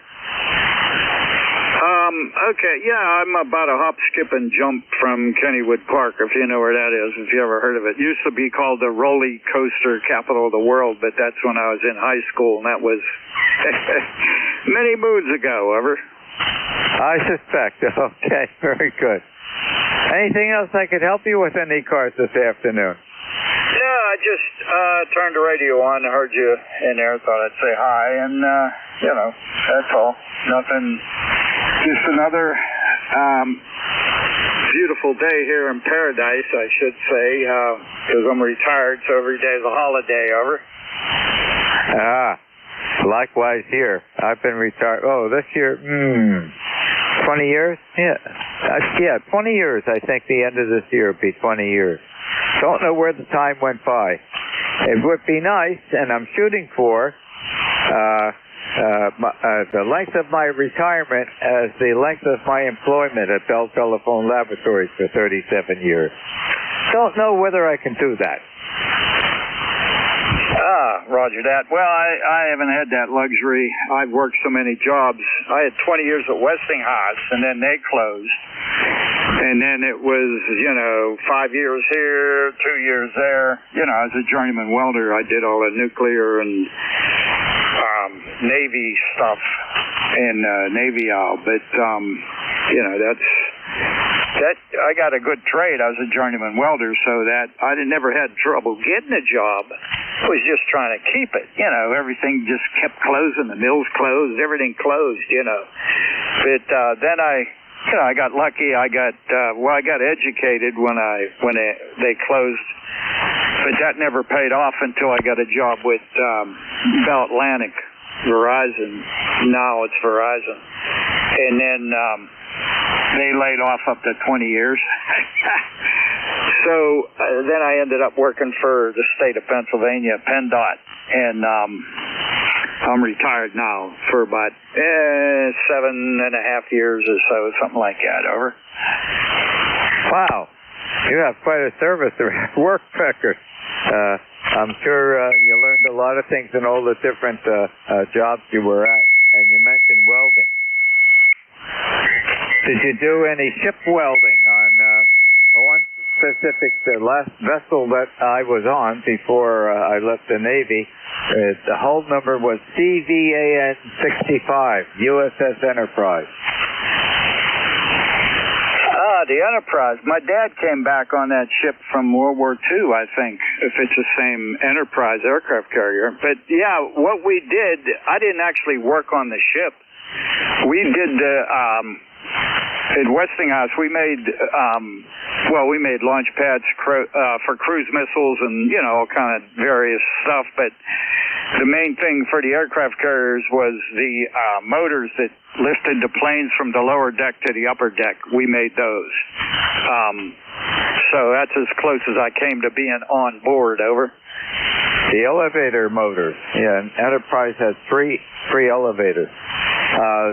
S14: Okay, yeah, I'm about a hop, skip, and jump from Kennywood Park, if you know where that is, if you ever heard of it. It used to be called the roller coaster capital of the world, but that's when I was in high school, and that was many moons ago, over.
S6: I suspect. Okay, very good. Anything else I could help you with in ECARS this afternoon?
S14: No, I just turned the radio on, heard you in there, thought I'd say hi, and, you know, that's all. Nothing, just another beautiful day here in paradise, I should say, because I'm retired, so every day is a holiday, over.
S6: Likewise here. I've been retired, this year, 20 years? Yeah, 20 years. I think the end of this year will be 20 years. Don't know where the time went by. It would be nice, and I'm shooting for the length of my retirement as the length of my employment at Bell Telephone Laboratories for 37 years. Don't know whether I can do that.
S14: Roger that. Well, I haven't had that luxury. I've worked so many jobs. I had 20 years at Westinghouse, and then they closed. And then it was, 5 years here, 2 years there. As a journeyman welder, I did all the nuclear and Navy stuff in Navy Isle. But, that I got a good trade. I was a journeyman welder, so that I never had trouble getting a job. I was just trying to keep it. Everything just kept closing. The mills closed. Everything closed. But then I got lucky. I got educated when they closed. But that never paid off until I got a job with Bell Atlantic, Verizon. Now it's Verizon, and then. They laid off up to 20 years. So then I ended up working for the state of Pennsylvania, PennDOT, and I'm retired now for about 7.5 years or so, something like that. Over.
S4: Wow, you have quite a service work record. I'm sure you learned a lot of things in all the different jobs you were at, and you mentioned welding. Did you do any ship welding on one specific, the last vessel that I was on before I left the Navy? The hull number was CVAN 65, USS Enterprise.
S14: The Enterprise. My dad came back on that ship from World War II, I think, if it's the same Enterprise aircraft carrier. But yeah, what we did, I didn't actually work on the ship. We did at Westinghouse. We made launch pads for cruise missiles and all kind of various stuff. But the main thing for the aircraft carriers was the motors that lifted the planes from the lower deck to the upper deck. We made those. So that's as close as I came to being on board. Over.
S4: The elevator motors. Yeah, and Enterprise has three elevators.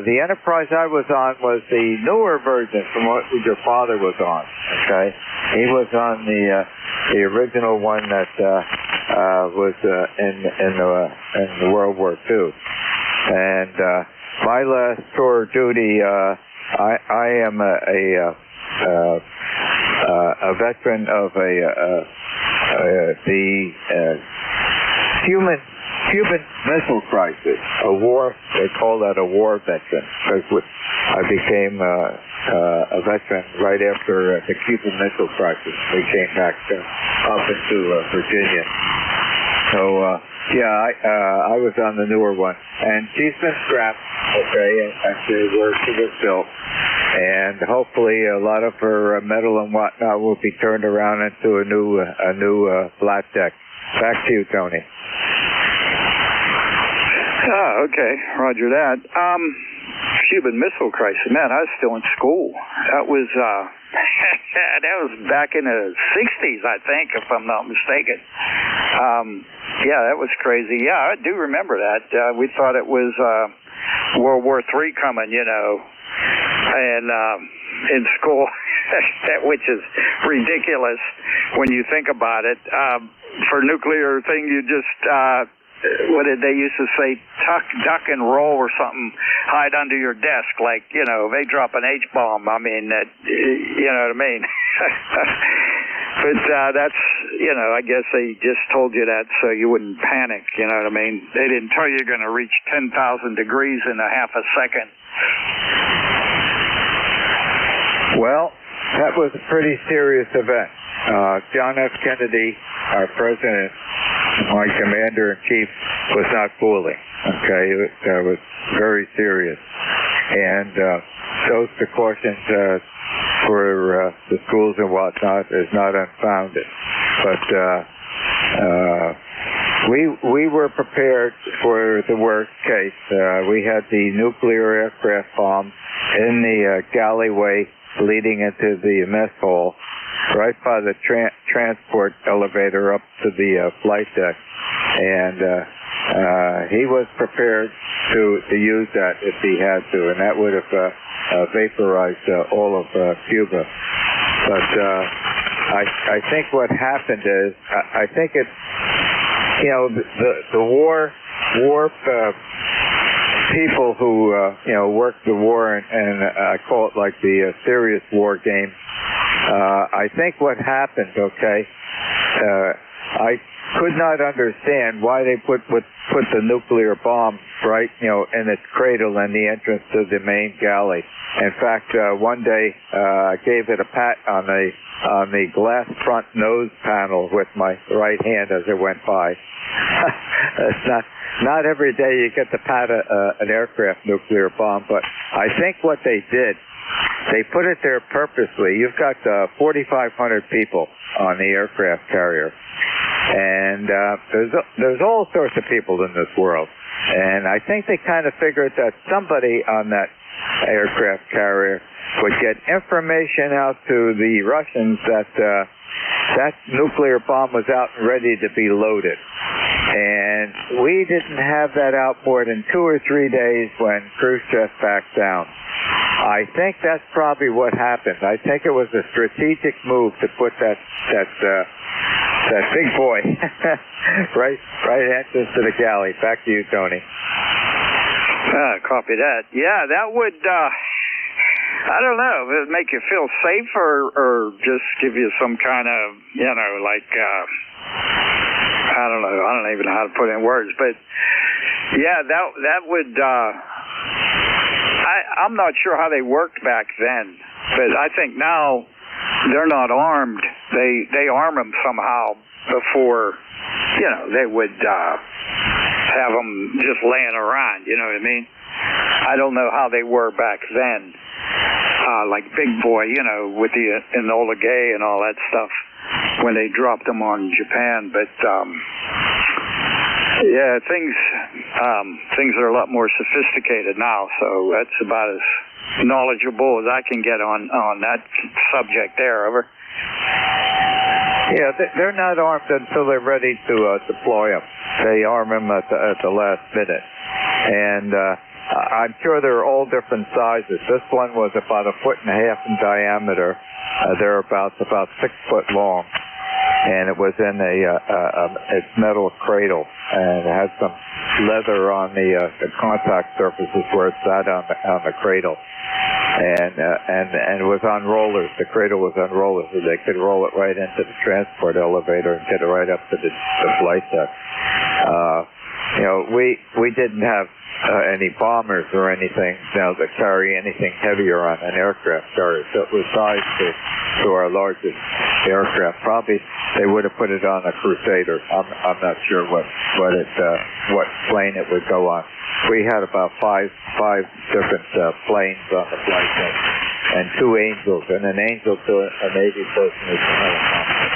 S4: The Enterprise I was on was the newer version from what your father was on. Okay, he was on the original one that was in World War II. And my last tour of duty, I am a veteran of the Cuban Missile Crisis, a war. They call that a war veteran, because I became a veteran right after the Cuban Missile Crisis. We came back up into Virginia. So I was on the newer one, and she's been scrapped. Okay, actually where she was built, and hopefully a lot of her metal and whatnot will be turned around into a new flat deck. Back to you, Tony.
S14: Oh, okay. Roger that. Cuban Missile Crisis. Man, I was still in school. That was that was back in the 60s, I think, if I'm not mistaken. Yeah, that was crazy. Yeah, I do remember that. We thought it was World War III coming, and in school, which is ridiculous when you think about it. For nuclear thing, you just what did they used to say? Duck and roll or something. Hide under your desk, like they drop an H-bomb. I mean, you know what I mean. But that's I guess they just told you that so you wouldn't panic. You know what I mean? They didn't tell you you're going to reach 10,000 degrees in a half a second.
S4: Well, that was a pretty serious event. John F. Kennedy, our president, my commander-in-chief, was not fooling. Okay, it was very serious. And those precautions for the schools and whatnot is not unfounded. But we were prepared for the worst case. We had the nuclear aircraft bomb in the galleyway leading into the mess hall, right by the transport elevator up to the flight deck. And he was prepared to use that if he had to, and that would have vaporized all of Cuba. But I think what happened is, I think it's, the war people who work the war, and I call it like the serious war game, I think what happened, okay, I could not understand why they put the nuclear bomb right, in its cradle in the entrance to the main galley. In fact, one day I gave it a pat on the glass front nose panel with my right hand as it went by. It's not every day you get to pat an aircraft nuclear bomb, but I think what they did, they put it there purposely. You've got 4,500 people on the aircraft carrier, and there's all sorts of people in this world, and I think they kind of figured that somebody on that aircraft carrier would get information out to the Russians that that nuclear bomb was out and ready to be loaded. And we didn't have that out more than 2 or 3 days when Khrushchev backed down. I think that's probably what happened. I think it was a strategic move to put that big boy right entrance to the galley. Back to you, Tony.
S14: Copy that. Yeah, that would, I don't know, it would make you feel safe or just give you some kind of, like, I don't know, I don't even know how to put it in words, but yeah, that would, I'm not sure how they worked back then, but I think now they're not armed. They arm them somehow before, they would have them just laying around, you know what I mean? I don't know how they were back then, like Big Boy, with the Enola Gay and all that stuff when they dropped them on Japan, but yeah, things are a lot more sophisticated now, so that's about as knowledgeable as I can get on that subject there. Over.
S4: Yeah, they're not armed until they're ready to deploy them. They arm them at the last minute, and I'm sure they're all different sizes. This one was about 1.5 feet in diameter. They're about 6 foot long, and it was in its metal cradle, and it had some leather on the contact surfaces where it sat on the cradle, and it was on rollers. The cradle was on rollers, so they could roll it right into the transport elevator and get it right up to the flight deck. We didn't have any bombers or anything that carry anything heavier on an aircraft carrier, so it was sized to our largest aircraft. Probably they would have put it on a Crusader. I'm not sure what plane it would go on. We had about five different planes on the flight deck, and 2 Angels, and an Angel to a Navy person is a helicopter,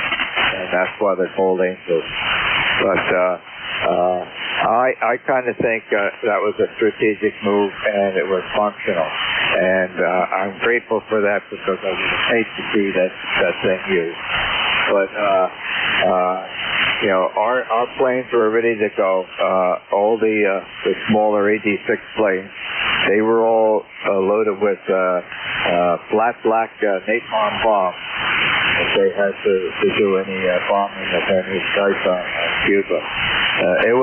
S4: and that's why they're called Angels. But I kind of think that was a strategic move, and it was functional, and I'm grateful for that because I would hate to see that thing used. But our planes were ready to go. All the smaller AD-6 planes, they were all loaded with flat black napalm bombs. If they had to do any bombing of any sites on Cuba. It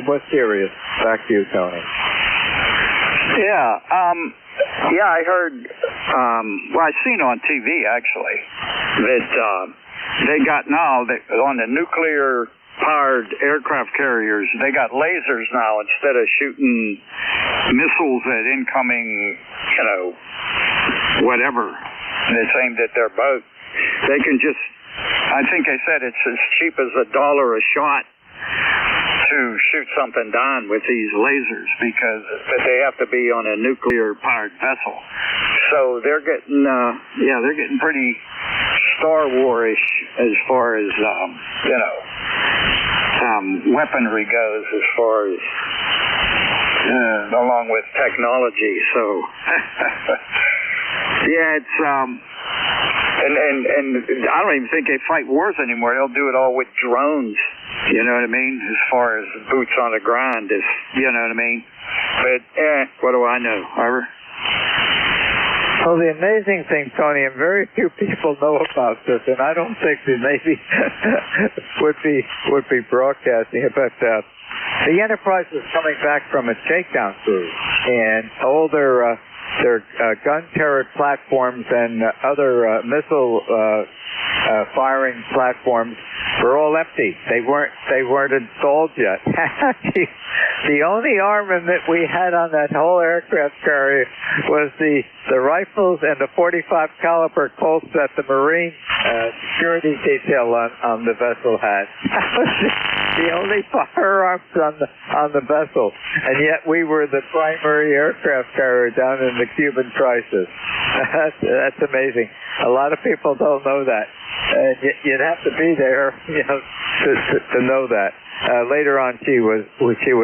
S4: was serious. Back to you, Tony.
S14: Yeah, I heard, I seen on TV actually, that they got now, on the nuclear powered aircraft carriers, they got lasers now instead of shooting missiles at incoming, whatever that's aimed at their boat. They can just, I think they said it's as cheap as $1 a shot to shoot something down with these lasers because they have to be on a nuclear powered vessel. So they're getting, they're getting pretty Star War-ish as far as, weaponry goes, as far as, along with technology. So, yeah, it's, and I don't even think they fight wars anymore. They'll do it all with drones. You know what I mean? As far as boots on the ground, you know what I mean? But what do I know, Ivor?
S4: Well, the amazing thing, Tony, and very few people know about this, and I don't think the Navy would be broadcasting it, but the Enterprise was coming back from a shakedown cruise, and all their gun turret platforms and other missile firing platforms were all empty. They weren't installed yet. The only armament we had on that whole aircraft carrier was the rifles and the .45 caliber Colts that the Marine security detail on the vessel had. That was the only firearms on the vessel, and yet we were the primary aircraft carrier down in the Cuban crisis. That's amazing. A lot of people don't know that. You'd have to be there, to know that. Later on, she was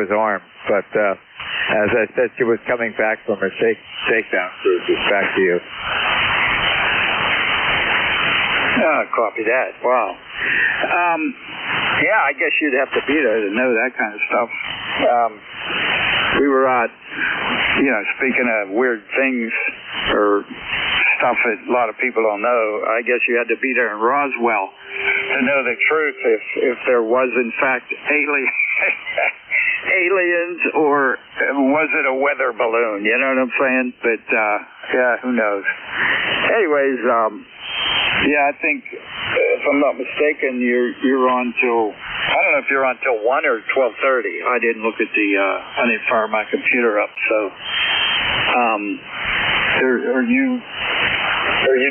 S4: armed, but as I said, she was coming back from her shakedown cruises. Back to you.
S14: Copy that. Wow. Yeah, I guess you'd have to be there to know that kind of stuff. We were speaking of weird things or stuff that a lot of people don't know, I guess you had to be there in Roswell to know the truth if there was in fact aliens or was it a weather balloon, you know what I'm saying? But yeah, who knows. Anyways, yeah, I think if I'm not mistaken, you're on till, I don't know if you're on till 1 or 12:30. I didn't look at I didn't fire my computer up, so are you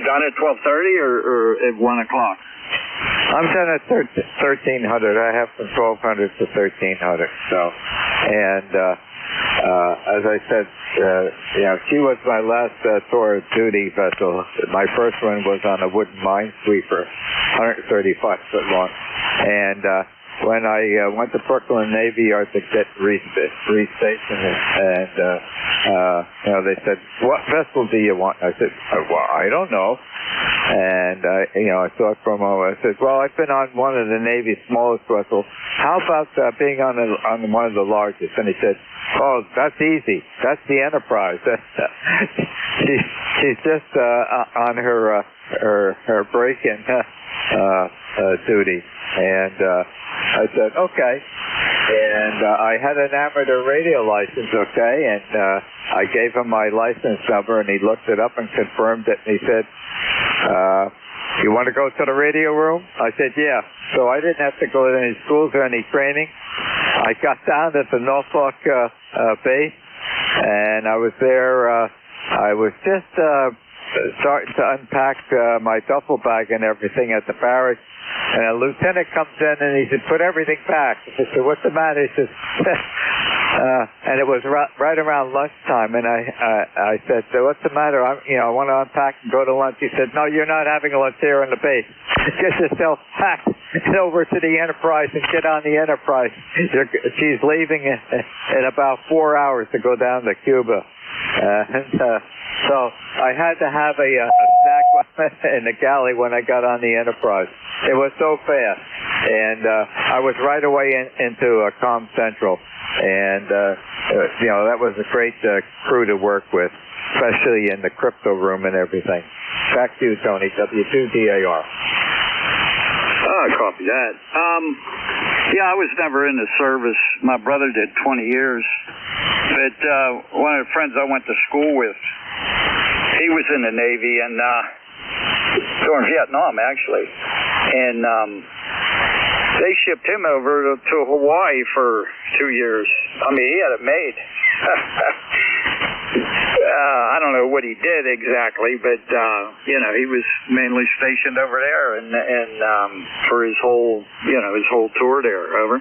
S14: done at 12:30 or at 1 o'clock?
S4: I'm done at 1300. I have from 1200 to 1300. So, and as I said, she was my last tour of duty vessel. My first one was on a wooden minesweeper, 135 foot long, and when I went to Brooklyn Navy Yard to get restationed, and they said, "What vessel do you want?" I said, "Well, I don't know." And I thought for a moment. I said, "Well, I've been on one of the Navy's smallest vessels. How about being on one of the largest?" And he said, "Oh, that's easy. That's the Enterprise." She's just on her break-in duty. And I said, "Okay." And I had an amateur radio license, okay, and I gave him my license number, and he looked it up and confirmed it, and he said, "You want to go to the radio room?" I said, "Yeah." So I didn't have to go to any schools or any training. I got down at the Norfolk base, and I was there. I was just starting to unpack my duffel bag and everything at the barracks, and a lieutenant comes in and he said, "Put everything back." I said, "What's the matter?" He says, and it was right around lunchtime, and I said, "So what's the matter? I want to unpack and go to lunch." He said, "No, you're not having lunch here on the base. Get yourself packed and over to the Enterprise and get on the Enterprise. She's leaving in about 4 hours to go down to Cuba." So I had to have a snack in the galley when I got on the Enterprise. It was so fast, and I was right away into Comm Central, and that was a great crew to work with, especially in the crypto room and everything. Back to you, Tony. W2DAR.
S14: I copy that. Yeah, I was never in the service. My brother did 20 years. But one of the friends I went to school with, he was in the Navy, and during Vietnam, actually. And they shipped him over to Hawaii for 2 years. I mean, he had it made. I don't know what he did exactly, but he was mainly stationed over there, and for his whole tour there. Over.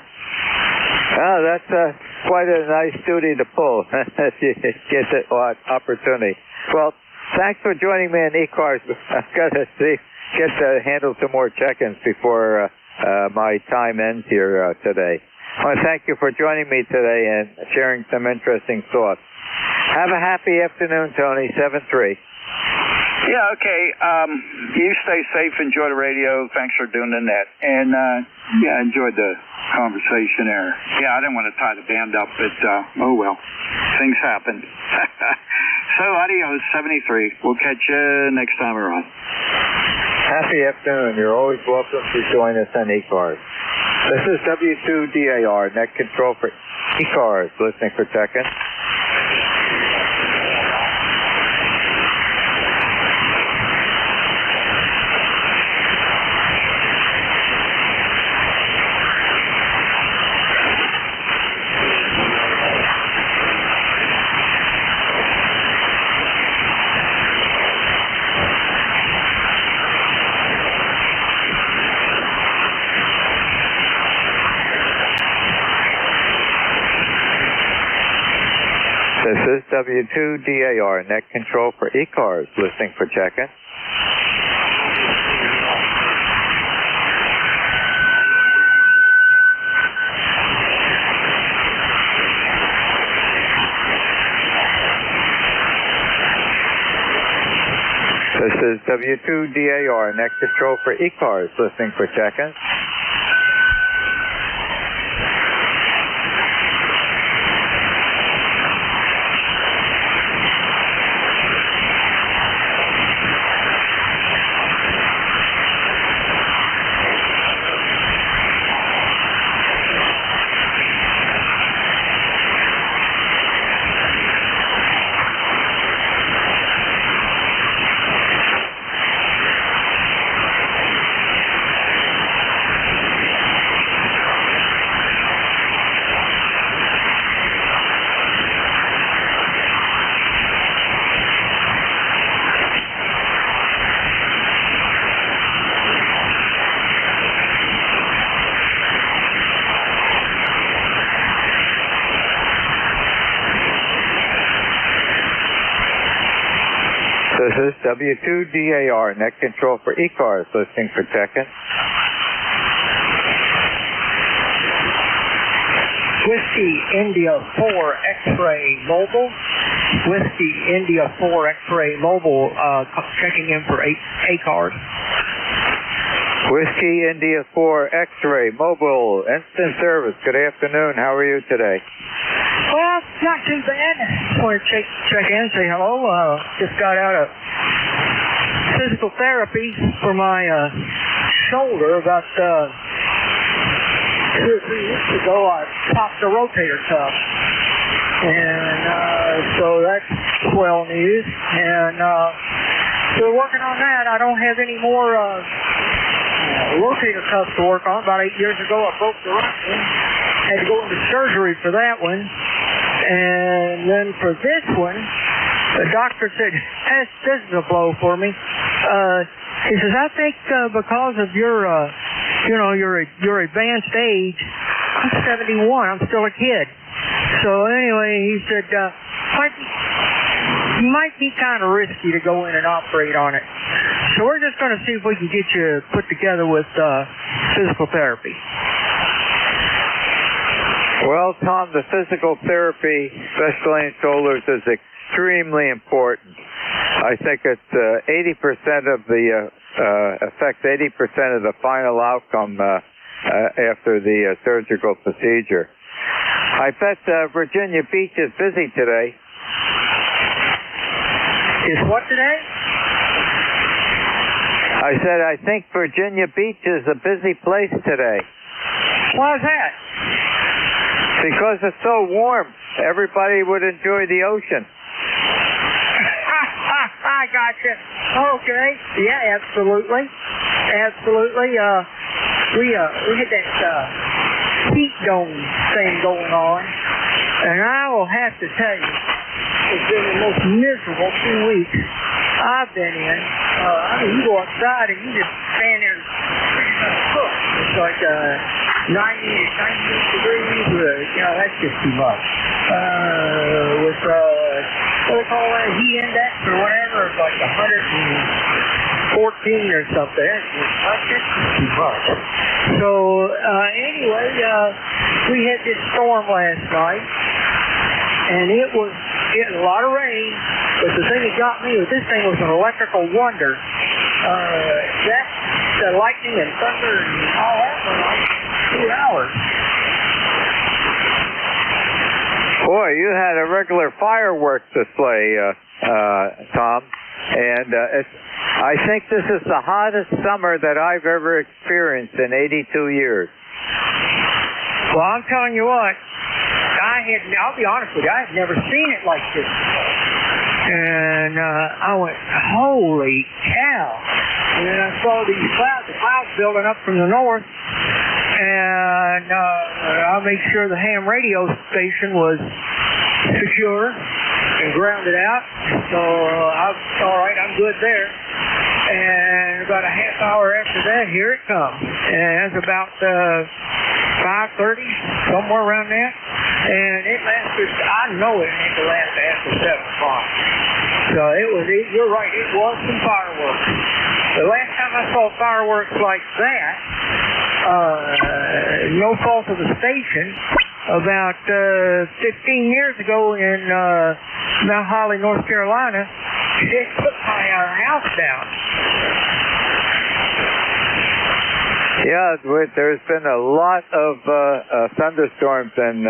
S4: Oh, that's quite a nice duty to pull if you get the opportunity. Well, thanks for joining me in ECARS. I've got to get to handle some more check-ins before my time ends here today. I want to thank you for joining me today and sharing some interesting thoughts. Have a happy afternoon, Tony. 7-3.
S14: Yeah, okay. You stay safe. Enjoy the radio. Thanks for doing the net. And, yeah, enjoyed the conversation there. Yeah, I didn't want to tie the band up, but, oh well. Things happen. So, adios, 73. We'll catch you next time around.
S4: Happy afternoon. You're always welcome to join us on ECARS. This is W2DAR, Net Control for ECARS, listening for Tekken. W2DAR, net control for ECARS, listening for check-in. This is W2DAR, net control for ECARS, listening for check-in. This is W2DAR, net control for ECARS, listening for check-in.
S16: Whiskey India 4 X-ray mobile. Whiskey India 4 X-ray mobile, checking in for ECARS.
S4: Whiskey India 4 X-ray mobile, instant service. Good afternoon. How are you today?
S16: Well, not too bad. Just want to check in, say hello. Just got out of physical therapy for my shoulder about 2 or 3 weeks ago. I popped the rotator cuff, and so that's swell news. And we're working on that. I don't have any more rotator cuffs to work on. About 8 years ago, I broke the right one. Had to go into surgery for that one. And then for this one, the doctor said, this is a blow for me. He says, I think because of your, your advanced age, I'm 71, I'm still a kid. So anyway, he said, might be kind of risky to go in and operate on it. So we're just going to see if we can get you put together with physical therapy.
S4: Well, Tom, the physical therapy, especially in shoulders, is extremely important. I think it's 80% of the affects 80% of the final outcome after the surgical procedure. I bet Virginia Beach is busy today.
S16: Is what today?
S4: I said I think Virginia Beach is a busy place today.
S16: Why is that?
S4: Because it's so warm. Everybody would enjoy the ocean.
S16: I gotcha. Okay. Yeah, absolutely. Absolutely. We had that heat dome thing going on, and I will have to tell you, it's been the most miserable 2 weeks I've been in. You go outside and you just stand there and cook. It's like 90 to 98 degrees. That's just too much. With what do they call that, heat index or whatever, it's like 114 or something. That's just too much. So anyway, we had this storm last night, and it was getting a lot of rain. But the thing that got me was this thing was an electrical wonder. The lightning and thunder and all that for like 2 hours.
S4: Boy, you had a regular fireworks display, Tom. And I think this is the hottest summer that I've ever experienced in 82 years.
S16: Well, I'm telling you what, I'll be honest with you, I had never seen it like this. And I went, holy cow. And then I saw the clouds building up from the north. And I'll make sure the ham radio station was secure and grounded out. So all right, I'm good there. And about a half hour after that, here it comes. And it's about 5:30, somewhere around that. And it lasted, I know it didn't last after 7 o'clock. So you're right, it was some fireworks. The last time I saw fireworks like that, no fault of the station, about 15 years ago in Mount Holly, North Carolina, it took my house down.
S4: Yeah, there's been a lot of thunderstorms and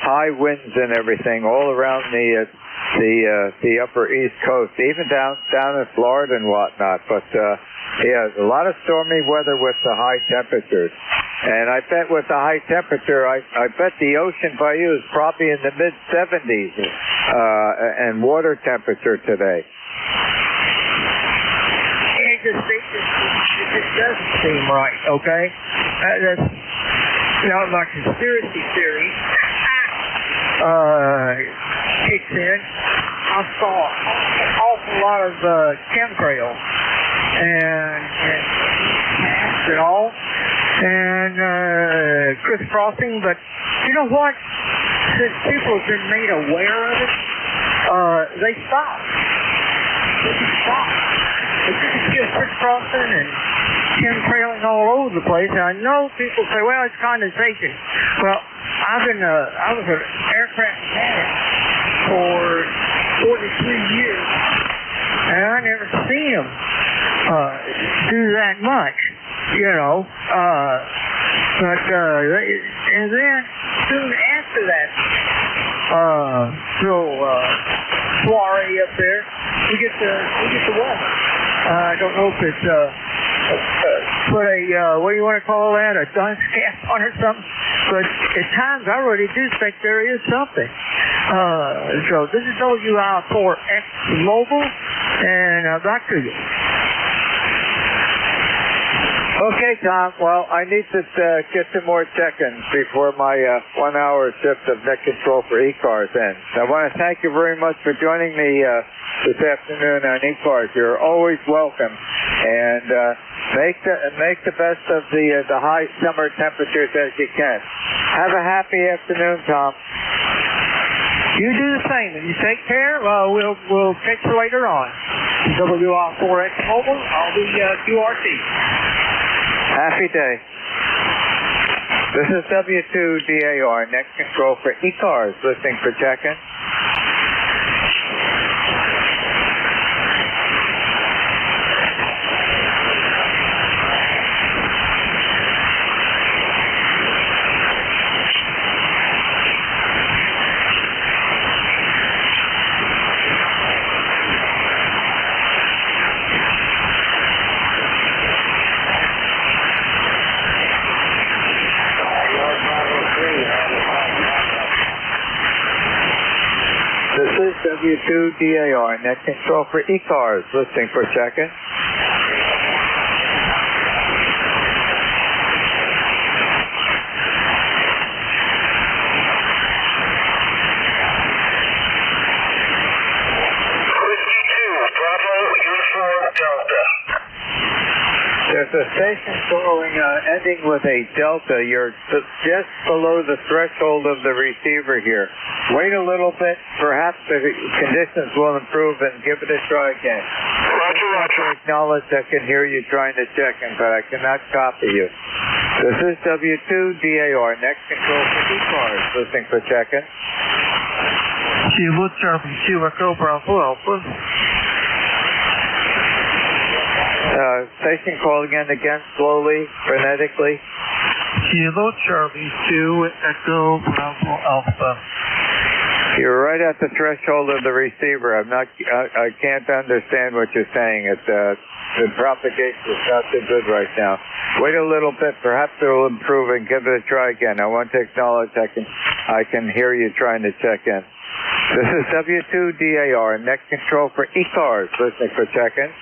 S4: high winds and everything all around the upper East Coast, even down in Florida and whatnot. But yeah, a lot of stormy weather with the high temperatures. And I bet with the high temperature, I bet the ocean by you is probably in the mid-70s and water temperature today.
S16: It just doesn't seem right, okay? That's, my conspiracy theory kicks in. I saw an awful lot of chemtrails and all, and crisscrossing, but you know what? Since people have been made aware of it, they stop. It's just crisscrossing and chemtrailing all over the place. And I know people say, well, it's condensation. Well, I was an aircraft mechanic for 43 years, and I never seen them do that much, and then soon after that little soiree up there, we get the weather. I don't know if it's put a what do you want to call that, a dunce cap on or something, but at times I really do think there is something. So this is WI4X Mobile, and back to you.
S4: Okay, Tom. Well, I need to get some more check-ins before my 1-hour shift of net control for ECARS ends. I want to thank you very much for joining me this afternoon on ECARS. You're always welcome, and make the best of the high summer temperatures as you can. Have a happy afternoon, Tom.
S16: You do the same, and you take care. We'll catch you later on. WI4X Mobile. I'll be QRT.
S4: Happy day. This is W2DAR, net control for ECARS, listening for check-in. This is W2DAR, net control for ECARS, listening for check-in. There's a station ending with a delta. You're just below the threshold of the receiver here. Wait a little bit. Perhaps the conditions will improve and give it a try again.
S21: Roger, roger.
S4: I acknowledge I can hear you trying to check in, but I cannot copy you. This is W2DAR, next control for ECARS, listening for check-in.
S16: Kilo Charlie 2 Echo Bravo Alpha.
S4: Station call again slowly, frenetically.
S16: Kilo Charlie 2 Echo Bravo Alpha.
S4: You're right at the threshold of the receiver. I can't understand what you're saying. The propagation is not too good right now. Wait a little bit. Perhaps it will improve and give it a try again. I want to acknowledge I can hear you trying to check in. This is W2DAR, next control for ECARS, listening for check-in.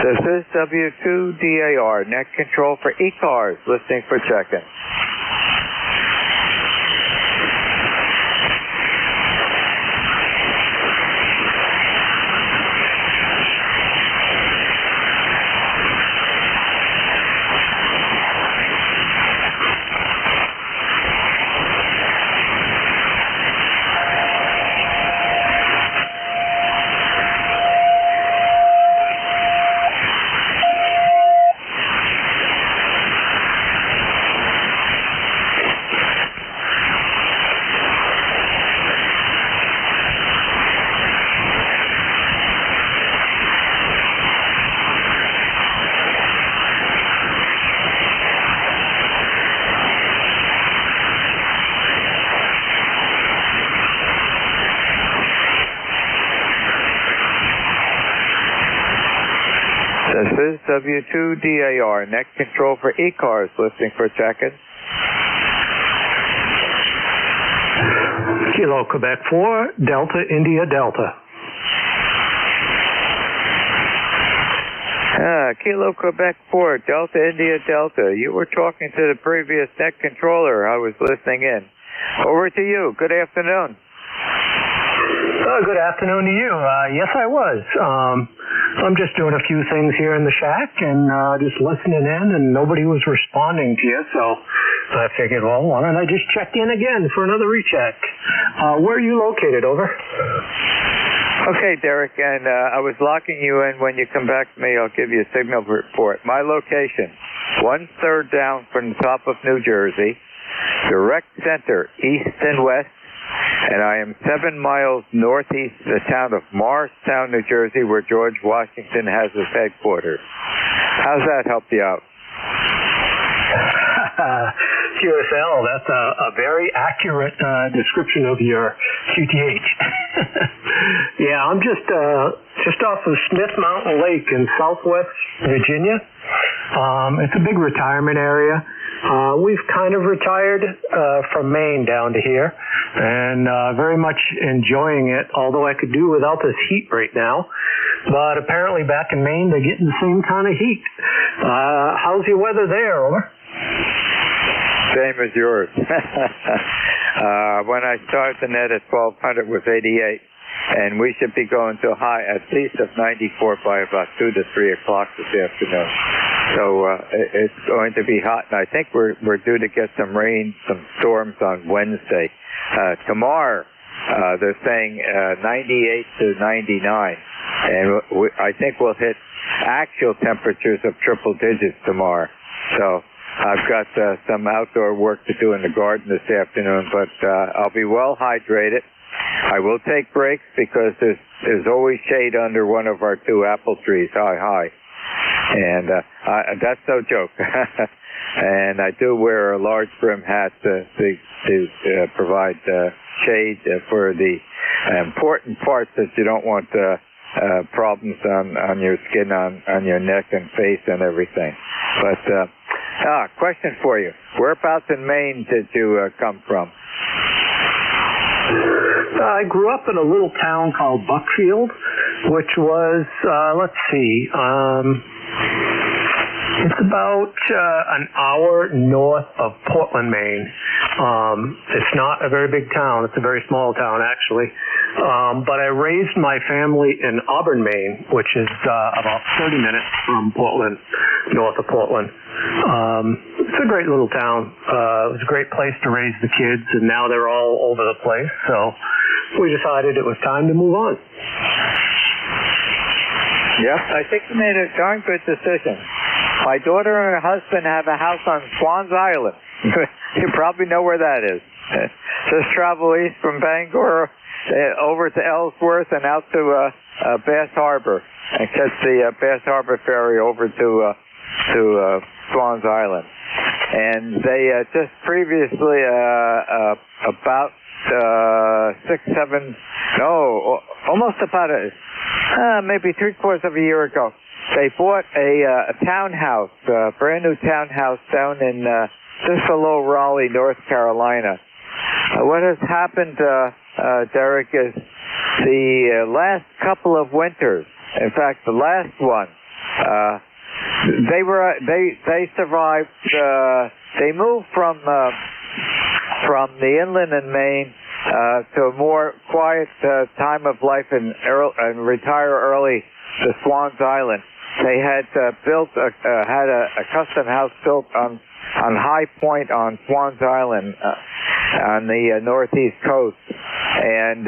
S4: This is W2DAR, net control for ECARS, listening for check-in. This is W2DAR, net control for ECARS, listening for check-in.
S15: Kilo Quebec 4, Delta India Delta.
S4: Kilo Quebec 4, Delta India Delta. You were talking to the previous net controller. I was listening in. Over to you. Good afternoon.
S15: Good afternoon to you. Yes, I was. I'm just doing a few things here in the shack and just listening in, and nobody was responding to you, so I figured, well, why don't I just check in again for another recheck? Where are you located? Over.
S4: Okay, Derek, and I was locking you in. When you come back to me, I'll give you a signal report. My location, 1/3 down from the top of New Jersey, direct center, east and west, and I am 7 miles northeast of the town of Morristown, New Jersey, where George Washington has his headquarters. How's that help you out?
S15: QSL, that's a very accurate description of your QTH. Yeah, I'm just off of Smith Mountain Lake in southwest Virginia. It's a big retirement area. We've kind of retired from Maine down to here, and very much enjoying it, although I could do without this heat right now. But apparently back in Maine, they're getting the same kind of heat. How's your weather there, over?
S4: Same as yours. When I started the net at 1200 was 88, and we should be going to a high at least of 94 by about 2 to 3 o'clock this afternoon. So it's going to be hot, and I think we're due to get some rain, some storms on Wednesday. Tomorrow, they're saying 98 to 99, and I think we'll hit actual temperatures of triple digits tomorrow. So I've got some outdoor work to do in the garden this afternoon, but I'll be well hydrated. I will take breaks because there's always shade under one of our 2 apple trees, high. And that's no joke. And I do wear a large brim hat to provide shade for the important parts that you don't want problems on your skin, on your neck and face and everything. But question for you. Whereabouts in Maine did you come from?
S15: I grew up in a little town called Buckfield, which was, it's about an hour north of Portland, Maine. It's not a very big town. It's a very small town, actually. But I raised my family in Auburn, Maine, which is about 30 minutes from Portland, north of Portland. It's a great little town. It was a great place to raise the kids, and now they're all over the place. So we decided it was time to move on.
S4: Yep, I think you made a darn good decision. My daughter and her husband have a house on Swans Island. You probably know where that is. Just travel east from Bangor over to Ellsworth and out to Bass Harbor and catch the Bass Harbor ferry over to Swans Island. And they just previously, about almost about maybe 3/4 of a year ago, they bought a townhouse, a brand new townhouse down in just below Raleigh, North Carolina. What has happened, Derek, is the last couple of winters, in fact, the last one, they survived. They moved from the inland in Maine to a more quiet time of life and retire early to Swans Island. They had built had a custom house built on High Point on Swans Island on the northeast coast, and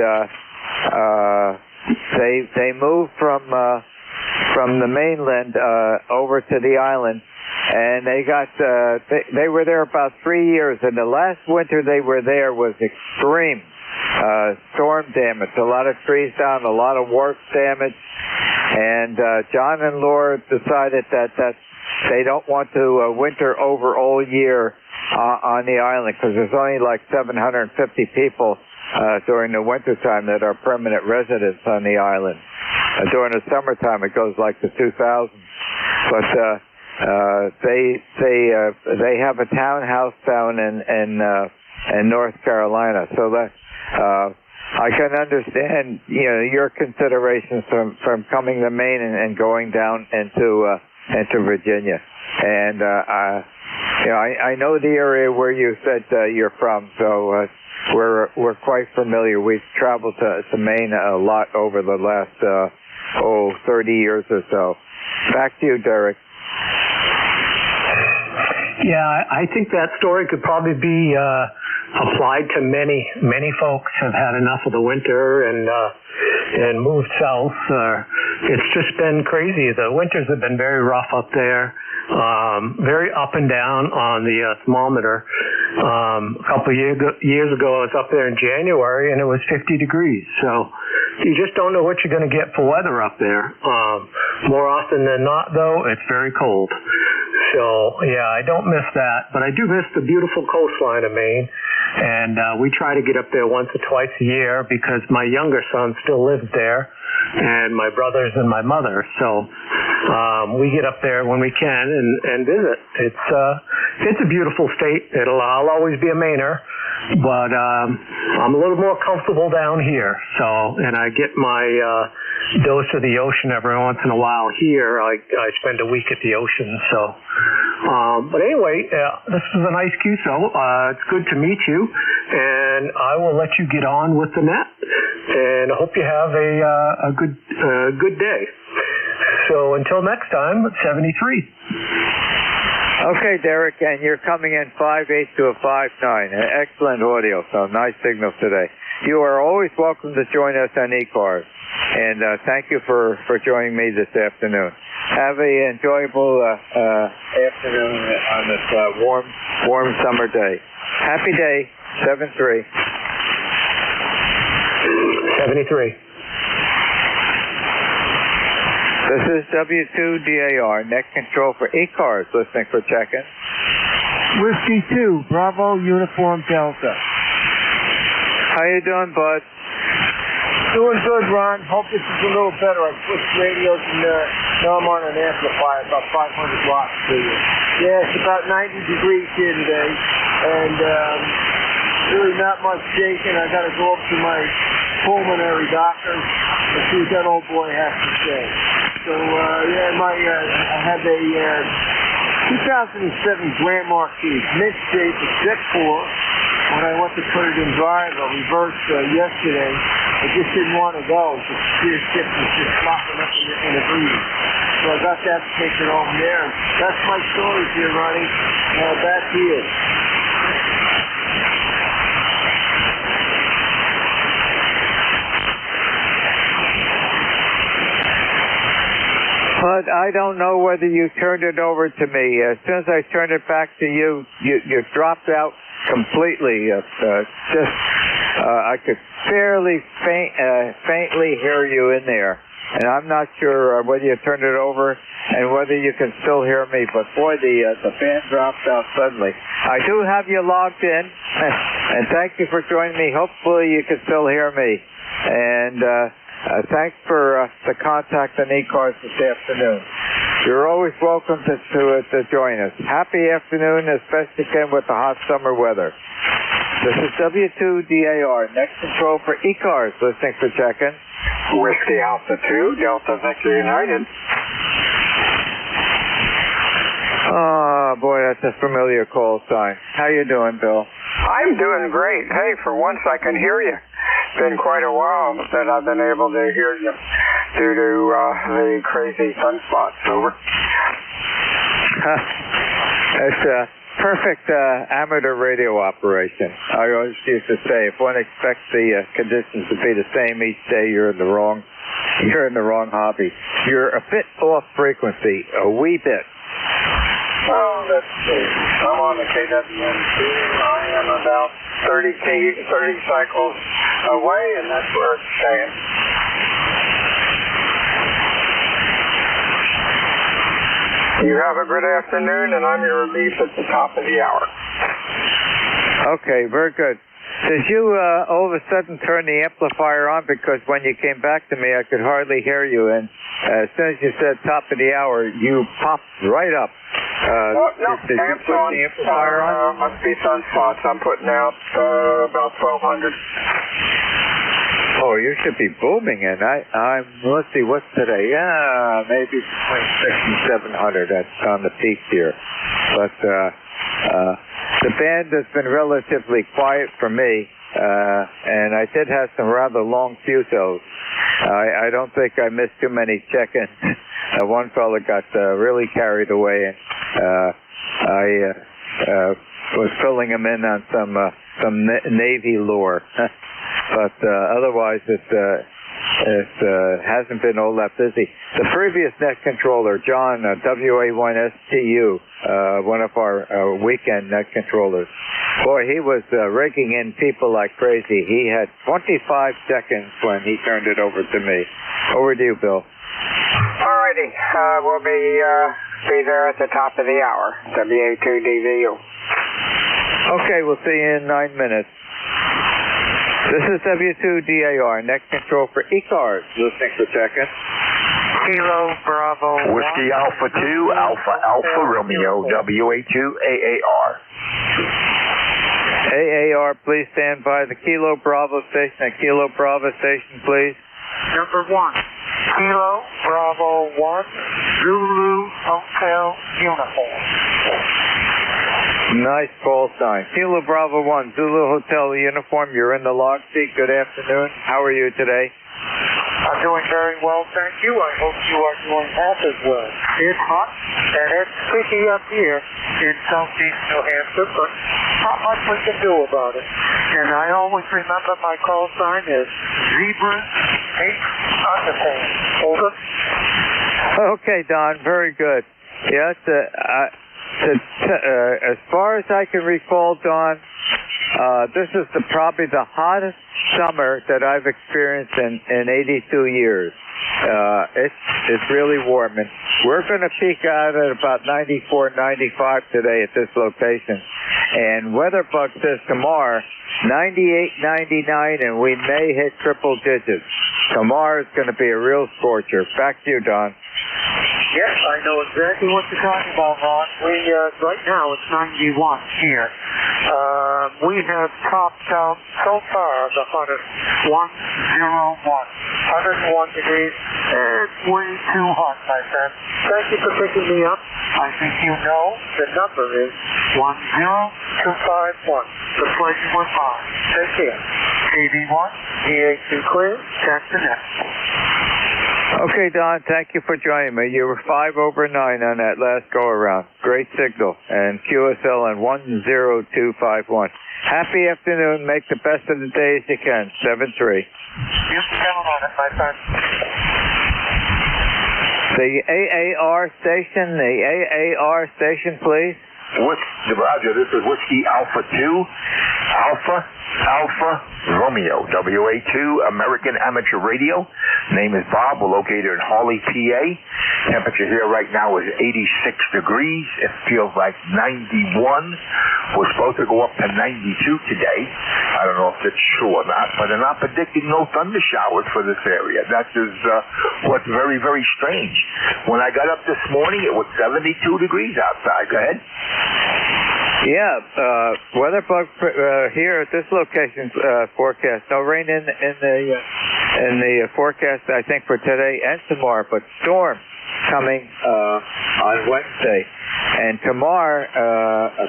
S4: they moved from the mainland over to the island, and they were there about 3 years. And the last winter they were there was extreme storm damage, a lot of trees down, a lot of work damage. And John and Laura decided that they don't want to winter over all year on the island, because there's only like 750 people during the winter time that are permanent residents on the island. During the summertime, it goes like to 2,000. But they have a townhouse down in North Carolina, so that. I can understand, your considerations from coming to Maine and going down into Virginia. And I know the area where you said you're from, so we're quite familiar. We've traveled to Maine a lot over the last 30 years or so. Back to you, Derek.
S15: Yeah, I think that story could probably be applied to many folks have had enough of the winter and moved south. It's just been crazy. The winters have been very rough up there, very up and down on the thermometer. A couple of years ago, I was up there in January, and it was 50 degrees. So you just don't know what you're going to get for weather up there. More often than not, though, it's very cold. So, yeah, I don't miss that. But I do miss the beautiful coastline of Maine. And we try to get up there once or twice a year because my younger son still lives there, and my brothers and my mother. So we get up there when we can and visit. It's a beautiful state. I'll always be a Mainer, but I'm a little more comfortable down here. So, and I get my dose of the ocean every once in a while here. I spend a week at the ocean. So, but anyway, this was a nice QSO. It's good to meet you, and I will let you get on with the net. And I hope you have a good day. So until next time, 73.
S4: Okay, Derek, and you're coming in 5.8 to a 5.9. Excellent audio, so nice signal today. You are always welcome to join us on ECARS, and thank you for joining me this afternoon. Have an enjoyable afternoon on this warm summer day. Happy day, 7-3.
S15: 73.
S4: This is W2DAR, net control for ECARS, listening for check-in.
S13: Whiskey 2, Bravo, Uniform Delta.
S4: How you doing, bud?
S13: Doing good, Ron. Hope this is a little better. I switched radios and now I'm on an amplifier, about 500 watts to you. Yeah, it's about 90 degrees here today, and really not much shaking. I got to go up to my pulmonary doctor and see what that old boy has to say. So, yeah, I have a 2007 Grand Marquis, mid-shape, except for when I went to put it in drive, I reversed yesterday. I just didn't want to go. The steer shift was just flopping up in the breeze. So I got that taken over there. That's my story here, Ronnie. Back to you.
S4: But I don't know whether you turned it over to me. As soon as I turned it back to you, you dropped out completely. I could faintly hear you in there. And I'm not sure whether you turned it over and whether you can still hear me. But boy, the fan dropped out suddenly. I do have you logged in, and thank you for joining me. Hopefully you can still hear me. And thanks for the contact on ECARS this afternoon. You're always welcome to join us. Happy afternoon as best you can with the hot summer weather. This is W2DAR, next control for ECARS, listening for check-in.
S2: Whiskey Alpha 2, Delta Victor United.
S4: Oh, boy, that's a familiar call sign. How you doing, Bill?
S8: I'm doing great. Hey, for once I can hear you. It's been quite a while that I've been able to hear you due to the crazy sunspots. Over.
S4: It's a perfect amateur radio operation. I always used to say, if one expects the conditions to be the same each day, you're in the wrong hobby. You're a bit off frequency, a wee bit.
S8: Oh, let's see. I'm on the KWN2. I am about 30 cycles away, and that's where it's staying. You have a good afternoon, and I'm your relief at the top of the hour.
S4: Okay, very good. Did you all of a sudden turn the amplifier on? Because when you came back to me, I could hardly hear you, and as soon as you said top of the hour, you popped right up.
S8: No,
S4: did you put the amplifier on?
S8: Must be sunspots. I'm putting out about 1,200.
S4: Oh, you should be booming, and let's see, what's today? Yeah, maybe between 600 and 700. That's on the peak here. But the band has been relatively quiet for me, and I did have some rather long fusos. I don't think I missed too many check-ins. One fella got really carried away, and I was filling him in on some Navy lore. But otherwise, it hasn't been all that busy. The previous net controller, John, WA1STU, one of our weekend net controllers, boy, he was raking in people like crazy. He had 25 seconds when he turned it over to me. Over to you, Bill.
S8: Alrighty, we'll be there at the top of the hour, WA2DVU.
S4: Okay, we'll see you in 9 minutes. This is W2DAR, next control for ECARS. Listening for seconds.
S8: Kilo Bravo.
S18: Whiskey Alpha 2, Alpha Romeo, WA2 AAR.
S4: AAR, please stand by the Kilo Bravo station. At Kilo Bravo station, please.
S8: Number 1. Kilo Bravo 1, Zulu Hotel Uniform.
S4: Nice call sign. Kilo Bravo 1, Zulu Hotel Uniform. You're in the log seat. Good afternoon. How are you today?
S8: I'm doing very well, thank you. I hope you are doing half as well. It's hot, and it's sticky up here in southeast New Hampshire, but not much we can do about it. And I always remember my call sign is Zebra 8 Underpants. Over.
S4: Okay, Don. Very good. Yes, as far as I can recall, Don, this is probably the hottest summer that I've experienced in 82 years. It's really warm, and we're going to peak out at about 94, 95 today at this location. And WeatherBug says tomorrow 98, 99, and we may hit triple digits. Tomorrow is going to be a real scorcher. Back to you, Don.
S8: Yes, I know exactly what you're talking about, Ron. Right now it's 91 here. We have topped out so far the hottest 101 degrees. It's way too hot, my friend. Thank you for picking me up. I think you know the number is 10251. The pleasure was mine. Take care. TV1, DA2 clear, check the net.
S4: Okay, Don, thank you for joining me. You were 5 over 9 on that last go-around. Great signal. And QSL on 10251. Happy afternoon. Make the best of the day as you can. 7-3.
S8: You can count on it, my friend.
S4: The AAR station, please.
S18: Roger, this is Whiskey Alpha 2, Alpha Romeo, WA2 American Amateur Radio. Name is Bob. We're located in Hawley, PA. Temperature here right now is 86 degrees. It feels like 91. We're supposed to go up to 92 today. I don't know if it's true or not, but they're not predicting no thunder showers for this area. That is what's very, very strange. When I got up this morning, it was 72 degrees outside. Go ahead.
S4: Yeah, WeatherBug here at this location forecast. No rain in the forecast, I think, for today and tomorrow, but storm coming on Wednesday. And tomorrow,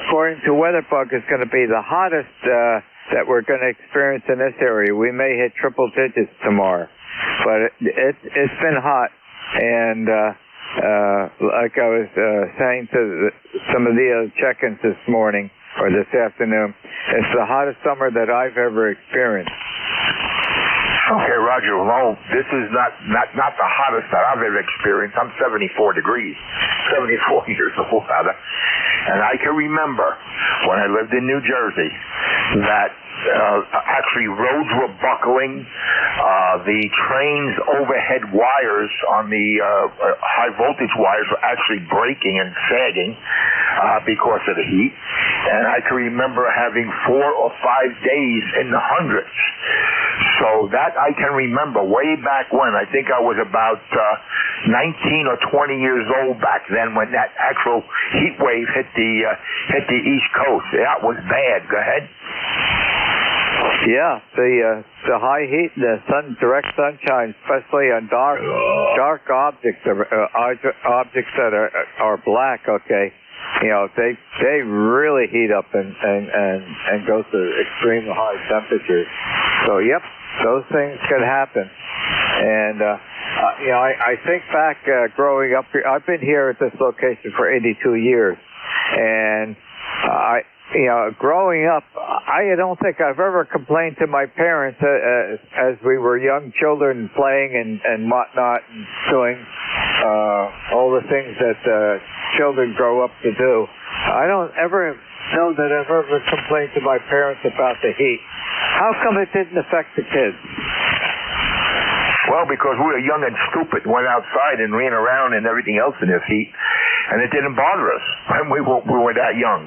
S4: according to WeatherBug, is going to be the hottest that we're going to experience in this area. We may hit triple digits tomorrow, but it's been hot. And like I was saying to some of the check-ins this morning or this afternoon, it's the hottest summer that I've ever experienced.
S18: Okay, Roger. Well, this is not the hottest that I've ever experienced. I'm 74 degrees, 74 years old, rather. And I can remember when I lived in New Jersey that actually roads were buckling. The train's overhead wires on the high voltage wires were actually breaking and sagging because of the heat. And I can remember having 4 or 5 days in the hundreds. So that I can remember way back when. I think I was about 19 or 20 years old back then when that actual heat wave hit the East Coast. That was bad. Go ahead.
S4: Yeah, the high heat, the direct sunshine, especially on dark objects, objects that are black. Okay, you know they really heat up and go to extreme high temperatures. So yep, those things can happen. And you know, I think back growing up here. I've been here at this location for 82 years, and you know, growing up, I don't think I've ever complained to my parents as we were young children playing and whatnot and doing all the things that children grow up to do. I don't ever know that I've ever complained to my parents about the heat. How come it didn't affect the kids?
S18: Well, because we were young and stupid, went outside and ran around and everything else in this heat, and it didn't bother us when we were that young.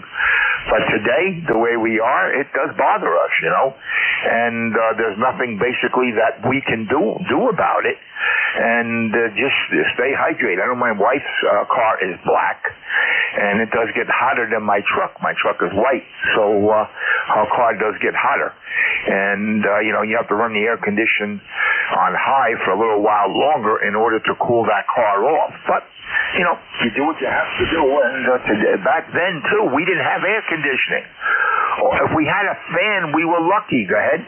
S18: But today, the way we are, it does bother us, you know. And there's nothing basically that we can do about it. And just stay hydrated. I know my wife's car is black, and it does get hotter than my truck. My truck is white, so her car does get hotter. And, you know, you have to run the air condition on high for a little while longer in order to cool that car off. But, you know, you do what you have to do. And back then, too, we didn't have air conditioning. If we had a fan, we were lucky. Go ahead.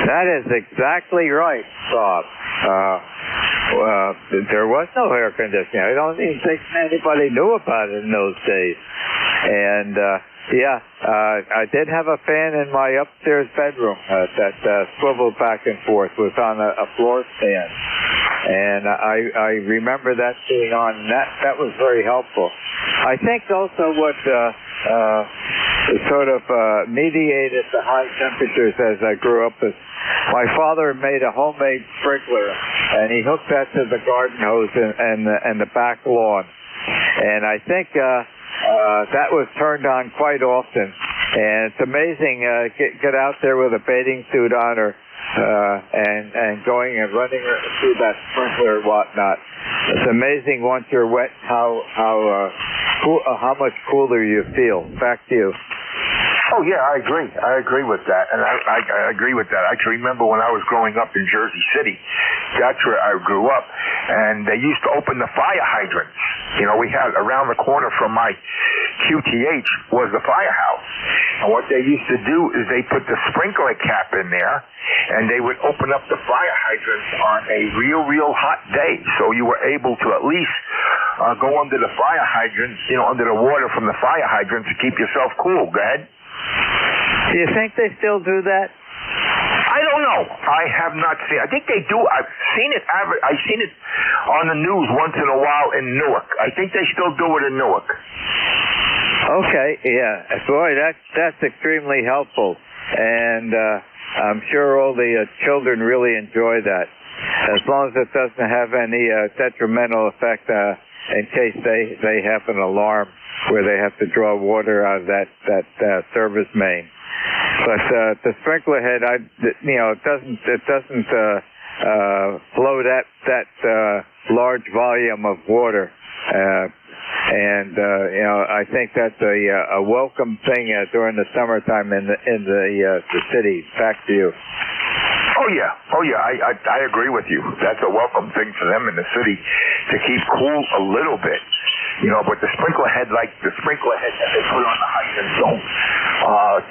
S4: That is exactly right, Bob. There was no air conditioning. I don't even think anybody knew about it in those days. And, I did have a fan in my upstairs bedroom that swiveled back and forth. It was on a floor stand. And I remember that being on, and that was very helpful. I think also what sort of mediated the high temperatures as I grew up is my father made a homemade sprinkler, and he hooked that to the garden hose and the back lawn. And I think that was turned on quite often. And it's amazing, get out there with a bathing suit on and going and running through that sprinkler and whatnot. It's amazing once you're wet how much cooler you feel. Back to you.
S18: Oh, yeah, I agree. I agree with that. And I agree with that. I can remember when I was growing up in Jersey City. That's where I grew up. And they used to open the fire hydrants. You know, we had around the corner from my QTH was the firehouse. And what they used to do is they put the sprinkler cap in there, and they would open up the fire hydrants on a real hot day. So you were able to at least go under the fire hydrants, you know, under the water from the fire hydrants to keep yourself cool. Go ahead.
S4: Do you think they still do that?
S18: I don't know. I have not seen. I think they do. I've seen it. I've seen it on the news once in a while in Newark. I think they still do it in Newark.
S4: Okay. Yeah. Boy, that's extremely helpful, and I'm sure all the children really enjoy that, as long as it doesn't have any detrimental effect in case they have an alarm where they have to draw water out of that service main. But the sprinkler head, it doesn't flow that large volume of water, and I think that's a welcome thing during the summertime in the city. Back to you.
S18: Oh yeah, I agree with you. That's a welcome thing for them in the city to keep cool a little bit. but the sprinkler head that they put on the hydrants don't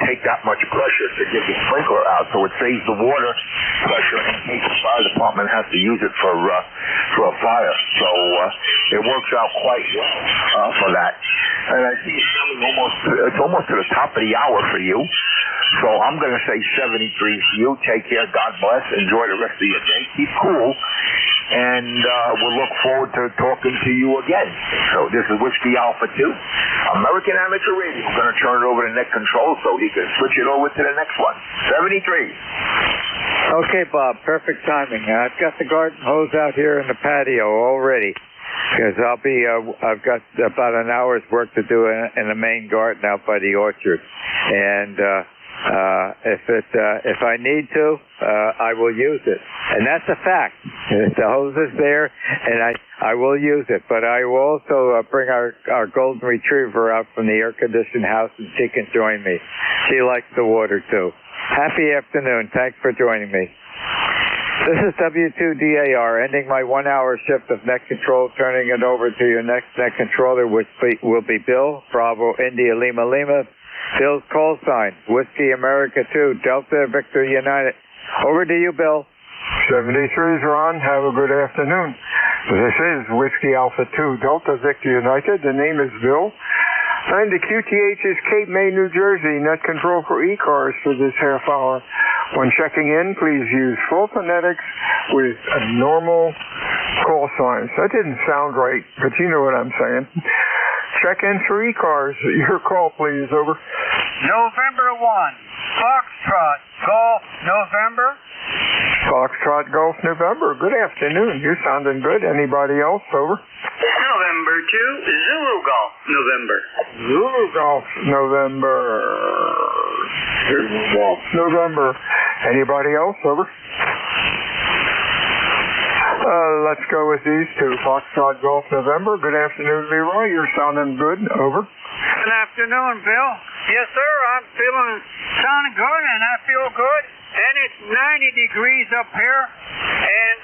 S18: take that much pressure to get the sprinkler out, so it saves the water pressure in case the fire department has to use it for a fire. So it works out quite well for that. And I see it's almost to the top of the hour for you. So I'm going to say 73 for you. Take care. God bless. Enjoy the rest of your day. Keep cool. And we'll look forward to talking to you again. So this is Whiskey Alpha 2, American Amateur Radio. I'm going to turn it over to Net Control so he can switch it over to the next one. 73.
S19: Okay, Bob. Perfect timing. I've got the garden hose out here in the patio already. Because I've got about an hour's work to do in the main garden out by the orchard. And if I need to, I will use it. And that's a fact. The hose is there, and I will use it. But I will also bring our golden retriever out from the air-conditioned house, and she can join me. She likes the water, too. Happy afternoon. Thanks for joining me. This is W2DAR, ending my 1-hour shift of Net Control, turning it over to your next Net Controller, which will be Bill, Bravo, India, Lima, Lima. Bill's call sign, Whiskey America 2, Delta Victor United. Over to you, Bill.
S6: 73's Ron. Have a good afternoon. This is Whiskey Alpha 2, Delta Victor United. The name is Bill. And the QTH is Cape May, New Jersey. Net Control for ECARS for this half hour. When checking in, please use full phonetics with a normal call signs. That didn't sound right, but you know what I'm saying. Check in for ECARS. Your call, please. Over.
S8: November 1. Foxtrot. Golf. November.
S6: Foxtrot Golf November. Good afternoon. You're sounding good. Anybody else? Over.
S9: November 2. Zulu Golf. November.
S6: Zulu Golf November. Zulu Golf November. Anybody else? Over. Let's go with these two. Foxtrot Golf November. Good afternoon, Leroy. You're sounding good. Over.
S20: Good afternoon, Bill. Yes, sir. I'm sounding good, and I feel good. And it's 90 degrees up here. And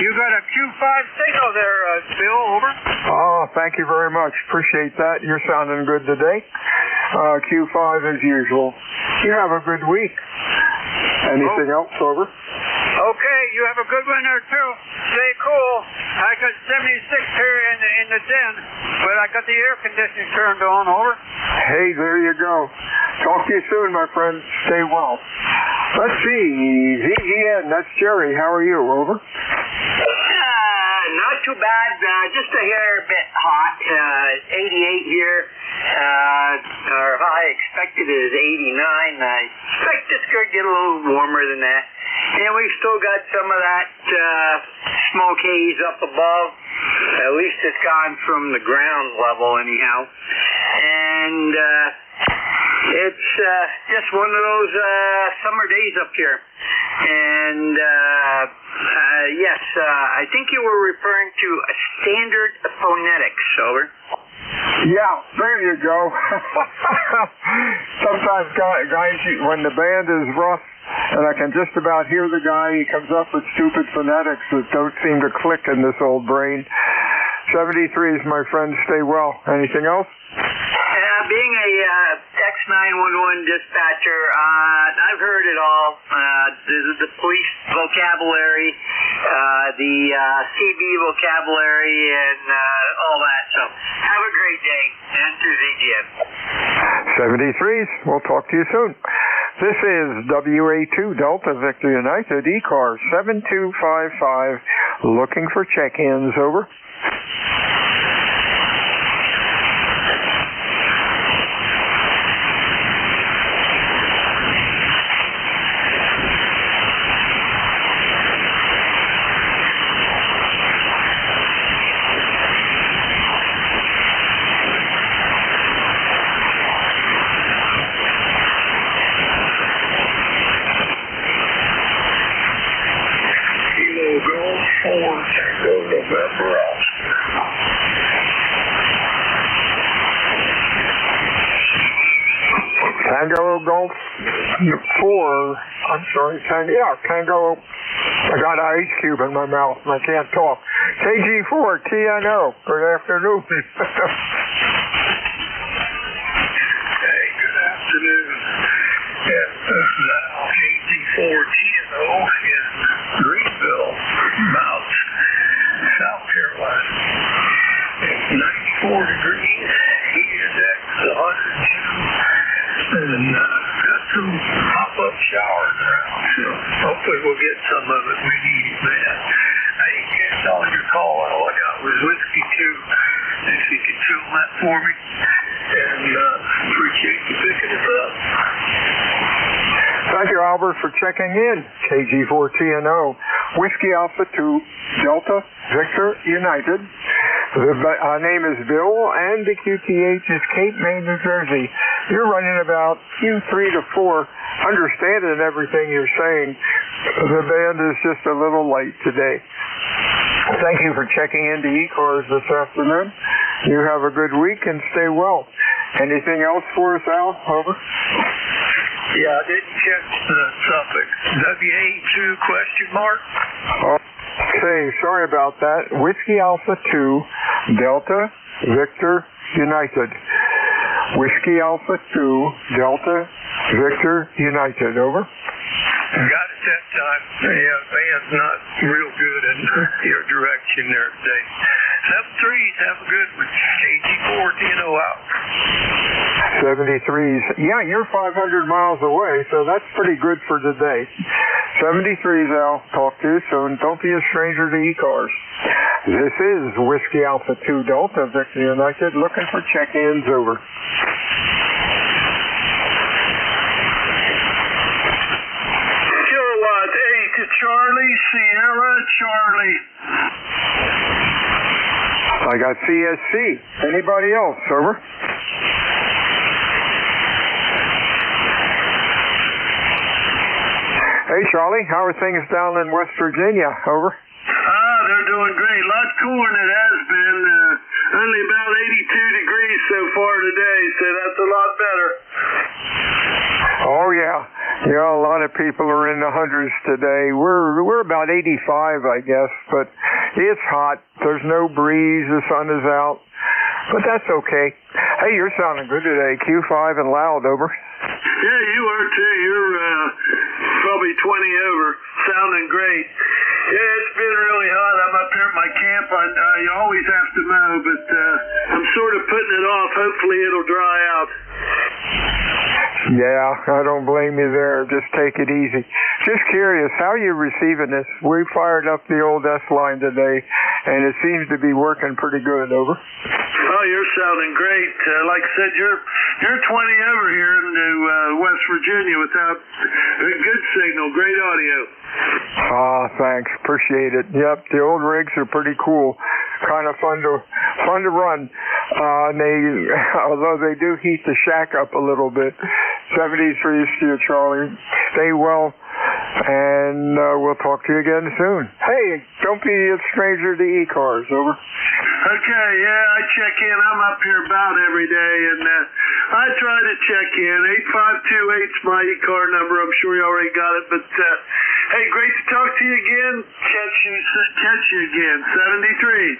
S20: you got a Q5 signal there, Bill. Over.
S6: Oh, thank you very much. Appreciate that. You're sounding good today. Q5 as usual. You have a good week. Anything else? Over.
S20: Okay, you have a good one there too. Stay cool. I got 76 here in the den, but I got the air conditioning turned on. Over.
S6: Hey, there you go. Talk to you soon, my friend. Stay well. Let's see. ZEN, that's Jerry. How are you? Over.
S9: Not too bad. Just a hair bit hot. 88 here. Our high expected is 89. I expect this could get a little warmer than that. And we've still got some of that smoke haze up above. At least it's gone from the ground level anyhow. And it's just one of those summer days up here. And yes, I think you were referring to a standard phonetics. Over.
S6: Yeah, there you go. Sometimes guys, when the band is rough, and I can just about hear the guy, he comes up with stupid phonetics that don't seem to click in this old brain. 73s, my friend, stay well. Anything else?
S9: Being a X911 dispatcher, I've heard it all. The police vocabulary, the CB vocabulary, and all that. So have a great day. And to ZGM.
S6: 73s, we'll talk to you soon. This is WA2 Delta Victor United, ECARS 7255, looking for check-ins. Over. Tango Golf 4, I'm sorry, Tango I got an ice cube in my mouth and I can't talk. KG4 TNO. Good afternoon.
S21: Hey, good afternoon. Yes, this is KG4 TNO in Greenville, Mount, South Carolina. It's 94 degrees. Heat index 102. And got some pop-up showers around, so hopefully we'll get some of it. We need that. I ain't getting on your call. All I got was whiskey too. If you could fill that for me, and appreciate you picking us up.
S6: Thank you, Albert, for checking in. KG4TNO, Whiskey Alpha 2, Delta, Victor, United. The name is Bill, and the QTH is Cape May, New Jersey. You're running about Q3 to 4, understanding everything you're saying. The band is just a little late today. Thank you for checking into ECARS this afternoon. You have a good week and stay well. Anything else for us, Al? Over.
S21: Yeah, I didn't check the suffix. WA2 question mark?
S6: Okay, sorry about that. Whiskey Alpha 2, Delta, Victor, United. Whiskey Alpha 2, Delta, Victor, United. Over.
S21: Got it that time. Yeah, band's not real good in your direction there today. 73s, have a good one. KG4 TNO out.
S6: 73s. Yeah, you're 500 miles away, so that's pretty good for today. 73s, Al. Talk to you soon. Don't be a stranger to ECARS. This is Whiskey Alpha 2 Delta, Victor United, looking for check-ins. Over.
S21: Kilowatt 8 to Charlie, Sierra, Charlie.
S6: I got CSC. Anybody else? Over. Hey, Charlie, how are things down in West Virginia? Over.
S21: They're doing great. A lot cooler than it has been. Only about 82 degrees so far today, so that's a lot better.
S6: Oh, yeah. Yeah, a lot of people are in the hundreds today. We're about 85, I guess, but it's hot. There's no breeze. The sun is out. But that's okay. Hey, you're sounding good today. Q5 and loud. Over.
S21: Yeah, you are too. You're probably 20 over. Sounding great. Yeah, it's been really hot. I'm up here at my camp. You always have to mow, but I'm sort of putting it off. Hopefully it'll dry out.
S6: Yeah, I don't blame you there. Just take it easy. Just curious, how are you receiving this? We fired up the old S-line today, and it seems to be working pretty good. Over.
S21: Oh, you're sounding great. Like I said, you're 20 over here into West Virginia without a good signal. Great audio.
S6: Thanks. Appreciate it. Yep, the old rigs are pretty cool. Kind of fun to run. Although they do heat the shack up a little bit. 73s to you, Charlie. Stay well, and we'll talk to you again soon. Hey, don't be a stranger to ECARS. Over.
S21: Okay, yeah, I check in. I'm up here about every day, and I try to check in. 8528's my ECAR number. I'm sure you already got it, but hey, great to talk to you again. Catch you again. 73s.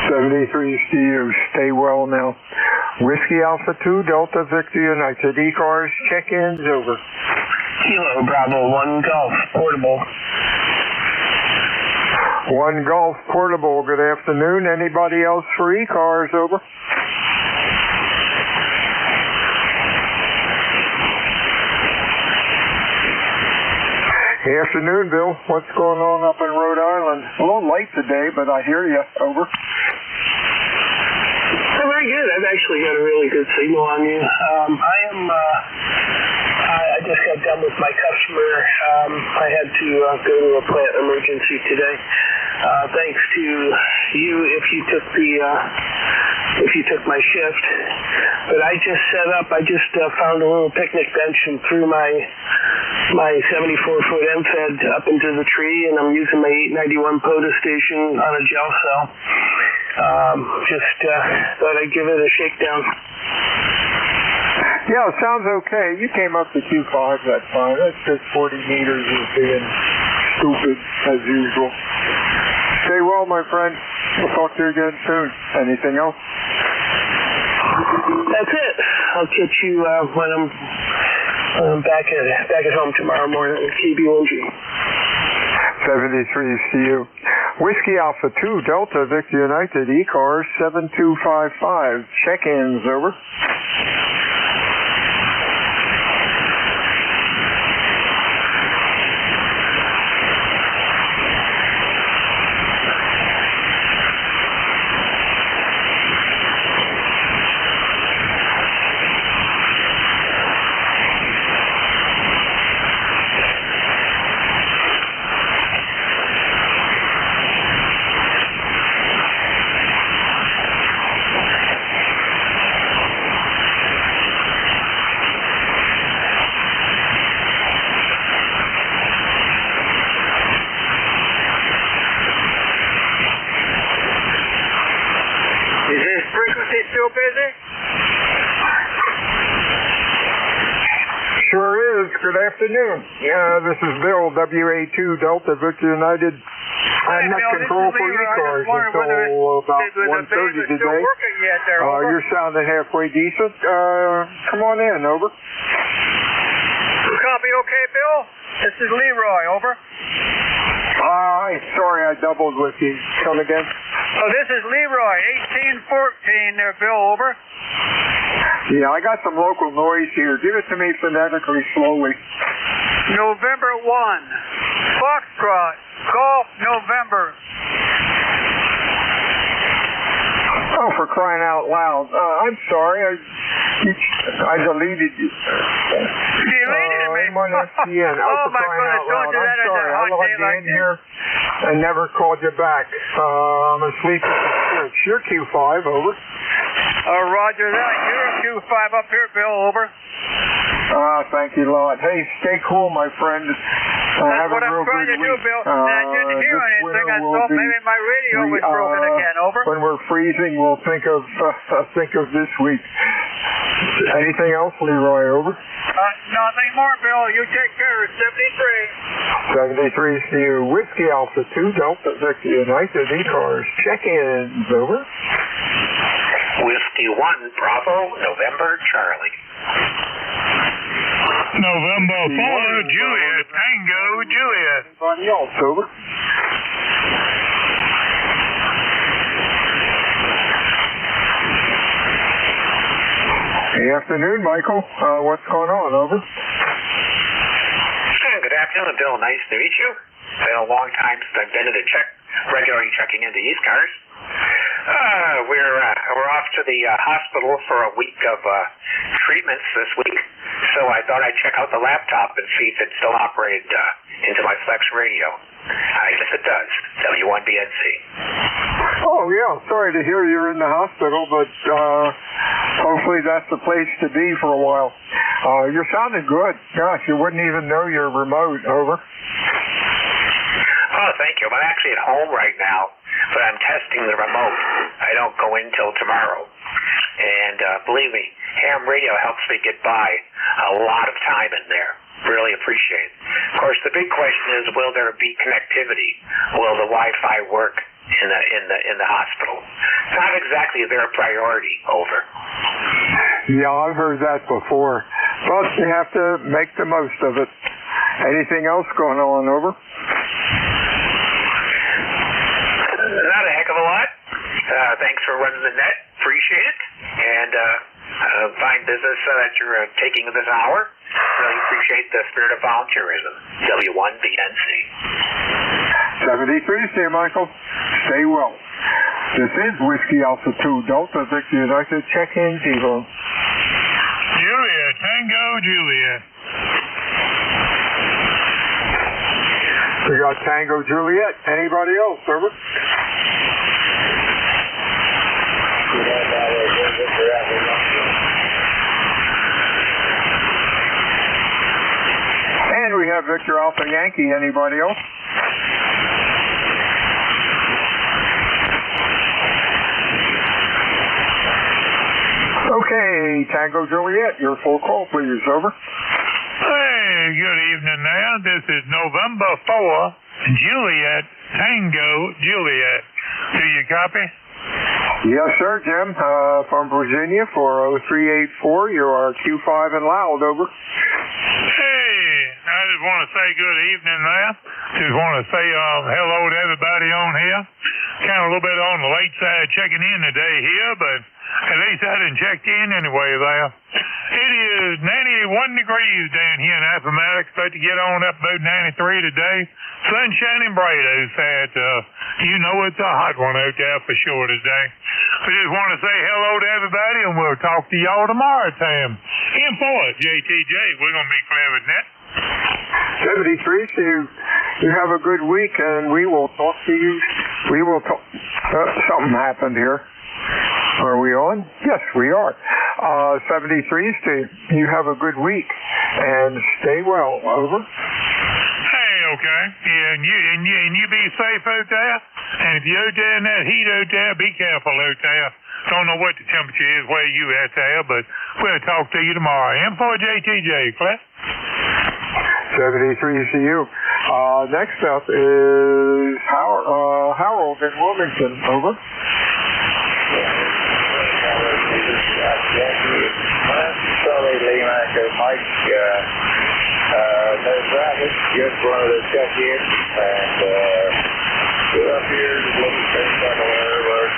S6: 73s to you. Stay well now. Whiskey Alpha 2, Delta, Victor United. ECARS, check-ins. Over.
S11: Kilo Bravo 1 Golf Portable.
S6: 1 Golf Portable. Good afternoon. Anybody else for ECARS? Over. Afternoon, Bill. What's going on up in Rhode Island? A little late today, but I hear you. Over.
S11: Very good. I've actually got a really good signal on you. I just got done with my customer. I had to go to a plant emergency today. Thanks to you if you took my shift. But I just set up. I just found a little picnic bench and threw my 74-foot MFED up into the tree, and I'm using my 891 POTA station on a gel cell. Just thought I'd give it a shakedown.
S6: Yeah, it sounds okay. You came up to Q5 that time. That's just 40 meters is being stupid as usual. Stay well, my friend. We'll talk to you again soon. Anything else?
S11: That's it. I'll catch you when I'm back at home tomorrow morning with KBOG.
S6: 73 CU. Whiskey Alpha 2 Delta Victor United ECARS 7255. Check-ins, over.
S20: Still busy?
S6: Sure is. Good afternoon. Yeah, this is Bill, WA2 Delta Victor United. I'm not control for ECARS until about 1:30 today. You're sounding halfway decent. Come on in, over.
S20: Copy okay, Bill? This is Leroy, over.
S6: Sorry I doubled with you. Come again?
S20: Oh, this is Leroy, 1814 there, Bill, over.
S6: Yeah, I got some local noise here. Give it to me phonetically, slowly.
S20: November 1. Foxtrot. Golf, November.
S6: Oh, for crying out loud. I'm sorry. I deleted you.
S20: Deleted me?
S6: I'm on SPN.
S20: Oh, my goodness, don't do that.
S6: I'm sorry. I logged in here and never called you back. I'm asleep at the switch. You're Q5, over.
S20: Roger that. You're a Q5 up here, Bill, over.
S6: Thank you, Lord. Hey, stay cool, my friend.
S20: That's what I'm trying to do, Bill. And I didn't hear anything. I thought maybe my radio was broken again, over.
S6: When we're freezing, we'll think of this week. Anything else, Leroy, over?
S20: Nothing more, Bill. You take care. 73.
S6: 73 to you. Whiskey Alpha 2 Delta Victor United ECARS. Check-ins, over.
S5: Whiskey 1 Bravo November Charlie.
S21: November 4 Juliet Tango Juliet.
S6: Anybody else, over? Good afternoon, Michael. What's going on, over?
S5: Good afternoon, Bill. Nice to meet you. It's been a long time since I've been regularly checking into ECARS. We're off to the hospital for a week of treatments this week, so I thought I'd check out the laptop and see if it still operated into my Flex radio. I guess it does. W1BNC.
S6: Oh, yeah. Sorry to hear you're in the hospital, but hopefully that's the place to be for a while. You're sounding good. Gosh, you wouldn't even know you're remote, over.
S5: Oh, thank you. I'm actually at home right now, but I'm testing the remote. I don't go in till tomorrow. And believe me, ham radio helps me get by a lot of time in there. Really appreciate it. Of course, the big question is, will there be connectivity? Will the Wi-Fi work in the hospital? It's not exactly their priority, over.
S6: Yeah, I've heard that before. But you have to make the most of it. Anything else going on, over?
S5: Not a heck of a lot. Thanks for running the net. Appreciate it. And fine business that you're taking this hour. Really appreciate the spirit of volunteerism. W1BNC.
S6: 73, see you, Michael. Stay well. This is Whiskey Alpha 2 Delta Victor United. Check-in, Evo.
S21: Julia, Tango Julia.
S6: We got Tango Juliet. Anybody else, over? And we have Victor Alpha Yankee. Anybody else? Okay, Tango Juliet, your full call, please. Over.
S21: Hey, good evening there. This is November 4 Juliet, Tango, Juliet. Do you copy?
S6: Yes, sir, Jim. From Virginia, 40384. You are Q5 and loud, over.
S21: Hey, I just want to say good evening there. Just want to say hello to everybody on here. Kind of a little bit on the late side checking in today here, but at least I didn't check in anyway there. It is 91 degrees down here in Appomattox. Supposed to get on up about 93 today. Sun shining bright outside. You know it's a hot one out there for sure today. I just want to say hello to everybody, and we'll talk to y'all tomorrow, Tam. In for it, JTJ. We're going to be clear with that.
S6: 73, so you have a good week, and we will talk to you. We will talk. Something happened here. Are we on? Yes, we are. 73, Steve, you have a good week, and stay well. Over.
S21: Hey, okay. Yeah, and you be safe out there. And if you're out there in that heat out there, be careful out there. Don't know what the temperature is where you at there, but we'll talk to you tomorrow. M4JTJ, Cliff.
S6: 73 to you. Next up is Harold in Wilmington. Over.
S2: Sorry, Lee Echo Mike. No traffic. Just wanted to check in and get up here to look at things on the railroad.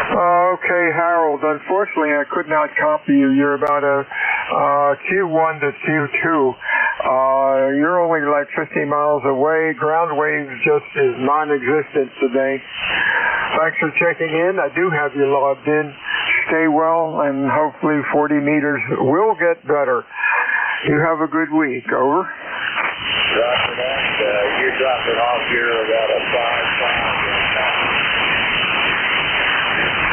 S6: Okay, Harold. Unfortunately, I could not copy you. You're about a Q1 to Q2. You're only like 50 miles away. Ground waves just is non-existent today. Thanks for checking in. I do have you logged in. Stay well, and hopefully 40 meters will get better. You have a good week. Over.
S2: Roger that. You're dropping off here about a 5-5.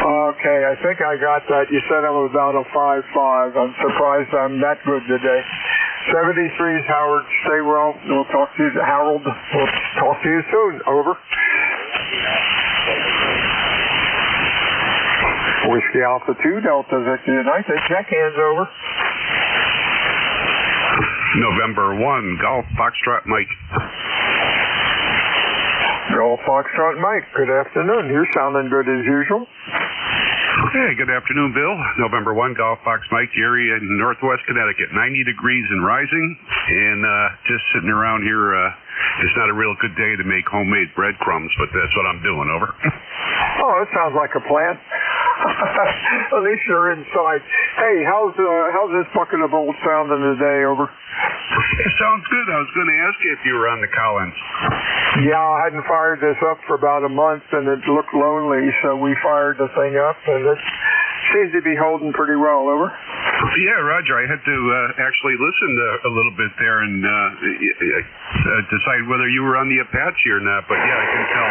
S6: Okay, I think I got that. You said I was about a 5-5. I'm surprised I'm that good today. 73's Howard. Stay well. We'll talk to you, Harold. We'll talk to you soon. Over. Whiskey Alpha 2, Delta Victor United. Check hands. Over.
S10: November 1, Golf Foxtrot Mike.
S6: Golf Foxtrot Mike. Good afternoon. You're sounding good as usual.
S10: Hey, good afternoon, Bill. November 1, Golf Fox Mike, Erie in Northwest Connecticut. 90 degrees and rising, and just sitting around here. It's not a real good day to make homemade breadcrumbs, but that's what I'm doing. Over.
S6: Oh, that sounds like a plan. At least you're inside. Hey, how's this bucket of bolts sounding today? Over.
S10: It sounds good. I was going to ask you if you were on the Collins.
S6: Yeah, I hadn't fired this up for about a month, and it looked lonely, so we fired the thing up, and it seems to be holding pretty well. Over.
S10: Yeah, Roger. I had to actually listen a little bit there and decide whether you were on the Apache or not. But yeah, I can tell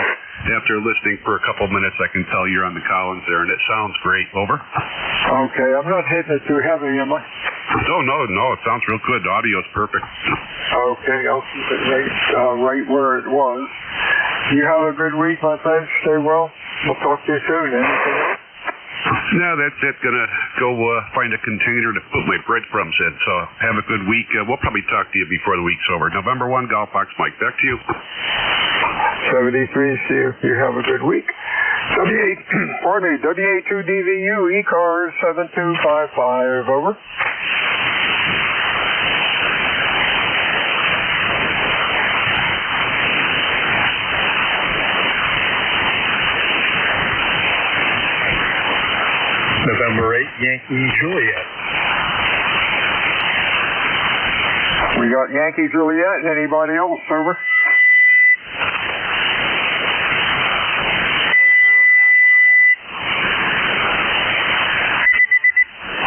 S10: after listening for a couple minutes, I can tell you're on the Collins there, and it sounds great. Over.
S6: Okay, I'm not hitting it too heavy, am I?
S10: Oh, no, it sounds real good. The audio's perfect.
S6: Okay, I'll keep it right where it was. You have a good week, my friend. Stay well. We'll talk to you soon. Anything else?
S10: No, that's it. Gonna go find a container to put my breadcrumbs in. So have a good week. We'll probably talk to you before the week's over. November 1, Golf Fox Mike. Back to you.
S6: 73, see you. You have a good week. WA2DVU, ECARS 7255. Over.
S22: November 8, Yankee Juliet.
S6: We got Yankee Juliet. Anybody else? Over.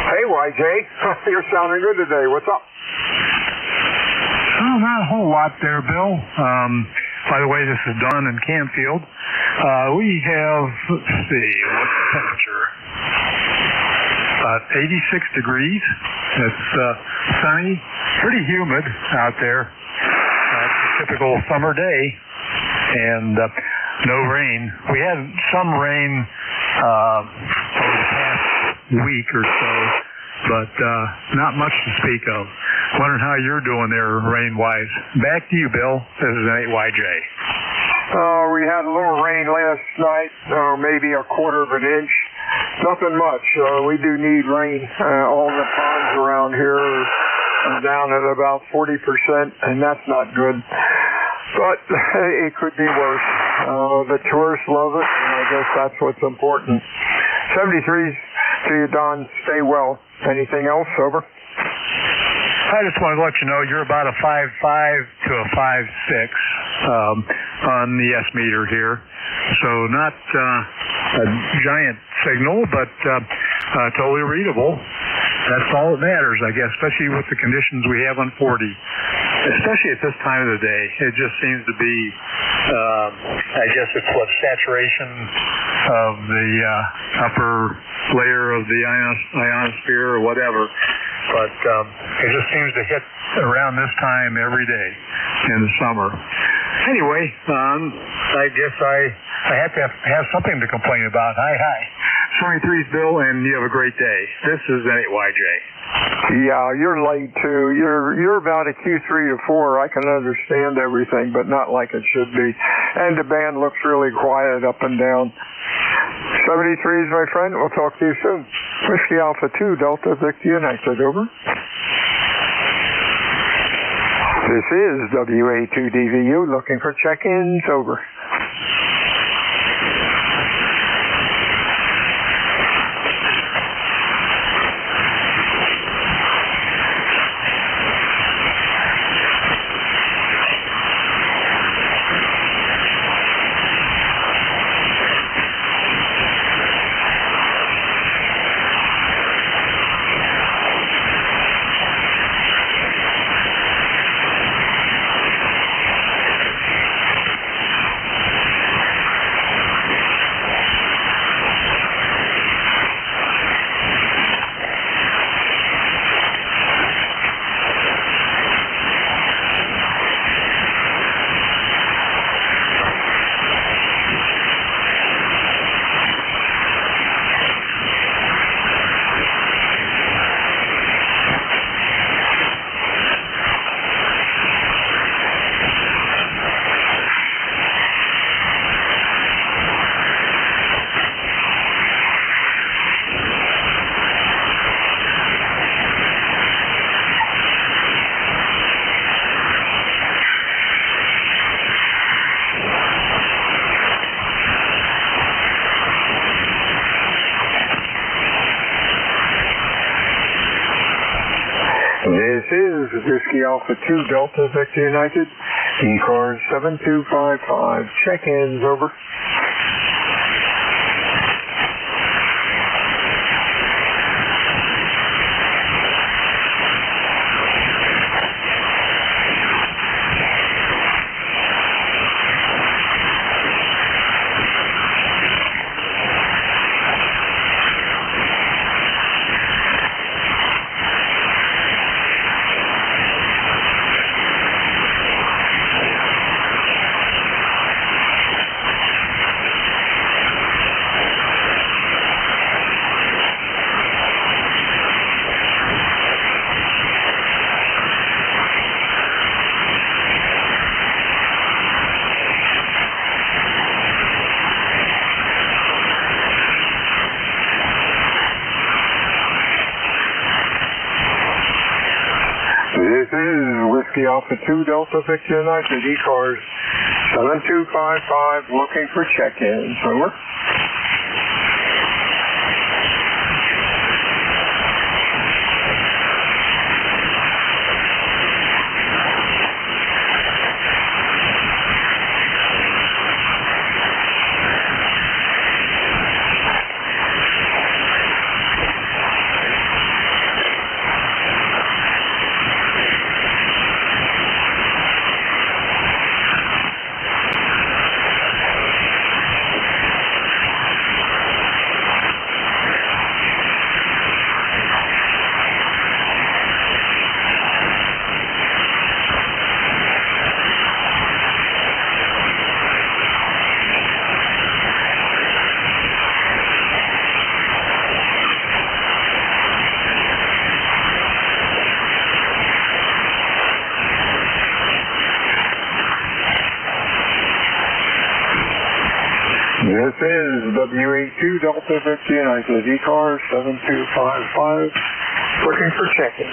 S6: Hey, YJ. You're sounding good today. What's up?
S23: Oh, not a whole lot there, Bill. By the way, this is Don in Canfield. We have, let's see, what's the temperature? 86 degrees. It's sunny, pretty humid out there. It's a typical summer day, and no rain. We had some rain over the past week or so, but not much to speak of. Wondering how you're doing there, rain-wise. Back to you, Bill. This is an 8YJ.
S6: We had a little rain last night, maybe a quarter of an inch. Nothing much. We do need rain. All the ponds around here are down at about 40%, and that's not good. But it could be worse. The tourists love it, and I guess that's what's important. 73s to you, Don. Stay well. Anything else? Over.
S23: I just wanted to let you know you're about a 5.5 to a 5.6 on the S meter here. So not a giant signal, but totally readable. That's all that matters, I guess, especially with the conditions we have on 40. Especially at this time of the day. It just seems to be, I guess it's what, saturation of the upper layer of the ionosphere or whatever. But it just seems to hit around this time every day in the summer. Anyway, I guess I have to have something to complain about. Hi. 23's Bill, and you have a great day. This is an 8YJ.
S6: Yeah, you're late too. You're about a Q3 to 4. I can understand everything, but not like it should be. And the band looks really quiet up and down. 73's, my friend. We'll talk to you soon. Whiskey Alpha 2 Delta Victor United. Over. This is WA2DVU looking for check-ins. Over. This is Whiskey Alpha 2 Delta Victor United, ECARS 7255. Check-ins, over. This is Whiskey Alpha 2 Delta Victor United, ECARS 7255, looking for check-ins. Over. is WA2 Delta 50, and I said ECARS 7255, looking for check-in.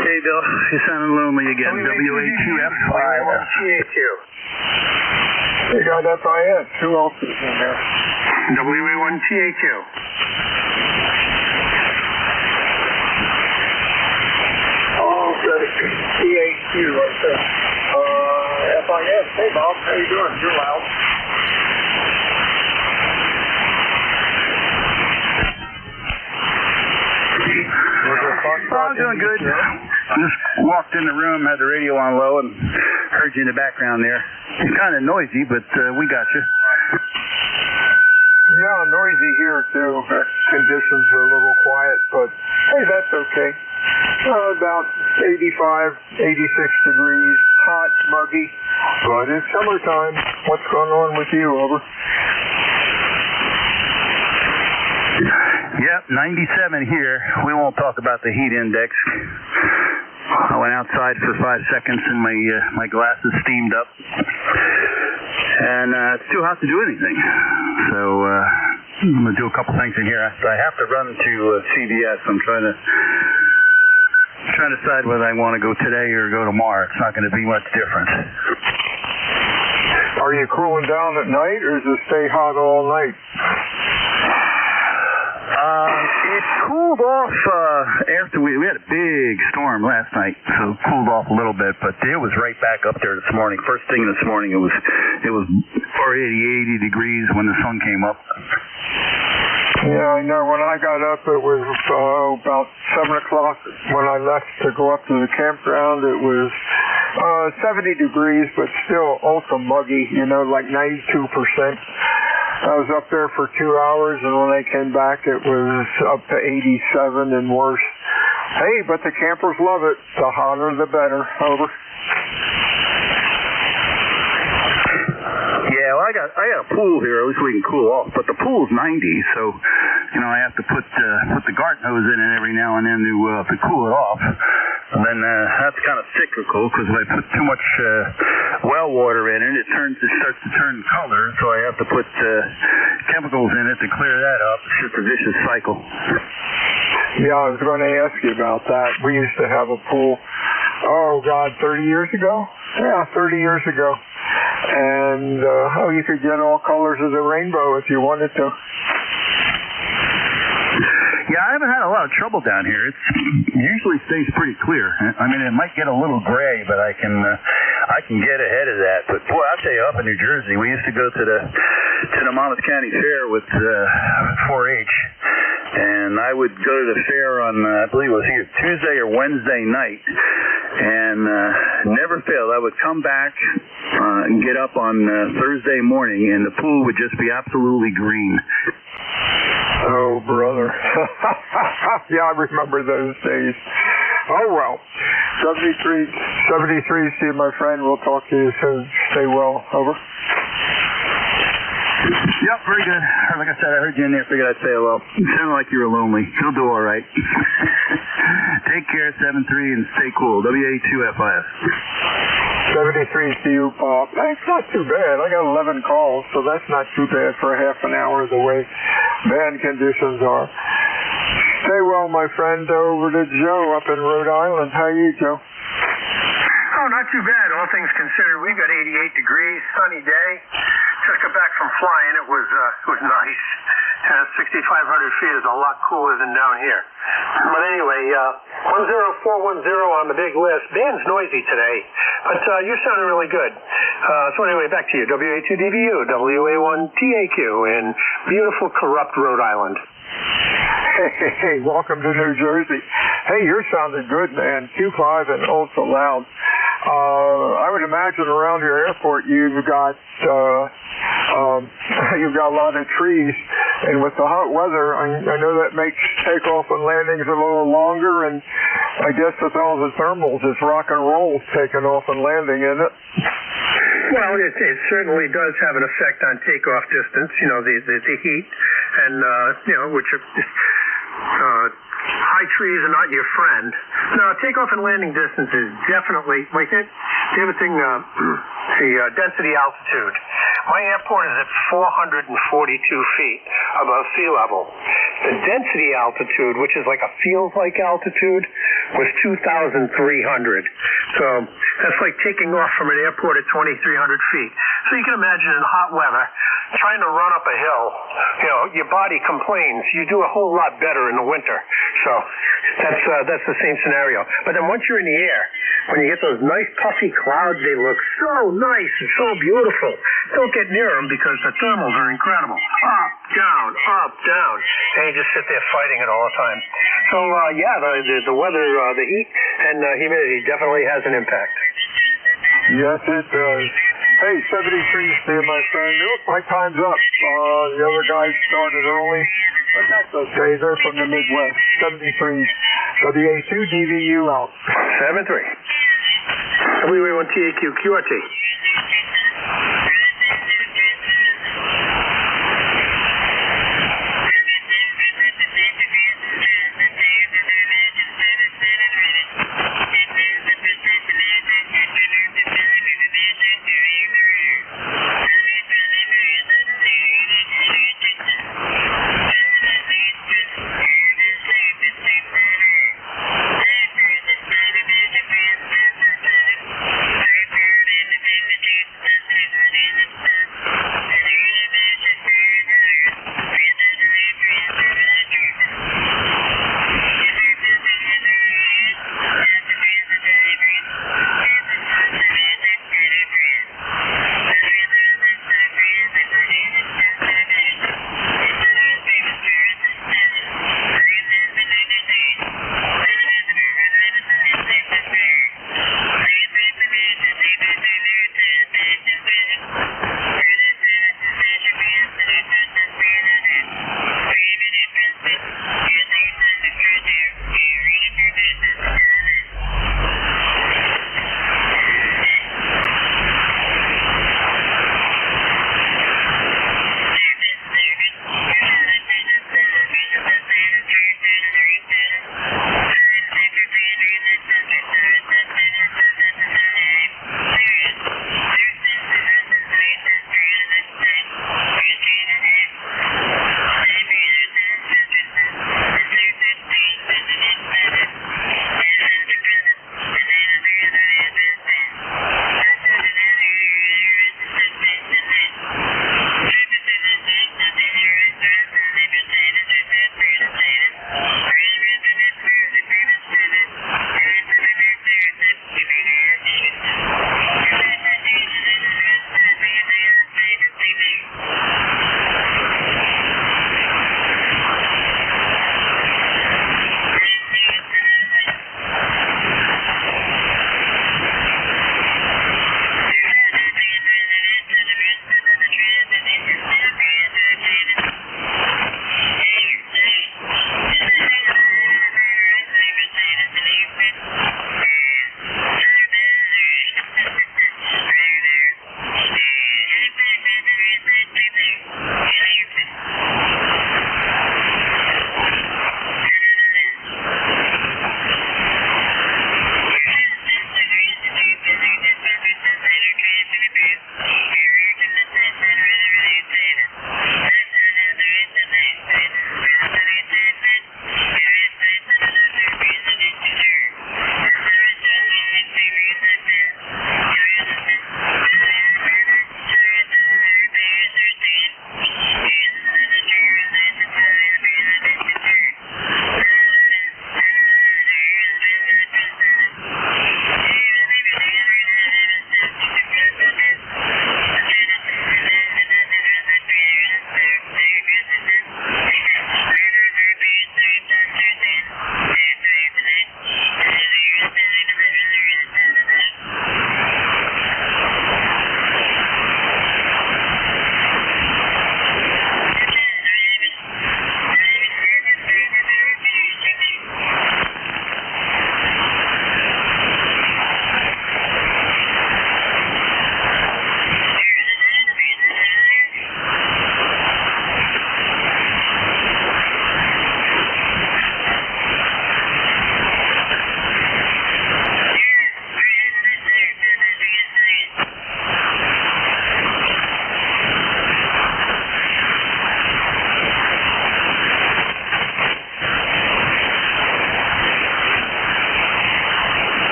S3: Hey, Bill, you're sounding lonely again. WA2F5.
S6: You got FIS. Who else is in there?
S3: WA1TAQ.
S6: Oh, good. TAQ right there. FIS. Hey, Bob. How you doing? You're loud.
S3: I'm doing good. Just walked in the room, had the radio on low, and heard you in the background there. It's kind of noisy, but we got you.
S6: Yeah, noisy here too. Conditions are a little quiet, but hey, that's okay. About 85, 86 degrees, hot, muggy, but it's summertime. What's going on with you, over?
S3: Yep, 97 here. We won't talk about the heat index. I went outside for 5 seconds and my glasses steamed up. And it's too hot to do anything. So I'm going to do a couple things in here. I have to run to CVS. I'm trying to decide whether I want to go today or go tomorrow. It's not going to be much different.
S6: Are you cooling down at night, or does it stay hot all night?
S3: It cooled off after we had a big storm last night, so it cooled off a little bit, but it was right back up there this morning. First thing this morning, it was already 80 degrees when the sun came up.
S6: Yeah, I know. When I got up, it was about 7 o'clock. When I left to go up to the campground, it was 70 degrees, but still also muggy, like 92%. I was up there for 2 hours, and when I came back, it was up to 87 and worse. Hey, but the campers love it. The hotter, the better. Over.
S3: Yeah, well, I got a pool here. At least we can cool off. But the pool's 90, so I have to put the garden hose in it every now and then to cool it off. And then that's kind of cyclical, because if I put too much well water in it, it starts to turn color. So I have to put chemicals in it to clear that up. It's just a vicious cycle.
S6: Yeah, I was going to ask you about that. We used to have a pool. Oh God, 30 years ago? Yeah, 30 years ago. And you could get all colors of the rainbow if you wanted to.
S3: Yeah, I haven't had a lot of trouble down here. It usually stays pretty clear. I mean, it might get a little gray, but I can get ahead of that. But boy, I'll tell you, up in New Jersey, we used to go to the Monmouth County Fair with 4-H, and I would go to the fair on I believe it was either Tuesday or Wednesday night, and never failed. I would come back and get up on Thursday morning, and the pool would just be absolutely green.
S6: Oh, brother. Yeah, I remember those days. Oh, well. 73, see you, my friend. We'll talk to you soon. Stay well. Over.
S3: Yep, very good. Like I said, I heard you in there. Figured I'd say hello. You sounded like you were lonely. You'll do all right. Take care, 7-3, and stay cool. WA2FIS.
S6: 73 to you, Bob. That's not too bad. I got 11 calls, so that's not too bad for half an hour the way bad conditions are. Stay well, my friend. Over to Joe up in Rhode Island. How are you, Joe?
S11: Oh, not too bad, all things considered. We've got 88 degrees, sunny day. Just got back from flying. It was nice. 6,500 feet is a lot cooler than down here. But anyway, 10410 on the big list. Dan's noisy today, but you sounded really good. So anyway, back to you. WA2DVU, WA1TAQ in beautiful, corrupt Rhode Island.
S6: Hey, welcome to New Jersey. Hey, you're sounding good, man. Q5 and ultra loud. I would imagine around your airport you've got a lot of trees, and with the hot weather, I know that makes takeoff and landings a little longer, and I guess with all the thermals, it's rock and roll taking off and landing, isn't it?
S11: Well, it certainly does have an effect on takeoff distance, the heat, and, which high high trees are not your friend. No, takeoff and landing distance is definitely, the other thing, the density altitude. My airport is at 442 feet above sea level. The density altitude, which is like a feels-like altitude, was 2,300. So that's like taking off from an airport at 2,300 feet. So you can imagine in hot weather, trying to run up a hill, your body complains. You do a whole lot better in the winter. So that's the same scenario. But then once you're in the air, when you get those nice puffy clouds, they look so nice and so beautiful. Don't get near them because the thermals are incredible. Up, down. And you just sit there fighting it all the time. So, the weather, the heat and humidity definitely has an impact.
S6: Yes, it does. Hey, 73 there, my friend. It looks like time's up. The other guys started early, but that's okay. They're from the Midwest. 73. WA2 DVU out.
S11: 7-3. WA1 TAQ QRT.